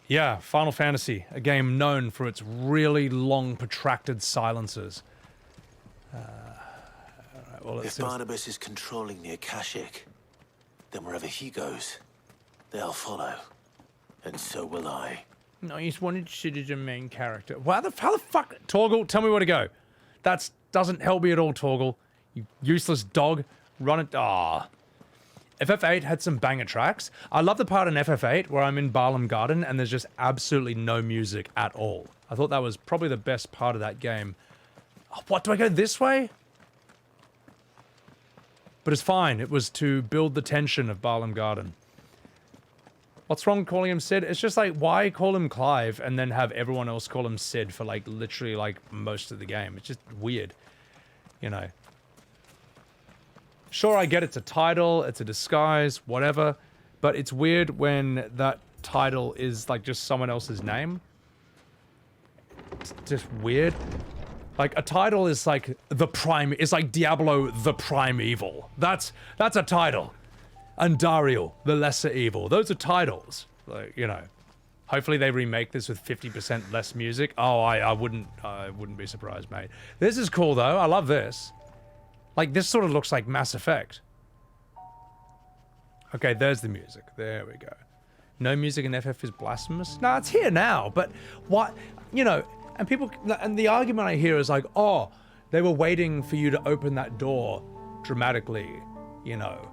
Yeah, Final Fantasy, a game known for its really long, protracted silences. Alright, well, If Barnabas is controlling the Akashic, then wherever he goes, they'll follow. And so will I. No, you just wanted Sid as a main character. How the fuck? Torgal, tell me where to go. That doesn't help me at all, Torgal. You useless dog. Run it. Ah. FF8 had some banger tracks. I love the part in FF8 where I'm in Barlam Garden and there's just absolutely no music at all. I thought that was probably the best part of that game. Oh, what, do I go this way? But it's fine. It was to build the tension of Barlam Garden. What's wrong with calling him Sid? It's just like, why call him Clive and then have everyone else call him Sid for like literally like most of the game? It's just weird, you know. Sure, I get it's a title, it's a disguise, whatever, but it's weird when that title is like just someone else's name. It's just weird. Like a title is like the prime, it's like Diablo the Primeval. That's a title. Andariel, the Lesser Evil. Those are titles. Like, you know. Hopefully they remake this with 50% less music. Oh, I wouldn't be surprised, mate. This is cool though. I love this. Like this sort of looks like Mass Effect. Okay, there's the music. There we go. No music in FF is blasphemous? No, it's here now, but what, you know, and people, and the argument I hear is like, oh, they were waiting for you to open that door dramatically, you know.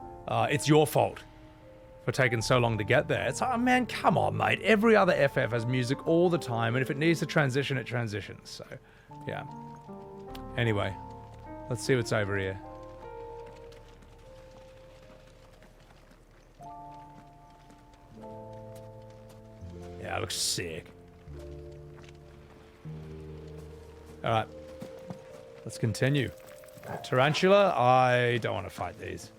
It's your fault for taking so long to get there. It's like, oh man, come on, mate. Every other FF has music all the time, and if it needs to transition, it transitions. So, yeah. Anyway, let's see what's over here. Yeah, it looks sick. Alright. Let's continue. Tarantula, I don't want to fight these.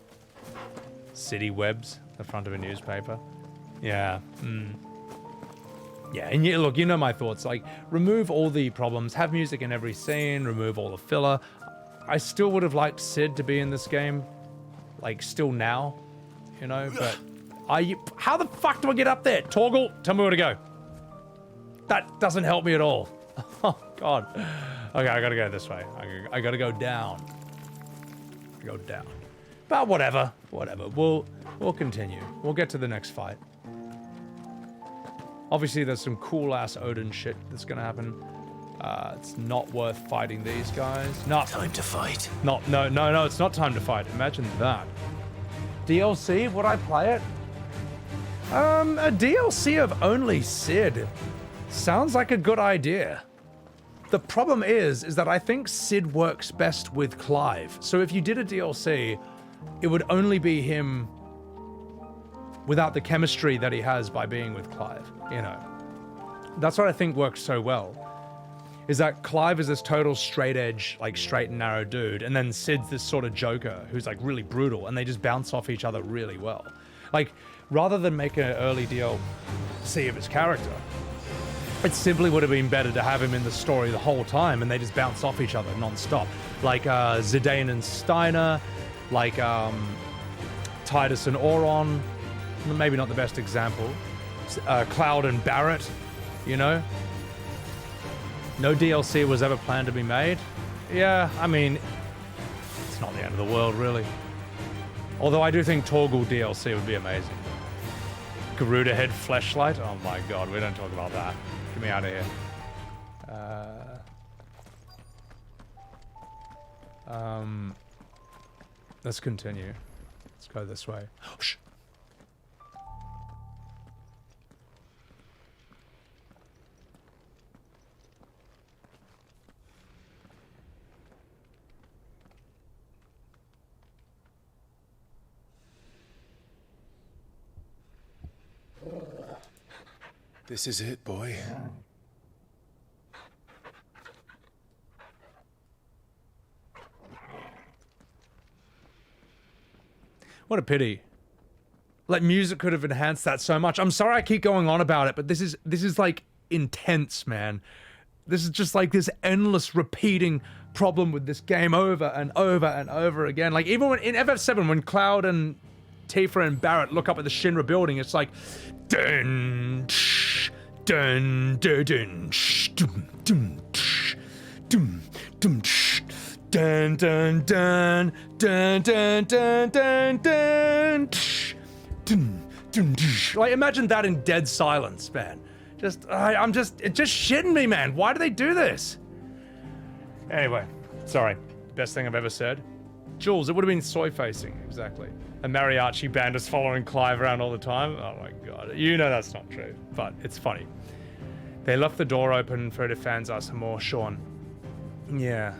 Sebbywebz, the front of a newspaper. Yeah. Yeah, and you, look, you know my thoughts. Like, remove all the problems, have music in every scene, remove all the filler. I still would have liked Sid to be in this game. Like, still now. You know, but... how the fuck do I get up there? Torgal, tell me where to go. That doesn't help me at all. Oh, God. Okay, I gotta go this way. I gotta go down. Go down. But whatever. Whatever. We'll continue. We'll get to the next fight. Obviously, there's some cool-ass Odin shit that's gonna happen. It's not worth fighting these guys. No. Time to fight. No, it's not time to fight. Imagine that. DLC? Would I play it? A DLC of only Sid. Sounds like a good idea. The problem is that I think Sid works best with Clive. So if you did a DLC, it would only be him without the chemistry that he has by being with Clive, you know. That's what I think works so well. Is that Clive is this total straight edge, like straight and narrow dude, and then Sid's this sort of joker who's like really brutal, and they just bounce off each other really well. Like, rather than make an early DLC of his character, it simply would have been better to have him in the story the whole time, and they just bounce off each other non-stop. Like Zidane and Steiner, like Titus and Auron, maybe not the best example. Cloud and Barrett, you know? No DLC was ever planned to be made. Yeah, I mean, it's not the end of the world, really. Although I do think Torgal DLC would be amazing. Garuda head fleshlight. Oh my god, we don't talk about that. Get me out of here. Let's continue. Let's go this way. Oh, shh. This is it, boy. What a pity. Like, music could have enhanced that so much. I'm sorry I keep going on about it, but this is like intense, man. This is just like this endless repeating problem with this game over and over and over again. Like, even when in FF7, when Cloud and Tifa and Barrett look up at the Shinra building, it's like dun tsh, dun dun dun tsh, dum dum tsh, dum dum tsh, dun dun dun dun dun dun dun dun tsh, dun dun tsh. Like, imagine that in dead silence, man. It's just shitting me, man. Why do they do this? Anyway, sorry. Best thing I've ever said. Jules, it would have been soy facing, exactly. A mariachi band is following Clive around all the time. Oh my god. You know that's not true, but it's funny. They left the door open for her to fans us some more, Sean. Yeah.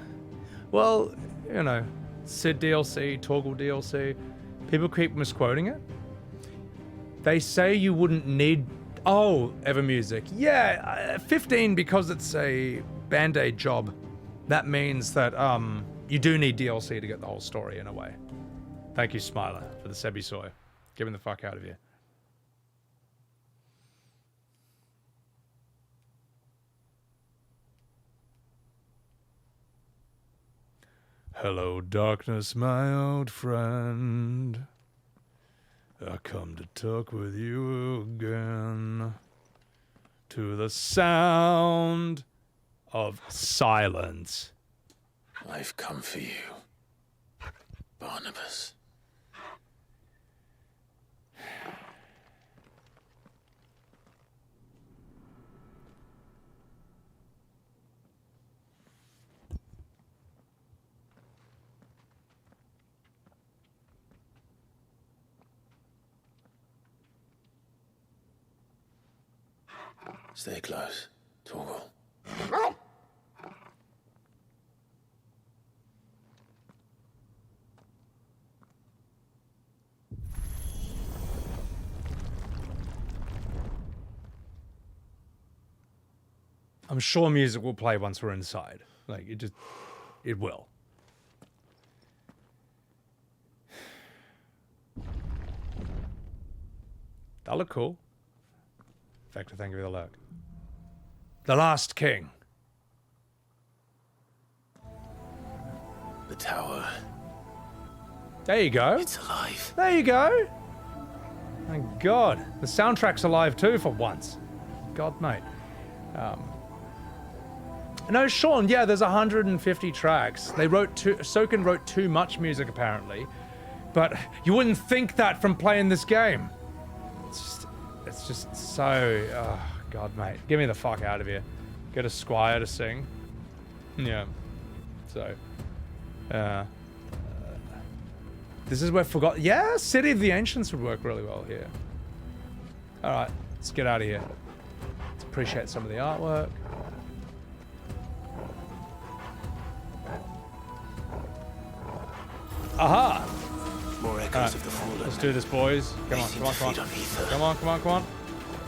Well, you know, Sid DLC, Torgal DLC. People keep misquoting it. They say you wouldn't need... Oh, Ever Music. Yeah, 15 because it's a Band-Aid job. That means that, you do need DLC to get the whole story in a way. Thank you, Smiler, for the Sebby soy. Get me the fuck out of here. Hello, darkness, my old friend. I come to talk with you again. To the sound of silence. I've come for you, Barnabas. Stay close, Torgal. I'm sure music will play once we're inside. Like, it will. That look cool. Vector, thank you for the lurk. The Last King. The tower. There you go. It's alive. There you go. Thank God. The soundtrack's alive too for once. God, mate. No, Sean, yeah, there's 150 tracks. They wrote Soken wrote too much music, apparently. But you wouldn't think that from playing this game. It's just so... Oh, God, mate. Get me the fuck out of here. Get a squire to sing. Yeah. So... this is where Yeah, City of the Ancients would work really well here. Alright, let's get out of here. Let's appreciate some of the artwork. Aha! More echoes of the fallen. Let's do this, boys. Come on, come on, come on. Come on, come on, come on.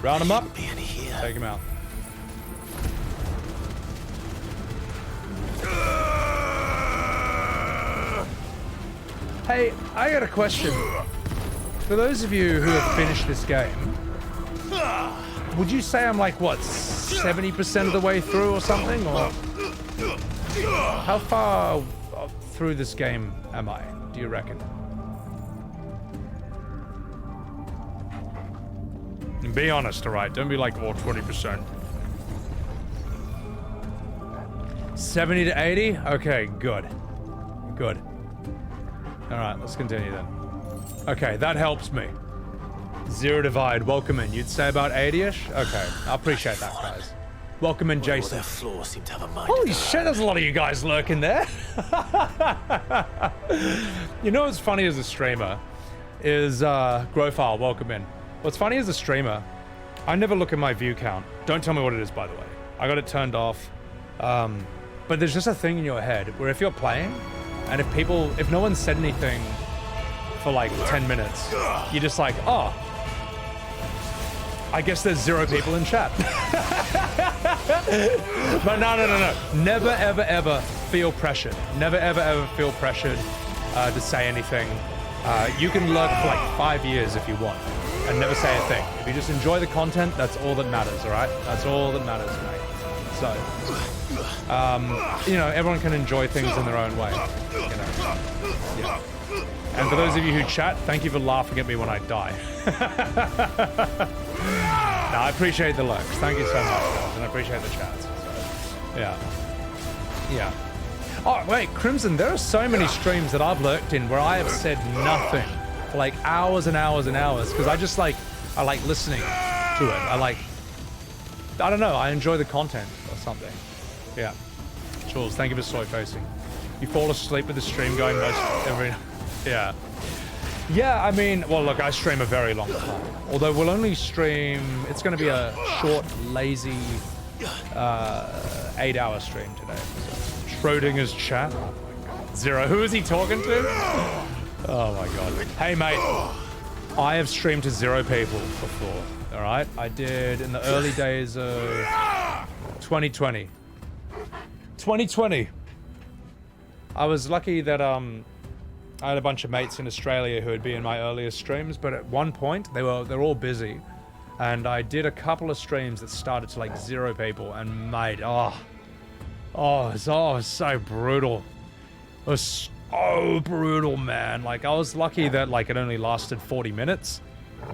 Round them up. Take him out. Hey, I got a question. For those of you who have finished this game, would you say I'm like, what, 70% of the way through or something? Or how far through this game am I, do you reckon? And be honest, alright? Don't be like, oh, 20%. 70 to 80? Okay, good. Good. Alright, let's continue then. Okay, that helps me. Zero Divide, welcome in. You'd say about 80-ish? Okay, I appreciate that, guys. Welcome in, Jason. Their floor seemed to have a mind. Holy shit, there's a lot of you guys lurking there. You know what's funny as a streamer is, Growfile, welcome in. What's funny as a streamer, I never look at my view count. Don't tell me what it is, by the way. I got it turned off. But there's just a thing in your head where if you're playing, and if no one said anything for like 10 minutes, you're just like, oh, I guess there's 0 people in chat. But no. Never, ever, ever feel pressured. Never, ever, ever feel pressured to say anything. You can lurk for like 5 years if you want and never say a thing. If you just enjoy the content, that's all that matters, all right? That's all that matters, mate. So, you know, everyone can enjoy things in their own way, you know. Yeah. And for those of you who chat, thank you for laughing at me when I die. No, I appreciate the lurks. Thank you so much, guys, and I appreciate the chats. So, yeah. Oh, wait, Crimson, there are so many streams that I've lurked in where I have said nothing for like hours and hours and hours, because I like listening to it. I don't know, I enjoy the content or something. Yeah. Jules, thank you for soy facing. You fall asleep with the stream going yeah. Yeah, I mean, well, look, I stream a very long time. Although we'll only stream, it's going to be a short, lazy, 8-hour stream today. So, Schrodinger's chat. Zero. Who is he talking to? Oh my god. Hey, mate. I have streamed to 0 people before. All right, I did in the early days of 2020. 2020. I was lucky that I had a bunch of mates in Australia who would be in my earliest streams, but at one point they're all busy, and I did a couple of streams that started to like 0 people, and mate, it was so brutal. It was so brutal, man. Like I was lucky that like it only lasted 40 minutes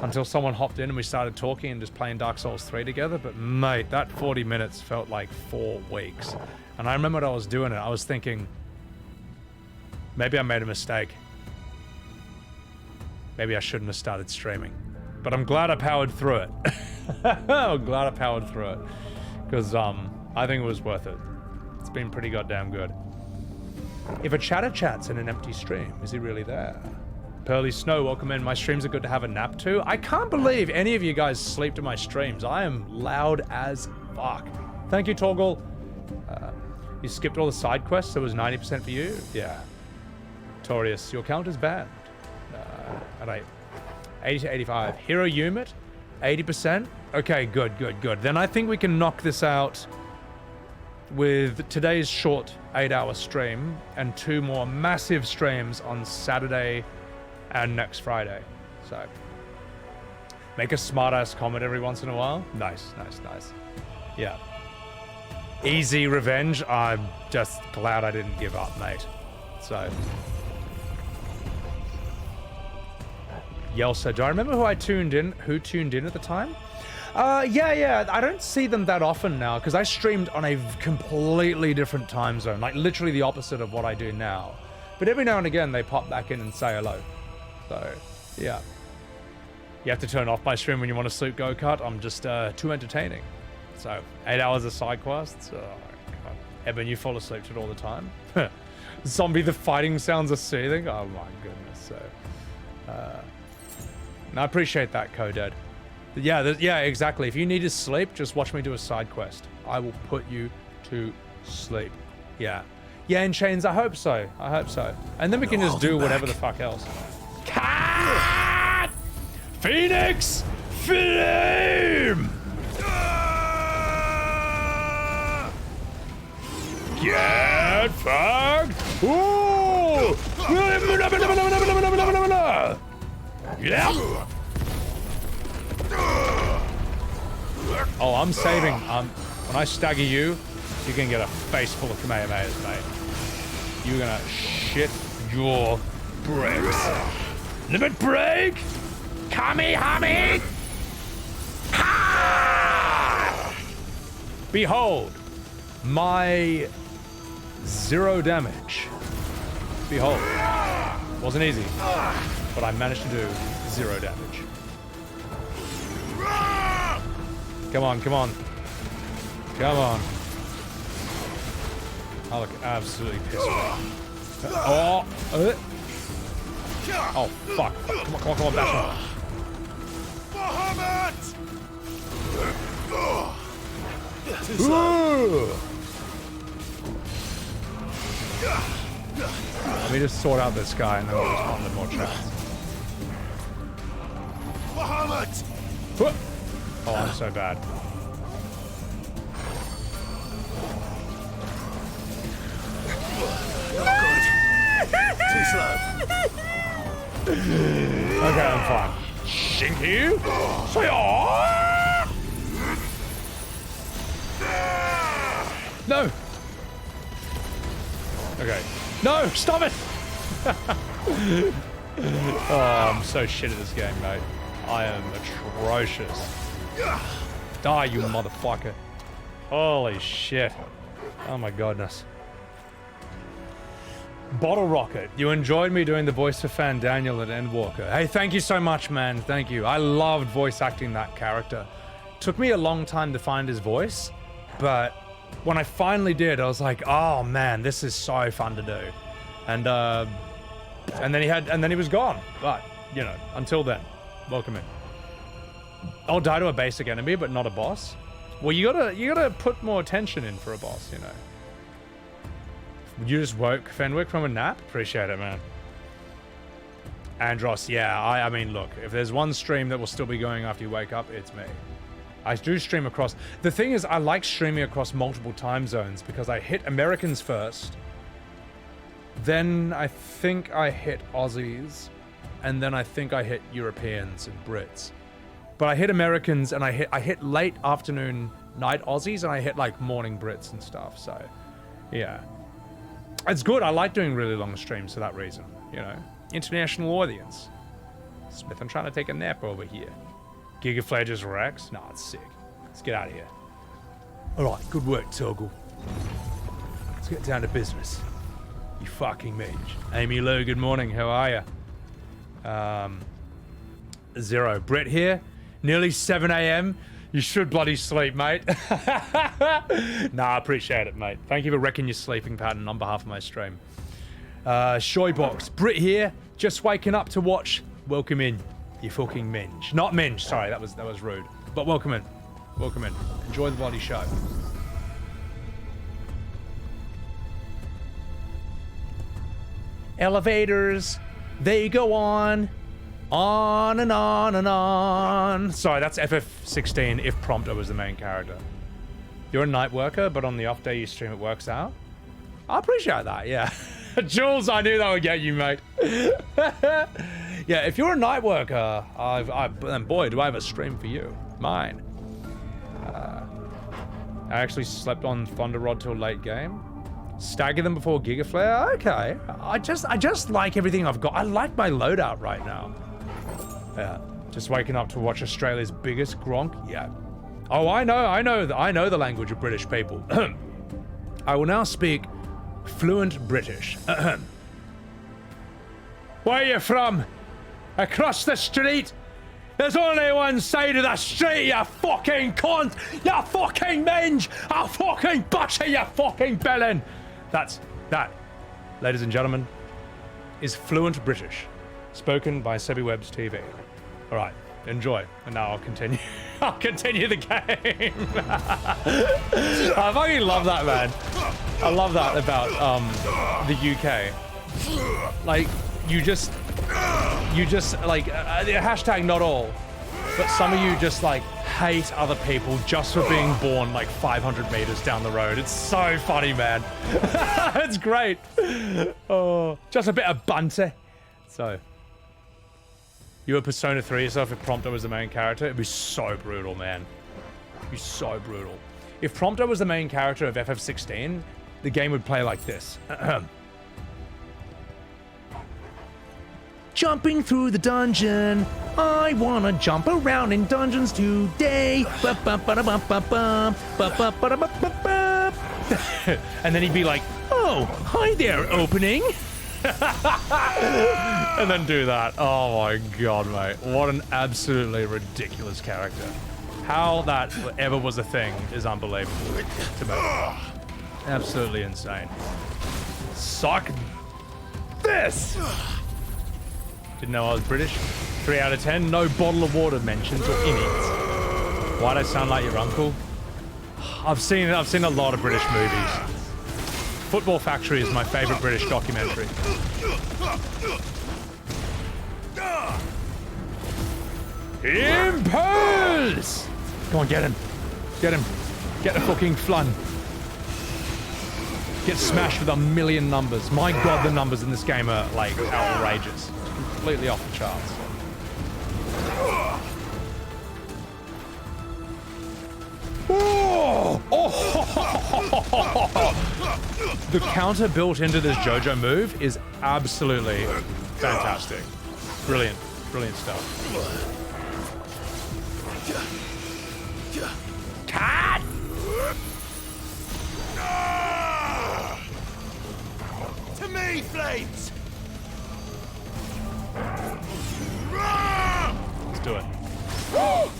until someone hopped in and we started talking and just playing Dark Souls 3 together. But mate, that 40 minutes felt like 4 weeks. And I remember when I was doing it, I was thinking, maybe I made a mistake. Maybe I shouldn't have started streaming. But I'm glad I powered through it. I'm glad I powered through it. Because I think it was worth it. It's been pretty goddamn good. If a chatter chats in an empty stream, is he really there? Pearly Snow, welcome in. My streams are good to have a nap too. I can't believe any of you guys sleep to my streams. I am loud as fuck. Thank you, Torgal. You skipped all the side quests, so it was 90% for you? Yeah. Torius, your count is banned. Alright. 80 to 85. Hero Unit, 80%? Okay, good. Then I think we can knock this out with today's short 8-hour stream and 2 more massive streams on Saturday and next Friday. So, make a smart-ass comment every once in a while. Nice. Yeah. Easy revenge. I'm just glad I didn't give up, mate. So. Yelsa, do I remember who tuned in at the time? Yeah. I don't see them that often now because I streamed on a completely different time zone, like literally the opposite of what I do now. But every now and again, they pop back in and say hello. So, yeah. You have to turn off my stream when you want to sleep go-kart. I'm just too entertaining. So, 8 hours of side quests. Oh my god. Eben, you fall asleep to it all the time. Zombie, the fighting sounds are soothing. Oh my goodness. So, I appreciate that, Coded. Yeah, exactly. If you need to sleep, just watch me do a side quest. I will put you to sleep. Yeah. Yeah, in chains, I hope so. And then we can just do whatever the fuck else. Cat! Phoenix! Flame! Get fucked! Ooh! Yeah! Oh, I'm saving. When I stagger you, you're gonna get a face full of Kamehamehas, mate. You're gonna shit your bricks. Limit break! Kamehame! Ha! Behold, my 0 damage. Behold. Wasn't easy, but I managed to do 0 damage. Come on, come on. Come on. I look absolutely pissed off. Oh! Oh, fuck. Come on, come on, come on, bash Let me just sort out this guy and then we'll respond with more chance. Oh, I'm so bad. Too slow. Okay, I'm fine. Shink you. Say no. Okay. No, stop it. Oh, I'm so shit at this game, mate. I am atrocious. Die, you motherfucker. Holy shit. Oh my goodness. Bottle Rocket, you enjoyed me doing the voice for Fan Daniel at Endwalker. Hey, thank you so much, man. Thank you. I loved voice acting that character. Took me a long time to find his voice, but when I finally did, I was like, oh man, this is so fun to do. And then he was gone. But, you know, until then, welcome in. I'll die to a basic enemy, but not a boss. Well, you gotta put more attention in for a boss, you know. You just woke Fenwick from a nap? Appreciate it, man. Andros, yeah, I mean, look, if there's one stream that will still be going after you wake up, it's me. I do stream across... The thing is, I like streaming across multiple time zones because I hit Americans first, then I think I hit Aussies, and then I think I hit Europeans and Brits. But I hit Americans and I hit late afternoon, night Aussies, and I hit like morning Brits and stuff, so yeah. It's good. I like doing really long streams for that reason, you know. International audience. Smith, I'm trying to take a nap over here. Gigaflare just wrecks? Nah, it's sick. Let's get out of here. Alright, good work, Toggle. Let's get down to business. You fucking mage. Amy Lou, good morning. How are you? Zero. Brett here. Nearly 7 a.m. You should bloody sleep, mate. Nah, I appreciate it, mate. Thank you for wrecking your sleeping pattern on behalf of my stream. Shoybox. Brit here. Just waking up to watch. Welcome in, you fucking minge. Not minge, sorry, that was rude. But welcome in. Welcome in. Enjoy the bloody show. Elevators. They go on and on and on. Sorry, that's FF16 if Prompto was the main character. You're a night worker, but on the off day you stream, it works out. I appreciate that, yeah. Jules, I knew that would get you, mate. Yeah, if you're a night worker, then boy, do I have a stream for you. Mine. I actually slept on Thunder Rod till late game. Stagger them before Gigaflare? Okay. I just like everything I've got. I like my loadout right now. Yeah. Just waking up to watch Australia's biggest Gronk? Yeah. Oh, I know the language of British people. I will now speak fluent British. Where are you from? Across the street? There's only one side of the street, you fucking cunt! You fucking minge! I'll fucking bash you fucking bellend! That, ladies and gentlemen, is fluent British, spoken by Sebbywebz TV. All right, enjoy. And now I'll continue. I'll continue the game. I fucking love that, man. I love that about the UK. Like, you just like hashtag not all, but some of you just like hate other people just for being born like 500 meters down the road. It's so funny, man. It's great. Oh, just a bit of banter. So, you were Persona 3 yourself if Prompto was the main character? It'd be so brutal, man. It'd be so brutal. If Prompto was the main character of FF16, the game would play like this. Jumping through the dungeon. I wanna jump around in dungeons today. And then he'd be like, oh, hi there, opening. And then do that. Oh my god, mate. What an absolutely ridiculous character. How that ever was a thing is unbelievable to me. Absolutely insane. Suck this! Didn't know I was British. 3 out of 10. No bottle of water mentions or in it. Why'd I sound like your uncle? I've seen a lot of British movies. Football Factory is my favorite British documentary. Impulse! Come on, get him. Get him. Get the fucking flun. Get smashed with a million numbers. My god, the numbers in this game are, like, outrageous. Completely off the charts. Oh! Oh! The counter built into this JoJo move is absolutely fantastic. Brilliant. Brilliant stuff. Cat! To me, Flames! Let's do it. Oh.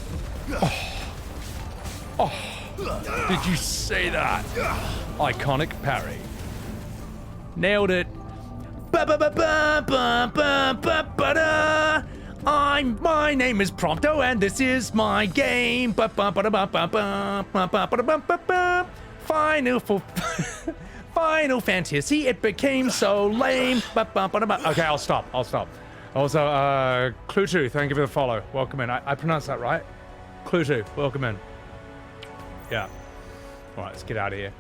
Oh. Did you see that? Iconic parry. Nailed it. My name is Prompto and this is my game. Final Fantasy, it became so lame. Okay, I'll stop. Also, Clue2, thank you for the follow. Welcome in. I pronounced that right? Clue2, welcome in. Yeah. All right, let's get out of here.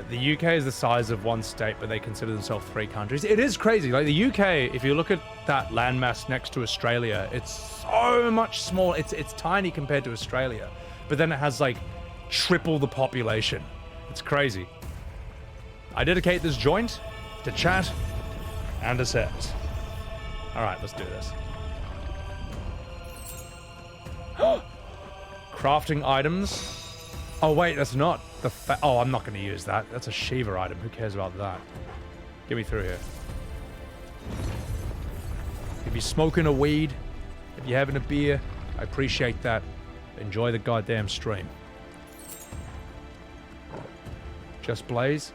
The UK is the size of one state, but they consider themselves 3 countries. It is crazy. Like the UK, if you look at that landmass next to Australia, it's so much small. It's tiny compared to Australia, but then it has like triple the population. It's crazy. I dedicate this joint to chat and to set. All right, let's do this. Crafting items. Oh wait, that's not the oh, I'm not going to use that. That's a Shiva item. Who cares about that? Get me through here. If you're smoking a weed, if you're having a beer, I appreciate that. Enjoy the goddamn stream. Just Blaze.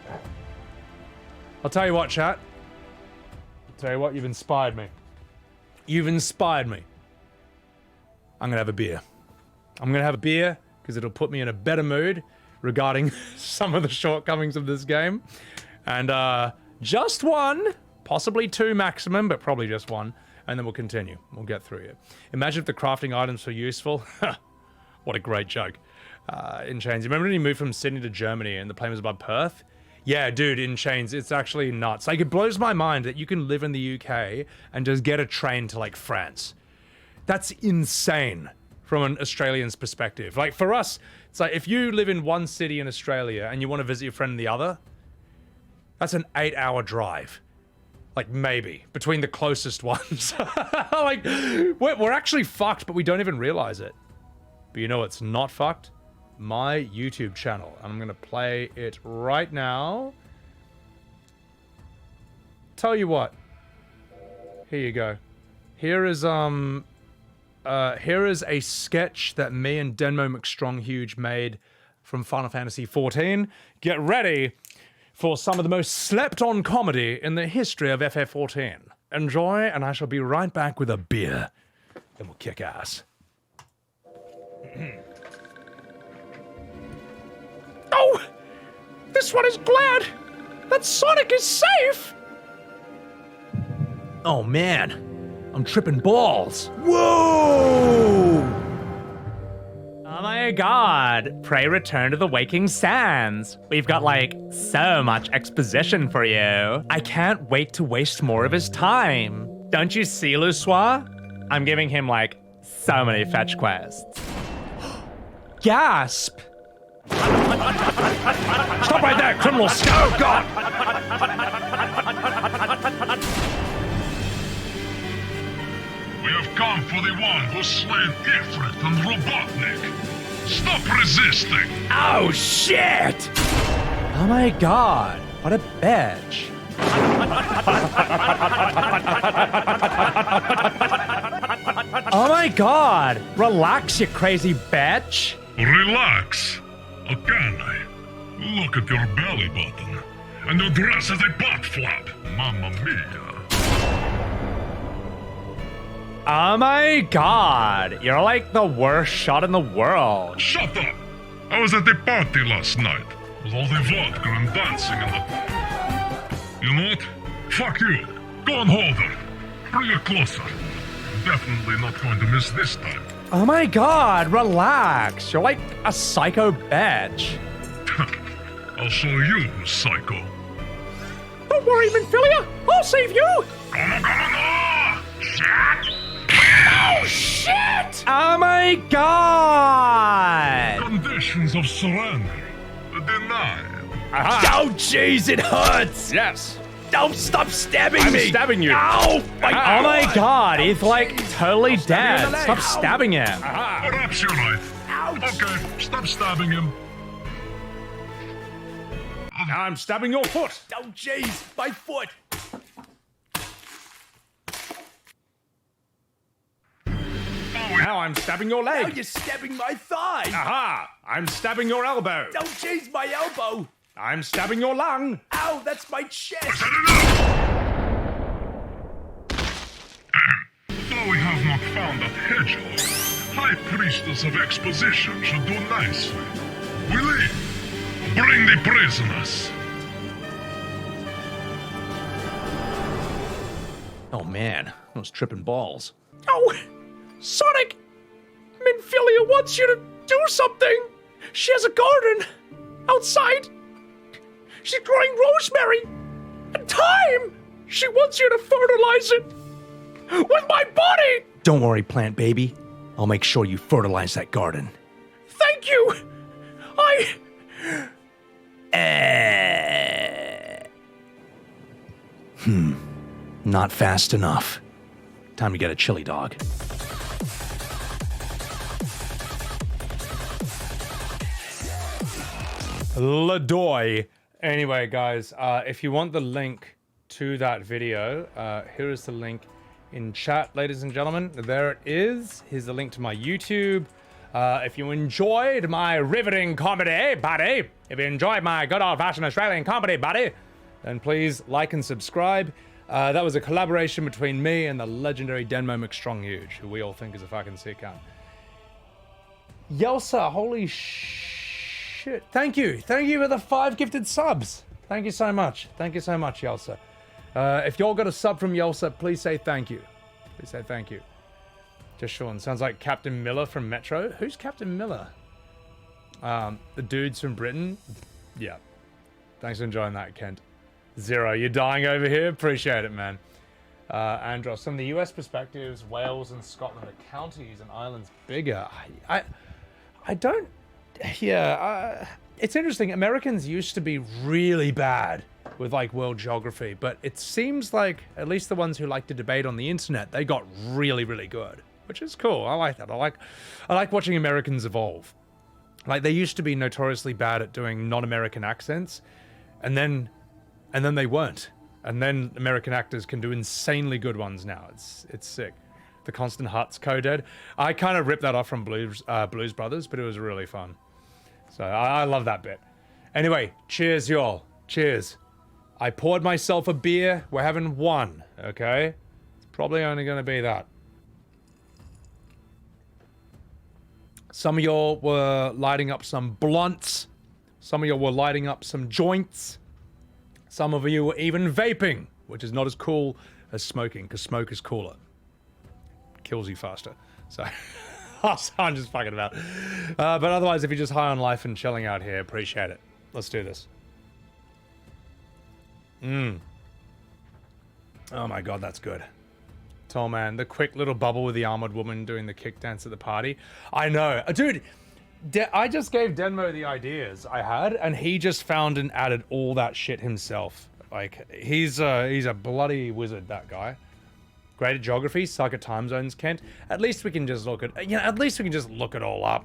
I'll tell you what, chat. I'll tell you what, you've inspired me. You've inspired me. I'm gonna have a beer. I'm gonna have a beer because it'll put me in a better mood regarding some of the shortcomings of this game. And just one, possibly 2 maximum, but probably just one. And then we'll continue. We'll get through it. Imagine if the crafting items were useful. What a great joke. In Chains, remember when you moved from Sydney to Germany and the plane was above Perth? Yeah, dude, in Chains, it's actually nuts. Like, it blows my mind that you can live in the UK and just get a train to, like, France. That's insane from an Australian's perspective. Like, for us, it's like, if you live in one city in Australia and you want to visit your friend in the other, that's an 8-hour drive. Like, maybe, between the closest ones. Like, we're actually fucked, but we don't even realize it. But you know what's not fucked? My YouTube channel. I'm gonna play it right now. Tell you what. Here you go. Here is a sketch that me and Denmo McStronghuge made from Final Fantasy XIV. Get ready for some of the most slept-on comedy in the history of FF14. Enjoy, and I shall be right back with a beer. Then we'll kick ass. Oh! This one is glad that Sonic is safe! Oh man, I'm tripping balls. Whoa! Oh my god, pray return to the Waking Sands. We've got like so much exposition for you. I can't wait to waste more of his time. Don't you see, Luswa? I'm giving him like so many fetch quests. Gasp! Stop right there, criminal! Oh, God! We have come for the one who slain Ifrit and Robotnik. Stop resisting! Oh, shit! Oh my god, what a bitch. Oh my god! Relax, you crazy bitch! Relax. Okay. Look at your belly button. And your dress is a butt flap. Mamma mia. Oh my god! You're like the worst shot in the world. Shut up! I was at the party last night. With all the vodka and dancing and the... You know what? Fuck you. Go and hold her. Bring her closer. Definitely not going to miss this time. Oh my god, relax. You're like a psycho bitch. I'll show you who's psycho. Don't worry, Minfilia. I'll save you. Shit! Oh, shit! Oh my god! Conditions of surrender. Denied. Oh, jeez, it hurts. Yes. Don't stop stabbing I'm me. stabbing you. Ow! Oh my god, he's like totally dead. Stop Ow. stabbing him. Perhaps you're right. Okay, stop stabbing him. Now I'm stabbing your foot. Oh, jeez, my foot. Now I'm stabbing your leg. Now you're stabbing my thigh. Aha! I'm stabbing your elbow. Oh, jeez, my elbow. I'm stabbing your lung. Ow, that's my chest. Though we have not found that hedgehog, High Priestess of Exposition should do nicely. We leave. Bring the prisoners. Oh man, I was tripping balls. Oh, Sonic! Minfilia wants you to do something. She has a garden outside. She's growing rosemary and thyme. She wants you to fertilize it with my body. Don't worry, plant baby. I'll make sure you fertilize that garden. Thank you. Not fast enough. Time to get a chili dog. Ladoy. Anyway, guys, if you want the link to that video, here is the link in chat, ladies and gentlemen. There it is. Here's the link to my YouTube. If you enjoyed my riveting comedy, buddy, if you enjoyed my good old-fashioned Australian comedy, buddy, then please like and subscribe. That was a collaboration between me and the legendary Denmo McStronghuge, who we all think is a fucking sick cunt. Yelsa, holy shit. Thank you. Thank you for the 5 gifted subs. Thank you so much. Thank you so much, Yelsa. If y'all got a sub from Yelsa, please say thank you. Please say thank you. Just Sean. Sounds like Captain Miller from Metro. Who's Captain Miller? The dudes from Britain? Yeah. Thanks for enjoying that, Kent. Zero, you're dying over here? Appreciate it, man. Andros, from the US perspectives, Wales and Scotland are counties and islands bigger. I don't... Yeah, it's interesting. Americans used to be really bad with, like, world geography, but it seems like, at least the ones who like to debate on the internet, they got really, really good, which is cool. I like that. I like watching Americans evolve. Like, they used to be notoriously bad at doing non-American accents, and then they weren't. And then American actors can do insanely good ones now. It's sick. The Constant Huts coded. I kind of ripped that off from Blues Brothers, but it was really fun. So I love that bit. Anyway, cheers, y'all. Cheers. I poured myself a beer. We're having one, okay? It's probably only going to be that. Some of y'all were lighting up some blunts. Some of y'all were lighting up some joints. Some of you were even vaping, which is not as cool as smoking, because smoke is cooler. Kills you faster. So, I'm just fucking about. But otherwise, if you're just high on life and chilling out here, appreciate it. Let's do this. Oh my god, that's good. Tall man, the quick little bubble with the armored woman doing the kick dance at the party. I know. Dude, I just gave Denmo the ideas I had, and he just found and added all that shit himself. Like, he's a bloody wizard, that guy. Great at geography, suck at time zones, Kent. At least we can just look at, at least we can just look it all up.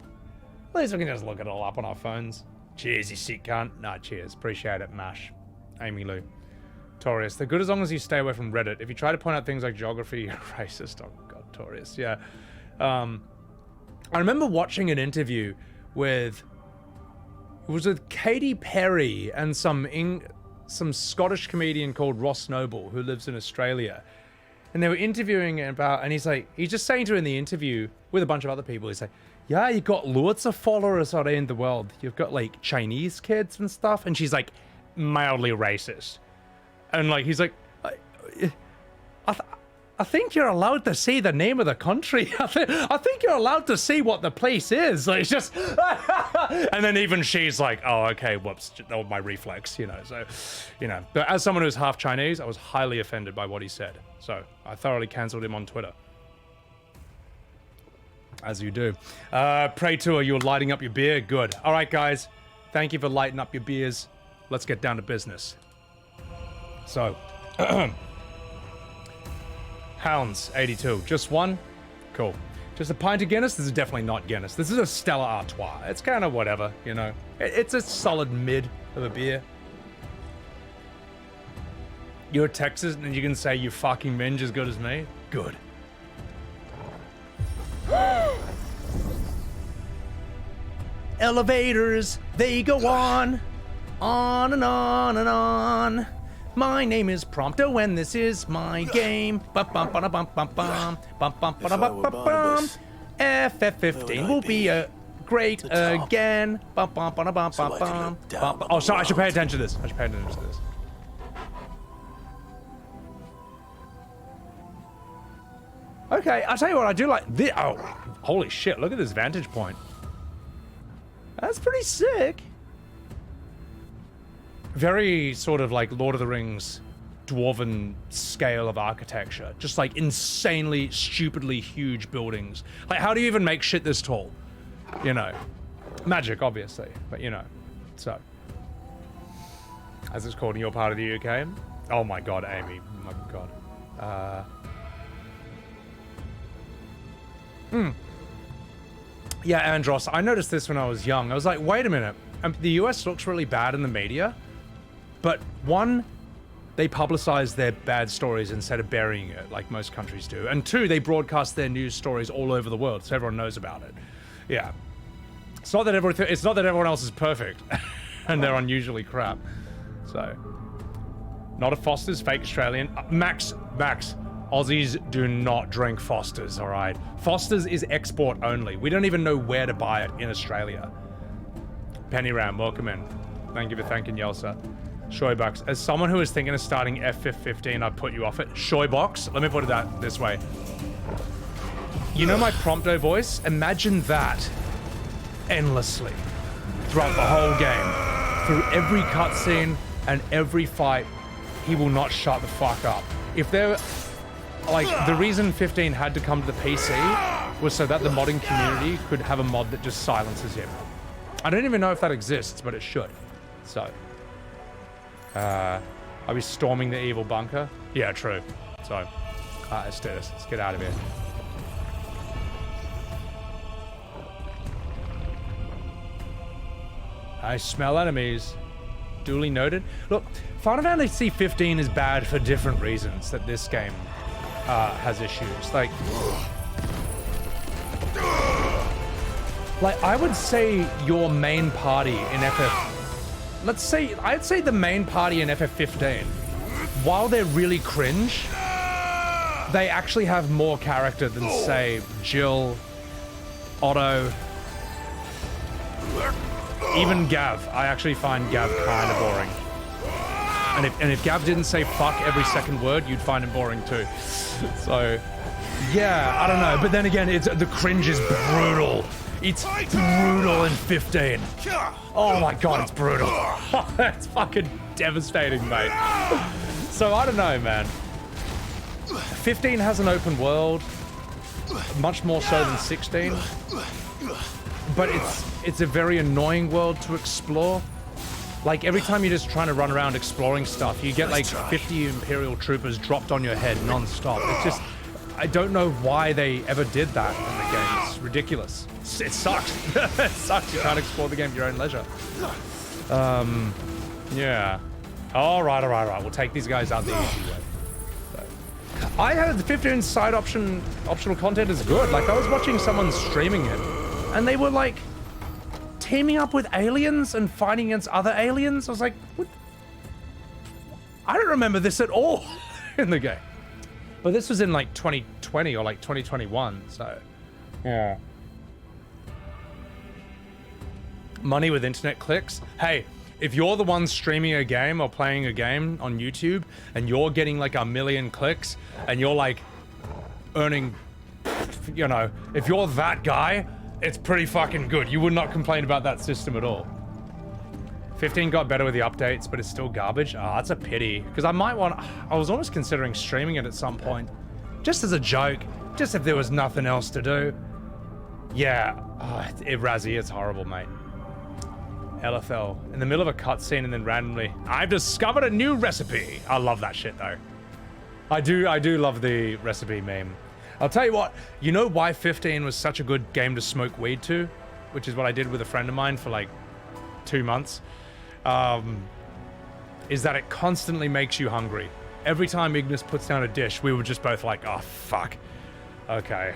At least we can just look it all up on our phones. Cheers, you sick cunt. Nah, cheers. Appreciate it, Mash. Amy Lou. Torius, they're good as long as you stay away from Reddit. If you try to point out things like geography, you're racist. Oh god, Torius, yeah. I remember watching an interview with, it was with Katy Perry and some Scottish comedian called Ross Noble who lives in Australia. And they were interviewing about, and he's just saying to her in the interview with a bunch of other people, he's like, yeah, you got loads of followers around the world. You've got like Chinese kids and stuff. And she's like mildly racist. And like, he's like, I think you're allowed to say the name of the country. I think you're allowed to say what the place is. Like, it's just, and then even she's like, oh, okay, whoops, that was my reflex, you know. So, you know, but as someone who's half Chinese, I was highly offended by what he said. So I thoroughly cancelled him on Twitter. As you do. Pray to her, you're lighting up your beer. Good. All right, guys. Thank you for lighting up your beers. Let's get down to business. So, Hounds, 82. Just one? Cool. Just a pint of Guinness? This is definitely not Guinness. This is a Stella Artois. It's kind of whatever, you know. It's a solid mid of a beer. You're Texas and you can say you fucking minge as good as me? Good. Elevators, they go on and on and on. My name is Prompto and this is my game. FF15 will be great again. Oh, sorry, I should pay attention to this. Okay, I'll tell you what, I do like this. Oh, holy shit, look at this vantage point. That's pretty sick. Very sort of like Lord of the Rings dwarven scale of architecture. Just like insanely, stupidly huge buildings. Like, how do you even make shit this tall? You know, magic, obviously, but you know, so. As it's called in your part of the UK. Oh my god, Amy, oh my god. Yeah, Andros, I noticed this when I was young. I was like, wait a minute. The US looks really bad in the media, but one, they publicize their bad stories instead of burying it like most countries do. And two, they broadcast their news stories all over the world so everyone knows about it. Yeah. It's not that everyone else is perfect and they're unusually crap. So, not a Foster's, fake Australian. Max. Aussies do not drink Foster's, all right? Foster's is export only. We don't even know where to buy it in Australia. Penny Ram, welcome in. Thank you for thanking Yelsa. Shoybox, as someone who is thinking of starting FF15, I put you off it. Shoybox, let me put it this way. You know my Prompto voice? Imagine that endlessly throughout the whole game. Through every cutscene and every fight, he will not shut the fuck up. If there... Like, the reason 15 had to come to the PC was so that the modding community could have a mod that just silences him. I don't even know if that exists, but it should. So. Are we storming the evil bunker? Yeah, true. So, let's do this. Let's get out of here. I smell enemies. Duly noted. Look, Final Fantasy 15 is bad for different reasons that this game has issues. Like I would say your main party in I'd say the main party in FF15, while they're really cringe, they actually have more character than, say, Jill, Otto, even Gav. I actually find Gav kind of boring. And if Gav didn't say fuck every second word, you'd find him boring too. So, yeah, I don't know. But then again, the cringe is brutal. It's brutal in 15. Oh my god, it's brutal. It's fucking devastating, mate. So, I don't know, man. 15 has an open world, much more so than 16. But it's a very annoying world to explore. Like, every time you're just trying to run around exploring stuff, you get like 50 Imperial troopers dropped on your head non-stop. It's just, I don't know why they ever did that in the game. It's ridiculous. It sucks. It sucks. You can't explore the game at your own leisure. Yeah. All right. We'll take these guys out the easy way. So. I heard the 15 side optional content is good. Like, I was watching someone streaming it, and they were like teaming up with aliens and fighting against other aliens. I was like, what? I don't remember this at all in the game. But this was in like 2020 or like 2021, so yeah. Money with internet clicks. Hey, if you're the one streaming a game or playing a game on YouTube and you're getting like 1 million clicks and you're like earning, you know, if you're that guy, it's pretty fucking good. You would not complain about that system at all. 15 got better with the updates, but it's still garbage. Ah, that's a pity. Because I was almost considering streaming it at some point. Just as a joke. Just if there was nothing else to do. Yeah. Oh, Razzie, it's horrible, mate. LFL. In the middle of a cutscene and then randomly, I've discovered a new recipe. I love that shit, though. I do love the recipe meme. I'll tell you what, you know why 15 was such a good game to smoke weed to? Which is what I did with a friend of mine for like 2 months. Is that it constantly makes you hungry. Every time Ignis puts down a dish, we were just both like, oh, fuck. Okay.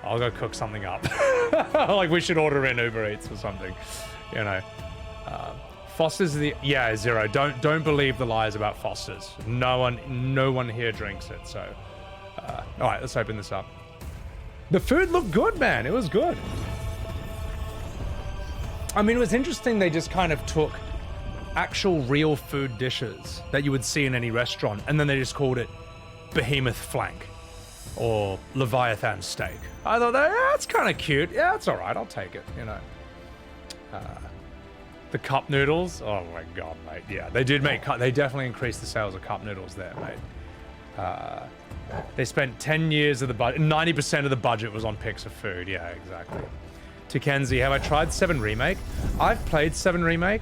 I'll go cook something up. Like, we should order in Uber Eats or something. You know. Foster's yeah, Zero. Don't believe the lies about Foster's. No one here drinks it, so. Alright, let's open this up. The food looked good, man. It was good. I mean, it was interesting they just kind of took actual real food dishes that you would see in any restaurant, and then they just called it Behemoth Flank or Leviathan Steak. I thought, yeah, that's kind of cute. Yeah, it's all right. I'll take it, you know. The cup noodles. Oh my God, mate. Yeah, they did they definitely increased the sales of cup noodles there, mate. They spent 10 years of the budget, 90% of the budget was on picks of food. Yeah, exactly. To Kenzie, have I tried 7 Remake? I've played 7 Remake.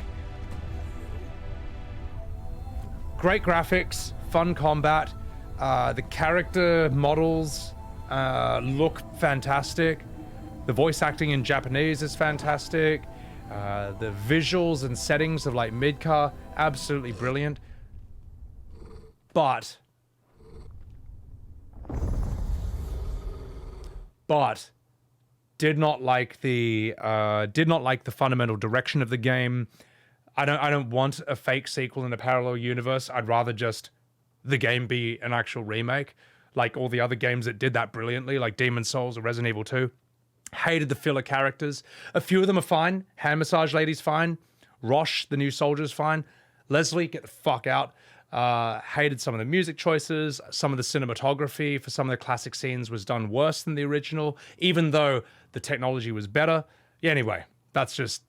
Great graphics, fun combat. The character models look fantastic. The voice acting in Japanese is fantastic. The visuals and settings of like Midgar, absolutely brilliant. But did not like the fundamental direction of the game. I don't want a fake sequel in a parallel universe. I'd rather just the game be an actual remake, like all the other games that did that brilliantly, like Demon's Souls or Resident Evil 2. Hated the filler characters. A few of them are fine. Hand massage lady's fine. Rosh, the new soldier's fine. Leslie, get the fuck out. Hated some of the music choices. Some of the cinematography for some of the classic scenes was done worse than the original, even though the technology was better. Yeah, anyway, that's it.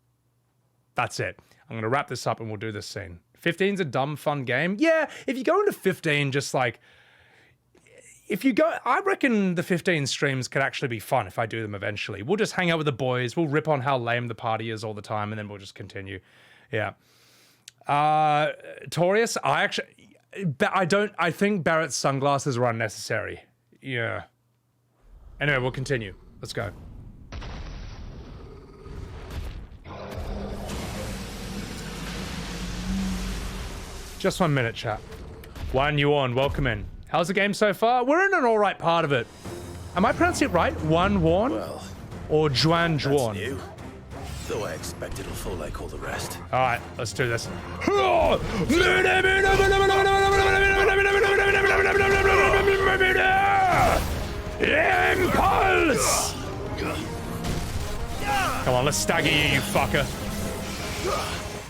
I'm going to wrap this up and we'll do this scene. 15's a dumb, fun game. Yeah, if you go into 15, just like, I reckon the 15 streams could actually be fun if I do them eventually. We'll just hang out with the boys. We'll rip on how lame the party is all the time, and then we'll just continue. Yeah. Torius, I think Barrett's sunglasses are unnecessary. Yeah. Anyway, we'll continue. Let's go. Just 1 minute, chat. Wan Yuan, welcome in. How's the game so far? We're in an alright part of it. Am I pronouncing it right? Wan Yuan? Well, or Juan Juan? That's new. Though I expect it'll fall like all the rest. Alright, let's do this. Impulse! Come on, let's stagger you fucker.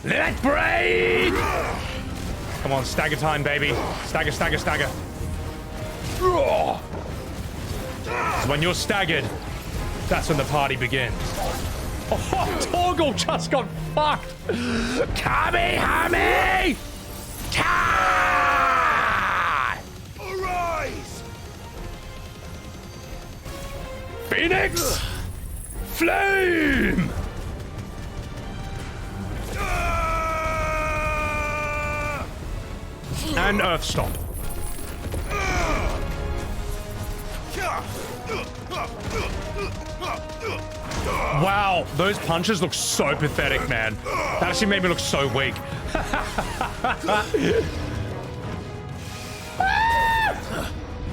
Let's break! Come on, stagger time, baby. Stagger, stagger, stagger. So when you're staggered, that's when the party begins. Oh, Torgal just got fucked. Kamehame! Arise! Phoenix! Flame! And Earth Stomp. Wow, those punches look so pathetic, man. That actually made me look so weak.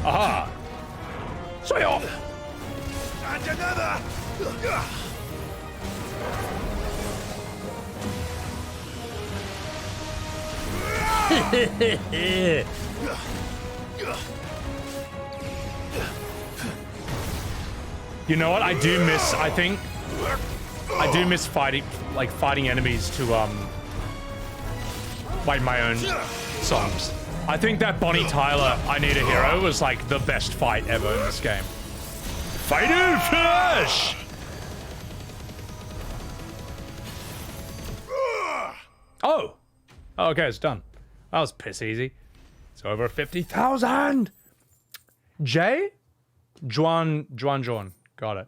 Aha! So you And another! You know what? I do miss. I think I do miss fighting enemies to like my own songs. I think that Bonnie Tyler "I Need a Hero" was like the best fight ever in this game. Final Flash! Oh, okay, it's done. That was piss easy. It's over 50,000. Jay, Juan. Got it.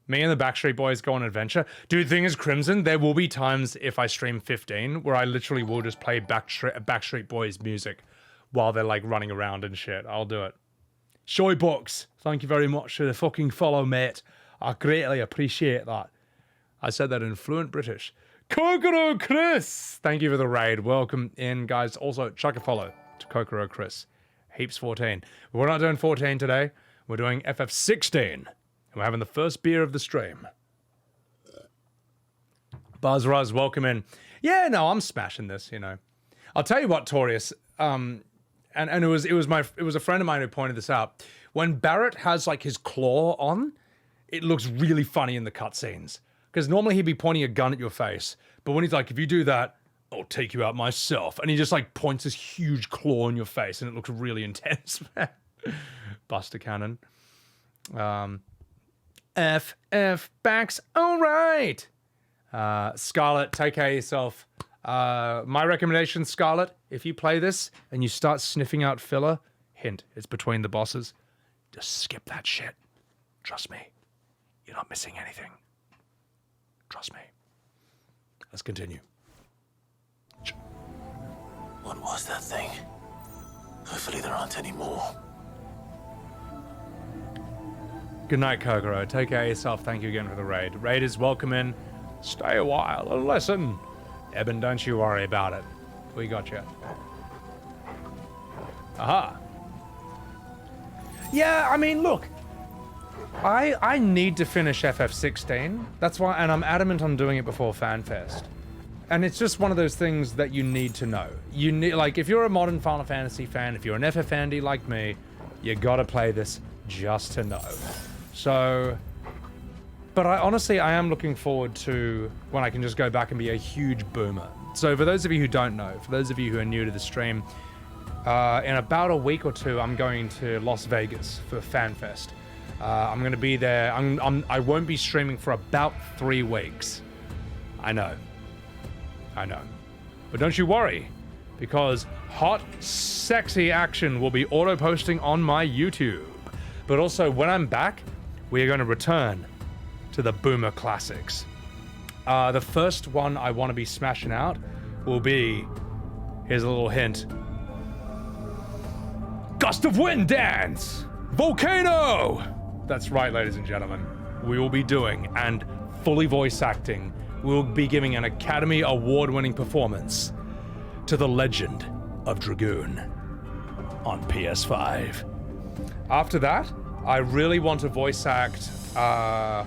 Me and the Backstreet Boys go on adventure. Dude, thing is, Crimson, there will be times if I stream 15 where I literally will just play Backstreet Boys music while they're like running around and shit. I'll do it. Shoybox, thank you very much for the fucking follow, mate. I greatly appreciate that. I said that in fluent British. Kokoro Chris, thank you for the raid. Welcome in, guys. Also, chuck a follow to Kokoro Chris. Heaps 14. We're not doing 14 today. We're doing FF16. We're having the first beer of the stream. Buzz Ruz, welcome in. Yeah, no, I'm smashing this, you know. I'll tell you what, Torius, and it was a friend of mine who pointed this out. When Barrett has like his claw on, it looks really funny in the cutscenes. Because normally he'd be pointing a gun at your face, but when he's like, if you do that, I'll take you out myself, and he just like points this huge claw in your face, and it looks really intense. Buster Cannon. FF backs, all right. Scarlet, take care of yourself. My recommendation, Scarlet, if you play this and you start sniffing out filler, hint, it's between the bosses, just skip that shit. Trust me, you're not missing anything. Trust me. Let's continue. What was that thing? Hopefully there aren't any more. Good night, Kokoro. Take care of yourself. Thank you again for the raid. Raiders, welcome in. Stay a while and listen. Eben, don't you worry about it. We got you. Aha. Yeah, I mean, look. I need to finish FF16. That's why, and I'm adamant on doing it before FanFest. And it's just one of those things that you need to know. You need, like, if you're a modern Final Fantasy fan, if you're an FF like me, you gotta play this just to know. So, but I am looking forward to when I can just go back and be a huge boomer. So for those of you who don't know, for those of you who are new to the stream, in about a week or two, I'm going to Las Vegas for FanFest. I'm going to be there. I won't be streaming for about 3 weeks. I know. But don't you worry, because hot, sexy action will be auto-posting on my YouTube. But also, when I'm back, we are going to return to the Boomer Classics. The first one I want to be smashing out will be, here's a little hint, Gust of Wind Dance! Volcano! That's right, ladies and gentlemen. We will be doing, and fully voice acting, we will be giving an Academy Award-winning performance to The Legend of Dragoon on PS5. After that, I really want to voice act Final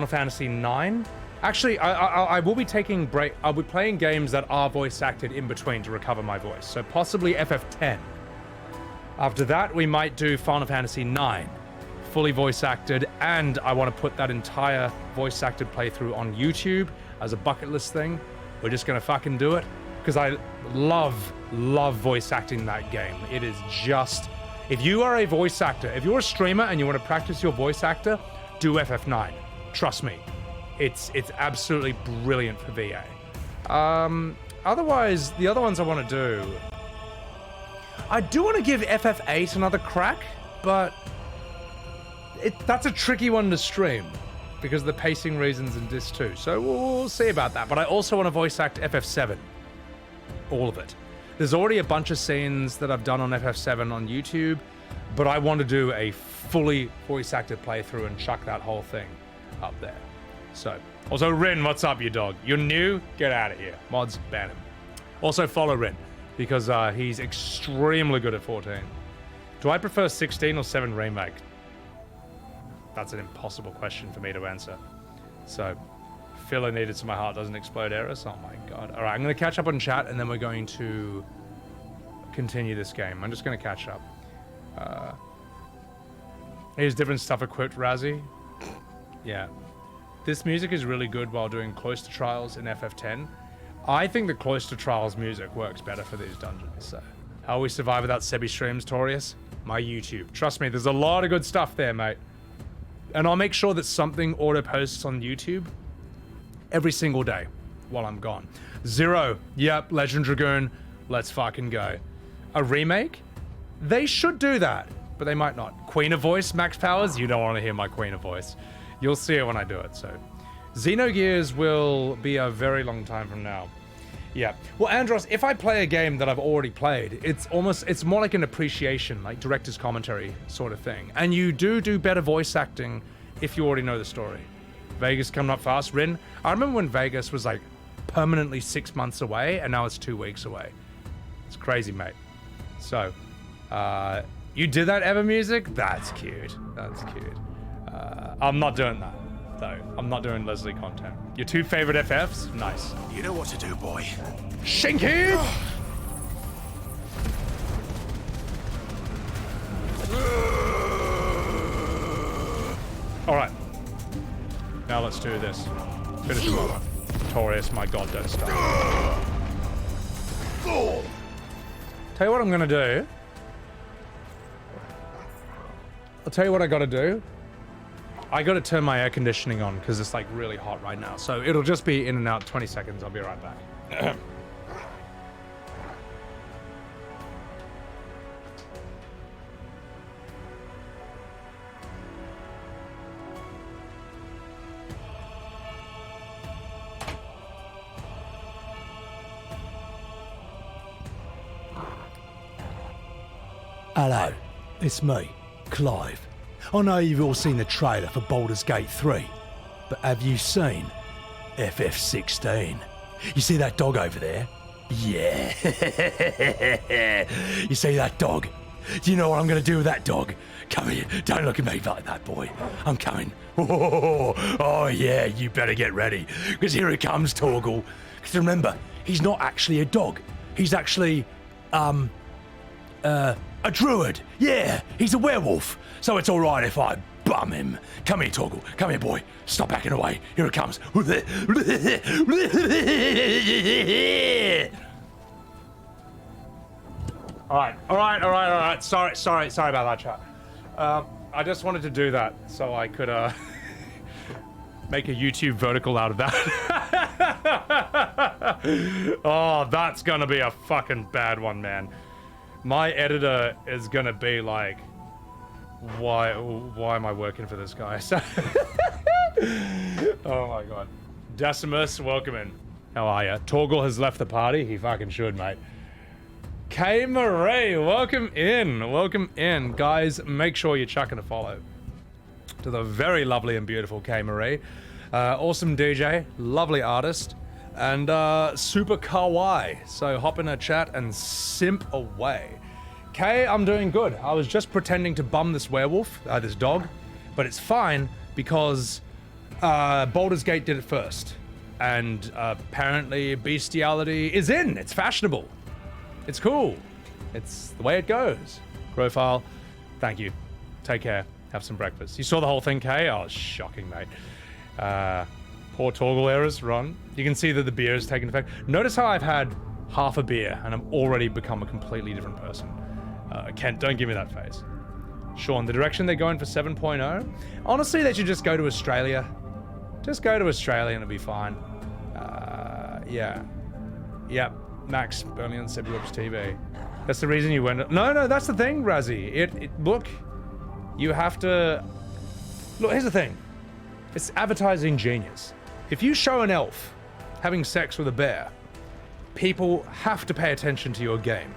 Fantasy IX. Actually, I will be taking break. I'll be playing games that are voice acted in between to recover my voice. So possibly FF10. After that, we might do Final Fantasy IX, fully voice acted, and I want to put that entire voice acted playthrough on YouTube as a bucket list thing. We're just gonna fucking do it because I love voice acting that game. It is just, if you are a voice actor, if you're a streamer and you want to practice your voice actor, do FF9. Trust me, it's absolutely brilliant for VA. Otherwise, the other ones I want to do, I do want to give FF8 another crack, but that's a tricky one to stream because of the pacing reasons in Disc 2. So we'll see about that. But I also want to voice act FF7. All of it. There's already a bunch of scenes that I've done on FF7 on YouTube, but I want to do a fully voice acted playthrough and chuck that whole thing up there. So, also Rin, what's up, you dog? You're new? Get out of here. Mods, ban him. Also follow Rin, because he's extremely good at 14. Do I prefer 16 or 7 Remake? That's an impossible question for me to answer. So, filler needed so my heart doesn't explode errors. Oh my god. Alright, I'm going to catch up on chat and then we're going to continue this game. I'm just going to catch up. Here's different stuff equipped, Razzie. Yeah. This music is really good while doing Cloister Trials in FF10. I think the Cloister Trials music works better for these dungeons, so. How we survive without Sebby streams, Torius? My YouTube. Trust me, there's a lot of good stuff there, mate. And I'll make sure that something auto-posts on YouTube every single day while I'm gone. Zero. Yep, Legend Dragoon. Let's fucking go. A remake? They should do that, but they might not. Queen of Voice, Max Powers? You don't want to hear my Queen of Voice. You'll see it when I do it, so. Xenogears will be a very long time from now. Yeah. Well, Andros, if I play a game that I've already played, it's more like an appreciation, like director's commentary sort of thing. And you do better voice acting if you already know the story. Vegas coming up fast. Rin, I remember when Vegas was like permanently 6 months away, and now it's 2 weeks away. It's crazy, mate. So, you did that ever music? That's cute. That's cute. I'm not doing that, though. I'm not doing Leslie content. Your 2 favorite FFs? Nice. You know what to do, boy. Shinky! Alright. Now let's do this. Finish him off. Torius, my god, don't stop. Tell you what I'm gonna do. I'll tell you what I gotta do. I gotta turn my air conditioning on because it's like really hot right now. So it'll just be in and out 20 seconds. I'll be right back. Hello, it's me, Clive. I know you've all seen the trailer for Baldur's Gate 3, but have you seen FF16? You see that dog over there? Yeah. You see that dog? Do you know what I'm going to do with that dog? Come here. Don't look at me like that, boy. I'm coming. Oh yeah, you better get ready, because here it comes, Torgal. Because remember, he's not actually a dog. He's actually, a druid. Yeah, he's a werewolf. So it's all right if I bum him. Come here, Torgal. Come here, boy. Stop backing away. Here it comes. All right. Sorry about that, chat. I just wanted to do that so I could make a YouTube vertical out of that. Oh, that's gonna be a fucking bad one, man. My editor is gonna be like, why am I working for this guy? Oh my god. Decimus, welcome in. How are ya? Torgal has left the party. He fucking should, mate. K Marie, welcome in. Welcome in. Guys, make sure you're chucking a follow to the very lovely and beautiful K Marie. Awesome DJ, lovely artist, and super kawaii. So hop in a chat and simp away. Kay, I'm doing good. I was just pretending to bum this werewolf, this dog, but it's fine because Baldur's Gate did it first. And apparently bestiality is in. It's fashionable. It's cool. It's the way it goes. Profile, thank you. Take care. Have some breakfast. You saw the whole thing, Kay? Oh, it's shocking, mate. Poor Torgal errors, Ron. You can see that the beer is taking effect. Notice how I've had half a beer and I've already become a completely different person. Kent, don't give me that face. Sean, the direction they're going for 7.0? Honestly, they should just go to Australia. Just go to Australia and it'll be fine. Yeah. Yep. Max, only on Sebbywebz TV. That's the reason you went... No, that's the thing, Razzie. Look, you have to... Look, here's the thing. It's advertising genius. If you show an elf having sex with a bear, people have to pay attention to your game.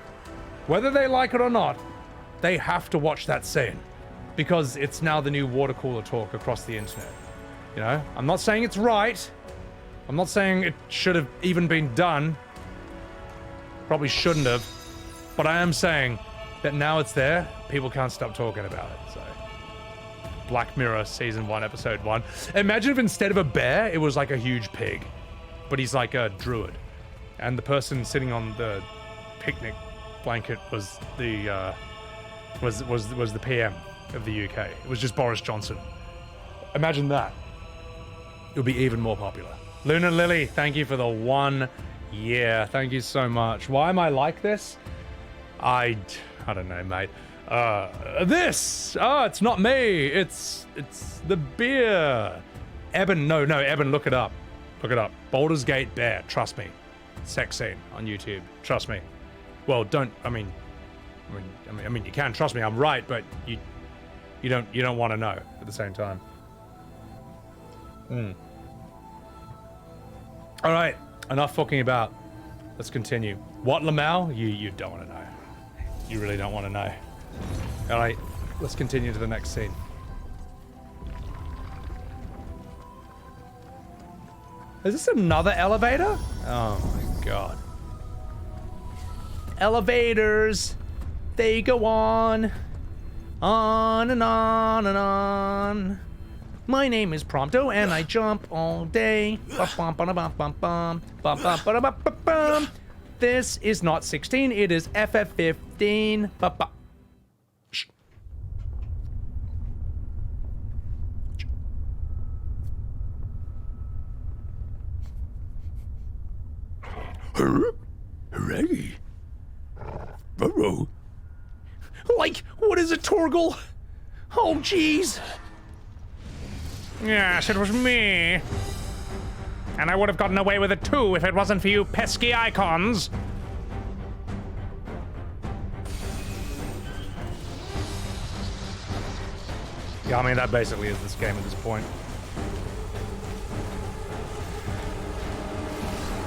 Whether they like it or not, they have to watch that scene. Because it's now the new water cooler talk across the internet. You know? I'm not saying it's right. I'm not saying it should have even been done. Probably shouldn't have. But I am saying that now it's there, people can't stop talking about it. So, Black Mirror season 1, episode 1. Imagine if instead of a bear, it was like a huge pig, but he's like a druid, and the person sitting on the picnic blanket was the was the PM of the UK. It was just Boris Johnson. Imagine that. It would be even more popular. Luna Lily, thank you for the 1 year. Thank you so much. Why am I like this? I don't know, mate. It's not me. It's the beer. Eben, no, Eben, look it up. Look it up. Baldur's Gate bear. Trust me. Sex scene on YouTube. Trust me. Well, don't. I mean, you can trust me. I'm right, but you don't want to know at the same time. All right, enough fucking about. Let's continue. What, Lamau? You don't want to know. You really don't want to know. All right, let's continue to the next scene. Is this another elevator? Oh my god. Elevators, they go on and on and on. My name is Prompto and I jump all day. This is not 16, it is FF15. Shh. Hooray. Burrow. Like, what is it, Torgal? Oh, jeez. Yes, it was me. And I would have gotten away with it too if it wasn't for you pesky icons. Yeah, I mean, that basically is this game at this point.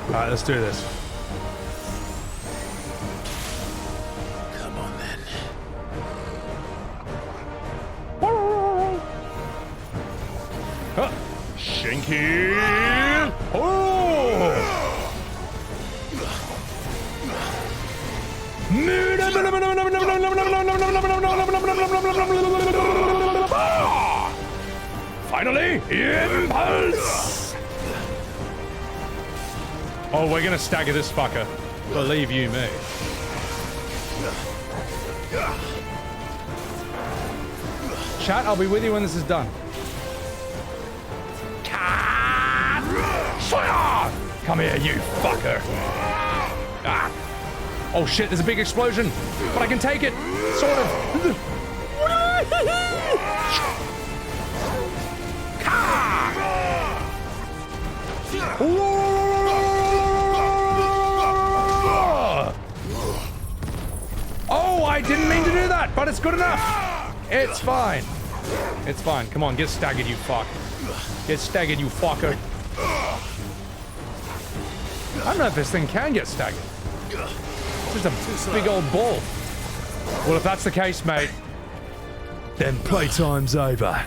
Alright, let's do this. Come on, then. Shinky! Oh! Finally, impulse! Oh, we're gonna stagger this fucker. Believe you me. Chat, I'll be with you when this is done. Come here, you fucker. Ah. Oh shit, there's a big explosion. But I can take it. Sort of. Oh, I didn't mean to do that, but it's good enough. It's fine. It's fine. Come on, get staggered, you fuck. Get staggered, you fucker. I don't know if this thing can get staggered. It's just a big old ball. Well, if that's the case, mate, then playtime's over.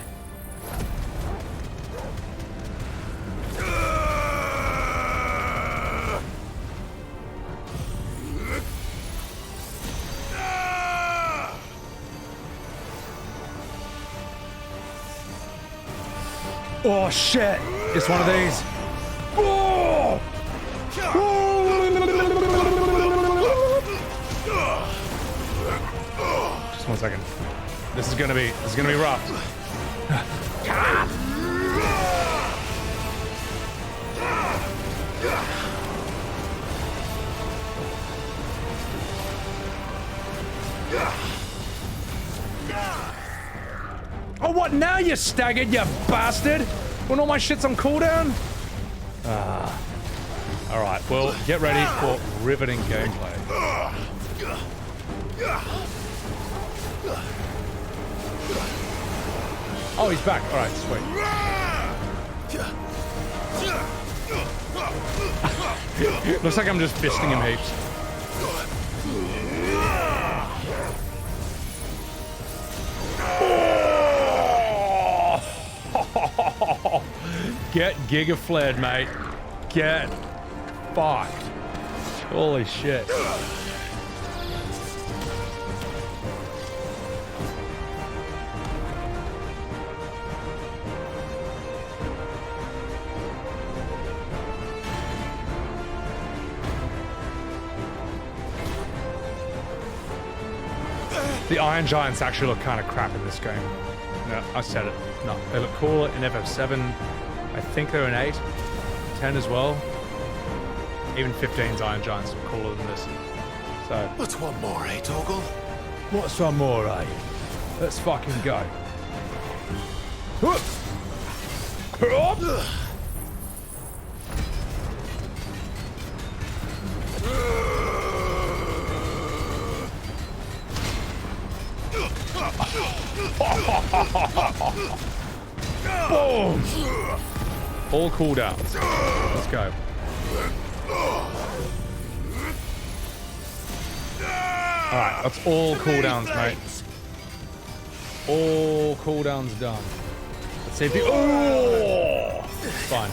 Oh shit! It's one of these. Oh! Just 1 second. This is gonna be rough. Oh, what? Now you're staggered, you bastard! When all my shit's on cooldown? Alright, well, get ready for riveting gameplay. Oh, he's back. Alright, sweet. Looks like I'm just fisting him heaps. Get giga-flared, mate. Get fucked. Holy shit. The Iron Giants actually look kind of crap in this game. No, I said it. No, they look cooler in FF7. I think they're in 8. 10 as well. Even 15's Iron Giants look cooler than this. So. What's one more, eh, Torgal? What's one more, eh? Let's fucking go. Boom! All cooldowns. Let's go. Alright, that's all cooldowns, mate. All cooldowns done. Let's see if you. Oh! Fine.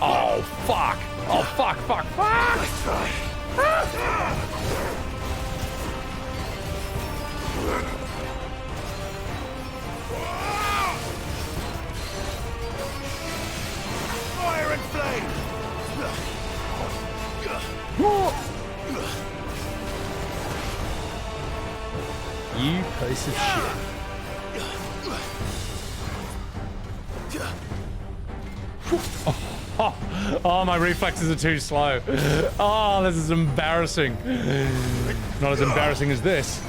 Oh, fuck! Oh, fuck, fuck, fuck! Let's try. Fire and flame! You piece of shit. Oh, my reflexes are too slow. Oh, this is embarrassing. Not as embarrassing as this.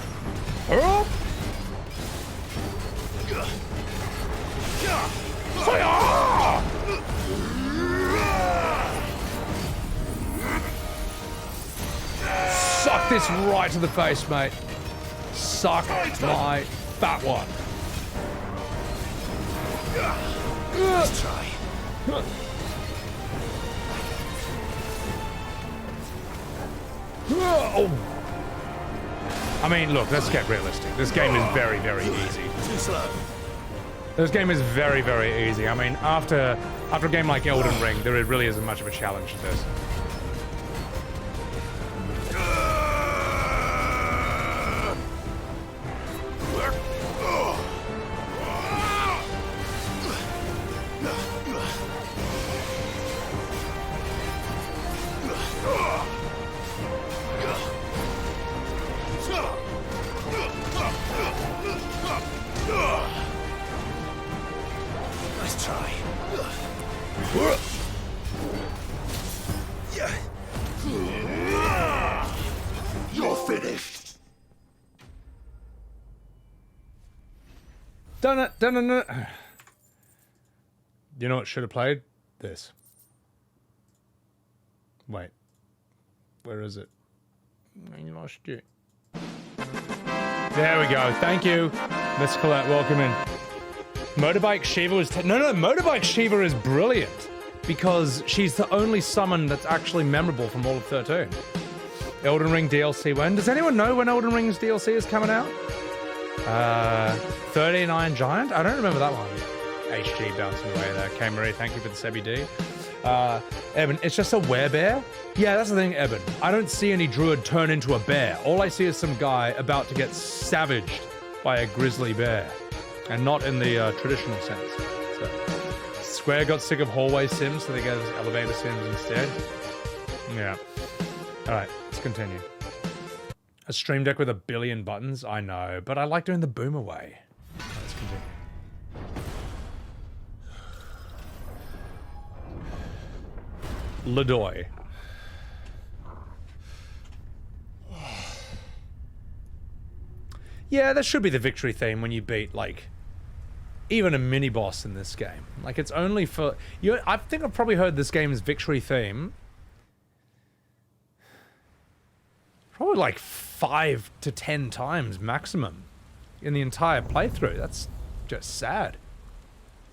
Suck this right to the face, mate. Suck my fat one. Let's try. Oh. I mean, look, let's get realistic. This game is very, very easy. Too slow. This game is very, very easy. I mean, after a game like Elden Ring, there really isn't much of a challenge to this. Let's try. You're finished. Done it, done it. You know what should have played? This. Wait. Where is it? I lost it. There we go. Thank you, Miss Colette. Welcome in. Motorbike Shiva was... No, Motorbike Shiva is brilliant because she's the only summon that's actually memorable from all of 13. Elden Ring DLC when? Does anyone know when Elden Ring's DLC is coming out? 13 Iron Giant? I don't remember that one. HG bouncing away there. K-Marie, thank you for the Sebby D. Eben, it's just a werebear? Yeah, that's the thing, Eben. I don't see any druid turn into a bear. All I see is some guy about to get savaged by a grizzly bear. And not in the traditional sense. So, Square got sick of hallway sims, so they gave us elevator sims instead. Yeah. Alright, let's continue. A stream deck with 1 billion buttons? I know, but I like doing the boom away. Let's continue. Ladoy. Yeah, that should be the victory theme when you beat, like, even a mini-boss in this game. Like, it's only for... I think I've probably heard this game's victory theme probably like 5 to 10 times maximum in the entire playthrough. That's just sad.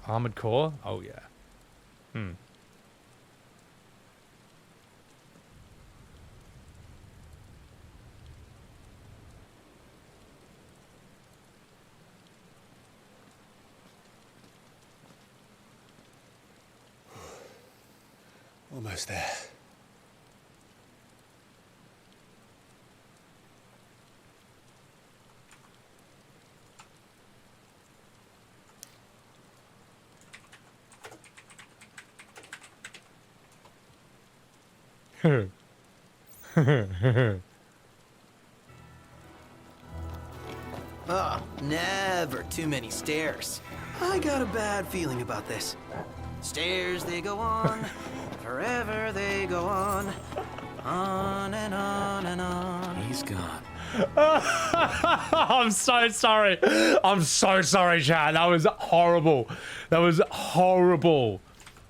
Armored Core? Oh, yeah. Almost there. Oh, never too many stairs. I got a bad feeling about this. Stairs, they go on. Forever they go on. On and on and on. He's gone. I'm so sorry. I'm so sorry, chat. That was horrible. That was horrible.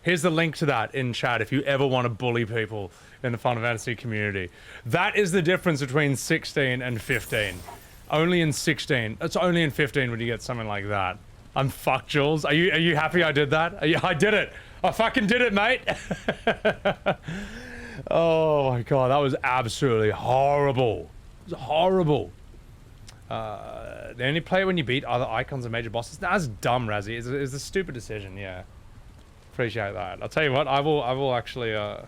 Here's the link to that in chat if you ever want to bully people in the Final Fantasy community. That is the difference between 16 and 15. Only in 16. It's only in 15 when you get something like that. I'm fucked, Jules. Are you happy I did that? I did it. I fucking did it, mate. Oh my god, that was absolutely horrible. It was horrible. They only play when you beat other icons and major bosses. That's dumb, Razzie. It's a stupid decision, yeah. Appreciate that. I'll tell you what, I will actually, I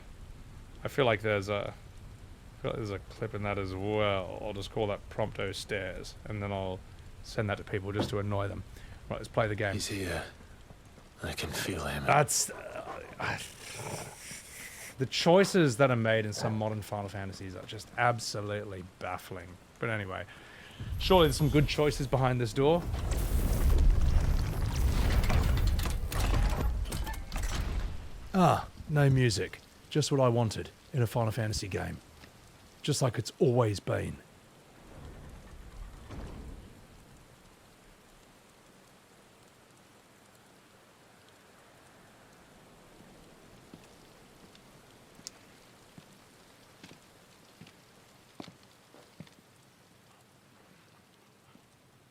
feel like there's a clip in that as well. I'll just call that Prompto Stairs, and then I'll send that to people just to annoy them. Right, let's play the game. He's here. I can feel him. That's... the choices that are made in some modern Final Fantasies are just absolutely baffling. But anyway, surely there's some good choices behind this door. Ah, no music. Just what I wanted in a Final Fantasy game. Just like it's always been.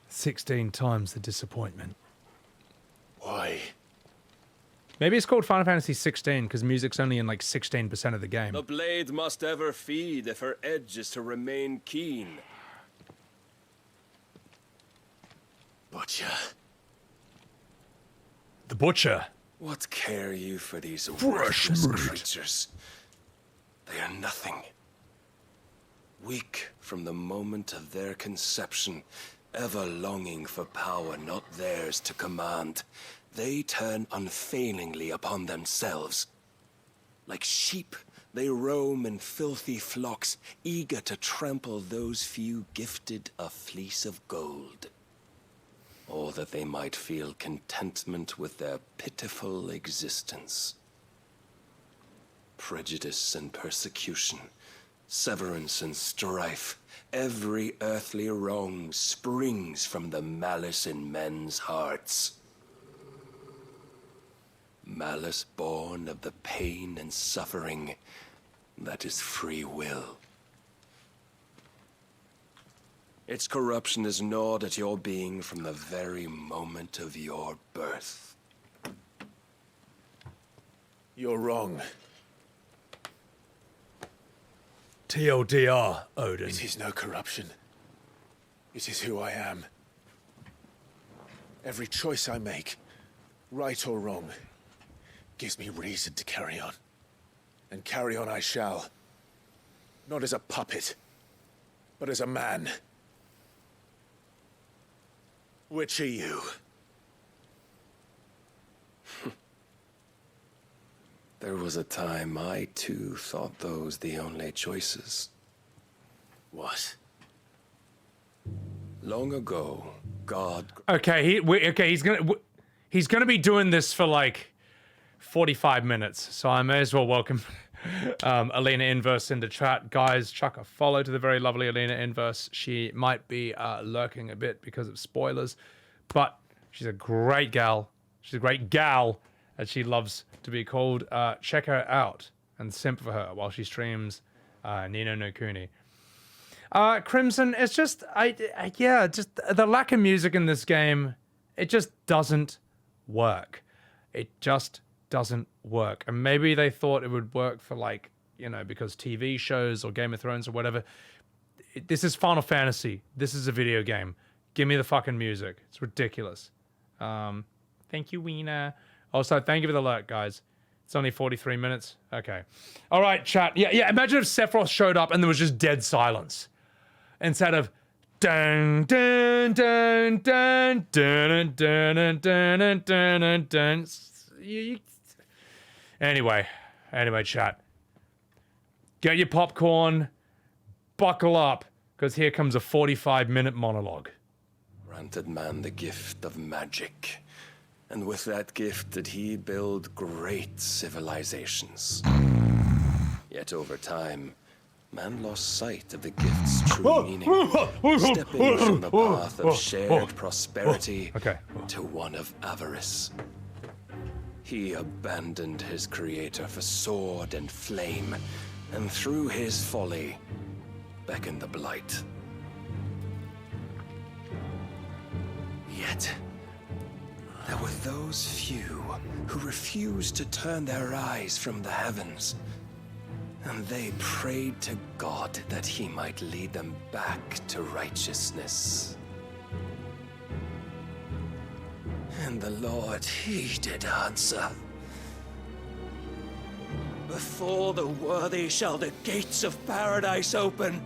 "16 times the disappointment." Why? Maybe it's called Final Fantasy 16 because music's only in like 16% of the game. The blade must ever feed if her edge is to remain keen. Butcher. The Butcher. What care you for these Fresh worthless meat. creatures? They are nothing. Weak from the moment of their conception, ever longing for power not theirs to command, they turn unfailingly upon themselves. Like sheep, they roam in filthy flocks, eager to trample those few gifted a fleece of gold. Or that they might feel contentment with their pitiful existence. Prejudice and persecution, severance and strife, every earthly wrong springs from the malice in men's hearts. Malice born of the pain and suffering that is free will. Its corruption is gnawed at your being from the very moment of your birth. You're wrong. TLDR, Odin. It is no corruption. It is who I am. Every choice I make, right or wrong, gives me reason to carry on. And carry on I shall. Not as a puppet, but as a man. Which are you? There was a time I too thought those the only choices. What? Long ago, God... Okay, he's gonna be doing this for like 45 minutes, so I may as well welcome Alina Inverse into chat. Guys, chuck a follow to the very lovely Alina Inverse. She might be lurking a bit because of spoilers, but she's a great gal. She's a great gal, as she loves to be called. Check her out and simp for her while she streams Nino no Kuni. Crimson, it's just, yeah, just the lack of music in this game, it just doesn't work. It just doesn't work. And maybe they thought it would work for, like, you know, because TV shows or Game of Thrones or whatever. This is Final Fantasy. This is a video game. Give me the fucking music. It's ridiculous. Thank you, Weena. Also, thank you for the alert, guys. It's only 43 minutes. Okay. All right, chat. Yeah. Imagine if Sephiroth showed up and there was just dead silence. Instead of dun dun dun dun dun dun dun dun dun dun. Anyway, chat. Get your popcorn. buckle up, because here comes a 45-minute monologue. Granted man the gift of magic, and with that gift did he build great civilizations. Yet over time, man lost sight of the gift's true meaning, stepping from the path of shared prosperity to one of avarice. He abandoned his creator for sword and flame, and through his folly, beckoned the blight. Yet, there were those few who refused to turn their eyes from the heavens, and they prayed to God that he might lead them back to righteousness. And the Lord, he did answer. Before the worthy shall the gates of paradise open.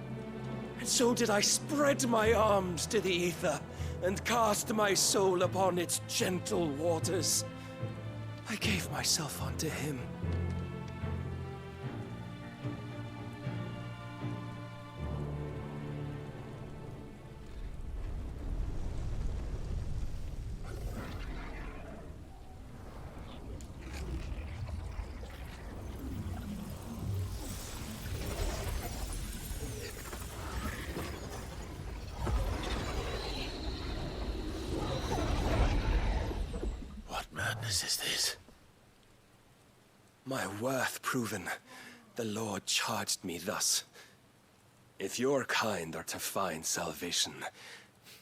And so did I spread my arms to the ether, and cast my soul upon its gentle waters. I gave myself unto him. Is this? My worth proven, the Lord charged me thus. If your kind are to find salvation,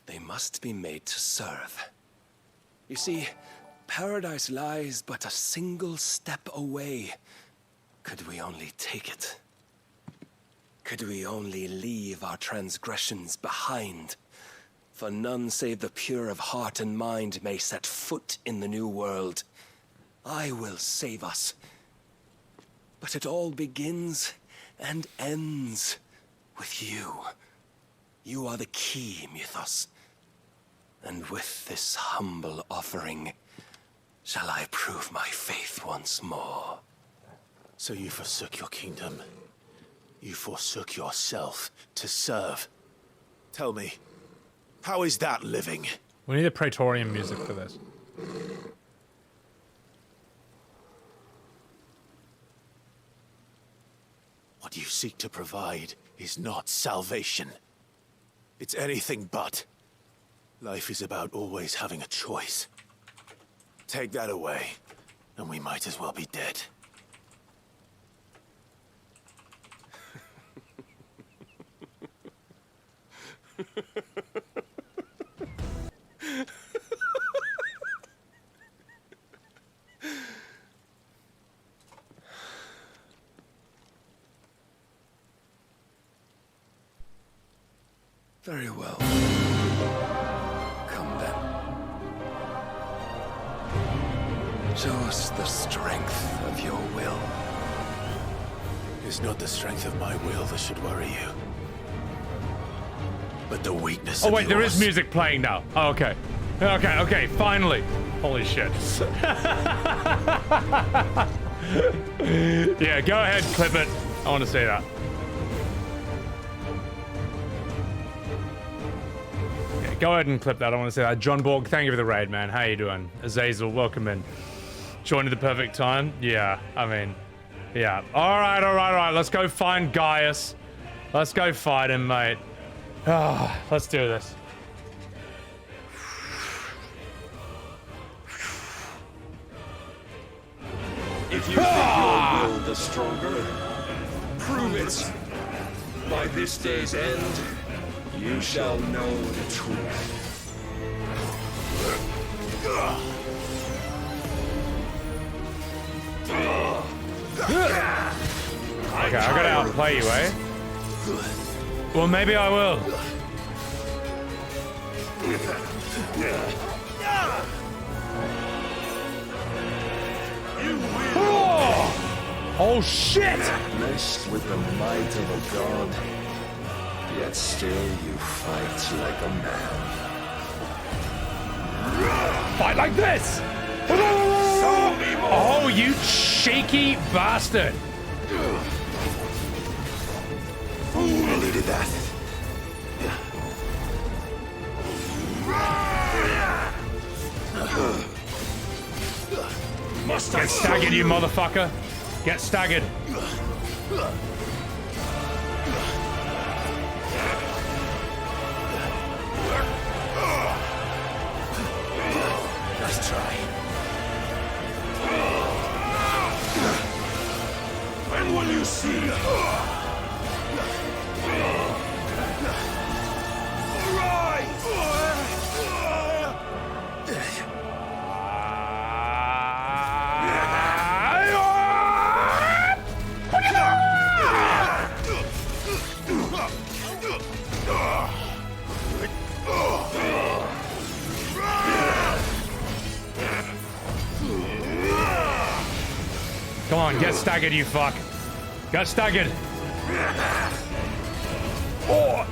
they must be made to serve. You see, paradise lies but a single step away. Could we only take it? Could we only leave our transgressions behind? For none save the pure of heart and mind may set foot in the new world. I will save us. But it all begins and ends with you. You are the key, Mythos. And with this humble offering, shall I prove my faith once more. So you forsook your kingdom. You forsook yourself to serve. Tell me, how is that living? We need the Praetorian music for this. What you seek to provide is not salvation. It's anything but. Life is about always having a choice. Take that away, and we might as well be dead. Very well. Come then. Show us the strength of your will. It's not the strength of my will that should worry you, but the weakness Oh of wait, there is yours. music playing now. Oh, okay. Okay, finally. Holy shit. Yeah, go ahead, clip it. I want to see that. Yeah, go ahead and clip that. I want to see that. John Borg, thank you for the raid, man. How you doing? Azazel, welcome in. Joined at the perfect time. Yeah, I mean, yeah. All right. Let's go find Gaius. Let's go fight him, mate. Let's do this. If you think your will the stronger, prove it. By this day's end, you shall know the truth. Okay, I gotta outplay you, eh? Well, maybe I will. Oh shit! Blessed with the might of a god, yet still you fight like a man. Fight like this! Oh, you cheeky bastard! Who will needed that. Get staggered, you motherfucker. Get staggered. Nice try. When will you see? Come on, get staggered, you fuck. Get staggered. Oh.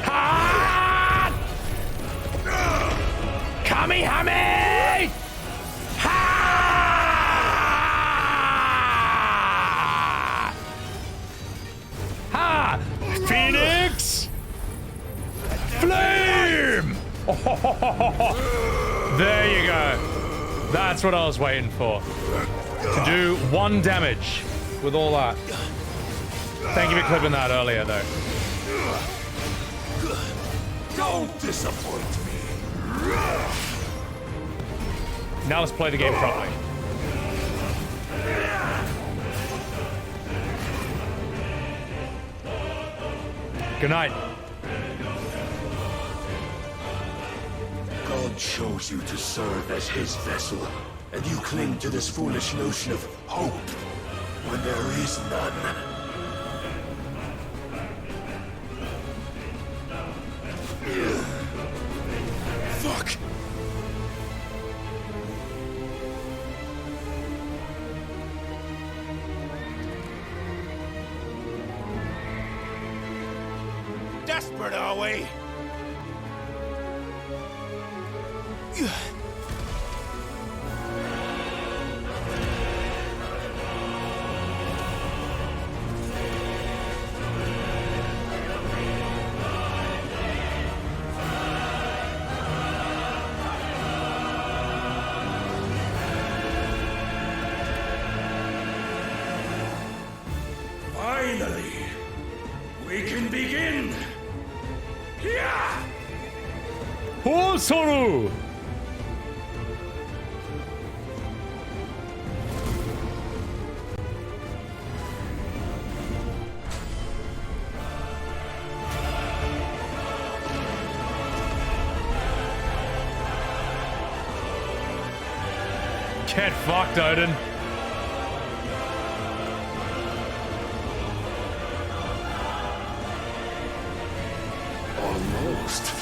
Ha! Kamehame! Ha! Ha! Phoenix! Flame! Oh, there you go. That's what I was waiting for. To do 1 damage with all that. Thank you for clipping that earlier, though. Don't disappoint me. Now let's play the game properly. Good night. God chose you to serve as his vessel, and you cling to this foolish notion of hope when there is none. Fuck! Desperate, are we? Finally, we can begin. Yeah. Oh, Soru! Get fucked, Odin. Almost.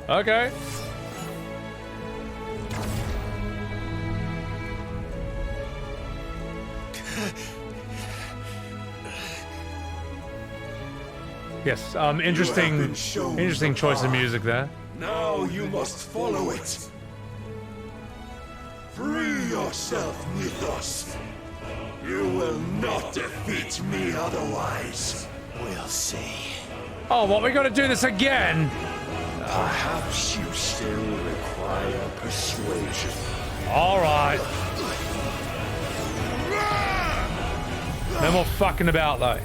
Okay. Yes, interesting choice of music there. Now you must follow it. Free yourself, Mythos. You will not defeat me otherwise. We'll see. Oh, what, we gotta do this again? Perhaps you still require persuasion. Alright. No more fucking about, though.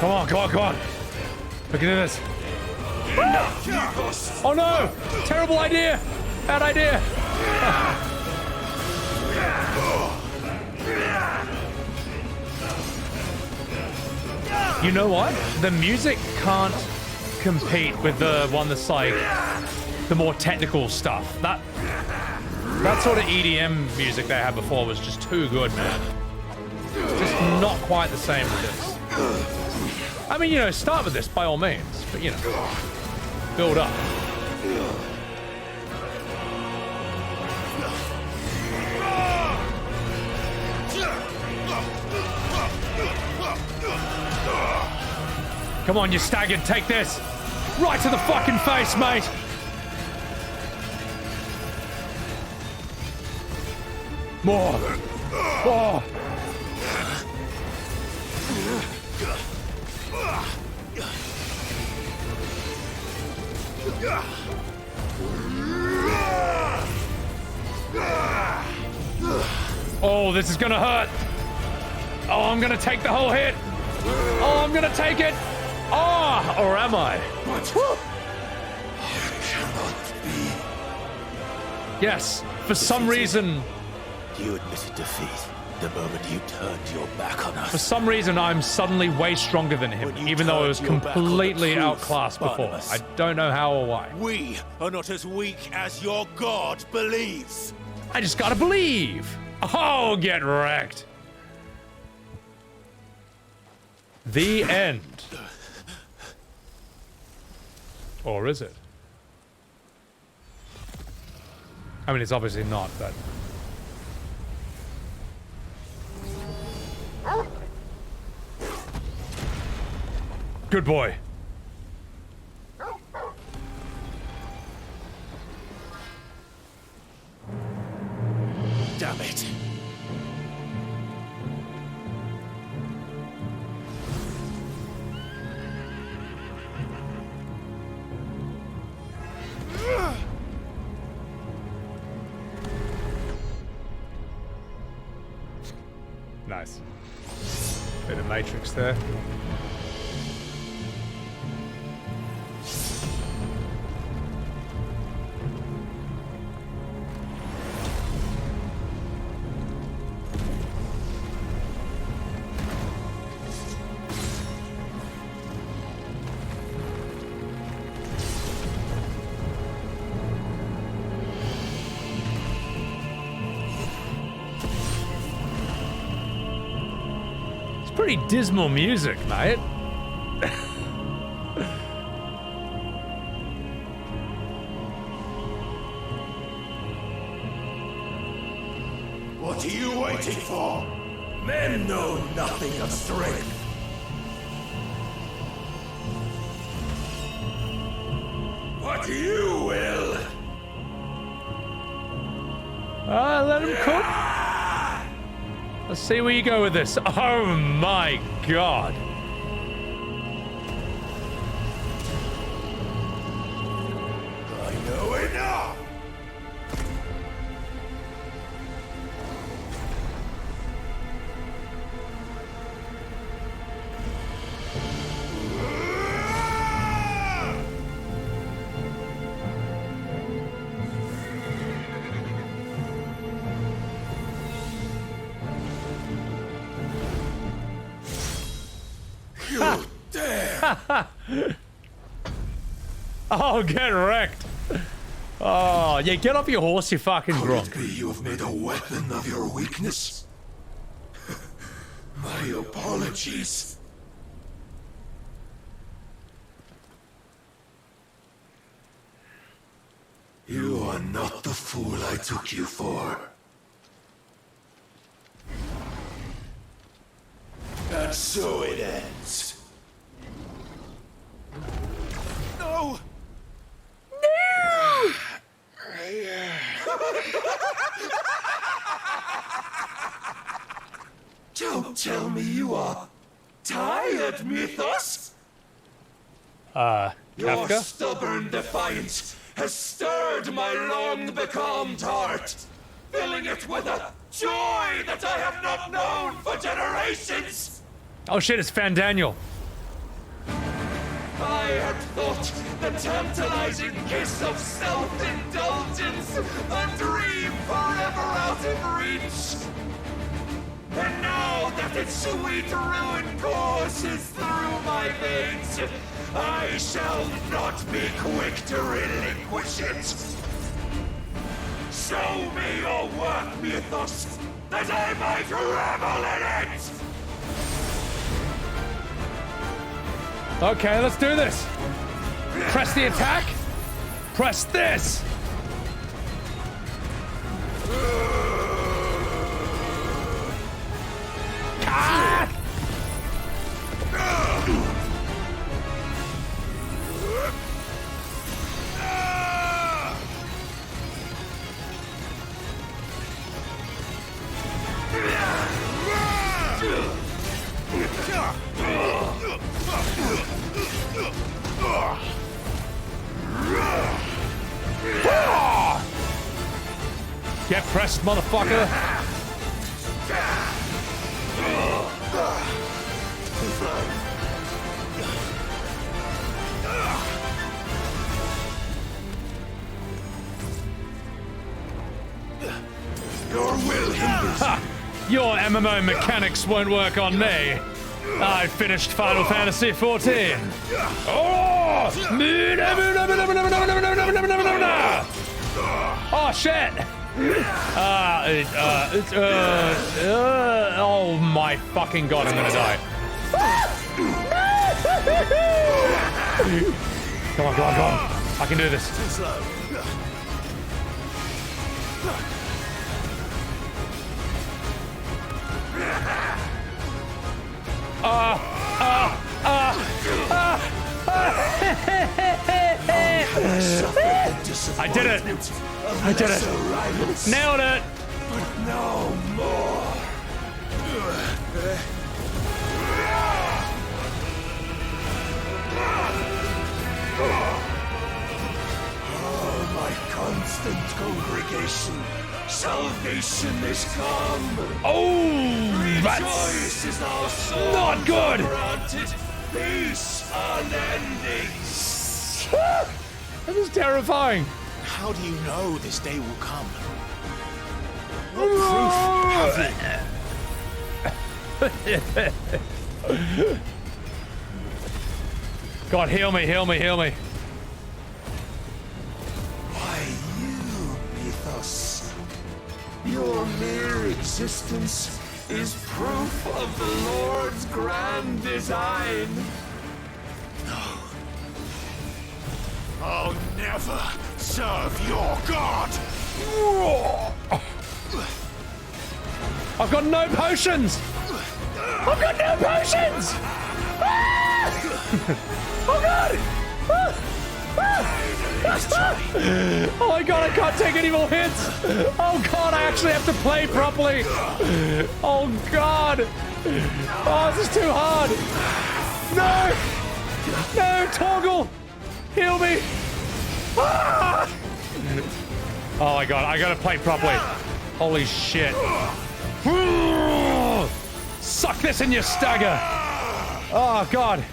Come on, come on, come on. We can do this. Oh no! Terrible idea! Bad idea! You know what? The music can't compete with the one that's like the more technical stuff. That sort of EDM music they had before was just too good, man. It's just not quite the same with this. I mean, you know, start with this by all means, but you know, build up. Come on, you staggered, take this! Right to the fucking face, mate! More! More! Oh, this is gonna hurt! Oh, I'm gonna take the whole hit! Oh, I'm gonna take it! Oh, or am I? Yes, for some reason... You admitted defeat the moment you turned your back on us. For some reason, I'm suddenly way stronger than him, even though I was completely outclassed before. I don't know how or why. We are not as weak as your god believes. I just gotta believe. Oh, get wrecked. The end. Or is it? I mean, it's obviously not, but... Good boy. Damn it. Nice. Bit of Matrix there. Pretty dismal music, mate. What are you waiting for? Men know nothing of strength. But you will. Let him cook. Let's see where you go with this. Oh my god. I know enough. Oh, get wrecked. Oh, yeah, get off your horse, you fucking Gronk. Could it be you have made a weapon of your weakness? My apologies. You are not the fool I took you for. And so it ends. No! No! Don't tell me you are tired, Mythos! Your Kafka? stubborn defiance has stirred my long-becalmed heart, filling it with a joy that I have not known for generations! Oh shit, it's Fan Daniel. I had thought the tantalizing kiss of self-indulgence a dream forever out of reach. And now that its sweet ruin courses through my veins, I shall not be quick to relinquish it. Show me your work, Mythos, that I might revel in it! Okay, let's do this. Press the attack. Press this. Ah! Get pressed, motherfucker! Your will hinders. Ha! Your MMO mechanics won't work on me. I finished Final Fantasy XIV. Oh! Oh shit! Oh my fucking god, I'm gonna die. Come on, come on, come on. I can do this. I did it! I did it! Nailed it! But no more. Oh, my constant congregation, salvation is come. Oh, rejoice is our soul. Not good. Granted peace unending. That is terrifying. How do you know this day will come? What proof have you? God, heal me, heal me, heal me. Why you, Mythos? Your mere existence is proof of the Lord's grand design. No. I'll never serve your god! I've got no potions! I've got no potions! Oh god! Oh my god, I can't take any more hits! Oh god, I actually have to play properly! Oh god! Oh, this is too hard! No! No, Toggle! Heal me! Ah! Oh my god, I gotta play properly. Holy shit. Suck this in your stagger! Oh god.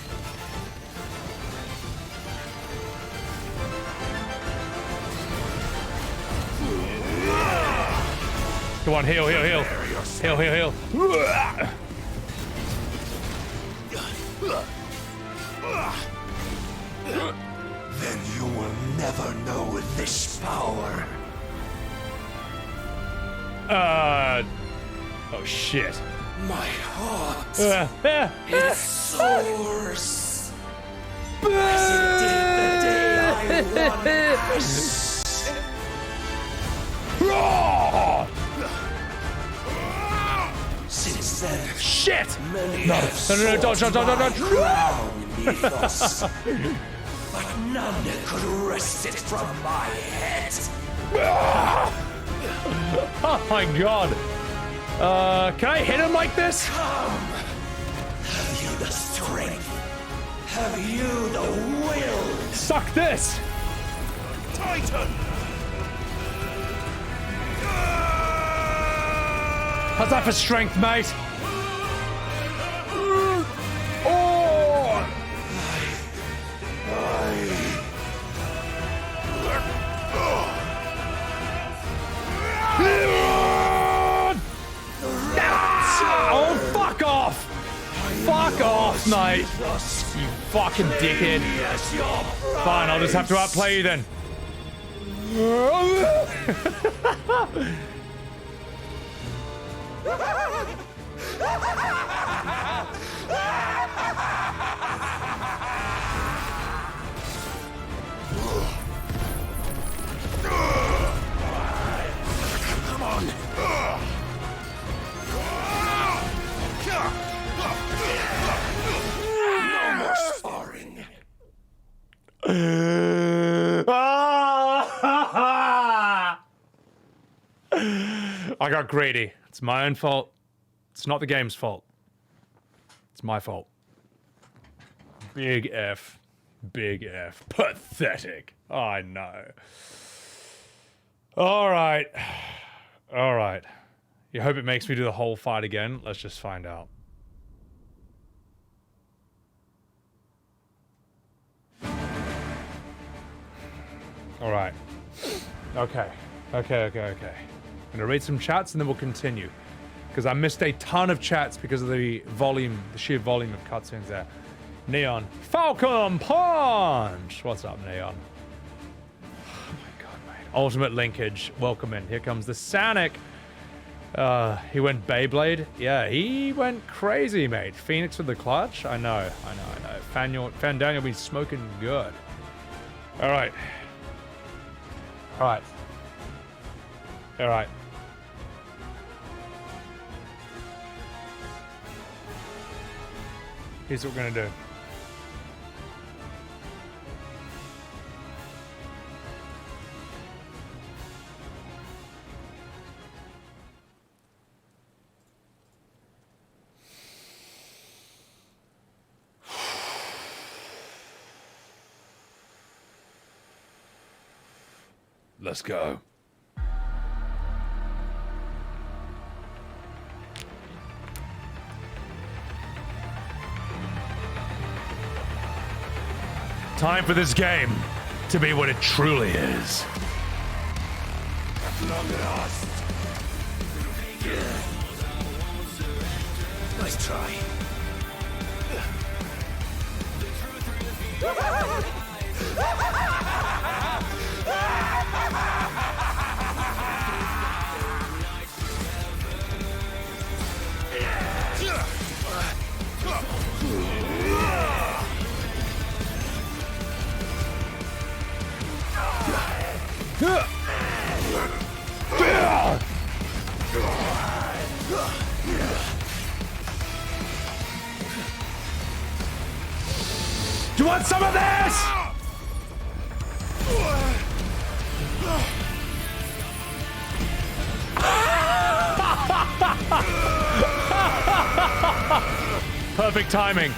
Come on, heal, heal, heal. Heal, heal, heal. Then you will never know this power. Oh shit. My heart. It soars. As it did the day I won. Since then, shit! Many No, have no, dodge, sought dodge, my dodge, dodge. crown, Mythos. But none could wrest it from my head. Oh my god. Can I hit him like this? Come. Have you the strength? Have you the will? Suck this! Titan! How's that for strength, mate? last night. You fucking dickhead. Fine, I'll just have to outplay you then. Come on. No more sparring. I got greedy. It's my own fault. It's not the game's fault. It's my fault. Big F. Big F. Pathetic. I know. Alright. Alright. You hope it makes me do the whole fight again? Let's just find out. Alright. Okay. I'm gonna read some chats and then we'll continue. Because I missed a ton of chats because of the volume, the sheer volume of cutscenes there. Neon. Falcon Punch! What's up, Neon? Oh my god, mate. Ultimate linkage. Welcome in. Here comes the Sonic. He went Beyblade. Yeah, he went crazy, mate. Phoenix with the clutch. I know. Fandaniel be smoking good. Alright. Here's what we're gonna do. Let's go. Time for this game to be what it truly is. Nice try. Do you want some of this? Perfect timing.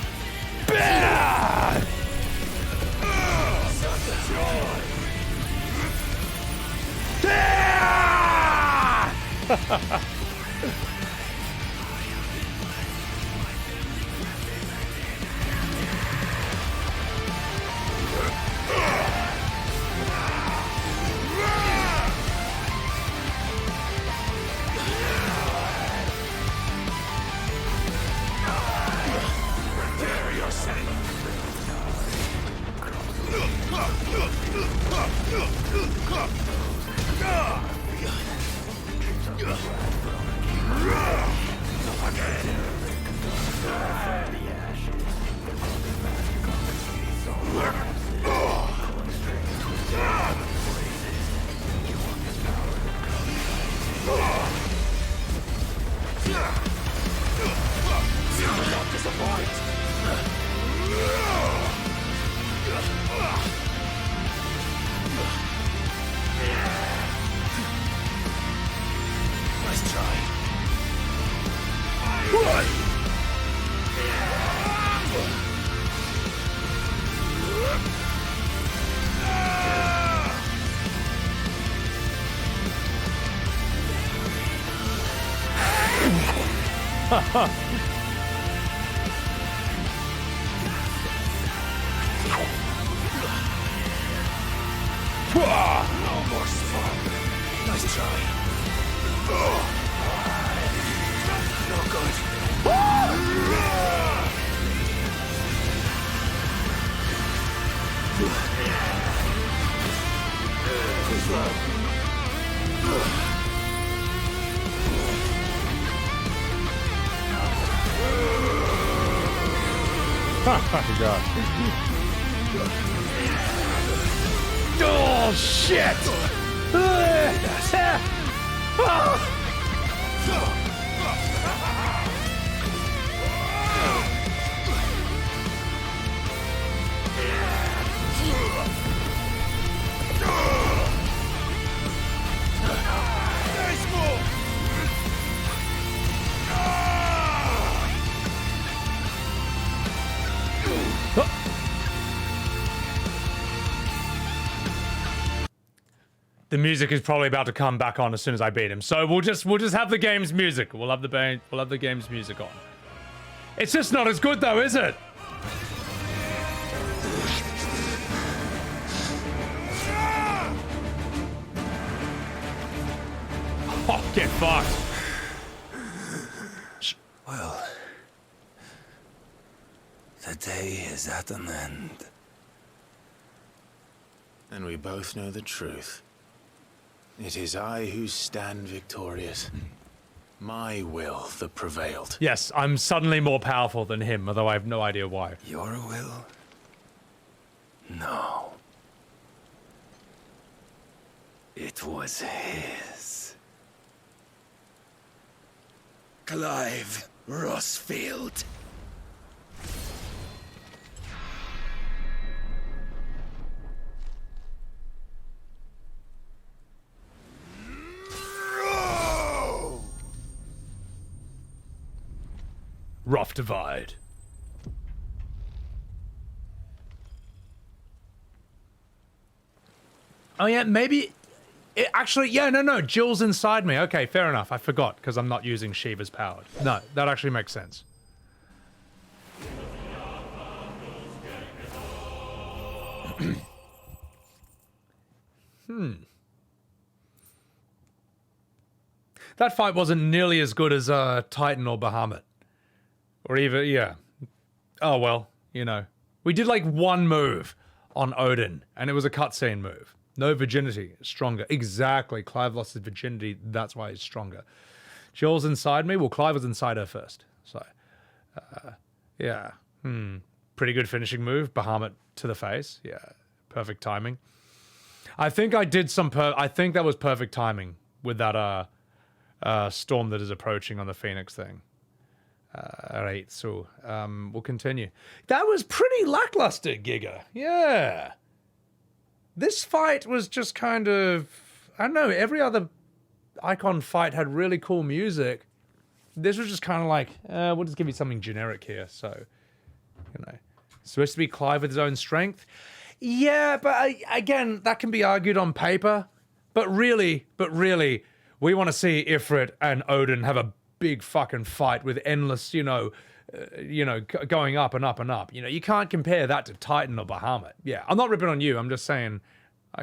No more spark. Nice try. No good. Oh god. Oh shit! The music is probably about to come back on as soon as I beat him, so we'll just have the game's music. We'll have the game's music on. It's just not as good though, is it? Oh, get fucked. Well, the day is at an end. And we both know the truth. It is I who stand victorious. My will that prevailed. Yes, I'm suddenly more powerful than him, although I have no idea why. Your will? No. It was his. Clive Rossfield. Rough divide. Oh yeah, maybe... actually, yeah, no, Jill's inside me. Okay, fair enough. I forgot, because I'm not using Shiva's power. No, that actually makes sense. That fight wasn't nearly as good as Titan or Bahamut. Or even, yeah. Oh, well, you know. We did like one move on Odin, and it was a cutscene move. No virginity, stronger. Exactly, Clive lost his virginity, that's why he's stronger. Jill's inside me? Well, Clive was inside her first, so. Yeah, pretty good finishing move. Bahamut to the face, yeah. Perfect timing. I think I did some, I think that was perfect timing with that storm that is approaching on the Phoenix thing. Alright, so we'll continue. That was pretty lackluster, Giga. Yeah. This fight was just kind of... I don't know, every other Icon fight had really cool music. This was just kind of like, we'll just give you something generic here, so... You know. Supposed to be Clive with his own strength? Yeah, but again, that can be argued on paper. But really, we want to see Ifrit and Odin have a big fucking fight with endless, going up and up and up. You know, you can't compare that to Titan or Bahamut. Yeah, I'm not ripping on you. I'm just saying,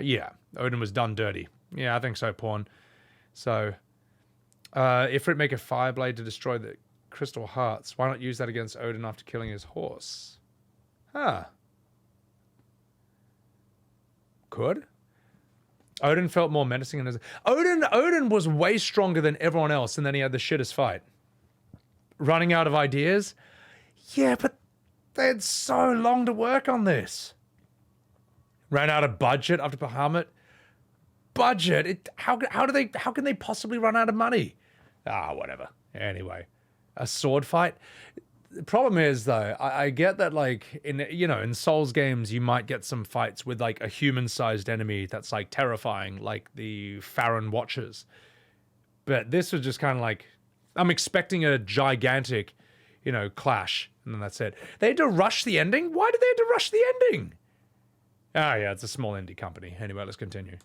yeah, Odin was done dirty. Yeah, I think so, Pawn. So, Ifrit make a fireblade to destroy the crystal hearts. Why not use that against Odin after killing his horse? Huh. Could. Odin felt more menacing. Odin was way stronger than everyone else, and then he had the shittest fight. Running out of ideas? Yeah, but they had so long to work on this. Ran out of budget after Bahamut? Budget? How can they possibly run out of money? Ah, whatever. Anyway, a sword fight? The problem is, though, I get that, like, in Souls games, you might get some fights with, like, a human-sized enemy that's, like, terrifying, like the Farron Watchers. But this was just kind of like, I'm expecting a gigantic, clash, and then that's it. They had to rush the ending? Why did they have to rush the ending? Ah, yeah, it's a small indie company. Anyway, let's continue.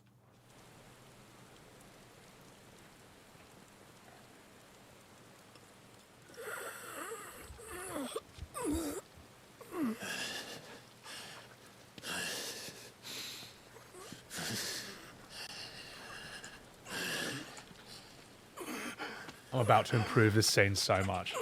I'm about to improve this scene so much.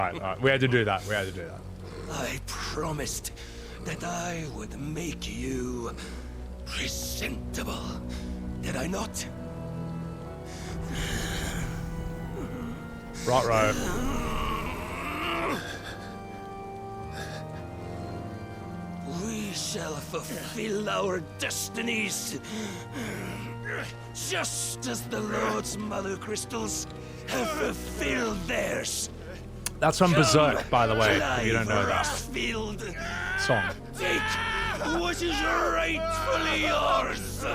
Alright, we had to do that. We had to do that. I promised that I would make you presentable. Did I not? Right. We shall fulfill our destinies, just as the Lord's Mother Crystals have fulfilled theirs. That's from Berserk, by the way, if you don't know that song. Take what is rightfully yours.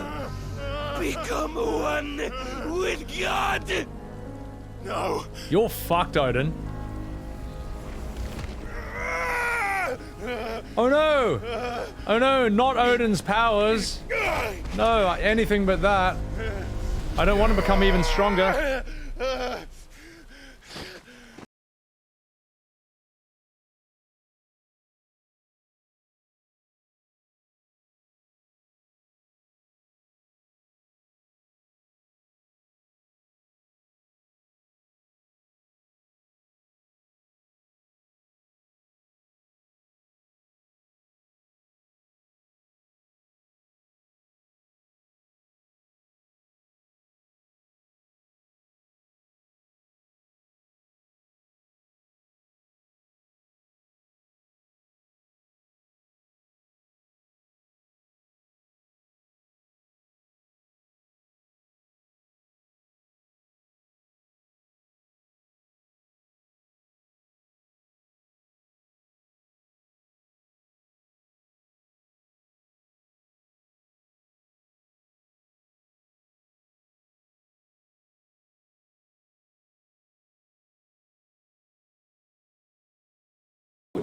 Become one with God. No. You're fucked, Odin. Oh no! Oh no, not Odin's powers. No, anything but that. I don't want to become even stronger.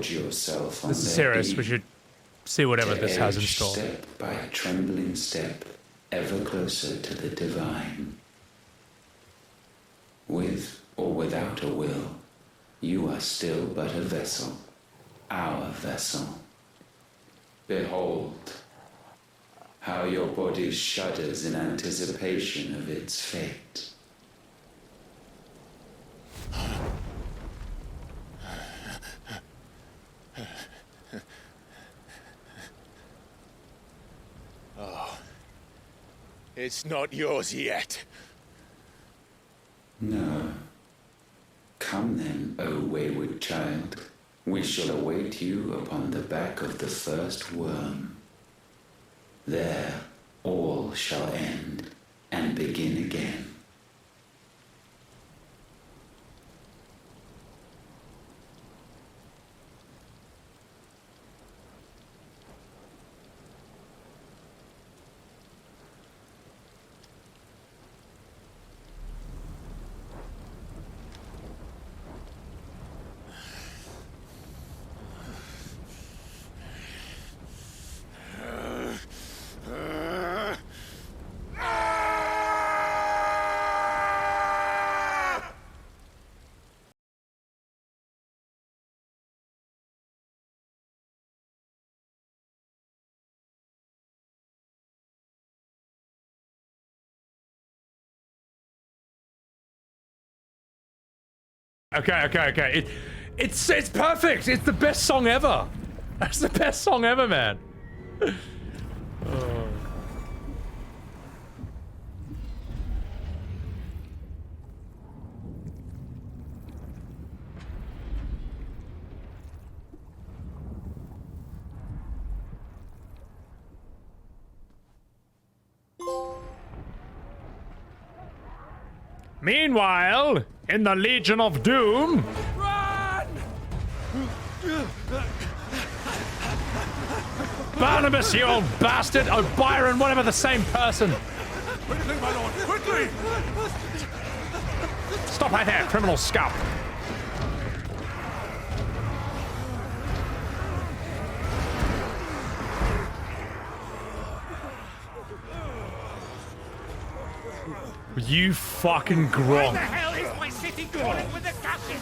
Yourself on This is serious. We should see whatever this has in store. Step by a trembling step, ever closer to the divine. With or without a will, you are still but a vessel, our vessel. Behold, how your body shudders in anticipation of its fate. Oh, it's not yours yet. No. Come then, O wayward child. We shall await you upon the back of the first worm. There all shall end and begin again. Okay. It's perfect. It's the best song ever. That's the best song ever, man. Oh. Meanwhile, in the Legion of Doom... Run! Barnabas, you old bastard! Oh, Byron, whatever, the same person. What do you think, my lord? Quickly! Stop right there, criminal scum. You fucking Gronk. Where the hell is my city crawling with the captain?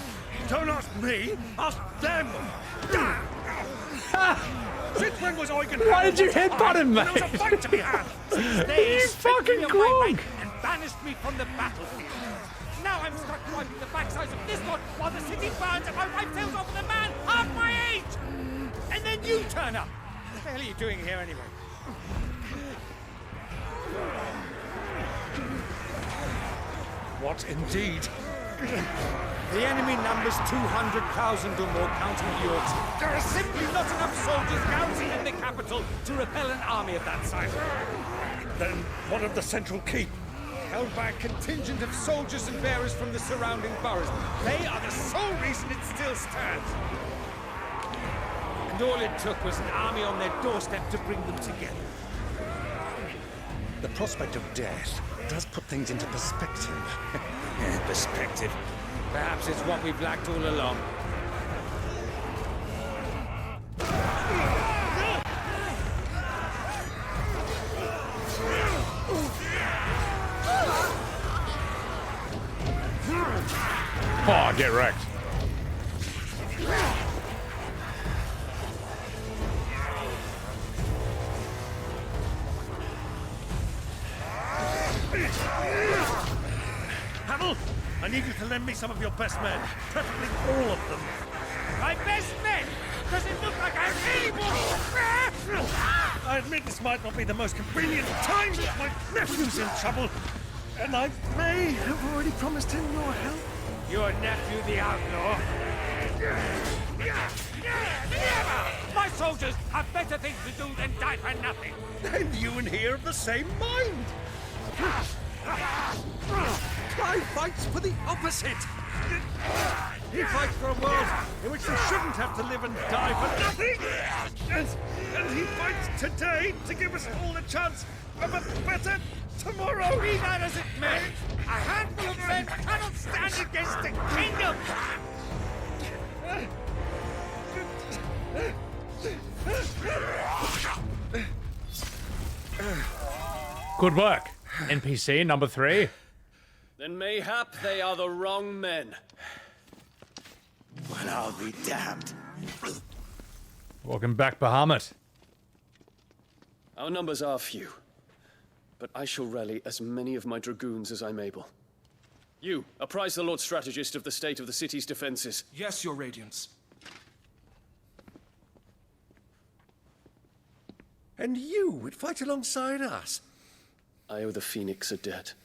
Don't ask me, ask them! Since when was Eugen... Why did you headbutt him, mate? There was a fight to be had! Since You they stripped fucking me of my Gronk! rank and banished me from the battlefield. Now I'm stuck wiping the backsides of this one while the city burns and my wife tails off with a man half my age! And then you turn up! What the hell are you doing here anyway? What indeed? The enemy numbers 200,000 or more, counting the orcs. There are simply not enough soldiers garrisoned in the capital to repel an army of that size. Then what of the central keep? Held by a contingent of soldiers and bearers from the surrounding boroughs. They are the sole reason it still stands. And all it took was an army on their doorstep to bring them together. The prospect of death does put things into perspective. Perspective. Perhaps it's what we've lacked all along. Oh, get wrecked. Hamill, I need you to lend me some of your best men, preferably all of them. My best men? Does it look like I really want... I admit this might not be the most convenient time, but my nephew's in trouble, and I may have already promised him your help. Your nephew, the outlaw? My soldiers have better things to do than die for nothing. Then you and he are of the same mind. Clive fights for the opposite. He fights for a world in which we shouldn't have to live and die for nothing. And he fights today to give us all a chance of a better tomorrow. Be that as it may, a handful of men cannot stand against a kingdom. Good work. NPC number 3. Then mayhap they are the wrong men. Well, I'll be damned. Welcome back, Bahamut. Our numbers are few, but I shall rally as many of my dragoons as I'm able. You, apprise the Lord Strategist of the state of the city's defenses. Yes, Your Radiance. And you would fight alongside us? I owe the Phoenix a debt.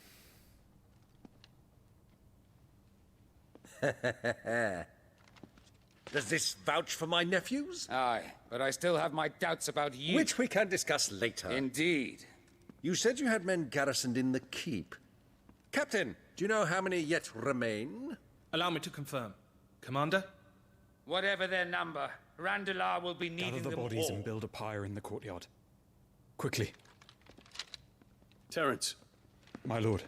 Does this vouch for my nephews? Aye, but I still have my doubts about you. Which we can discuss later. Indeed. You said you had men garrisoned in the keep. Captain, do you know how many yet remain? Allow me to confirm. Commander? Whatever their number, Randalar will be needing Gather the them bodies all. and build a pyre in the courtyard. Quickly. Terence. My lord.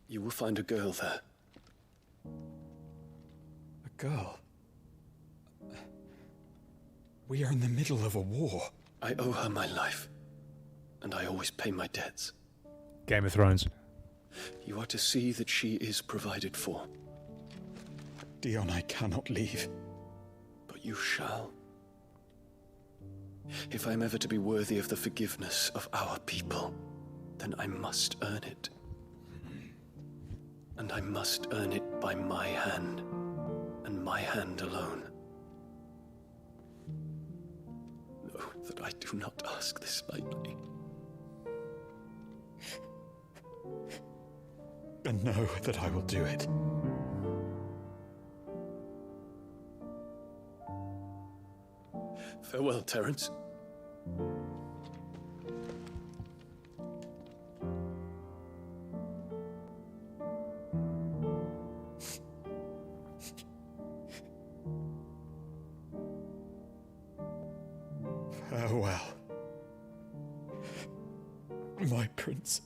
You will find a girl there. A girl? We are in the middle of a war. I owe her my life, and I always pay my debts. Game of Thrones. You are to see that she is provided for. Dion, I cannot leave. But you shall. If I am ever to be worthy of the forgiveness of our people, then I must earn it. And I must earn it by my hand, and my hand alone. Know that I do not ask this lightly. And know that I will do it. Farewell, Terence. Farewell, my prince.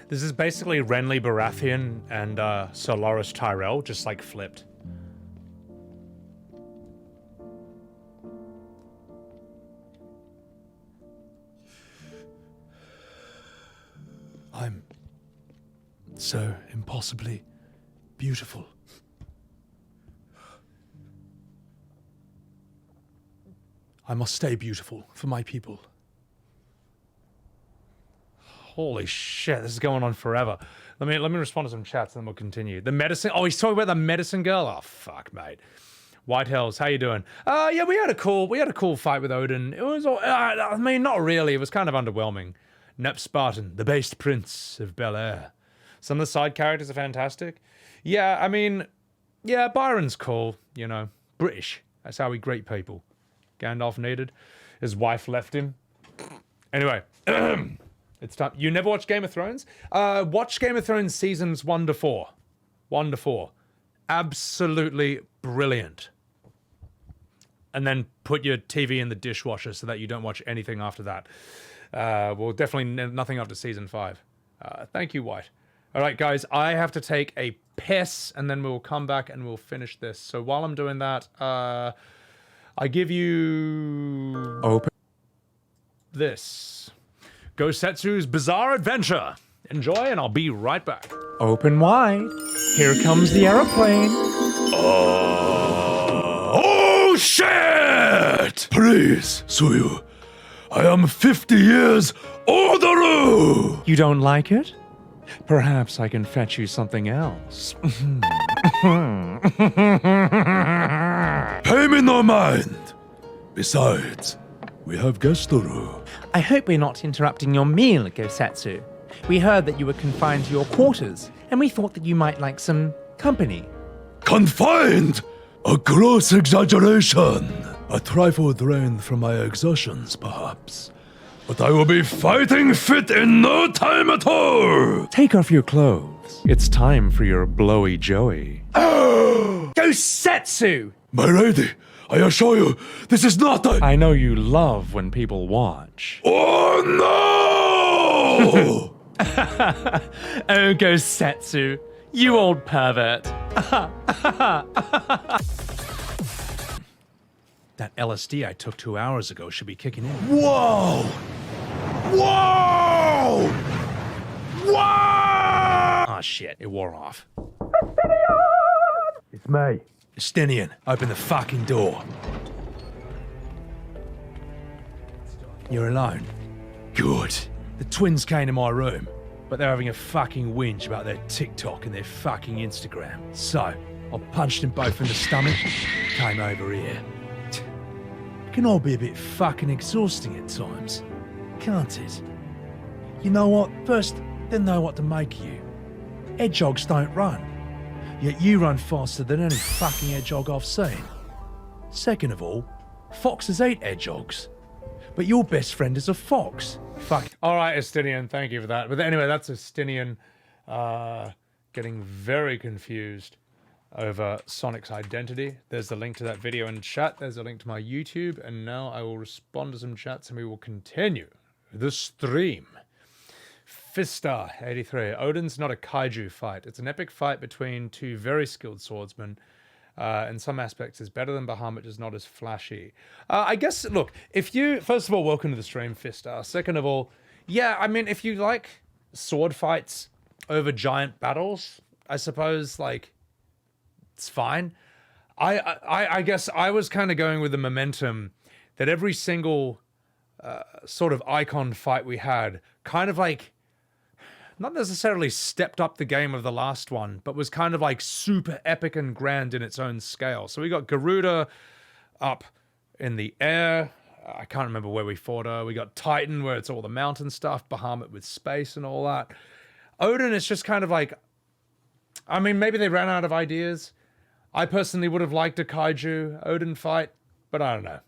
This is basically Renly Baratheon and Solaris Tyrell, just like flipped. I'm so impossibly beautiful. I must stay beautiful for my people. Holy shit, this is going on forever. Let me respond to some chats and then we'll continue. The medicine, oh, he's talking about the medicine girl? Oh, fuck, mate. White Hills, how you doing? Yeah, we had a cool fight with Odin. It was, I mean, not really. It was kind of underwhelming. Nep Spartan, the based prince of Bel Air. Some of the side characters are fantastic. Yeah, I mean, yeah, Byron's cool, you know. British. That's how we greet people. Gandalf needed. His wife left him. Anyway, it's time. You never watched Game of Thrones? Watch Game of Thrones seasons 1 to 4. 1 to 4. Absolutely brilliant. And then put your TV in the dishwasher so that you don't watch anything after that. Well, definitely nothing after season 5. Thank you, White. All right, guys, I have to take a piss, and then we'll come back and we'll finish this. So while I'm doing that, I give you... Open. This. Gosetsu's Bizarre Adventure. Enjoy, and I'll be right back. Open wide. Here comes the aeroplane. Oh, shit! Please, Suyu. I am 50 years older! You don't like it? Perhaps I can fetch you something else. Pay me no mind. Besides, we have Gestaru. I hope we're not interrupting your meal, Gosetsu. We heard that you were confined to your quarters, and we thought that you might like some company. Confined? A gross exaggeration. A trifle drained from my exertions, perhaps. But I will be fighting fit in no time at all! Take off your clothes. It's time for your blowy joey. Oh! Gosetsu! My lady, I assure you, this is not a... I know you love when people watch. Oh no! Oh, Gosetsu, you old pervert. That LSD I took 2 hours ago should be kicking in. Whoa! Whoa! Whoa! Oh shit, it wore off. It's me. Justinian, open the fucking door. You're alone. Good. The twins came to my room, but they're having a fucking whinge about their TikTok and their fucking Instagram. So, I punched them both in the stomach, came over here. It can all be a bit fucking exhausting at times, can't it? You know what? First, didn't know what to make of you. Hedgehogs don't run. Yet you run faster than any fucking hedgehog I've seen. Second of all, foxes eat hedgehogs. But your best friend is a fox. Fuck. Alright, Estinian, thank you for that. But anyway, that's Estinian getting very confused over Sonic's identity. There's the link to that video in chat. There's a link to my YouTube. And now I will respond to some chats and we will continue the stream. Fistar 83. Odin's not a kaiju fight. It's an epic fight between two very skilled swordsmen. In some aspects is better than Bahamut, just not as flashy. I guess, look, if you... First of all, welcome to the stream, Fistar. Second of all, yeah, I mean, if you like sword fights over giant battles, I suppose, like, it's fine. I guess I was kind of going with the momentum that every single sort of icon fight we had kind of like... not necessarily stepped up the game of the last one, but was kind of like super epic and grand in its own scale. So we got Garuda up in the air. I can't remember where we fought her. We got Titan, where it's all the mountain stuff. Bahamut with space and all that. Odin is just kind of like... I mean, maybe they ran out of ideas. I personally would have liked a kaiju Odin fight, but I don't know.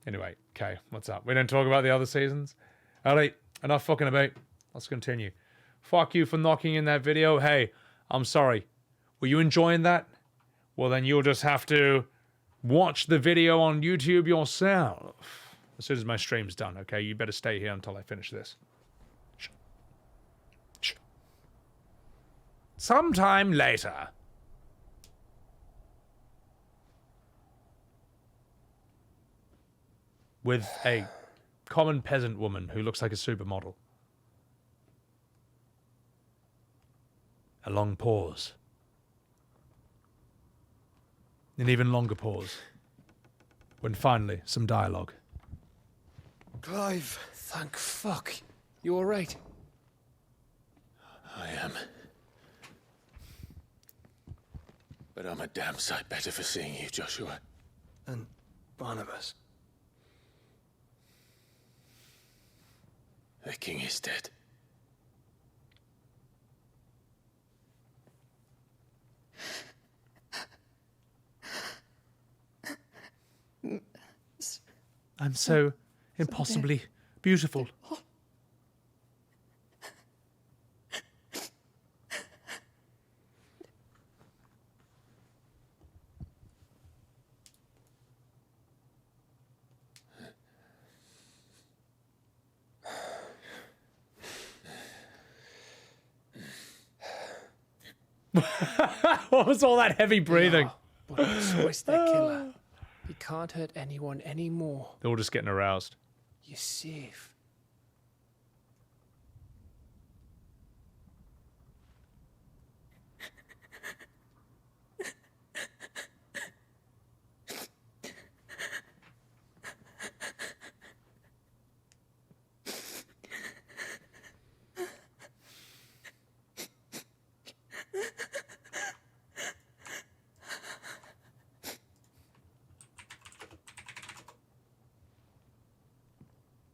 Anyway, okay, what's up? We don't talk about the other seasons? Alright, enough fucking about. Let's continue. Fuck you for knocking in that video. Hey, I'm sorry. Were you enjoying that? Well, then you'll just have to watch the video on YouTube yourself. As soon as my stream's done, okay? You better stay here until I finish this. Shh. Sometime later. With a common peasant woman who looks like a supermodel. A long pause. An even longer pause. when finally some dialogue. Clive. Thank fuck. You alright? I am. But I'm a damn sight better for seeing you, Joshua. And Barnabas. The king is dead. I'm so impossibly beautiful. What was all that heavy breathing? Yeah, but so is their killer. He can't hurt anyone anymore. They're all just getting aroused. You're safe.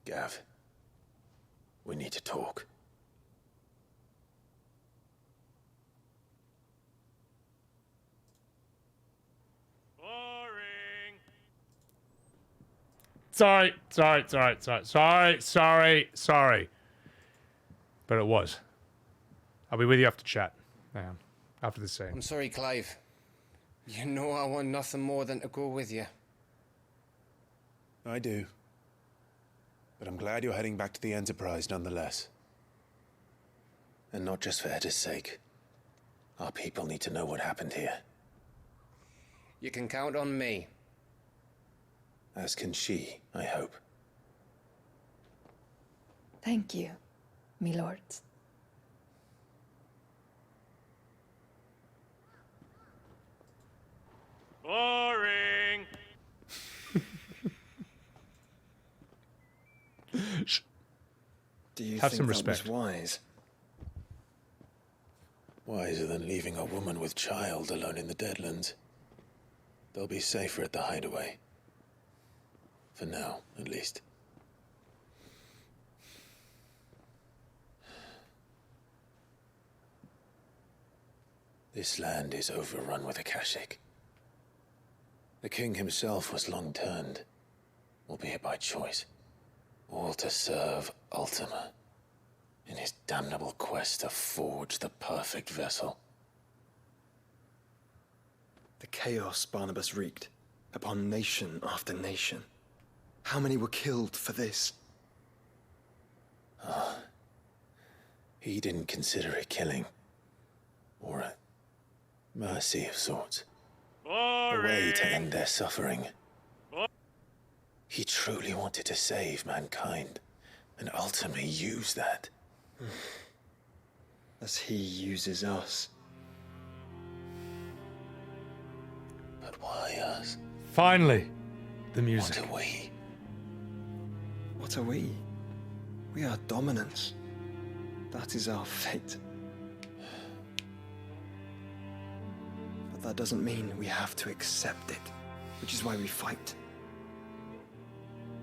Gav, we need to talk. Sorry. But it was. I'll be with you after chat. After the scene. I'm sorry, Clive. You know I want nothing more than to go with you. I do. But I'm glad you're heading back to the Enterprise nonetheless. And not just for Edda's sake. Our people need to know what happened here. You can count on me. As can she, I hope. Thank you, me lords. Boring. Do you Have think some that respect. was wise? Wiser than leaving a woman with child alone in the Deadlands. They'll be safer at the hideaway. For now, at least. This land is overrun with Akashic. The king himself was long turned, albeit by choice, all to serve Ultima in his damnable quest to forge the perfect vessel. The chaos Barnabas wreaked upon nation after nation. How many were killed for this? He didn't consider it killing, or a mercy of sorts. A way to end their suffering. He truly wanted to save mankind, and ultimately use that. As he uses us. But why us? Finally, the music. What are we? What are we? We are dominance. That is our fate. But that doesn't mean we have to accept it, which is why we fight.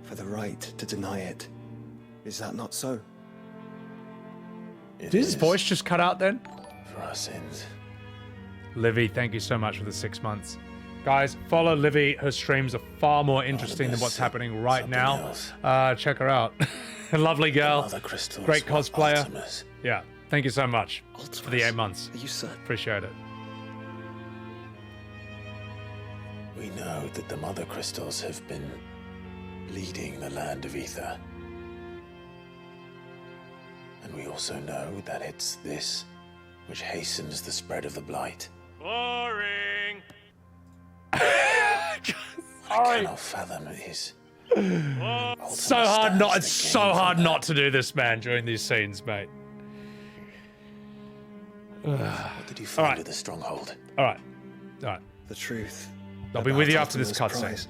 For the right to deny it. Is that not so? Did his voice just cut out then? For our sins. Livy, thank you so much for the 6 months. Guys, follow Livy. Her streams are far more interesting than what's happening right now. Check her out. Lovely girl. Great cosplayer. Yeah, thank you so much for the 8 months. Are you certain? Appreciate it. We know that the Mother Crystals have been leading the land of Ether. And we also know that it's this which hastens the spread of the Blight. Boring. I cannot fathom his... So hard not. It's so hard not to do this, man, during these scenes, mate. What did you find at the stronghold? All right. The truth. I'll be with you after this cutscene.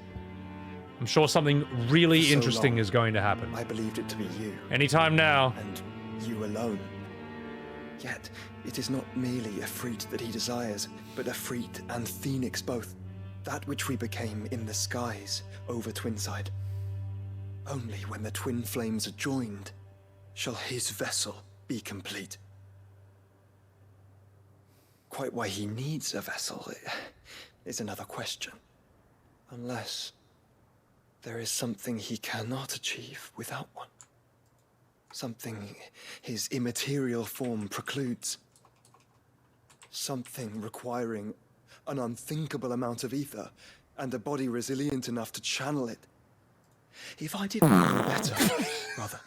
I'm sure something really For so interesting long, is going to happen. I believed it to be you. Anytime now. And you alone. Yet, it is not merely Ifrit that he desires, but Ifrit and Phoenix both. That which we became in the skies over Twinside. Only when the twin flames are joined shall his vessel be complete. Quite why he needs a vessel is another question. Unless there is something he cannot achieve without one. Something his immaterial form precludes. Something requiring an unthinkable amount of ether and a body resilient enough to channel it. If I didn't know better, rather,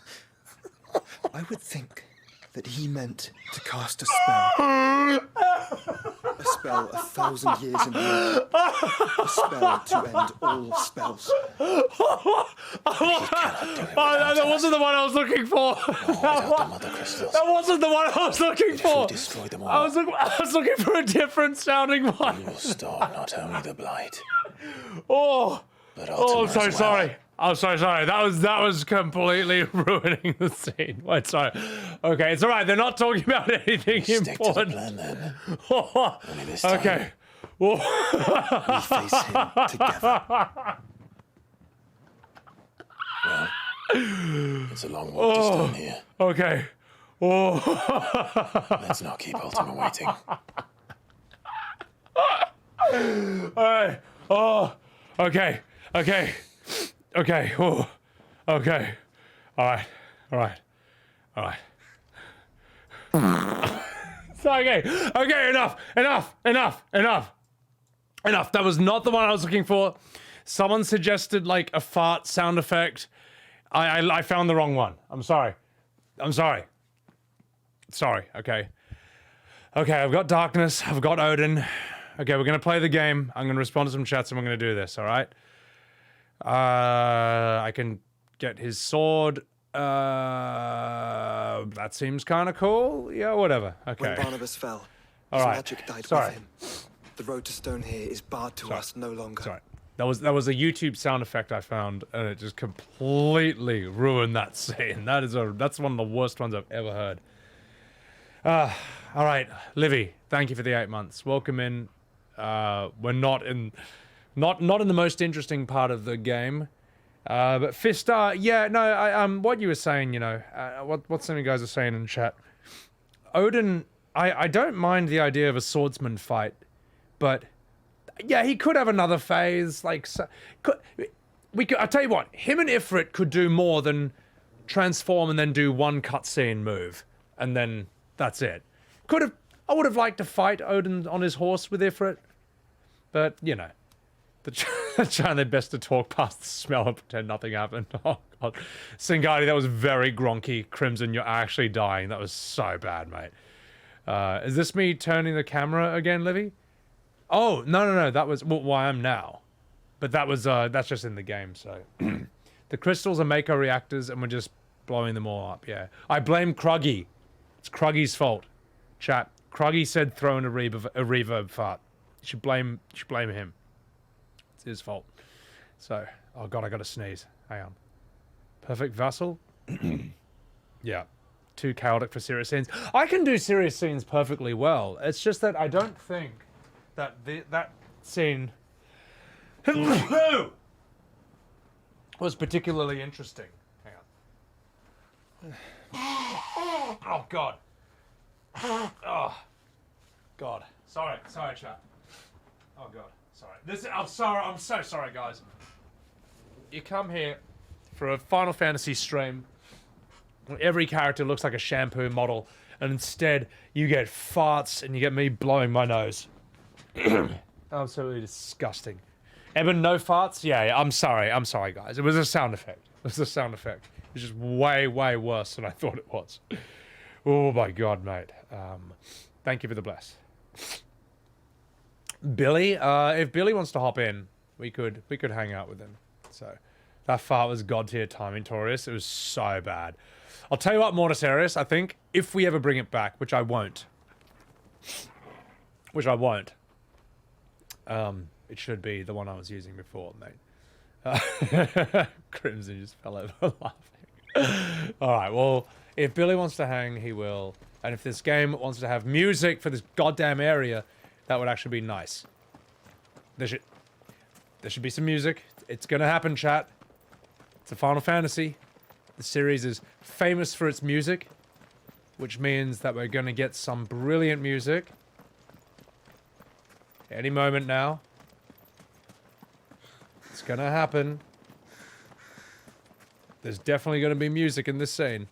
I would think that he meant to cast a spell. A spell 1,000 years in the air. A spell to end all spells. That wasn't the one I was looking for. That wasn't the one I was looking for. Destroy them all. I was looking for a different sounding one. You will stop not only the blight, Oh, but oh, I'm Ultima so as well. sorry. I'm so sorry. That was completely ruining the scene. Wait, sorry. Okay, it's all right. They're not talking about anything Stick to the important. plan then. Only this Okay. We face him together. Well, it's a long walk to stone here. Okay. Oh. Let's not keep Ultima waiting. Alright. Oh. Okay. Okay. Okay. Oh. Okay. Alright. Alright. Alright. Okay. Okay, enough. Enough. Enough. Enough. Enough. That was not the one I was looking for. Someone suggested like a fart sound effect. I found the wrong one. I'm sorry. I'm sorry. Sorry. Okay. Okay, I've got darkness. I've got Odin. Okay, we're gonna play the game. I'm gonna respond to some chats and we're gonna do this, alright? I can get his sword. That seems kinda cool. Yeah, whatever. Okay. When Barnabas fell, All his right. magic died Sorry. with him. The road to stone here is barred to us no longer. Sorry. That was a YouTube sound effect I found, and it just completely ruined that scene. That's one of the worst ones I've ever heard. All right, Livy, thank you for the 8 months. Welcome in. We're not in the most interesting part of the game, but Fistar, yeah, no, what you were saying, you know, what some of you guys are saying in chat. Odin, I don't mind the idea of a swordsman fight, but. Yeah, he could have another phase. Like, I tell you what, him and Ifrit could do more than transform and then do one cutscene move, and then that's it. I would have liked to fight Odin on his horse with Ifrit, but you know, they're trying their best to talk past the smell and pretend nothing happened. Oh god, Singati, that was very gronky. Crimson, you're actually dying. That was so bad, mate. Is this me turning the camera again, Livy? Oh, no, that was why I am now. But that was, that's just in the game, so. The crystals are Mako reactors and we're just blowing them all up, yeah. I blame Kruggy. It's Kruggy's fault. Chat. Kruggy said throw in a reverb fart. You should blame him. It's his fault. So, oh god, I gotta sneeze. Hang on. Perfect vassal? Yeah. Too chaotic for serious scenes. I can do serious scenes perfectly well. It's just that I don't think that scene was particularly interesting. Hang on. Oh god. Oh god. Sorry, chat. Oh god. Sorry. I'm so sorry, guys. You come here for a Final Fantasy stream. Every character looks like a shampoo model, and instead you get farts and you get me blowing my nose. Absolutely disgusting. Eben, no farts? Yeah, I'm sorry, guys. It was a sound effect. It was just way, way worse than I thought it was. Oh my god, mate. Thank you for the bless. Billy, if Billy wants to hop in, we could hang out with him. So, that fart was god tier timing, Taurus. It was so bad. I'll tell you what, Mortisarius, I think, if we ever bring it back, which I won't. It should be the one I was using before, mate. Crimson just fell over laughing. Alright, well, if Billy wants to hang, he will. And if this game wants to have music for this goddamn area, that would actually be nice. There should be some music. It's gonna happen, chat. It's a Final Fantasy. The series is famous for its music, which means that we're gonna get some brilliant music. Any moment now. It's gonna happen. There's definitely gonna be music in this scene.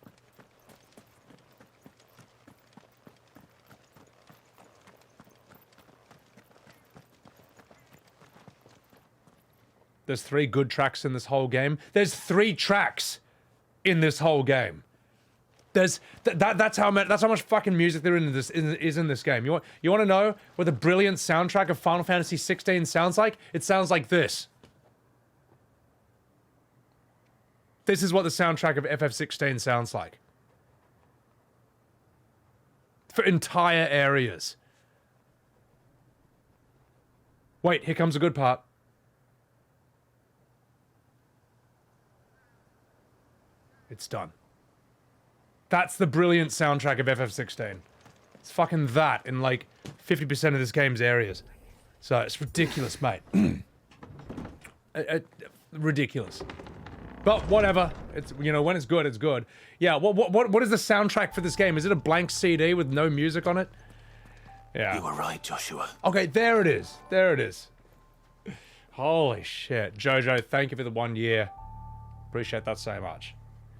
There's 3 good tracks in this whole game. There's 3 tracks in this whole game. There's that's how much fucking music there is in this game. You want to know what the brilliant soundtrack of Final Fantasy XVI sounds like? It sounds like this. This is what the soundtrack of FF16 sounds like. For entire areas. Wait, here comes a good part. It's done. That's the brilliant soundtrack of FF16. It's fucking that in like 50% of this game's areas. So it's ridiculous, mate. Ridiculous. But whatever. It's, you know, when it's good, it's good. Yeah, what is the soundtrack for this game? Is it a blank CD with no music on it? Yeah. You were right, Joshua. Okay, there it is. There it is. Holy shit. Jojo, thank you for the 1 year. Appreciate that so much.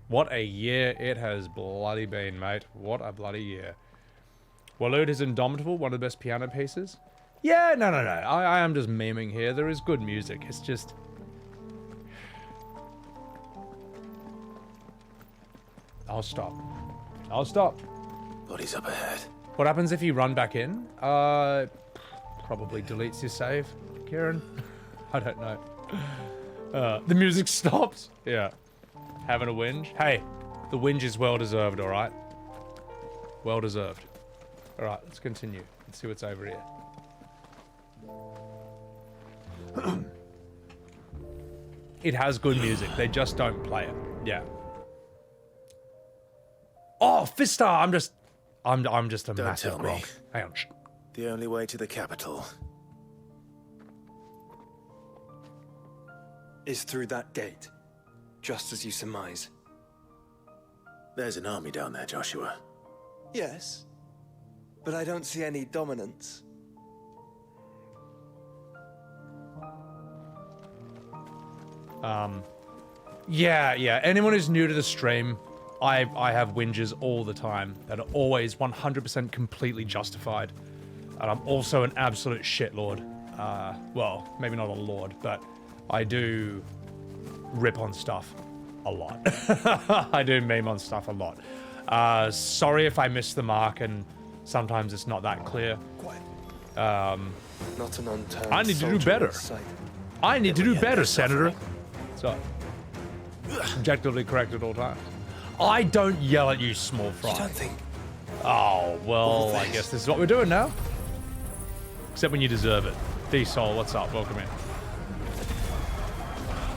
What a year it has bloody been, mate. What a bloody year. Waloed is Indomitable, one of the best piano pieces. Yeah, no. I am just memeing here. There is good music. It's just... I'll stop. I'll stop. Bodies up ahead. What happens if you run back in? Probably deletes your save, Kieran. I don't know. The music stops? Yeah. Having a whinge? Hey, the whinge is well deserved, alright? Well deserved. Alright, let's continue. Let's see what's over here. It has good music, they just don't play it. Yeah. Oh, Fistar! I'm just a Don't massive tell me. Gronk. Hang on. The only way to the capital is through that gate, just as you surmise. There's an army down there, Joshua. Yes, but I don't see any dominance. Yeah. Anyone who's new to the stream, I have whinges all the time that are always 100% completely justified. And I'm also an absolute shitlord. Well, maybe not a lord, but I do rip on stuff a lot. I do meme on stuff a lot. Sorry if I miss the mark and sometimes it's not that clear. Not an unturned I need to do better. I need to do better, Senator. So, objectively correct at all times. I don't yell at you, small fry. You don't think... Oh, well, I guess this is what we're doing now. Except when you deserve it. D-Sol, what's up? Welcome in.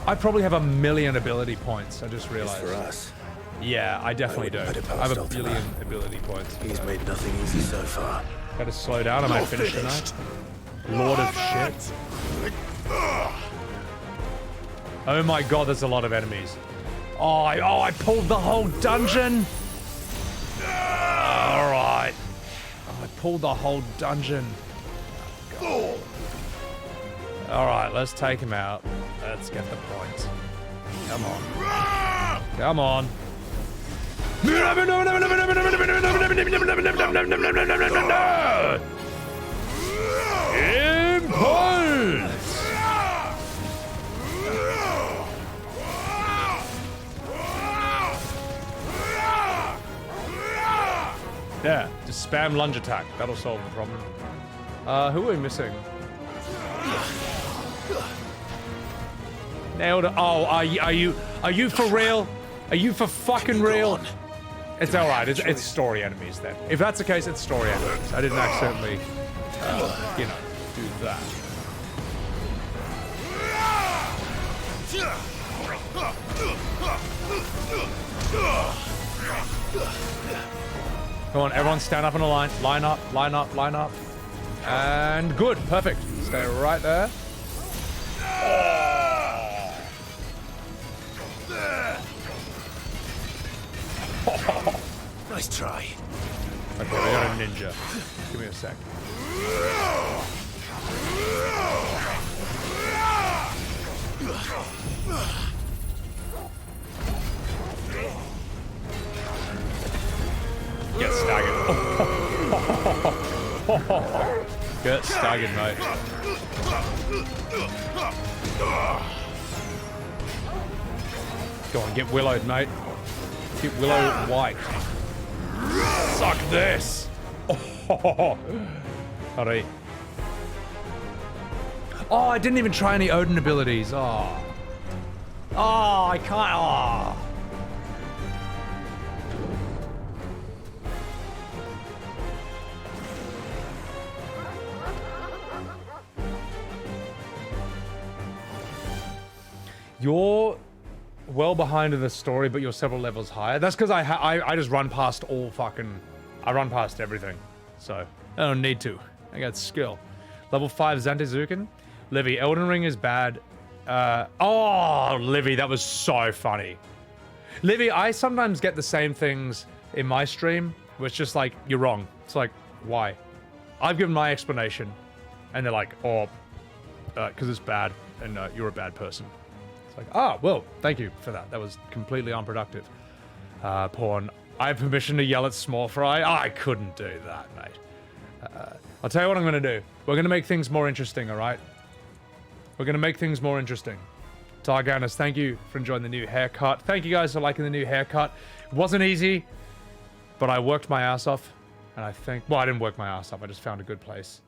I probably have 1 million ability points, I just realized. For us. Yeah, I definitely do. I have 1 billion ability points. He's made nothing easy so far. Gotta slow down, I might finish tonight. Lord of shit. Oh my god, there's a lot of enemies. Oh, I pulled the whole dungeon! Alright. I pulled the whole dungeon. Alright, let's take him out. Let's get the points. Come on. Come on. Impulse! Yeah, just spam lunge attack. That'll solve the problem. Who are we missing? Nailed it. Oh, are you for real? Are you for fucking real? It's alright, it's story enemies then. If that's the case, it's story enemies. I didn't accidentally, you know, do that. Come on, everyone stand up in a line. Line up, line up, line up. And good, perfect. Stay right there. Nice try. Okay, I got a ninja. Give me a sec. Get staggered. Get staggered, mate. Go on, get willowed, mate. Get willow white. Suck this. Alright. Oh, I didn't even try any Odin abilities. Oh. Oh, I can't. Oh. You're well behind in the story, but you're several levels higher. That's because I just run past all fucking... I run past everything. So, I don't need to. I got skill. Level 5 Zantezuken. Livy, Elden Ring is bad. Oh, Livy, that was so funny. Livy, I sometimes get the same things in my stream, where it's just like, you're wrong. It's like, why? I've given my explanation, and they're like, oh, because it's bad, and you're a bad person. It's like, oh, well, thank you for that. That was completely unproductive. Porn. I have permission to yell at Small Fry. I couldn't do that, mate. I'll tell you what I'm going to do. We're going to make things more interesting, all right? We're going to make things more interesting. Targanis, thank you for enjoying the new haircut. Thank you guys for liking the new haircut. It wasn't easy, but I worked my ass off. And I think... Well, I didn't work my ass off. I just found a good place.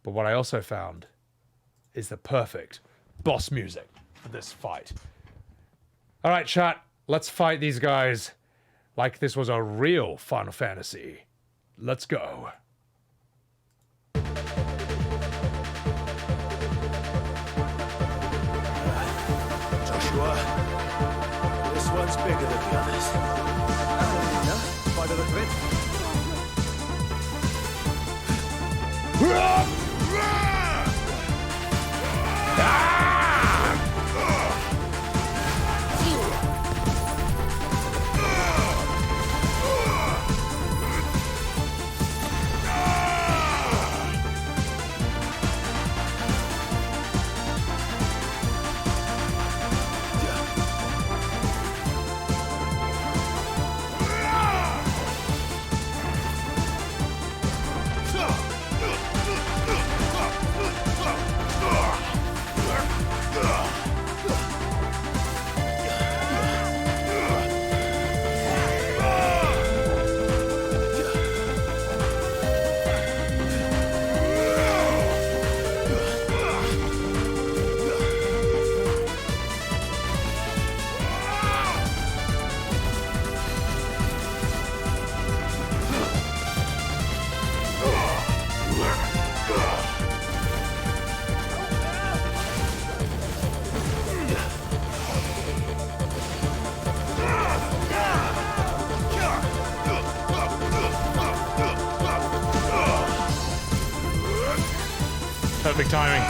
But what I also found is the perfect boss music for this fight. All right, chat. Let's fight these guys like this was a real Final Fantasy. Let's go. Joshua, this one's bigger than the others. No, by the look of it. Perfect timing.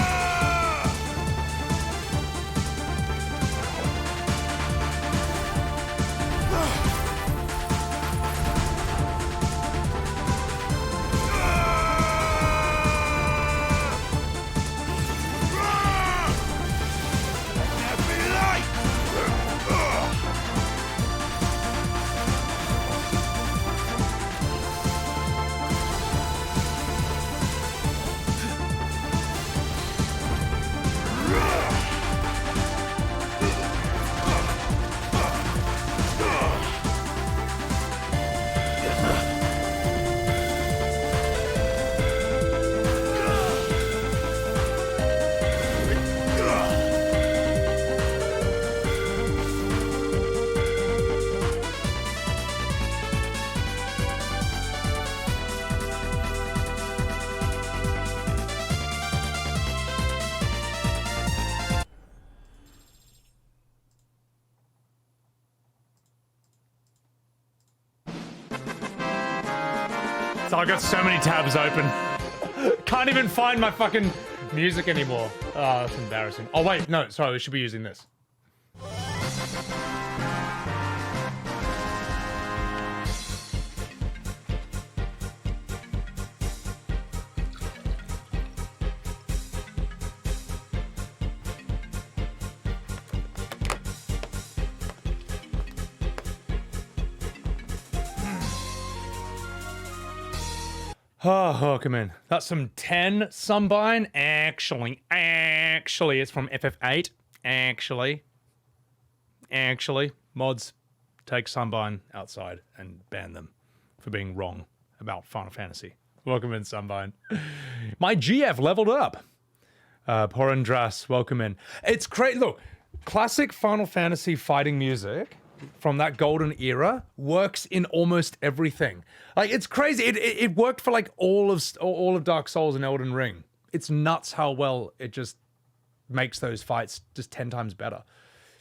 So I've got so many tabs open. Can't even find my fucking music anymore. Oh, that's embarrassing. Oh, wait, no, sorry, we should be using this. Oh, come in. That's some 10 Sunbine. Actually, it's from FF8. Actually, mods, take Sunbine outside and ban them for being wrong about Final Fantasy. Welcome in, Sunbine. My GF leveled up. Porandras, welcome in. It's great. Look, classic Final Fantasy fighting music from that golden era works in almost everything. Like, it's crazy. It worked for like all of Dark Souls and Elden Ring. It's nuts how well it just makes those fights just 10 times better.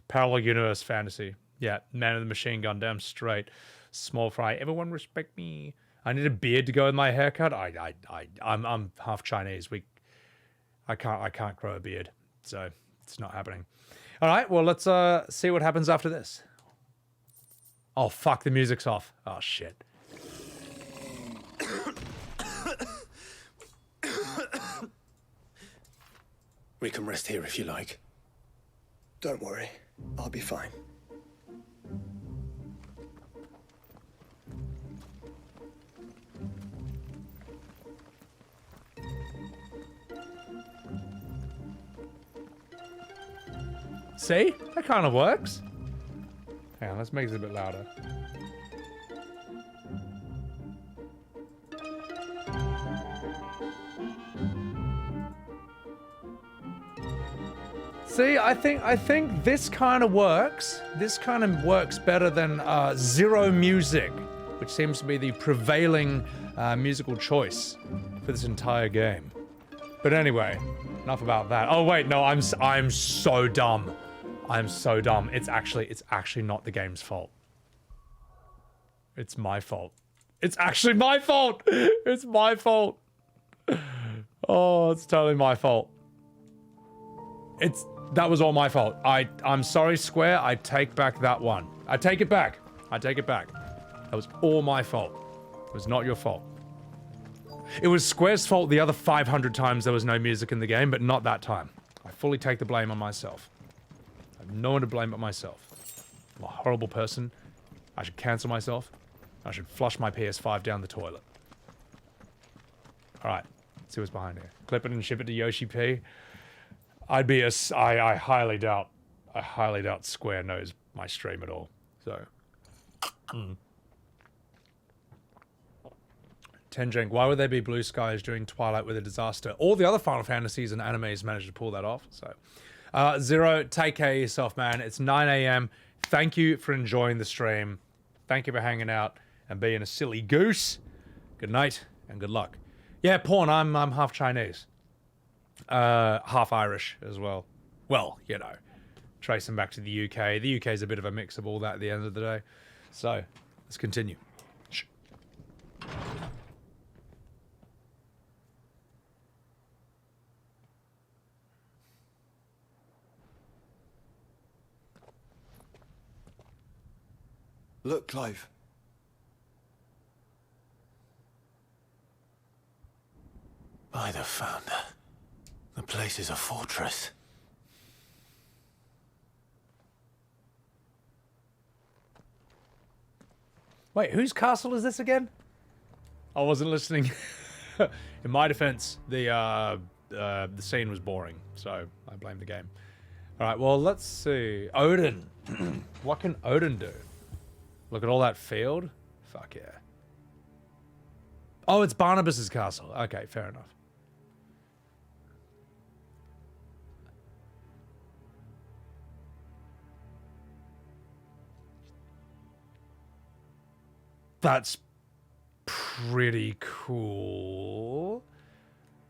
Parallel universe fantasy. Yeah, Man of the Machine Gun, damn straight. Small fry. Everyone respect me. I need a beard to go with my haircut. I'm half Chinese. I can't grow a beard, so it's not happening. All right, well, let's see what happens after this. Oh, fuck, the music's off. Oh, shit. We can rest here if you like. Don't worry, I'll be fine. See? That kind of works. Hang on, let's make this a bit louder. See, I think this kind of works. This kind of works better than zero music, which seems to be the prevailing musical choice for this entire game. But anyway, enough about that. Oh wait, no, I'm so dumb. I'm so dumb. It's actually not the game's fault. It's my fault. It's actually my fault. It's my fault. Oh, it's totally my fault. That was all my fault. I'm sorry, Square. I take back that one. I take it back. I take it back. That was all my fault. It was not your fault. It was Square's fault the other 500 times there was no music in the game, but not that time. I fully take the blame on myself. I have no one to blame but myself. I'm a horrible person. I should cancel myself. I should flush my PS5 down the toilet. Alright, let's see what's behind here. Clip it and ship it to Yoshi P. I highly doubt Square knows my stream at all. So. Tenjink, why would there be blue skies during Twilight with a disaster? All the other Final Fantasies and animes managed to pull that off. So, Zero, take care of yourself, man. It's 9 a.m. Thank you for enjoying the stream. Thank you for hanging out and being a silly goose. Good night and good luck. Yeah, Porn, I'm half Chinese. Half Irish as well. Well, you know, tracing back to the UK. The UK is a bit of a mix of all that at the end of the day. So, let's continue. Shh. Look, Clive. By the Founder. The place is a fortress. Wait, whose castle is this again? I wasn't listening. In my defense, the scene was boring, so I blame the game. All right, well, let's see. Odin. What can Odin do? Look at all that field? Fuck yeah. Oh, it's Barnabas's castle. Okay, fair enough. That's pretty cool.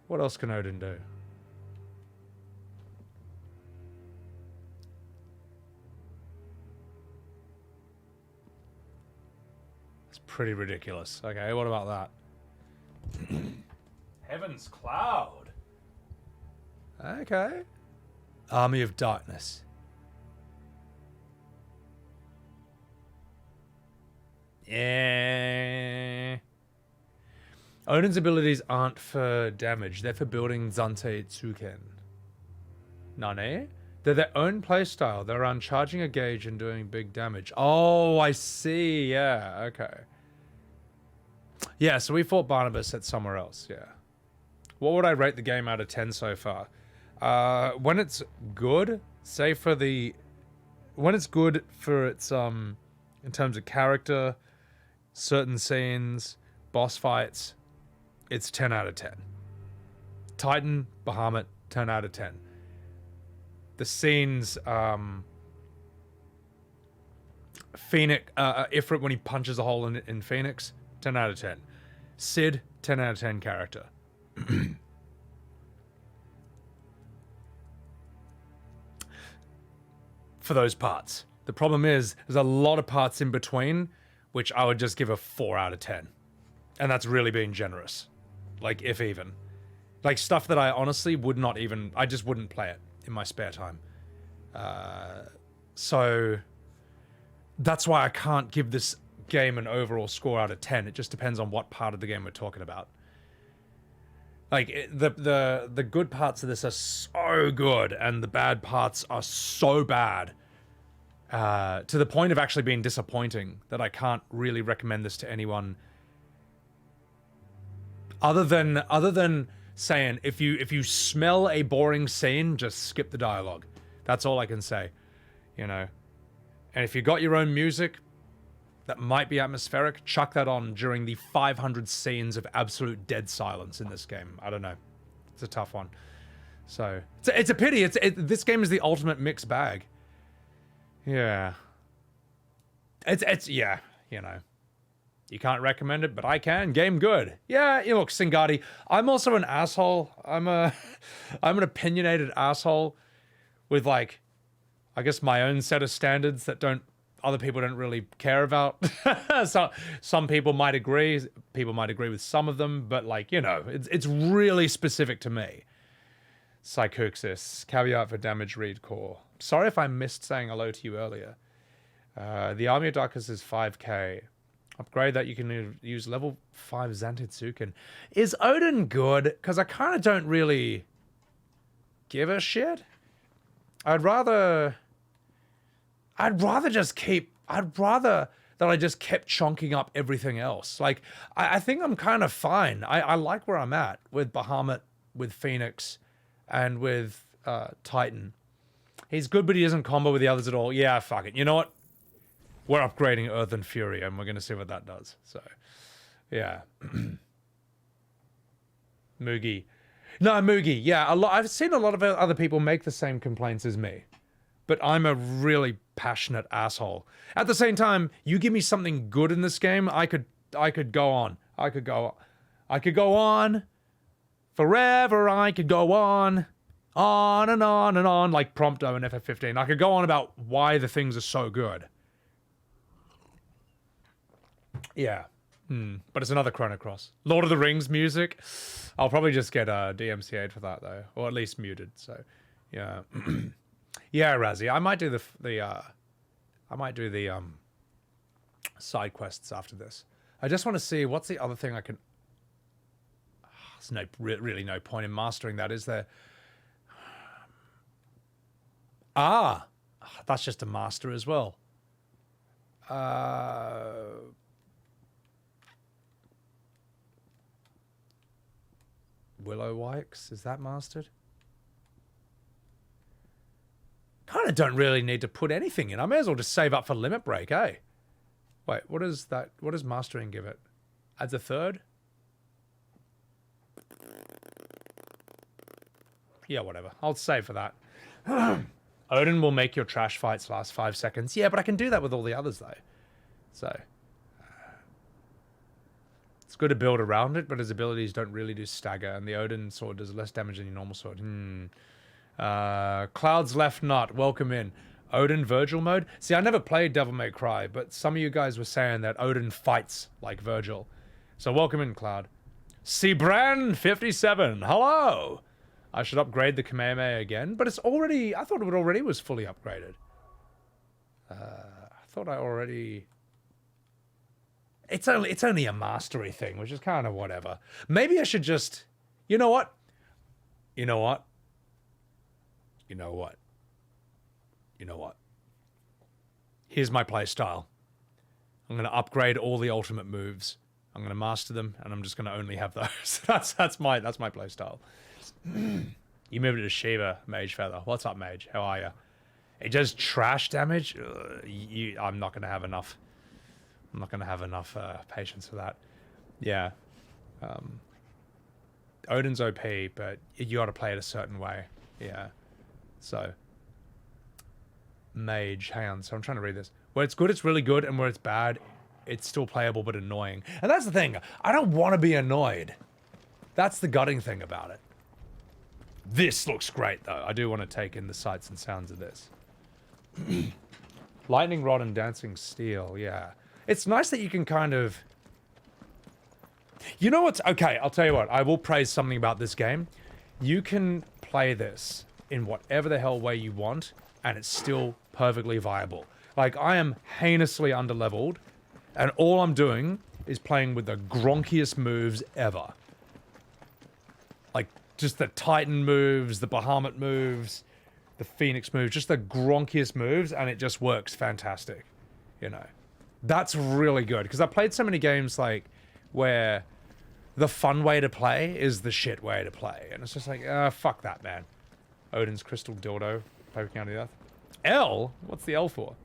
What else can Odin do? It's pretty ridiculous. Okay, what about that? Heaven's Cloud. Okay. Army of Darkness. Yeah. Odin's abilities aren't for damage. They're for building Zante Tsuken. Nane? They're their own playstyle. They're on charging a gauge and doing big damage. Oh, I see. Yeah, okay. Yeah, so we fought Barnabas at somewhere else, yeah. What would I rate the game out of 10 so far? When it's good, say for the... When it's good for its, in terms of character, certain scenes, boss fights, it's 10 out of 10. Titan, Bahamut, 10 out of 10. The scenes, Phoenix, Ifrit when he punches a hole in Phoenix, 10 out of 10. Sid, 10 out of 10 character. For those parts. The problem is, there's a lot of parts in between, which I would just give a 4 out of 10. And that's really being generous. Like, if even. Like, stuff that I honestly would not even... I just wouldn't play it in my spare time. So... That's why I can't give this game an overall score out of 10. It just depends on what part of the game we're talking about. Like, the good parts of this are so good, and the bad parts are so bad. To the point of actually being disappointing, that I can't really recommend this to anyone. Other than saying, if you smell a boring scene, just skip the dialogue. That's all I can say, you know. And if you got your own music that might be atmospheric, chuck that on during the 500 scenes of absolute dead silence in this game. I don't know. It's a tough one. So it's a pity. This game is the ultimate mixed bag. Yeah. It's yeah, you know. You can't recommend it, but I can. Game good. Yeah, you look, Singati. I'm also an asshole. I'm an opinionated asshole with, like, I guess my own set of standards that other people don't really care about. So some people might agree. People might agree with some of them, but, like, you know, it's really specific to me. Psychoxis, caveat for damage read core. Sorry if I missed saying hello to you earlier. The Army of Darkness is 5k. Upgrade that you can use level 5 Zantitsuken. Is Odin good? Because I kind of don't really give a shit. I'd rather just keep... I'd rather that I just kept chonking up everything else. Like, I think I'm kind of fine. I like where I'm at with Bahamut, with Phoenix, and with Titan. He's good, but he doesn't combo with the others at all. Yeah, fuck it. You know what? We're upgrading Earth and Fury, and we're going to see what that does. So, yeah. Moogie. No, Moogie. Yeah, I've seen a lot of other people make the same complaints as me. But I'm a really passionate asshole. At the same time, you give me something good in this game, I could go on. I could go on. Forever I could go on and on and on, like Prompto in FF15. I could go on about why the things are so good. Yeah. But it's another Chrono Cross. Lord of the Rings music. I'll probably just get DMCA'd for that, though. Or at least muted, so yeah. Yeah, Razzie. I might do the side quests after this. I just want to see what's the other thing I can... There's really no point in mastering that, is there? That's just a master as well. Willow Wikes, is that mastered? Kind of don't really need to put anything in. I may as well just save up for Limit Break, eh? Wait, what is that? What does mastering give it? Adds a third? Yeah, whatever. I'll save for that. Odin will make your trash fights last 5 seconds. Yeah, but I can do that with all the others, though. So... It's good to build around it, but his abilities don't really do stagger, and the Odin sword does less damage than your normal sword. Cloud's Left Nut, welcome in. Odin Virgil mode? See, I never played Devil May Cry, but some of you guys were saying that Odin fights like Virgil. So welcome in, Cloud. Cbran57, hello! I should upgrade the Kamehameha again, but it's already... I thought it already was fully upgraded. I thought I already... It's only a mastery thing, which is kind of whatever. Maybe I should just... You know what? You know what? You know what? You know what? Here's my playstyle. I'm going to upgrade all the ultimate moves. I'm going to master them, and I'm just going to only have those. that's my playstyle. You moved it to Shiva, Mage Feather. What's up, Mage? How are you? It does trash damage. I'm not going to have enough. I'm not going to have enough patience for that. Yeah. Odin's OP, but you got to play it a certain way. Yeah. So. Mage. Hang on. So I'm trying to read this. Where it's good, it's really good, and where it's bad, it's still playable but annoying. And that's the thing. I don't want to be annoyed. That's the gutting thing about it. This looks great, though. I do want to take in the sights and sounds of this. Lightning Rod and Dancing Steel, yeah. It's nice that you can kind of... You know what's... Okay, I'll tell you what. I will praise something about this game. You can play this in whatever the hell way you want, and it's still perfectly viable. Like, I am heinously underleveled, and all I'm doing is playing with the gronkiest moves ever. Like, just the Titan moves, the Bahamut moves, the Phoenix moves, just the gronkiest moves, and it just works fantastic. You know. That's really good, because I played so many games, like, where the fun way to play is the shit way to play. And it's just like, fuck that, man. Odin's Crystal Dildo, poking out of the earth. L? What's the L for?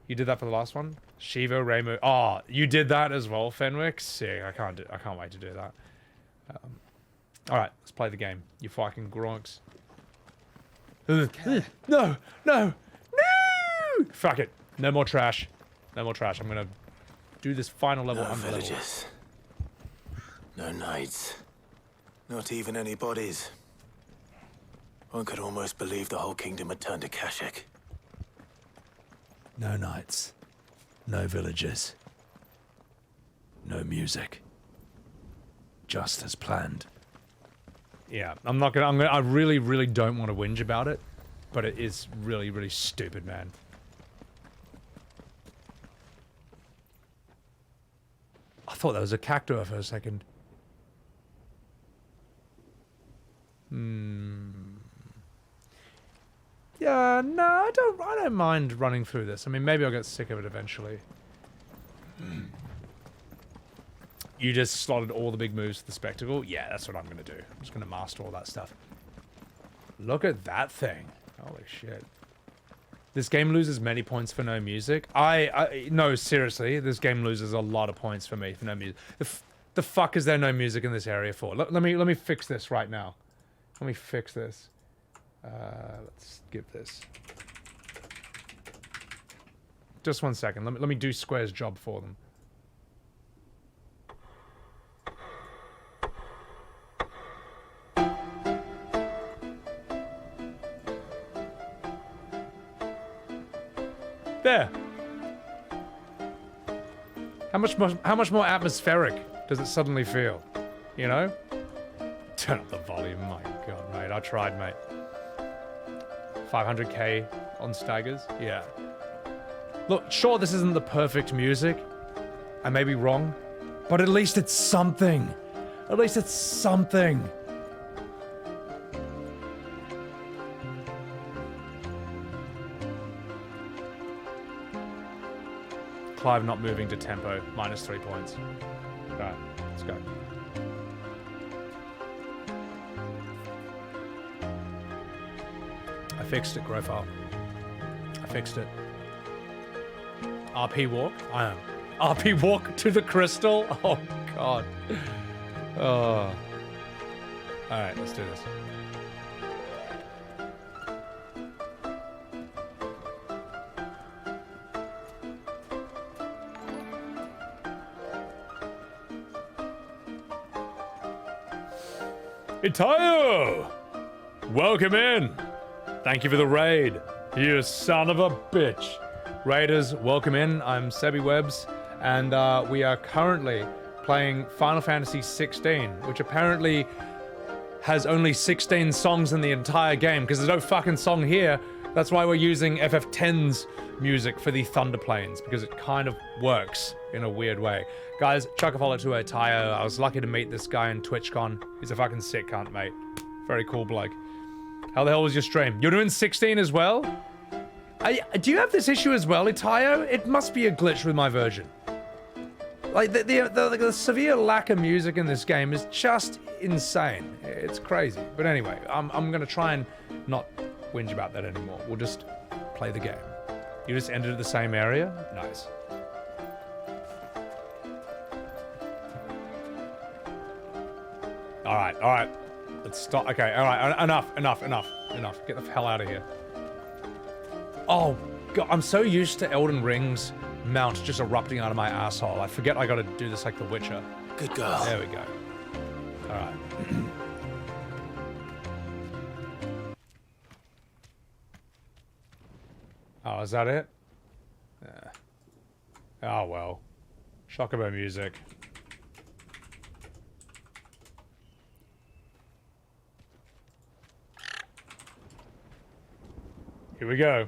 You did that for the last one? Shiva, Raymu. Oh, you did that as well, Fenwick? Sick. I can't wait to do that. Alright, let's play the game. You fucking Gronks. No! No! No! Fuck it. No more trash. No more trash. I'm gonna do this final level. No villages. No knights. Not even any bodies. One could almost believe the whole kingdom had turned to Kashyyyk. No knights. No villages. No music. Just as planned. Yeah, I really, really don't want to whinge about it, but it is really, really stupid, man. I thought that was a cactuar for a second. Yeah, no, I don't mind running through this. I mean, maybe I'll get sick of it eventually. You just slotted all the big moves to the spectacle? Yeah, that's what I'm gonna do. I'm just gonna master all that stuff. Look at that thing. Holy shit. This game loses many points for no music. No, seriously, this game loses a lot of points for me for no music. The fuck is there no music in this area for? Let me fix this right now. Let me fix this. Let's skip this. Just 1 second. Let me do Square's job for them. There. How much more atmospheric does it suddenly feel? You know? Turn up the volume. My God, mate. I tried, mate. 500k on staggers? Yeah. Look, sure, this isn't the perfect music. I may be wrong, but at least it's something. At least it's something. Clive not moving to tempo, -3 points. Alright, let's go. I fixed it, Grofile. I fixed it. RP walk? I am. RP walk to the crystal? Oh, God. Oh. Alright, let's do this. Itayo! Welcome in! Thank you for the raid, you son of a bitch. Raiders, welcome in. I'm Sebbywebz, and we are currently playing Final Fantasy XVI, which apparently has only 16 songs in the entire game, because there's no fucking song here. That's why we're using FF10's music for the Thunder Plains, because it kind of works in a weird way. Guys, chuck a follow to Tayo. I was lucky to meet this guy in TwitchCon. He's a fucking sick cunt, mate. Very cool bloke. How the hell was your stream? You're doing 16 as well? Do you have this issue as well, Tayo? It must be a glitch with my version. Like, the severe lack of music in this game is just insane. It's crazy. But anyway, I'm gonna try and not whinge about that anymore. We'll just play the game. You just entered the same area? Nice. Alright. Let's stop. Okay, alright, enough. Get the hell out of here. Oh, God, I'm so used to Elden Ring's mount just erupting out of my asshole. I forget I gotta do this like The Witcher. Good girl. There we go. Alright. Oh, is that it? Oh, well. Chocobo music. Here we go.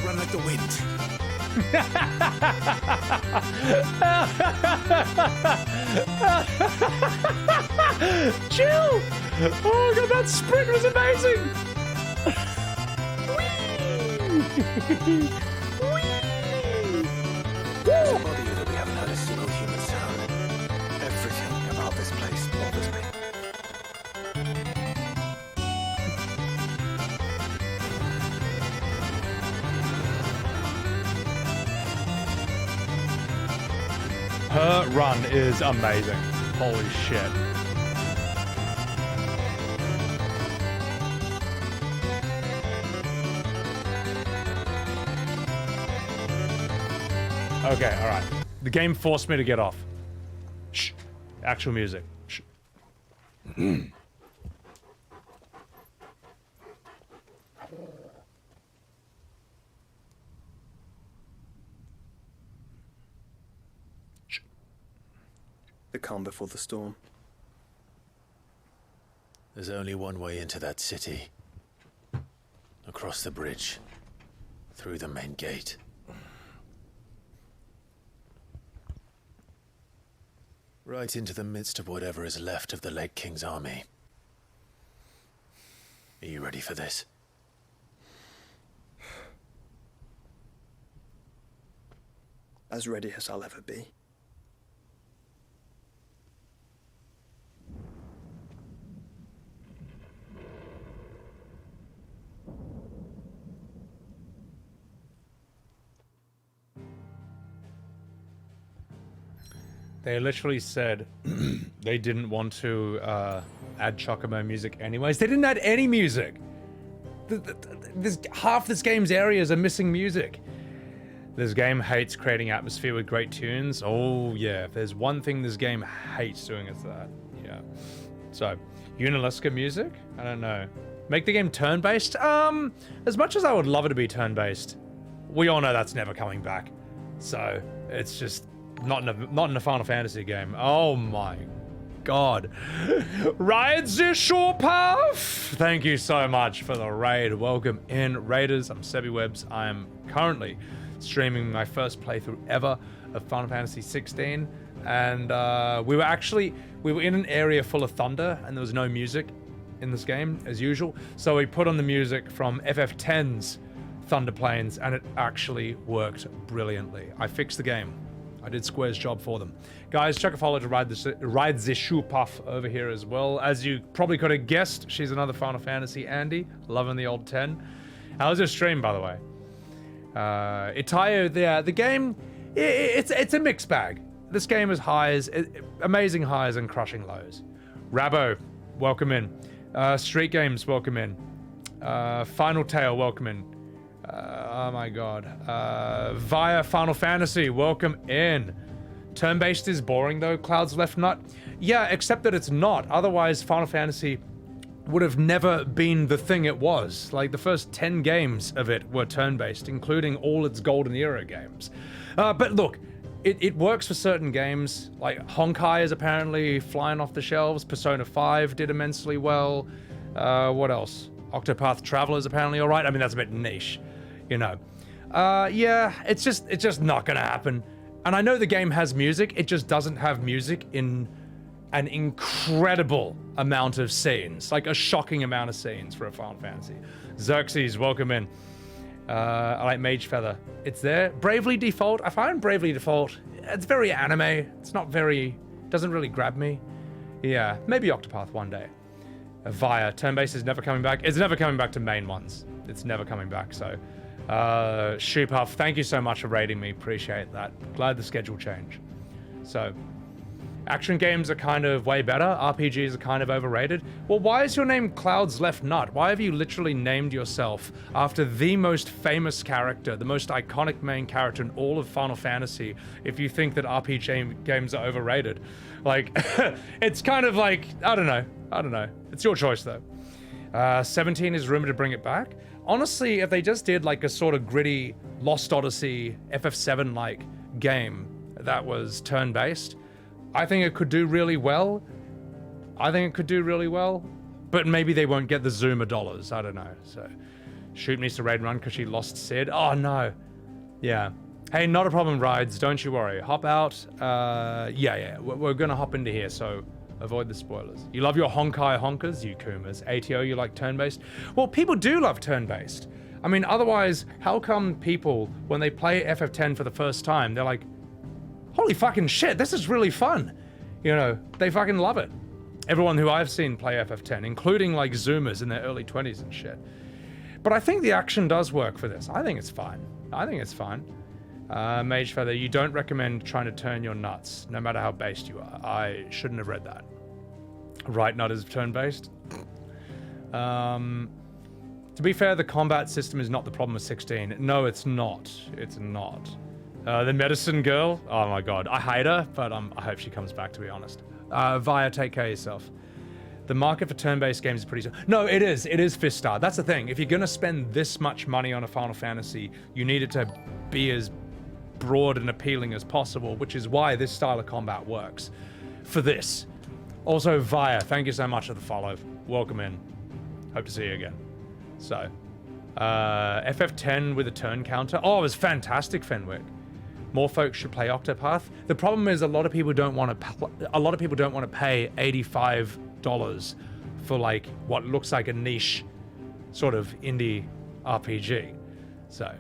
Run like the wind. Chill! Oh god, that sprint was amazing! There's a body that we haven't heard a single human sound. Everything about this place bothers me. Her run is amazing. Holy shit. Okay, alright. The game forced me to get off. Shh. Actual music. Shh. The calm before the storm. There's only one way into that city. Across the bridge. Through the main gate. Right into the midst of whatever is left of the Lake King's army. Are you ready for this? As ready as I'll ever be. They literally said they didn't want to add Chocobo music anyways. They didn't add any music. Half this game's areas are missing music. This game hates creating atmosphere with great tunes. Oh yeah, if there's one thing this game hates doing, it's that. Yeah. So, Unalisca music? I don't know. Make the game turn-based? As much as I would love it to be turn-based, we all know that's never coming back. So, it's just not in a Final Fantasy game. Oh my god. Ride the shore path! Thank you so much for the raid. Welcome in, raiders. I'm Sebbywebz. I am currently streaming my first playthrough ever of Final Fantasy XVI. And we were in an area full of thunder and there was no music in this game, as usual. So we put on the music from FF10's Thunder Plains and it actually worked brilliantly. I fixed the game. I did Square's job for them. Guys, check a follow to ride the shoe puff over here as well. As you probably could have guessed, she's another Final Fantasy Andy, loving the old 10. How was your stream, by the way? Itayo, the game, it's a mixed bag. This game is highs, amazing highs and crushing lows. Rabo, welcome in. Street Games, welcome in. Final Tale, welcome in. Oh my god. Via Final Fantasy, welcome in. Turn-based is boring though, Cloud's Left Nut. Yeah, except that it's not. Otherwise, Final Fantasy would have never been the thing it was. Like, the first 10 games of it were turn-based, including all its Golden Era games. But look, it works for certain games. Like, Honkai is apparently flying off the shelves. Persona 5 did immensely well. What else? Octopath Traveler is apparently alright. I mean, that's a bit niche, you know. Yeah, it's just not gonna happen. And I know the game has music, it just doesn't have music in an incredible amount of scenes. Like a shocking amount of scenes for a Final Fantasy. Xerxes, welcome in. I like Mage Feather. It's there. Bravely Default, I find Bravely Default, it's very anime. It's not very, doesn't really grab me. Yeah, maybe Octopath one day. Via, turn-based is never coming back. It's never coming back to main ones. It's never coming back, so. Shoepuff, thank you so much for rating me. Appreciate that. Glad the schedule changed. So, action games are kind of way better. RPGs are kind of overrated. Well, why is your name Cloud's Left Nut? Why have you literally named yourself after the most famous character, the most iconic main character in all of Final Fantasy, if you think that RPG games are overrated? Like, it's kind of like, I don't know. It's your choice, though. 17 is rumored to bring it back. Honestly, if they just did like a sort of gritty Lost Odyssey FF7-like game that was turn-based, I think it could do really well. But maybe they won't get the Zoomer dollars. I don't know. So, Shoot needs to raid run because she lost Sid. Oh no. Yeah. Hey, not a problem, Rides. Don't you worry. Hop out. Yeah. We're gonna hop into here. So. Avoid the spoilers. You love your Honkai honkers, you Kumas. ATO, you like turn-based? Well, people do love turn-based. I mean, otherwise, how come people, when they play FF10 for the first time, they're like, holy fucking shit, this is really fun. You know, they fucking love it. Everyone who I've seen play FF10, including like Zoomers in their early 20s and shit. But I think the action does work for this. I think it's fine. Mage Feather, you don't recommend trying to turn your nuts, no matter how based you are. I shouldn't have read that. Right nut is turn-based. To be fair, the combat system is not the problem with 16. No, it's not. It's not. The medicine girl, oh my god, I hate her, but I hope she comes back, to be honest. Via, take care of yourself. The market for turn-based games is pretty... No, it is Fistar. That's the thing. If you're gonna spend this much money on a Final Fantasy, you need it to be as broad and appealing as possible, which is why this style of combat works for this. Also, Via, thank you so much for the follow. Welcome in. Hope to see you again. So, FF10 with a turn counter. Oh, it was fantastic, Fenwick. More folks should play Octopath. The problem is a lot of people don't want to pay $85 for like what looks like a niche sort of indie RPG. So,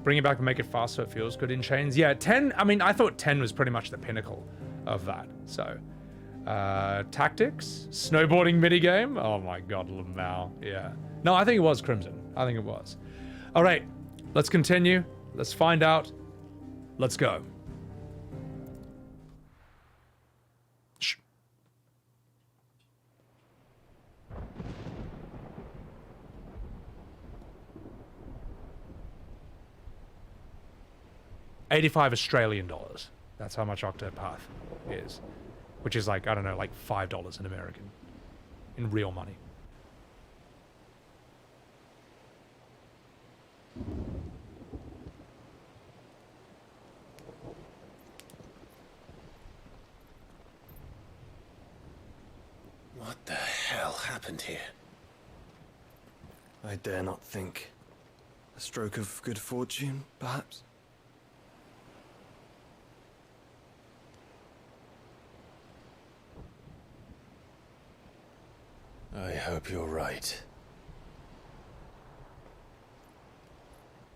bring it back and make it fast so it feels good in chains. Yeah, 10, I mean, I thought 10 was pretty much the pinnacle of that. So, tactics, snowboarding minigame. Oh my god, Lamau. Yeah. No, I think it was Crimson. I think it was. All right, let's continue. Let's find out. Let's go. Shh. $85 Australian. That's how much Octopath is. Which is like, I don't know, like $5 in American. In real money. What the hell happened here? I dare not think. A stroke of good fortune, perhaps? I hope you're right.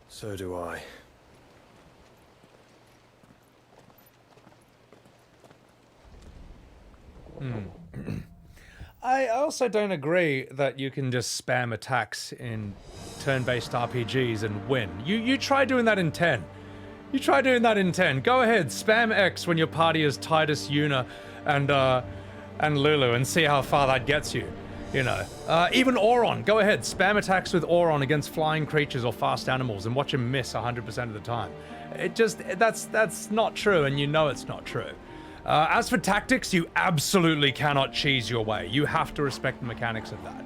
So do I. I also don't agree that you can just spam attacks in turn-based RPGs and win. You try doing that in 10. You try doing that in 10. Go ahead, spam X when your party is Titus, Yuna, and Lulu, and see how far that gets you. You know, even Auron. Go ahead, spam attacks with Auron against flying creatures or fast animals, and watch him miss 100% of the time. It just that's not true, and you know it's not true. As for tactics, you absolutely cannot cheese your way. You have to respect the mechanics of that.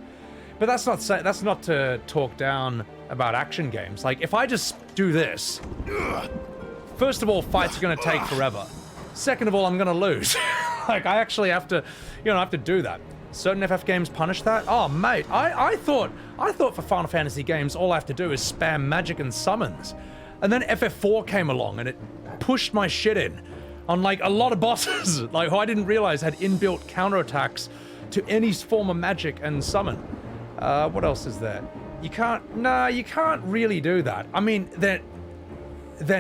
But that's not to talk down about action games. Like, if I just do this, first of all, fights are going to take forever. Second of all, I'm going to lose. Like, I actually have to, I have to do that. Certain FF games punish that. Oh, mate, I thought for Final Fantasy games, all I have to do is spam magic and summons. And then FF4 came along and it pushed my shit in on, like, a lot of bosses, like, who I didn't realize had inbuilt counterattacks to any form of magic and summon. What else is there? You can't really do that. I mean, they're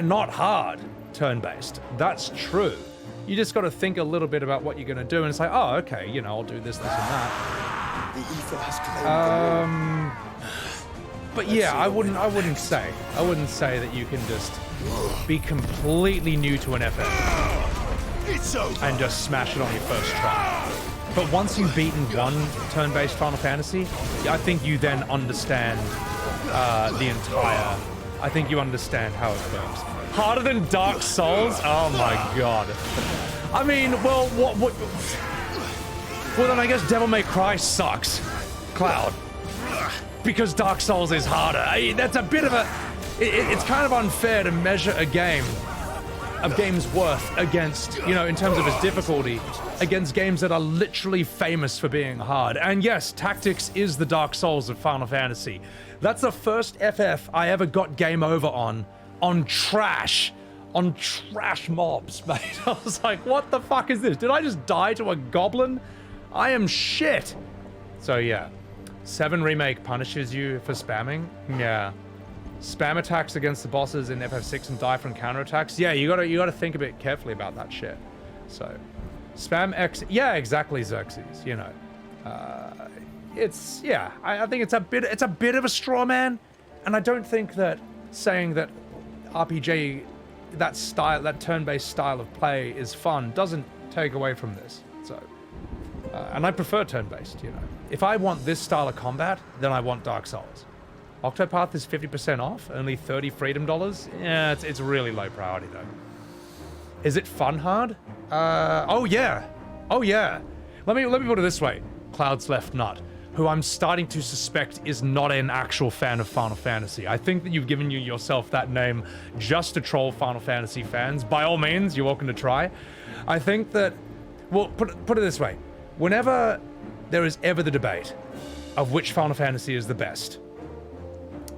not hard turn-based. That's true. You just got to think a little bit about what you're going to do, and it's like, oh, okay, I'll do this, and that. The ether has claimed but yeah, I wouldn't say that you can just be completely new to an FF and just smash it on your first try. But once you've beaten one turn-based Final Fantasy, I think you then understand I think you understand how it works. Harder than Dark Souls? Oh my god. I mean, well, what? Well, then I guess Devil May Cry sucks, Cloud, because Dark Souls is harder. That's a bit of a... It's kind of unfair to measure a game's worth against, in terms of its difficulty, against games that are literally famous for being hard. And yes, Tactics is the Dark Souls of Final Fantasy. That's the first FF I ever got game over on trash mobs, mate. I was like, what the fuck is this? Did I just die to a goblin? I am shit. So yeah, 7 Remake punishes you for spamming. Yeah. Spam attacks against the bosses in FF6 and die from counterattacks. Yeah, you gotta think a bit carefully about that shit. So, spam X. Yeah, exactly, Xerxes. I think it's a bit of a straw man, and I don't think that saying that RPG, that turn-based style of play is fun doesn't take away from this. So, and I prefer turn-based. If I want this style of combat, then I want Dark Souls. Octopath is 50% off, only 30 freedom dollars. Yeah, it's really low priority though. Is it fun hard? Oh yeah. Let me put it this way. Cloud's Left Nut, who I'm starting to suspect is not an actual fan of Final Fantasy. I think that you've given yourself that name just to troll Final Fantasy fans. By all means, you're welcome to try. I think that, well, put it this way. Whenever there is ever the debate of which Final Fantasy is the best,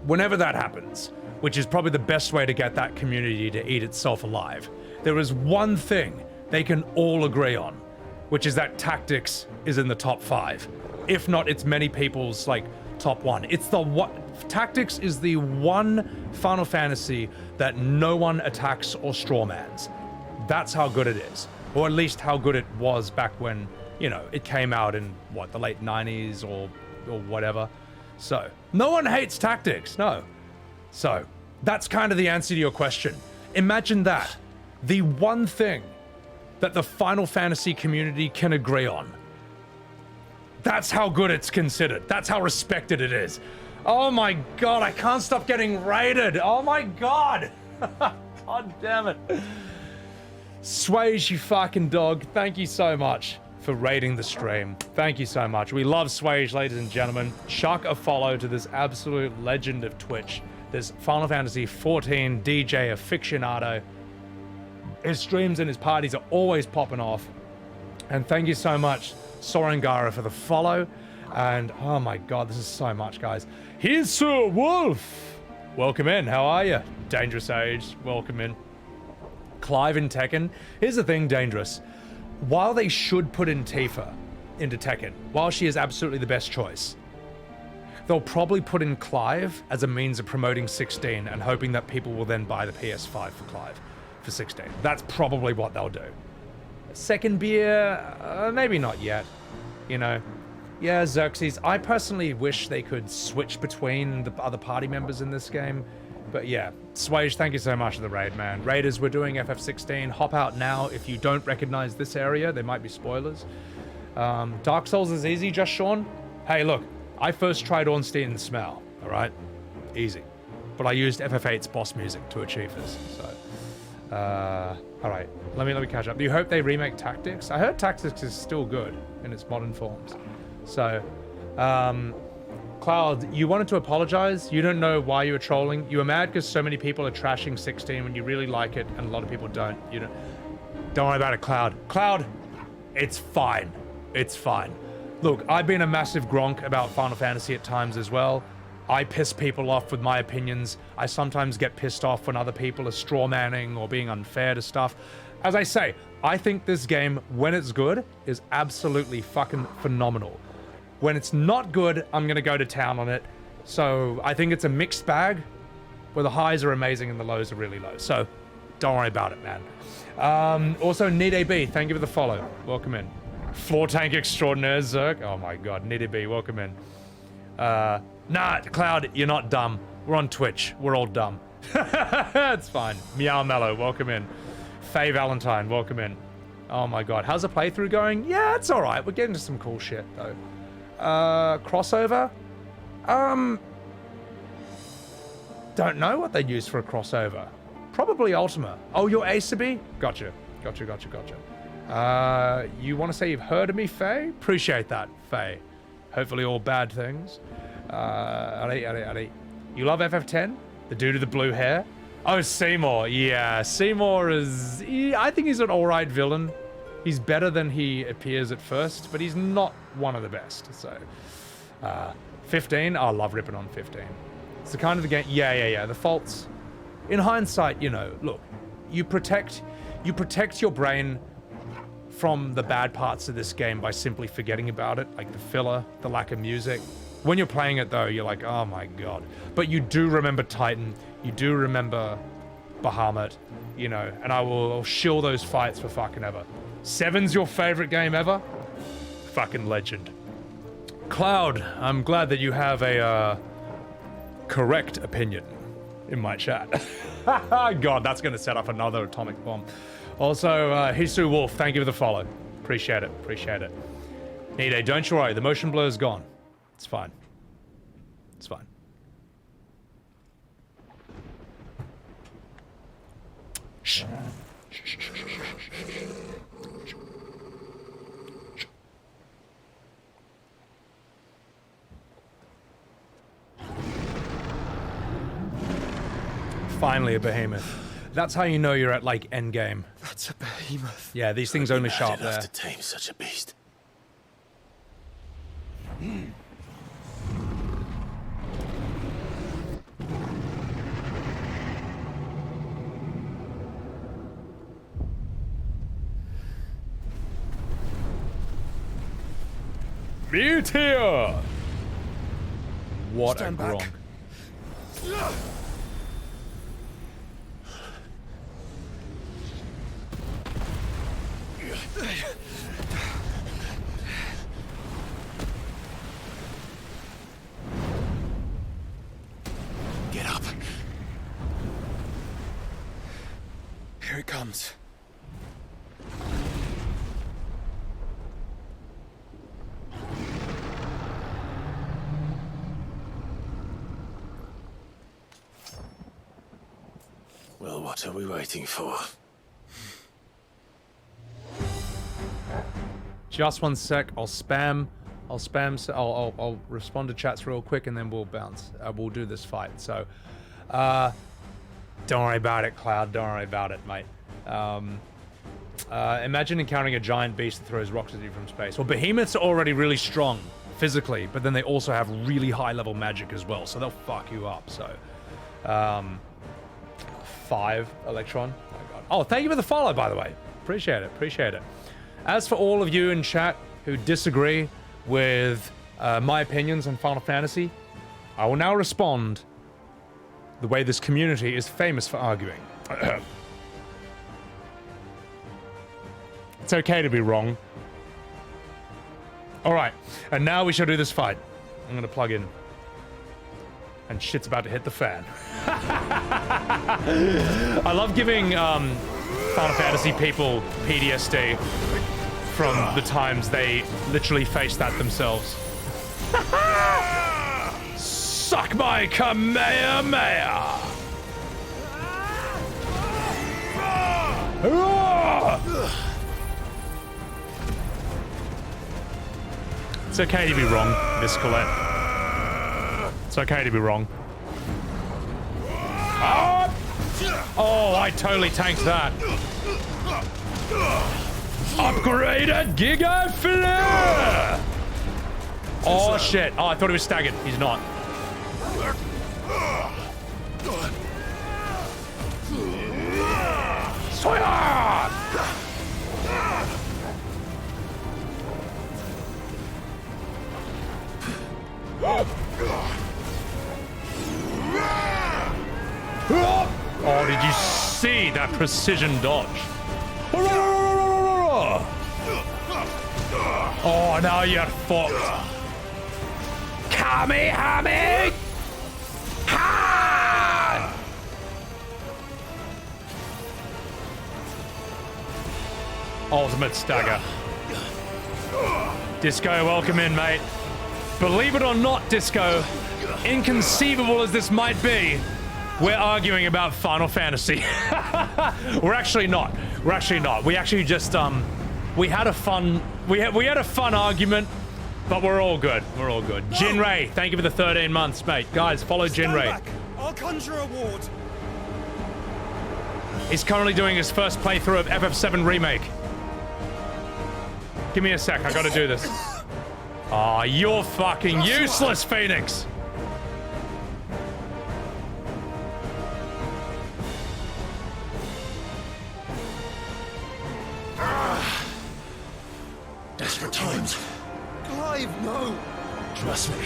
whenever that happens, which is probably the best way to get that community to eat itself alive, there is one thing they can all agree on, which is that Tactics is in the top 5. If not, it's many people's, top 1. Tactics is the one Final Fantasy that no one attacks or strawmans. That's how good it is. Or at least how good it was back when, it came out in, the late 90s or whatever. So, no one hates Tactics, no. So, that's kind of the answer to your question. Imagine that. The one thing that the Final Fantasy community can agree on. That's how good it's considered. That's how respected it is. Oh my god, I can't stop getting raided. Oh my god. God damn it. Swage, you fucking dog. Thank you so much for raiding the stream. Thank you so much. We love Swage, ladies and gentlemen. Chuck a follow to this absolute legend of Twitch, this Final Fantasy XIV DJ aficionado. His streams and his parties are always popping off. And thank you so much, Sorengara, for the follow. And oh my god, this is so much, guys. Here's Sir Wolf. Welcome in. How are you? Dangerous Age. Welcome in. Clive in Tekken. Here's the thing, Dangerous. While they should put in Tifa into Tekken, while she is absolutely the best choice, they'll probably put in Clive as a means of promoting 16 and hoping that people will then buy the PS5 for Clive for 16. That's probably what they'll do. Second beer, maybe not yet. Yeah, Xerxes. I personally wish they could switch between the other party members in this game. But yeah, Swage, thank you so much for the raid, man. Raiders, we're doing FF16. Hop out now if you don't recognize this area. There might be spoilers. Dark Souls is easy, just Sean. Hey, look, I first tried Ornstein Smell, all right? Easy. But I used FF8's boss music to achieve this, so... all right, let me catch up. Do you hope they remake Tactics? I heard Tactics is still good in its modern forms. So, Cloud, you wanted to apologize. You don't know why you were trolling. You were mad because so many people are trashing 16 when you really like it, and a lot of people don't. You know, don't worry about it, Cloud. Cloud, it's fine. It's fine. Look, I've been a massive Gronk about Final Fantasy at times as well. I piss people off with my opinions. I sometimes get pissed off when other people are straw-manning or being unfair to stuff. As I say, I think this game, when it's good, is absolutely fucking phenomenal. When it's not good, I'm gonna go to town on it. So I think it's a mixed bag, where the highs are amazing and the lows are really low. So don't worry about it, man. Also, Need AB, thank you for the follow. Welcome in. Floor tank extraordinaire, Zerk. Oh my god, Need AB, welcome in. Nah, Cloud, you're not dumb. We're on Twitch. We're all dumb. It's fine. Meow Mellow, welcome in. Faye Valentine, welcome in. Oh my god, how's the playthrough going? Yeah, it's alright. We're getting to some cool shit, though. Crossover? Don't know what they'd use for a crossover. Probably Ultima. Oh, you're Asabi? Gotcha. You want to say you've heard of me, Faye? Appreciate that, Faye. Hopefully all bad things. You love FF10? The dude with the blue hair? Oh, Seymour. Yeah, Seymour is... I think he's an alright villain. He's better than he appears at first, but he's not one of the best, so... 15? I love ripping on 15. It's the kind of the game... Yeah. The faults... In hindsight, you know, look, you protect your brain from the bad parts of this game by simply forgetting about it, like the filler, the lack of music. When you're playing it, though, you're like, oh my god. But you do remember Titan, you do remember Bahamut, you know, and I'll shill those fights for fucking ever. 7's your favorite game ever? Fucking legend. Cloud, I'm glad that you have a correct opinion in my chat. God, that's gonna set up another atomic bomb. Also, Hisu Wolf, thank you for the follow. Appreciate it. Nide, don't you worry, the motion blur is gone. It's fine. Shh. Finally a behemoth. That's how you know you're at, like, endgame. That's a behemoth. Yeah, these things only show up there. To tame such a beast. Meteor! What Stand a Gronk. back. Get up. Here it comes. Well, what are we waiting for? Just one sec. I'll respond to chats real quick and then we'll bounce. We'll do this fight. So, don't worry about it, Cloud. Don't worry about it, mate. Imagine encountering a giant beast that throws rocks at you from space. Well, behemoths are already really strong physically, but then they also have really high level magic as well, so they'll fuck you up. So, 5 Electron. Oh my god. Oh, thank you for the follow, by the way. Appreciate it. As for all of you in chat who disagree with my opinions on Final Fantasy, I will now respond the way this community is famous for arguing. It's okay to be wrong. Alright, and now we shall do this fight. I'm gonna plug in. And shit's about to hit the fan. I love giving Final Fantasy people PTSD from the times they literally faced that themselves. Suck my Kamehameha! It's okay to be wrong, Miss Colette. It's okay to be wrong. Oh, I totally tanked that. Upgraded Giga Flare! Oh, shit. Oh, I thought he was staggered. He's not. Soya! Oh, did you see that precision dodge? Oh, now you're fucked. Kamehame! Ha! Ultimate stagger. Disco, welcome in, mate. Believe it or not, Disco, inconceivable as this might be, we're arguing about Final Fantasy. We're actually not. We're actually not. We actually just we had a fun argument, but we're all good. We're all good. Jinray, thank you for the 13 months, mate. Guys, follow Jinray. I'll conjure a ward. He's currently doing his first playthrough of FF7 Remake. Give me a sec, I gotta do this. Aw, you're fucking useless, Phoenix! Desperate times. Clive, no! Trust me.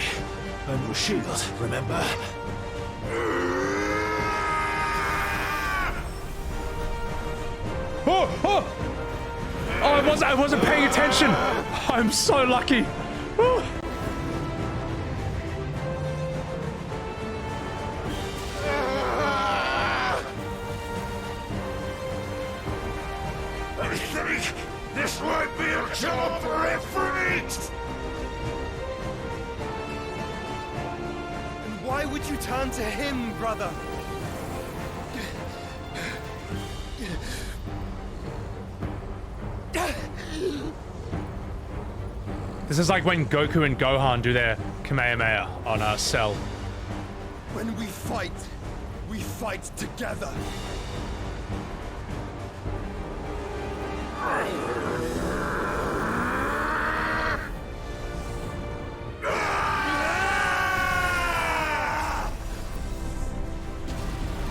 Burn your shield, remember? Oh, oh! Oh, I wasn't paying attention! I'm so lucky! Oh. I think this might be a job for Ifrit! And why would you turn to him, brother? This is like when Goku and Gohan do their Kamehameha on Cell. When we fight together.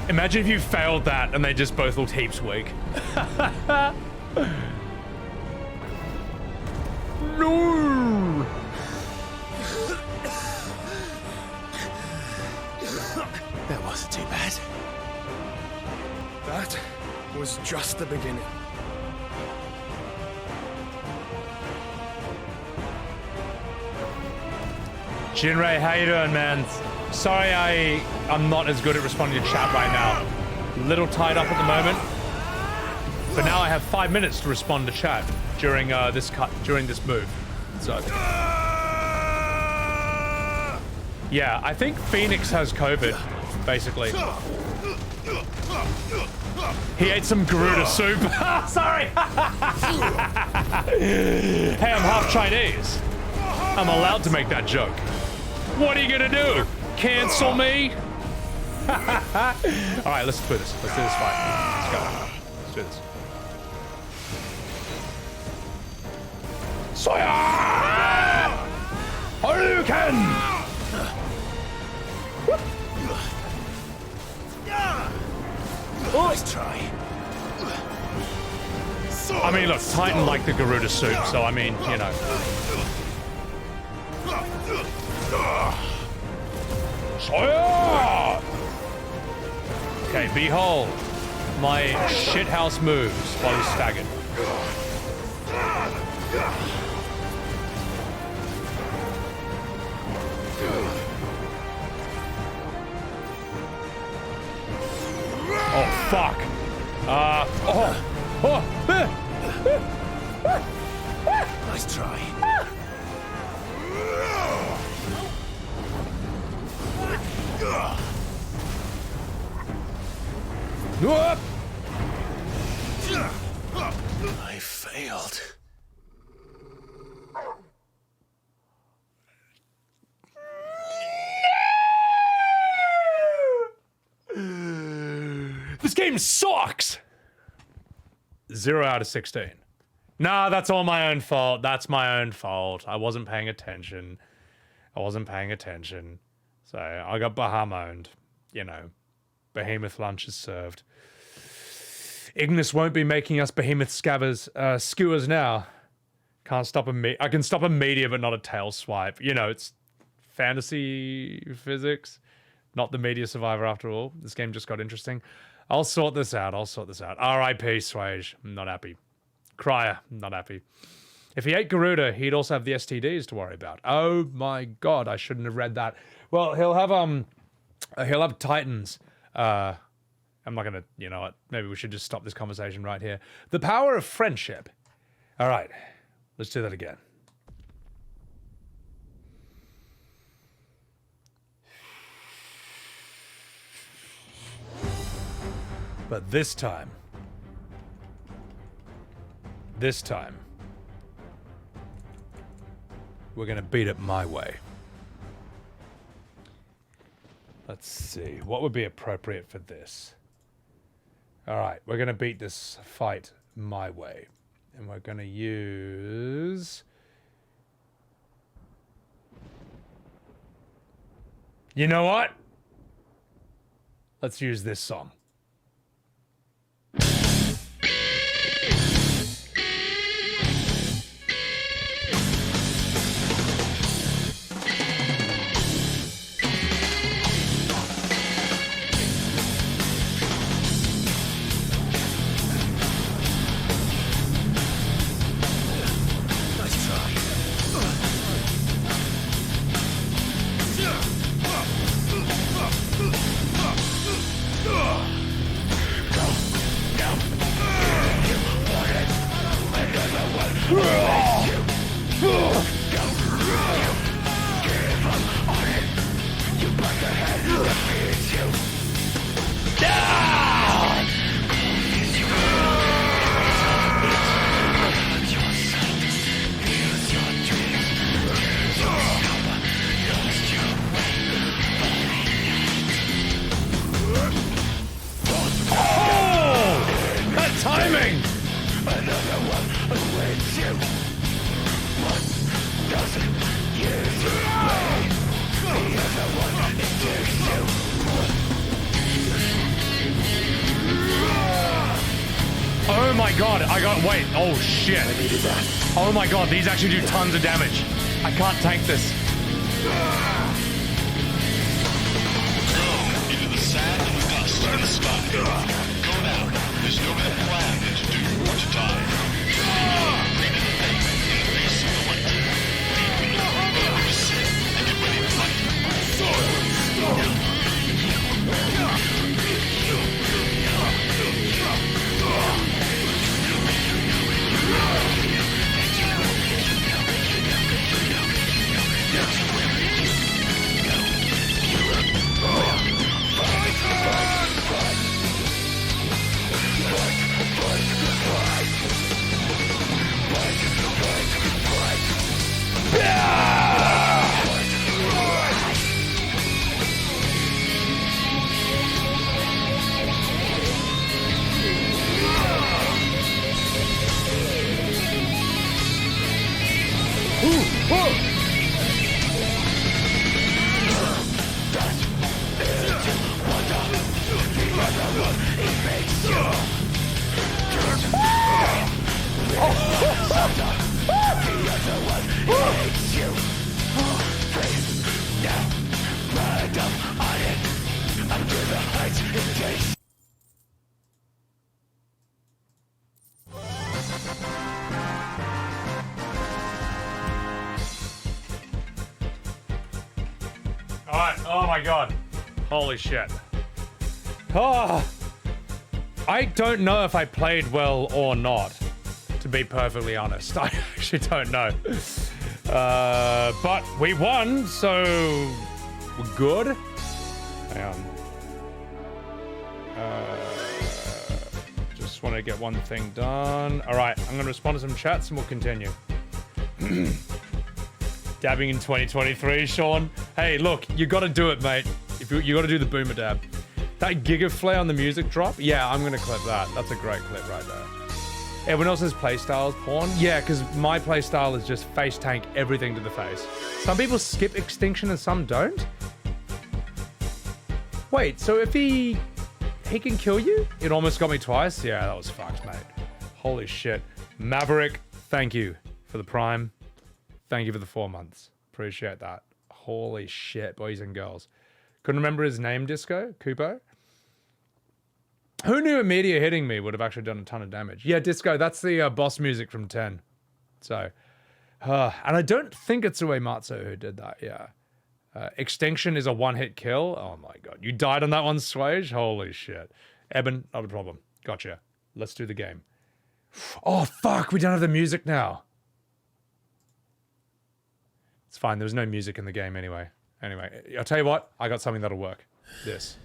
Imagine if you failed that and they just both looked heaps weak. No! That wasn't too bad. That was just the beginning. Jinray, how you doing, man? Sorry I'm not as good at responding to chat right now. Little tied up at the moment. But now I have 5 minutes to respond to chat during this move. So yeah, I think Phoenix has COVID, basically. He ate some Garuda soup. Sorry. Hey, I'm half Chinese. I'm allowed to make that joke. What are you gonna do? Cancel me? All right, let's do this. Let's do this fight. Let's go. Let's do this. Soya! Hadouken! Nice try. I mean, look, Titan liked the Garuda soup, so I mean, you know. Soya! Okay, behold my shithouse moves while he's staggered. Oh, fuck. Nice try. I failed. game sucks. 0 out of 16. Nah, that's all my own fault. That's my own fault. I wasn't paying attention. So I got Bahamoned. You know, behemoth lunch is served. Ignis won't be making us behemoth skewers now. Can't stop I can stop a meteor, but not a tail swipe. You know, it's fantasy physics, not the meteor survivor after all. This game just got interesting. I'll sort this out. R.I.P. Swage. I'm not happy. Crier. Not happy. If he ate Garuda, he'd also have the STDs to worry about. Oh my god, I shouldn't have read that. Well, he'll have Titans. I'm not gonna, you know what? Maybe we should just stop this conversation right here. The power of friendship. All right, let's do that again. But this time, we're gonna beat it my way. Let's see, what would be appropriate for this? All right, we're gonna beat this fight my way. And we're gonna use... You know what? Let's use this song. Wait, oh shit. Oh my god, these actually do tons of damage. I can't tank this. Go into the sand and the dust in the sky. Go now. There's no better plan than to do or to die. Into the pain, in the face of the weight. Deep into the road of sin, and get ready to fight. Oh my god. Holy shit. Oh, I don't know if I played well or not, to be perfectly honest. I actually don't know. But we won, so we're good. Hang on. Just want to get one thing done. All right, I'm going to respond to some chats and we'll continue. Dabbing in 2023, Sean. Hey, look, you got to do it, mate. If you got to do the boomer dab. That giga flare on the music drop? Yeah, I'm gonna clip that. That's a great clip right there. Everyone else's playstyle is porn? Yeah, because my playstyle is just face tank everything to the face. Some people skip extinction and some don't? Wait, so if he can kill you? It almost got me twice? Yeah, that was fucked, mate. Holy shit. Maverick, thank you for the Prime. Thank you for the 4 months. Appreciate that. Holy shit, boys and girls. Couldn't remember his name, Disco? Kupo? Who knew immediate hitting me would have actually done a ton of damage? Yeah, Disco, that's the boss music from 10. So, and I don't think it's Uematsu who did that, yeah. Extinction is a one-hit kill. Oh my god. You died on that one, Swage? Holy shit. Eben, not a problem. Gotcha. Let's do the game. Oh, fuck, we don't have the music now. It's fine, there was no music in the game anyway. Anyway, I'll tell you what, I got something that'll work. This.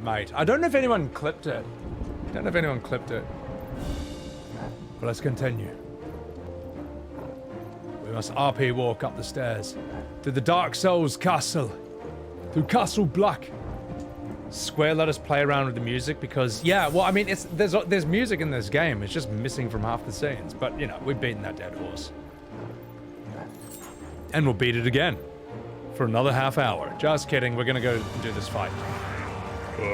Mate, I don't know if anyone clipped it. But let's continue. We must RP walk up the stairs. Through the Dark Souls Castle. Through Castle Black. Square let us play around with the music because, yeah, well, I mean, there's music in this game. It's just missing from half the scenes. But, you know, we've beaten that dead horse. And we'll beat it again. For another half hour. Just kidding, we're gonna go and do this fight. Come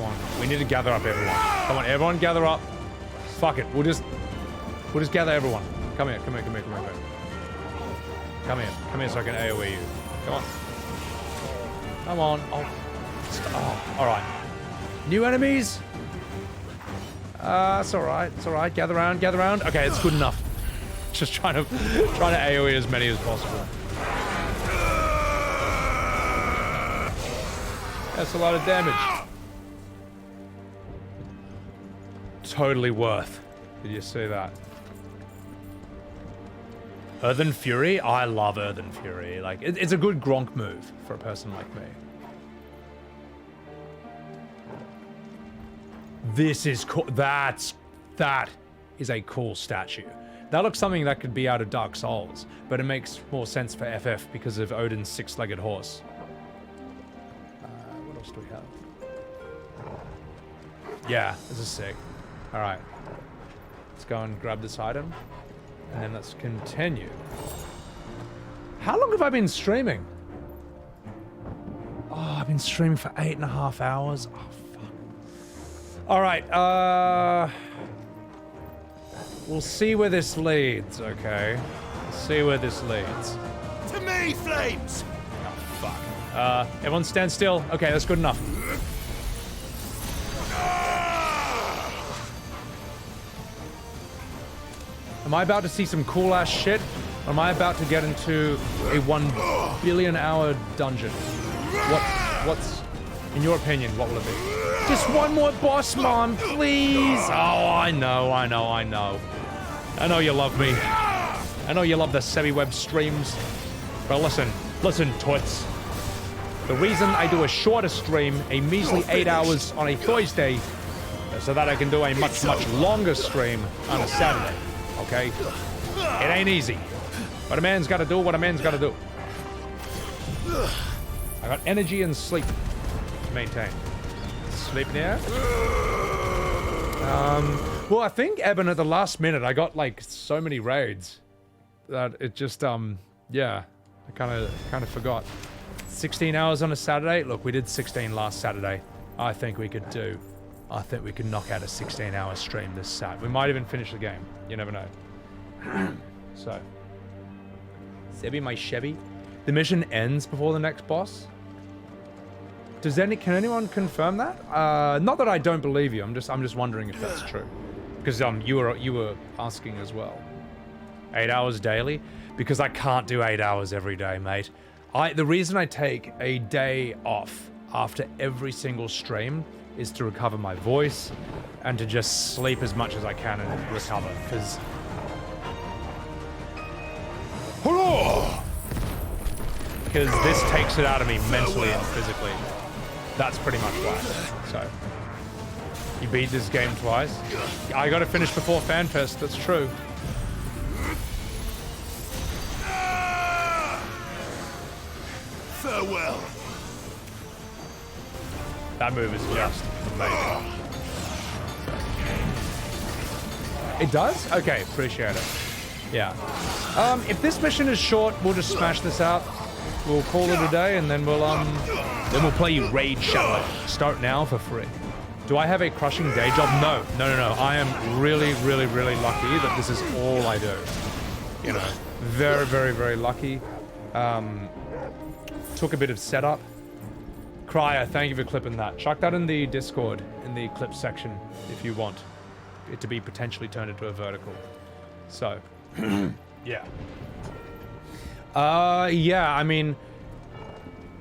on, we need to gather up everyone. Come on, everyone gather up. Fuck it, we'll just gather everyone. Come here. Come here so I can AoE you. Come on. Oh, alright. New enemies? It's alright. Gather around. Okay, it's good enough. Just trying to AoE as many as possible. That's a lot of damage. Totally worth. Did you see that? Earthen Fury? I love Earthen Fury. Like, it's a good Gronk move for a person like me. This is cool. That is a cool statue. That looks something that could be out of Dark Souls, but it makes more sense for FF because of Odin's six-legged horse. What else do we have? Yeah, this is sick. Alright. Let's go and grab this item. And then let's continue. How long have I been streaming? Oh, I've been streaming for 8.5 hours. Oh, fuck. Alright, we'll see where this leads, okay? We'll see where this leads. To me, flames! Oh, fuck. Everyone stand still. Okay, that's good enough. Am I about to see some cool-ass shit? Or am I about to get into a 1 billion hour dungeon? In your opinion, what will it be? Just one more boss, Mom, please. Oh, I know. I know you love me. I know you love the Sebbywebz streams. But listen, toots. The reason I do a shorter stream, a measly 8 hours on a Thursday, is so that I can do a much longer stream on a Saturday, okay? It ain't easy. But a man's gotta do what a man's gotta do. I got energy and sleep to maintain. Sleep now? Well, I think, Eben, at the last minute, I got, like, so many raids that it just, yeah, I kind of forgot. 16 hours on a Saturday? Look, we did 16 last Saturday. I think we could knock out a 16-hour stream this Sat. We might even finish the game. You never know. So. Sebby, my Chevy. The mission ends before the next boss? Can anyone confirm that? Not that I don't believe you. I'm just wondering if that's true. Because you were asking as well. 8 hours daily? Because I can't do 8 hours every day, mate. The reason I take a day off after every single stream is to recover my voice and to just sleep as much as I can and recover. Because this takes it out of me mentally and physically. That's pretty much why. So, you beat this game twice. I gotta finish before FanFest, that's true. Farewell. That move is just amazing. It does? Okay, appreciate it. Yeah. If this mission is short, we'll just smash this out. We'll call it a day, and then we'll play Raid Shadow. Start now for free. Do I have a crushing day job? No. I am really lucky that this is all I do. You know, very lucky. Took a bit of setup. Cryer, thank you for clipping that. Chuck that in the Discord, in the clip section, if you want it to be potentially turned into a vertical. So, yeah. Yeah, I mean,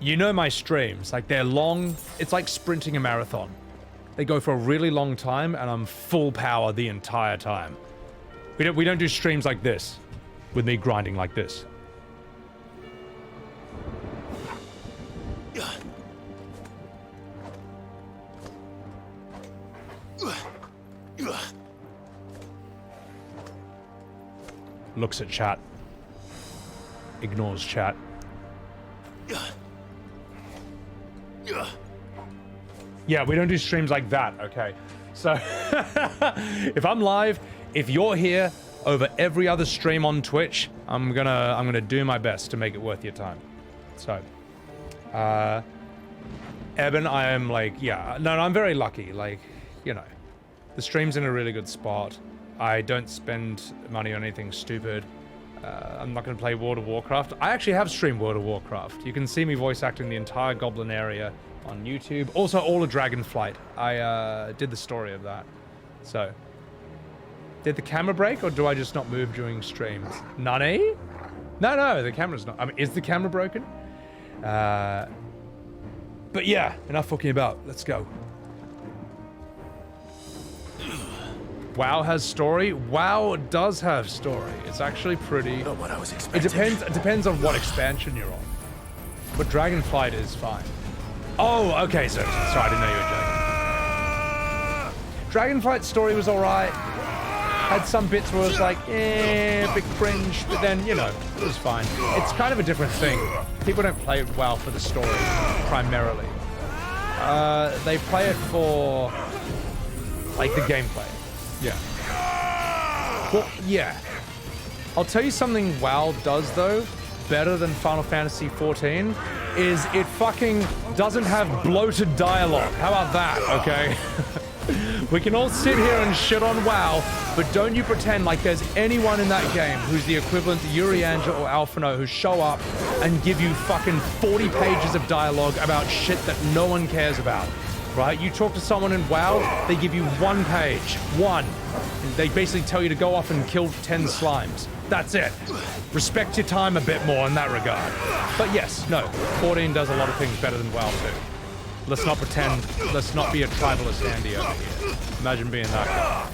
you know my streams, like they're long, it's like sprinting a marathon. They go for a really long time and I'm full power the entire time. We don't do streams like this, with me grinding like this. Looks at chat. Ignores chat. Yeah, we don't do streams like that, okay? So, if I'm live, if you're here over every other stream on Twitch, I'm gonna do my best to make it worth your time. So, Eben, I am like, yeah, no, I'm very lucky. Like, you know, the stream's in a really good spot. I don't spend money on anything stupid. I'm not going to play World of Warcraft. I actually have streamed World of Warcraft. You can see me voice acting the entire Goblin area on YouTube. Also, all of Dragonflight. I did the story of that. So, did the camera break, or do I just not move during streams? Nani? No, the camera's not. I mean, is the camera broken? But yeah, enough fucking about. Let's go. WoW has story. WoW does have story. It's actually pretty. Not what I was expecting. It depends on what expansion you're on. But Dragonflight is fine. Oh, okay. So sorry, I didn't know you were joking. Dragonflight's story was alright. Had some bits where it was like, bit cringe, but then you know, it was fine. It's kind of a different thing. People don't play WoW for the story primarily. They play it for like the gameplay. Yeah. Well, yeah. I'll tell you something WoW does, though, better than Final Fantasy XIV, is it fucking doesn't have bloated dialogue. How about that, okay? We can all sit here and shit on WoW, but don't you pretend like there's anyone in that game who's the equivalent to Urianger or Alphino who show up and give you fucking 40 pages of dialogue about shit that no one cares about. Right? You talk to someone in WoW, they give you 1 page. 1. And they basically tell you to go off and kill 10 slimes. That's it. Respect your time a bit more in that regard. But yes, no, 14 does a lot of things better than WoW too. Let's not pretend, let's not be a tribalist Andy over here. Imagine being that guy.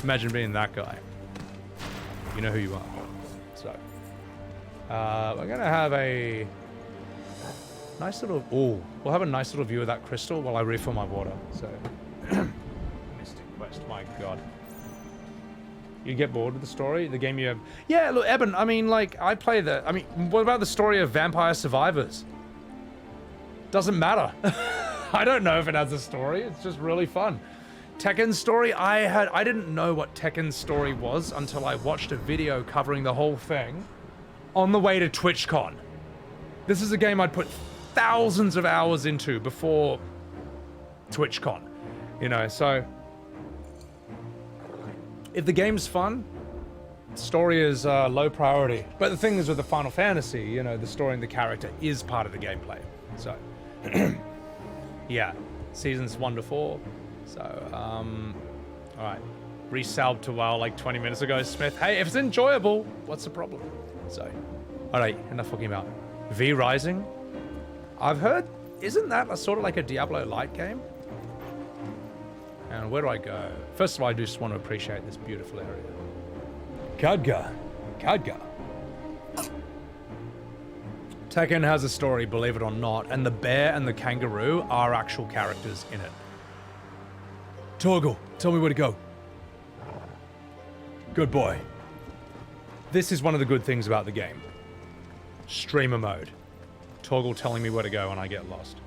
Imagine being that guy. You know who you are. So, we're gonna have a nice little, ooh, we'll have a nice little view of that crystal while I refill my water, so. Mystic Quest, my god. You get bored with the story? The game you have... Yeah, look, Eben, I mean, like, I play the... I mean, what about the story of Vampire Survivors? Doesn't matter. I don't know if it has a story. It's just really fun. Tekken's story, I didn't know what Tekken's story was until I watched a video covering the whole thing on the way to TwitchCon. This is a game I'd put thousands of hours into before TwitchCon. You know, so... If the game's fun, story is low priority. But the thing is with the Final Fantasy, you know, the story and the character is part of the gameplay. So, yeah, seasons 1 to 4. So, all right, resalved to WoW like 20 minutes ago, Smith. Hey, if it's enjoyable, what's the problem? So, all right, enough talking about V Rising. I've heard, isn't that a sort of like a Diablo Light game? And where do I go? First of all, I just want to appreciate this beautiful area. Khadgar. Khadgar. Tekken has a story, believe it or not, and the bear and the kangaroo are actual characters in it. Torgal, tell me where to go. Good boy. This is one of the good things about the game. Streamer mode. Torgal telling me where to go when I get lost.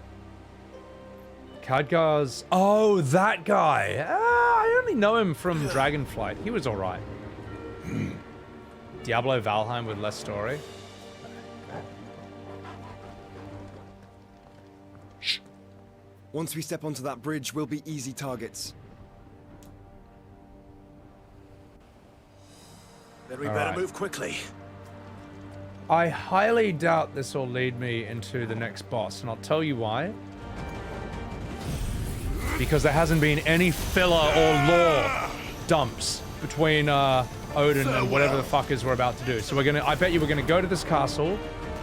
Khadgar's... Oh, that guy. I only know him from Dragonflight. He was alright. Diablo Valheim with less story. Shh. Once we step onto that bridge, we'll be easy targets. Then we better move quickly. I highly doubt this will lead me into the next boss, and I'll tell you why. Because there hasn't been any filler or lore dumps between Odin and whatever the fuckers we're about to do. So we're gonna, I bet you we're gonna go to this castle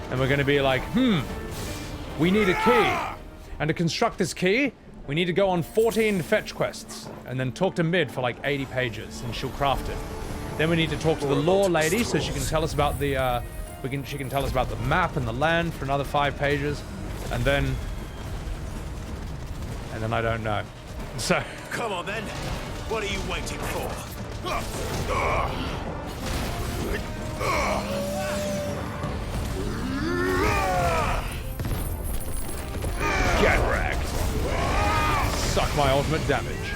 and we're gonna be like, we need a key. And to construct this key, we need to go on 14 fetch quests and then talk to Mid for like 80 pages and she'll craft it. Then we need to talk to the lore lady so she can tell us about the, she can tell us about the map and the land for another 5 pages. And then I don't know. So... Come on then. What are you waiting for? Get wrecked. Suck my ultimate damage.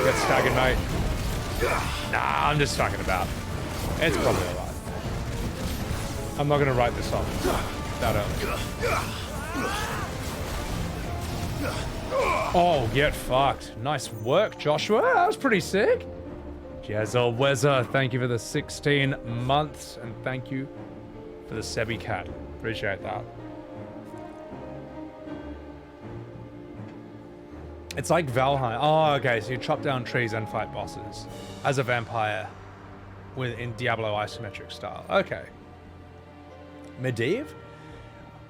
Get staggered, mate. Nah, I'm just fucking about. It's probably alright. I'm not gonna write this off that early. Oh, get fucked. Nice work, Joshua. That was pretty sick. Jezzel Wezzer, thank you for the 16 months, and thank you for the Sebby cat. Appreciate that. It's like Valheim. Oh, okay, so you chop down trees and fight bosses as a vampire in Diablo isometric style. Okay. Medivh?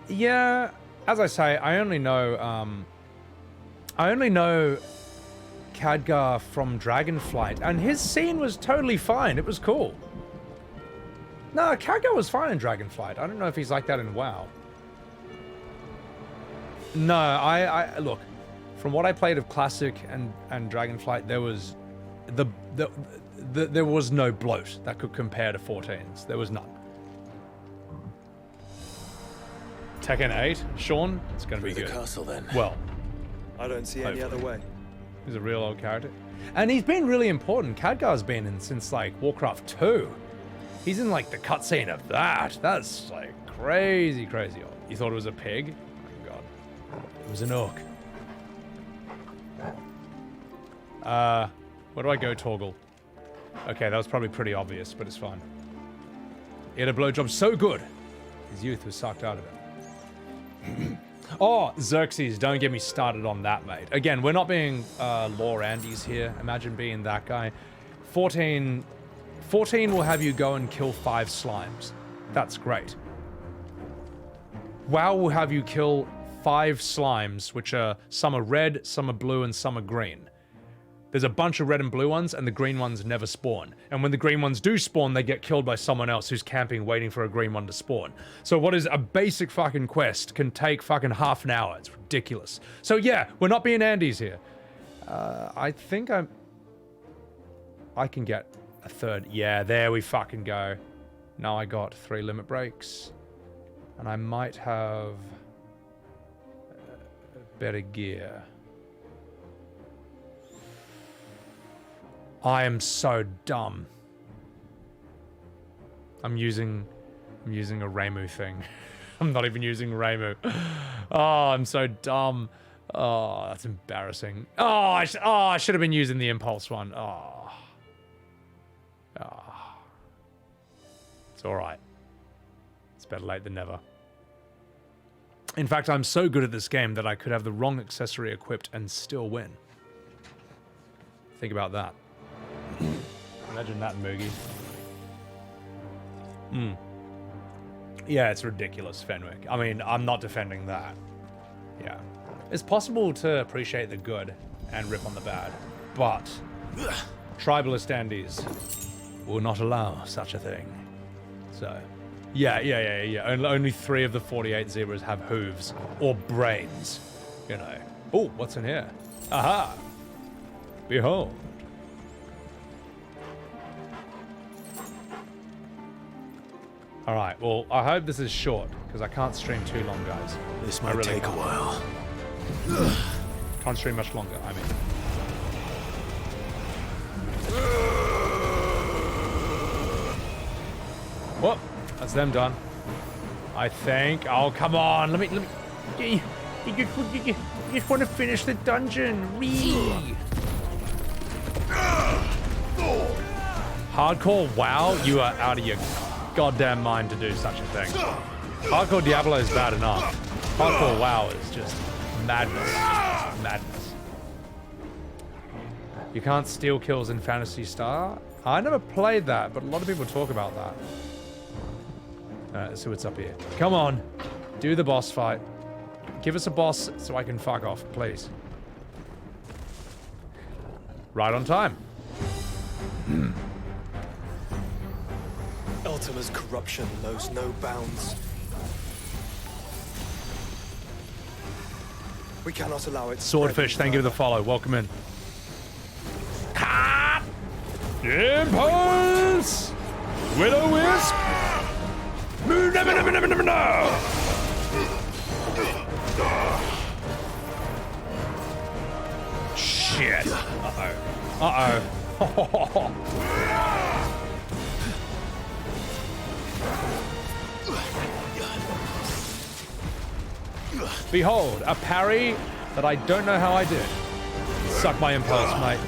Yeah, as I say, I only know Khadgar from Dragonflight, and his scene was totally fine. It was cool. No, Khadgar was fine in Dragonflight. I don't know if he's like that in WoW. No, I look, from what I played of Classic and Dragonflight, there was there was no bloat that could compare to 14's. There was none. Tekken 8, Sean, it's gonna be good. The castle then. Well, I don't see any other way. He's a real old character. And he's been really important. Khadgar's been in since like Warcraft 2. He's in like the cutscene of that. That's like crazy, crazy old. You thought it was a pig? Oh my god. It was an orc. Where do I go, Torgal? Okay, that was probably pretty obvious, but it's fine. He had a blowjob so good, his youth was sucked out of it. Oh, Xerxes, don't get me started on that, mate. Again, we're not being lore Andes here. Imagine being that guy. 14 will have you go and kill 5 slimes. That's great. WoW will have you kill 5 slimes, which are, some are red, some are blue, and some are green. There's a bunch of red and blue ones, and the green ones never spawn. And when the green ones do spawn, they get killed by someone else who's camping waiting for a green one to spawn. So what is a basic fucking quest can take fucking half an hour. It's ridiculous. So yeah, we're not being Andes here. I think I can get a third. Yeah, there we fucking go. Now I got 3 limit breaks. And I might have better gear. I am so dumb. I'm using a Ramu thing. I'm not even using Ramu. Oh, I'm so dumb. Oh, that's embarrassing. Oh, I should have been using the impulse one. Oh. It's all right. It's better late than never. In fact, I'm so good at this game that I could have the wrong accessory equipped and still win. Think about that. Imagine that, Moogie. Yeah, it's ridiculous, Fenwick. I mean, I'm not defending that. Yeah. It's possible to appreciate the good and rip on the bad, but tribalist Andes will not allow such a thing. So, yeah. Only 3 of the 48 zebras have hooves or brains, you know. Oh, what's in here? Aha! Behold. All right, well, I hope this is short, because I can't stream too long, guys. This might take a while. Can't stream much longer, I mean. Whoop, that's them done. I think. Oh, come on, let me. You just want to finish the dungeon. Hardcore WoW, you are out of your goddamn mind to do such a thing. Hardcore Diablo is bad enough. Hardcore WoW is just madness. Just madness. You can't steal kills in Phantasy Star? I never played that, but a lot of people talk about that. Alright, let's see what's up here. Come on. Do the boss fight. Give us a boss so I can fuck off, please. Right on time. Ultima's corruption knows no bounds. We cannot allow it. Swordfish, thank you for the follow. Welcome in. Impulse! Will-O-Wisp! No! Shit. Uh-oh. Behold, a parry that I don't know how I did. Suck my impulse, mate.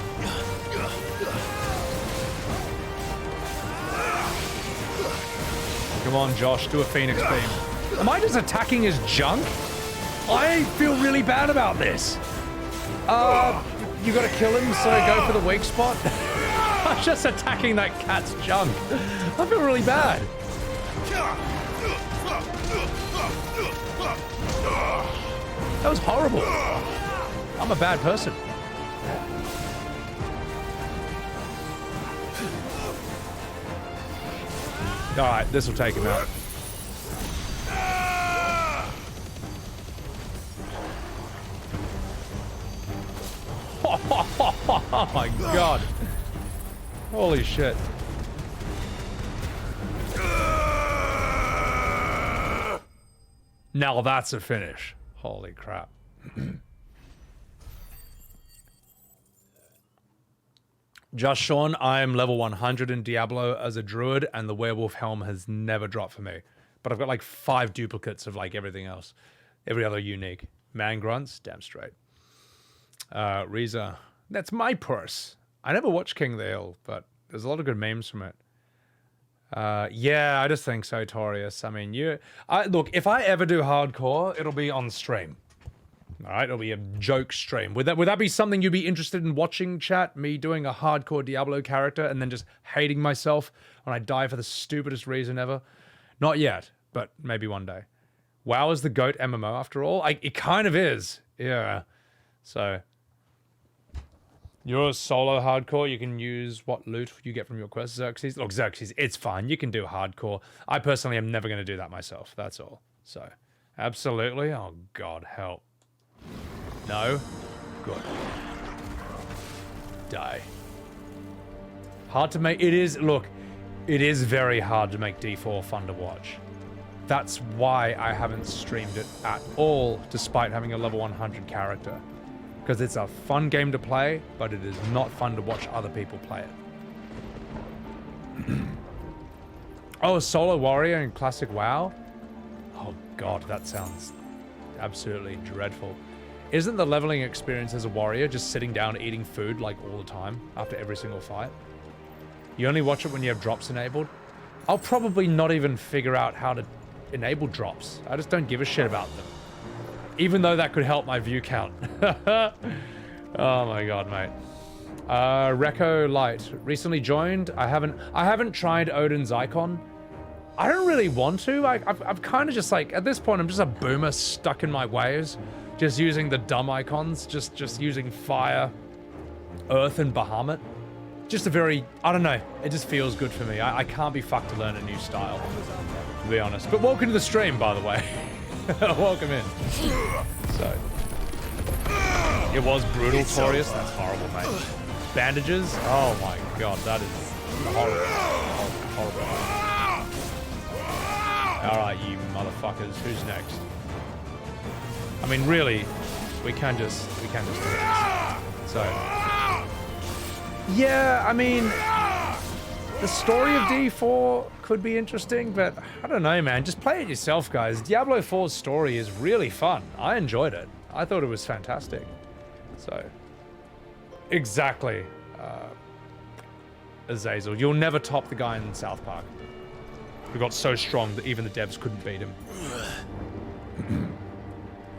Come on, Josh, do a Phoenix beam. Am I just attacking his junk? I feel really bad about this. You gotta kill him, so go for the weak spot? I'm just attacking that cat's junk. I feel really bad. That was horrible. I'm a bad person. Alright, this will take him out. Oh my god. Holy shit. Now that's a finish. Holy crap. Just Sean, I am level 100 in Diablo as a druid, and the werewolf helm has never dropped for me. But I've got like 5 duplicates of like everything else. Every other unique. Man grunts, damn straight. Reza, that's my purse. I never watched King of the Hill, but there's a lot of good memes from it. Yeah, I just think so, Torius. I mean, look, if I ever do hardcore, it'll be on stream. All right, it'll be a joke stream. Would that be something you'd be interested in watching, chat? Me doing a hardcore Diablo character and then just hating myself when I die for the stupidest reason ever? Not yet, but maybe one day. WoW is the GOAT MMO after all. It kind of is. Yeah. So you're a solo hardcore. You can use what loot you get from your quest, Xerxes. Look, Xerxes, it's fine. You can do hardcore. I personally am never going to do that myself. That's all. So, absolutely. Oh, God, help. No. Good. Die. Hard to make. It is, look, it is very hard to make D4 fun to watch. That's why I haven't streamed it at all, despite having a level 100 character. Because it's a fun game to play, but it is not fun to watch other people play it. Oh, Solo Warrior in Classic WoW? Oh god, that sounds absolutely dreadful. Isn't the leveling experience as a warrior just sitting down eating food like all the time after every single fight? You only watch it when you have drops enabled? I'll probably not even figure out how to enable drops. I just don't give a shit about them. Even though that could help my view count. Oh my god, mate. Reco Light recently joined. I haven't tried Odin's icon. I don't really want to. I've kind of just like, at this point, I'm just a boomer stuck in my ways, just using the dumb icons, just using fire, earth, and Bahamut. Just a very, I don't know. It just feels good for me. I can't be fucked to learn a new style, to be honest. But welcome to the stream, by the way. Welcome in. So, it was brutal, Torius. That's horrible, mate. Bandages? Oh my god, that is horrible. Horrible. Alright, you motherfuckers. Who's next? I mean, really, we can just do this. So, yeah, I mean, the story of D4 could be interesting, but I don't know, man. Just play it yourself, guys. Diablo 4's story is really fun. I enjoyed it. I thought it was fantastic. So, exactly. Azazel. You'll never top the guy in South Park who got so strong that even the devs couldn't beat him.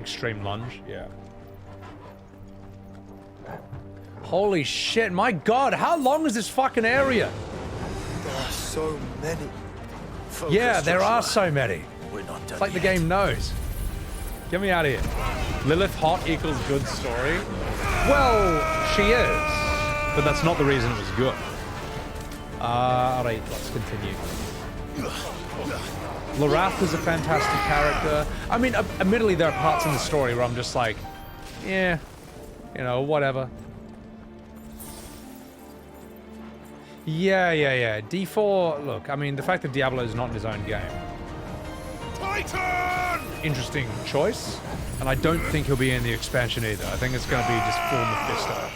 Extreme lunge, yeah. Holy shit, my god, how long is this fucking area? There are so many. Yeah, there are so many. We're not done It's like the yet. game knows. Get me out of here. Lilith hot equals good story. Well, she is, but that's not the reason it was good. Alright, let's continue. Lorath is a fantastic character. I mean, admittedly, there are parts in the story where I'm just like, yeah, you know, whatever. Yeah. D4, look, I mean, the fact that Diablo is not in his own game. Titan! Interesting choice. And I don't think he'll be in the expansion either. I think it's going to be just full Mephisto.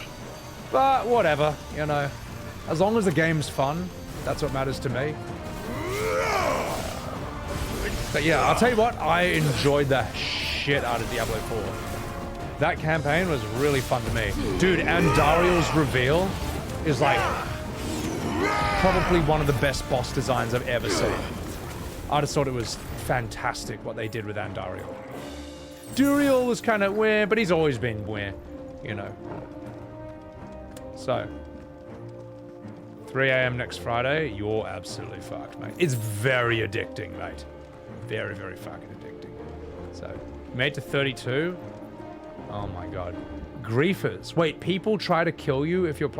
But whatever, you know. As long as the game's fun, that's what matters to me. But yeah, I'll tell you what, I enjoyed the shit out of Diablo 4. That campaign was really fun to me. Dude, Andariel's reveal is like probably one of the best boss designs I've ever seen. I just thought it was fantastic what they did with Andariel. Duriel was kind of weird, but he's always been weird, you know. So, 3 a.m. next Friday, you're absolutely fucked, mate. It's very addicting, mate. Very, very fucking addicting. So, made to 32. Oh my god. Griefers. Wait, people try to kill you if you're...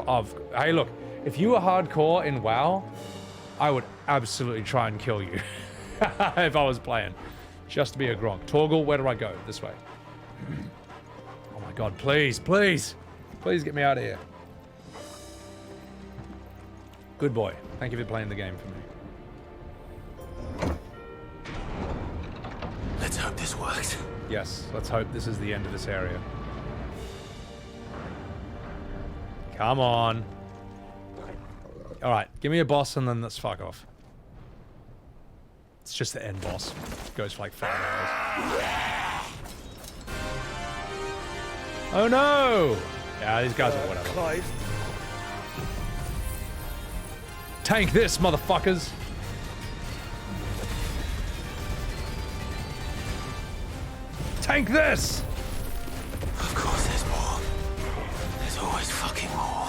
hey, look. If you were hardcore in WoW, I would absolutely try and kill you. If I was playing. Just to be a Gronk. Torgal, where do I go? This way. Oh my god, please, please. Please get me out of here. Good boy. Thank you for playing the game for me. Let's hope this works. Yes, let's hope this is the end of this area. Come on. Alright, give me a boss and then let's fuck off. It's just the end boss. It goes for like 5 hours. Oh no! Yeah, these guys are whatever. Clive. Tank this, motherfuckers! Tank this! Of course there's more. There's always fucking more.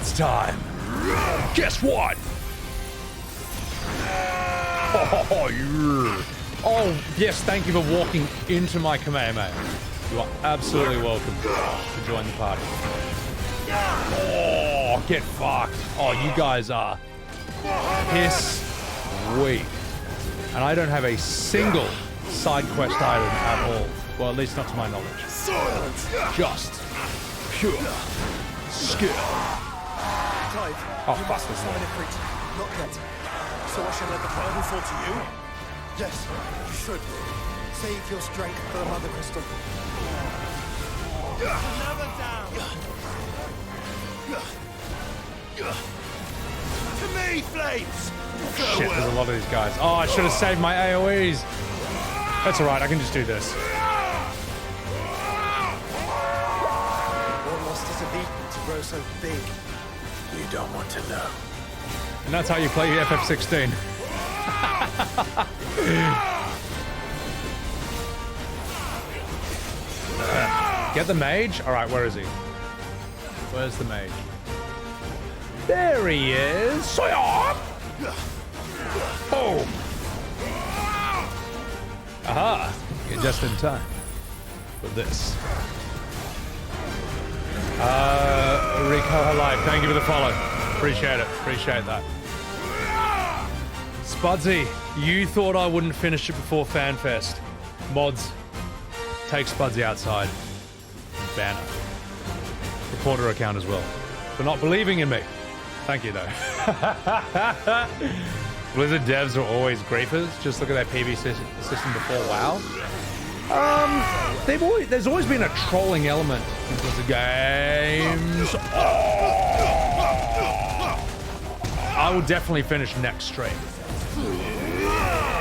It's time. Guess what? Oh, yeah. Oh, yes, thank you for walking into my Kamehameha. You are absolutely welcome to join the party. Oh, get fucked. Oh, you guys are piss weak. And I don't have a single side quest item at all. Well, at least not to my knowledge. Silence! Just pure skill. Clive, Oh, you fuck must this summon one. Ifrit. Not yet. So I should let the burden fall to you? Yes, you should. Save your strength for the Mother Crystal. Another down! To me, Flames! Shit, there's a lot of these guys. Oh, I should have saved my AoEs. That's alright, I can just do this. What lost us of Eden to grow so big? You don't want to know. And that's how you play FF16. Get the mage? Alright, where is he? Where's the mage? There he is! Soya! Boom! Aha! You're just in time for this. Rico Alive, thank you for the follow. Appreciate it. Appreciate that. Spudsy, you thought I wouldn't finish it before FanFest. Mods, take Spudsy outside. Banner. Reporter account as well. For not believing in me. Thank you, though. Blizzard devs are always griefers. Just look at their PvP system before WoW. There's always been a trolling element in Blizzard games. I will definitely finish next stream.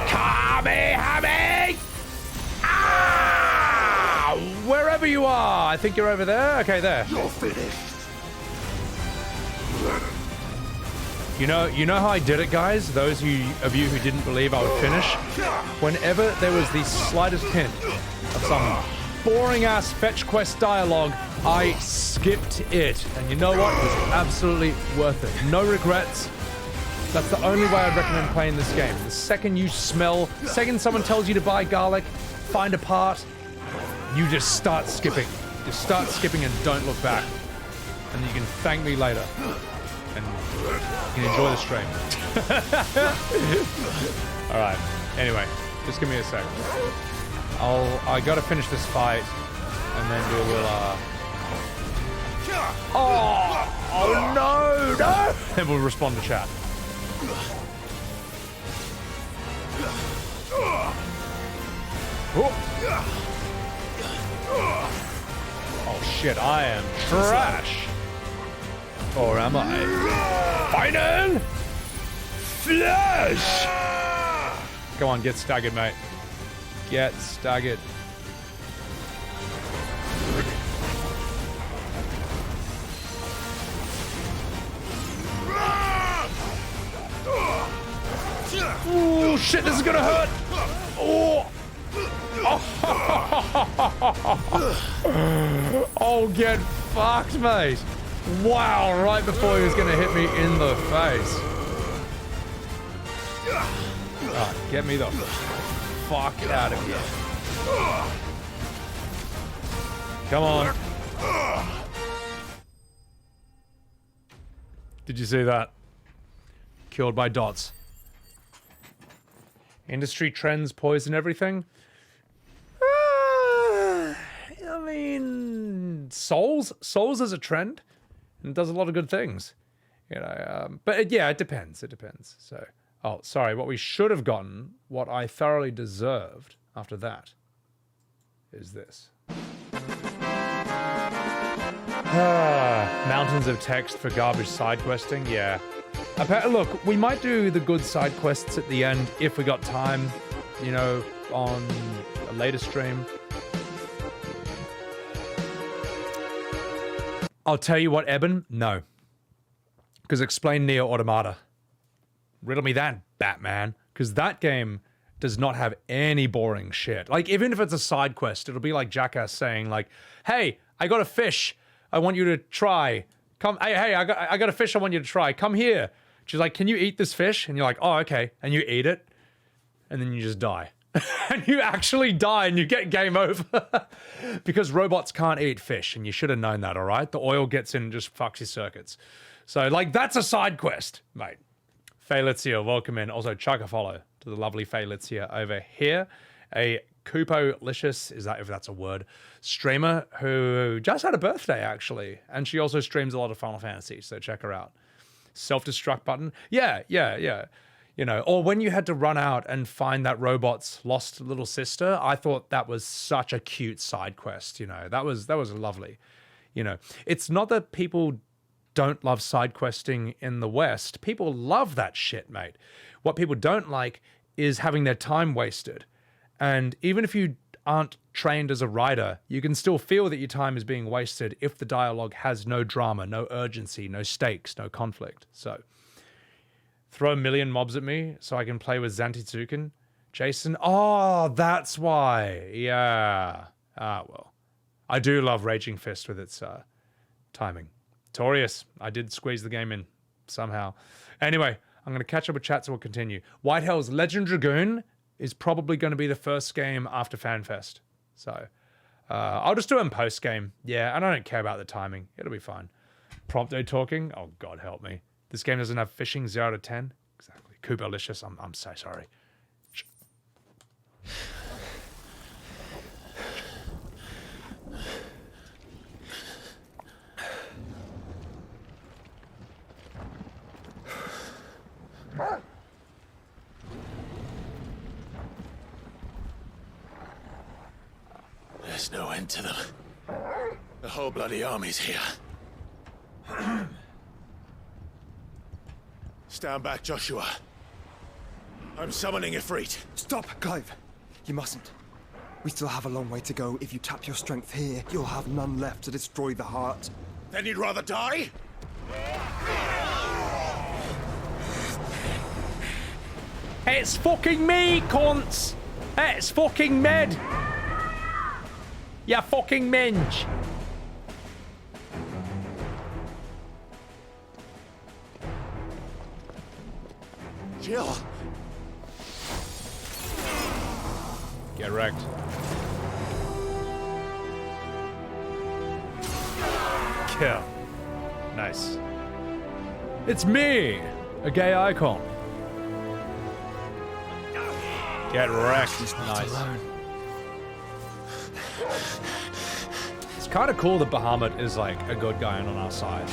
Kamehameha! Ah! Wherever you are. I think you're over there. Okay, there. You're finished. You know how I did it, guys? Those of you who didn't believe I would finish? Whenever there was the slightest hint of some boring-ass fetch quest dialogue, I skipped it. And you know what? It was absolutely worth it. No regrets. That's the only way I'd recommend playing this game. The second someone tells you to buy garlic, find a part, you just start skipping. Just start skipping and don't look back. And you can thank me later. And you can enjoy the stream. Alright. Anyway, just give me a sec. I gotta finish this fight, and then we will oh no! Then we'll respond to chat. Oh shit, I am trash. Or am I? Final Flash! Come on, get staggered, mate. Get staggered. Oh shit, this is gonna hurt! Oh! Oh, get fucked, mate. Wow, right before he was gonna hit me in the face. Alright, get me the fuck out of here. Come on. Did you see that? Killed by dots. Industry trends poison everything? I mean, Souls is a trend. And does a lot of good things, you know. But yeah, it depends. It depends. So, oh, sorry. What we should have gotten, what I thoroughly deserved after that, is this. Mountains of text for garbage side questing. Yeah. Look, we might do the good side quests at the end if we got time, you know, on a later stream. I'll tell you what, Eben, no. Because explain Nier Automata. Riddle me that, Batman. Because that game does not have any boring shit. Like, even if it's a side quest, it'll be like Jackass saying, like, hey, I got a fish I want you to try. Come, hey, I got a fish I want you to try. Come here. She's like, can you eat this fish? And you're like, oh, okay. And you eat it. And then you just die. And you actually die and you get game over. Because robots can't eat fish. And you should have known that, all right? The oil gets in and just fucks your circuits. So, like, that's a side quest, mate. Faelitzia, welcome in. Also, chuck a follow to the lovely Faelitzia over here. A Koopo-licious, if that's a word, streamer who just had a birthday, actually. And she also streams a lot of Final Fantasy, so check her out. Self-destruct button. Yeah. You know, or when you had to run out and find that robot's lost little sister, I thought that was such a cute side quest, you know. That was lovely. You know, it's not that people don't love side questing in the West. People love that shit, mate. What people don't like is having their time wasted. And even if you aren't trained as a writer, you can still feel that your time is being wasted if the dialogue has no drama, no urgency, no stakes, no conflict. So, throw a million mobs at me so I can play with Zantitsuken. Jason, oh, that's why. Yeah. Ah, well. I do love Raging Fist with its timing. Torius, I did squeeze the game in somehow. Anyway, I'm going to catch up with chat, so we'll continue. Whitehell's Legend Dragoon is probably going to be the first game after FanFest. So I'll just do it in post-game. Yeah, and I don't care about the timing. It'll be fine. Prompto talking? Oh, God help me. This game doesn't have fishing 0 to 10? Exactly. Koopa-licious, I'm so sorry. There's no end to them. The whole bloody army's here. Stand back, Joshua. I'm summoning Ifrit. Stop, Clive. You mustn't. We still have a long way to go. If you tap your strength here, you'll have none left to destroy the heart. Then you'd rather die? It's fucking me, cunts! It's fucking Med! You fucking minge! Jill! Get wrecked. Kill. Nice. It's me! A gay icon. Get wrecked. Nice. It's kind of cool that Bahamut is like a good guy and on our side.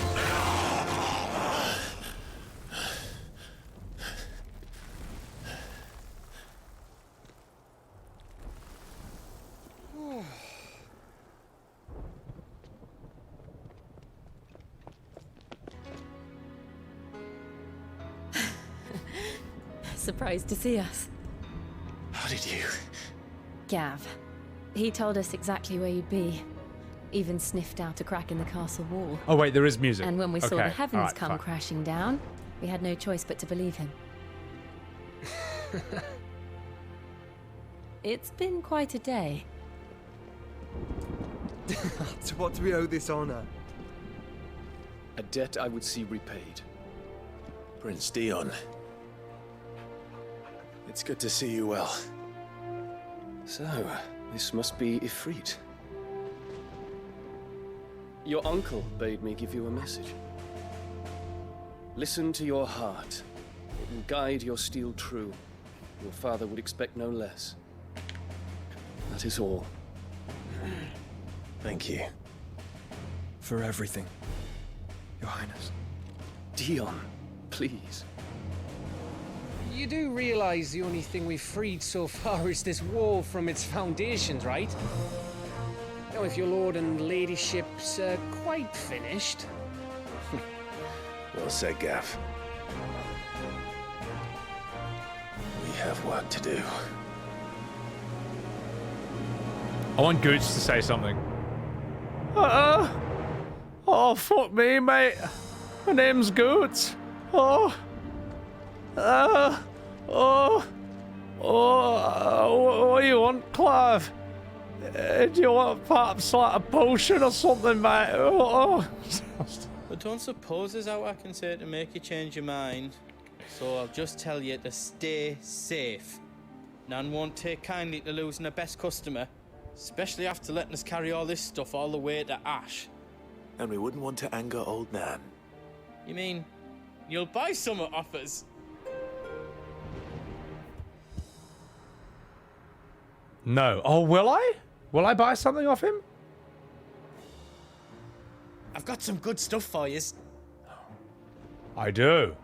Surprised to see us. How did you? Gav. He told us exactly where you'd be. Even sniffed out a crack in the castle wall. Oh wait, there is music. And when we saw the Okay, heavens alright, come fine. crashing down, we had no choice but to believe him. It's been quite a day. To what do we owe this honor? A debt I would see repaid. Prince Dion. It's good to see you well. So, this must be Ifrit. Your uncle bade me give you a message. Listen to your heart. It will guide your steel true. Your father would expect no less. That is all. Thank you. For everything, Your Highness. Dion, please. You do realize the only thing we've freed so far is this wall from its foundations, right? Now, if your lord and ladyship's quite finished... Well said, Gav. We have work to do. I want Gooch to say something. Oh, fuck me, mate. My name's Gooch. What do you want, Clive? Do you want perhaps like a potion or something, mate? I don't suppose there's out I can say to make you change your mind. So I'll just tell you to stay safe. Nan won't take kindly to losing her best customer, especially after letting us carry all this stuff all the way to Ash. And we wouldn't want to anger old Nan. You mean you'll buy some off us? No. Oh, will I? Will I buy something off him? I've got some good stuff for you. I do.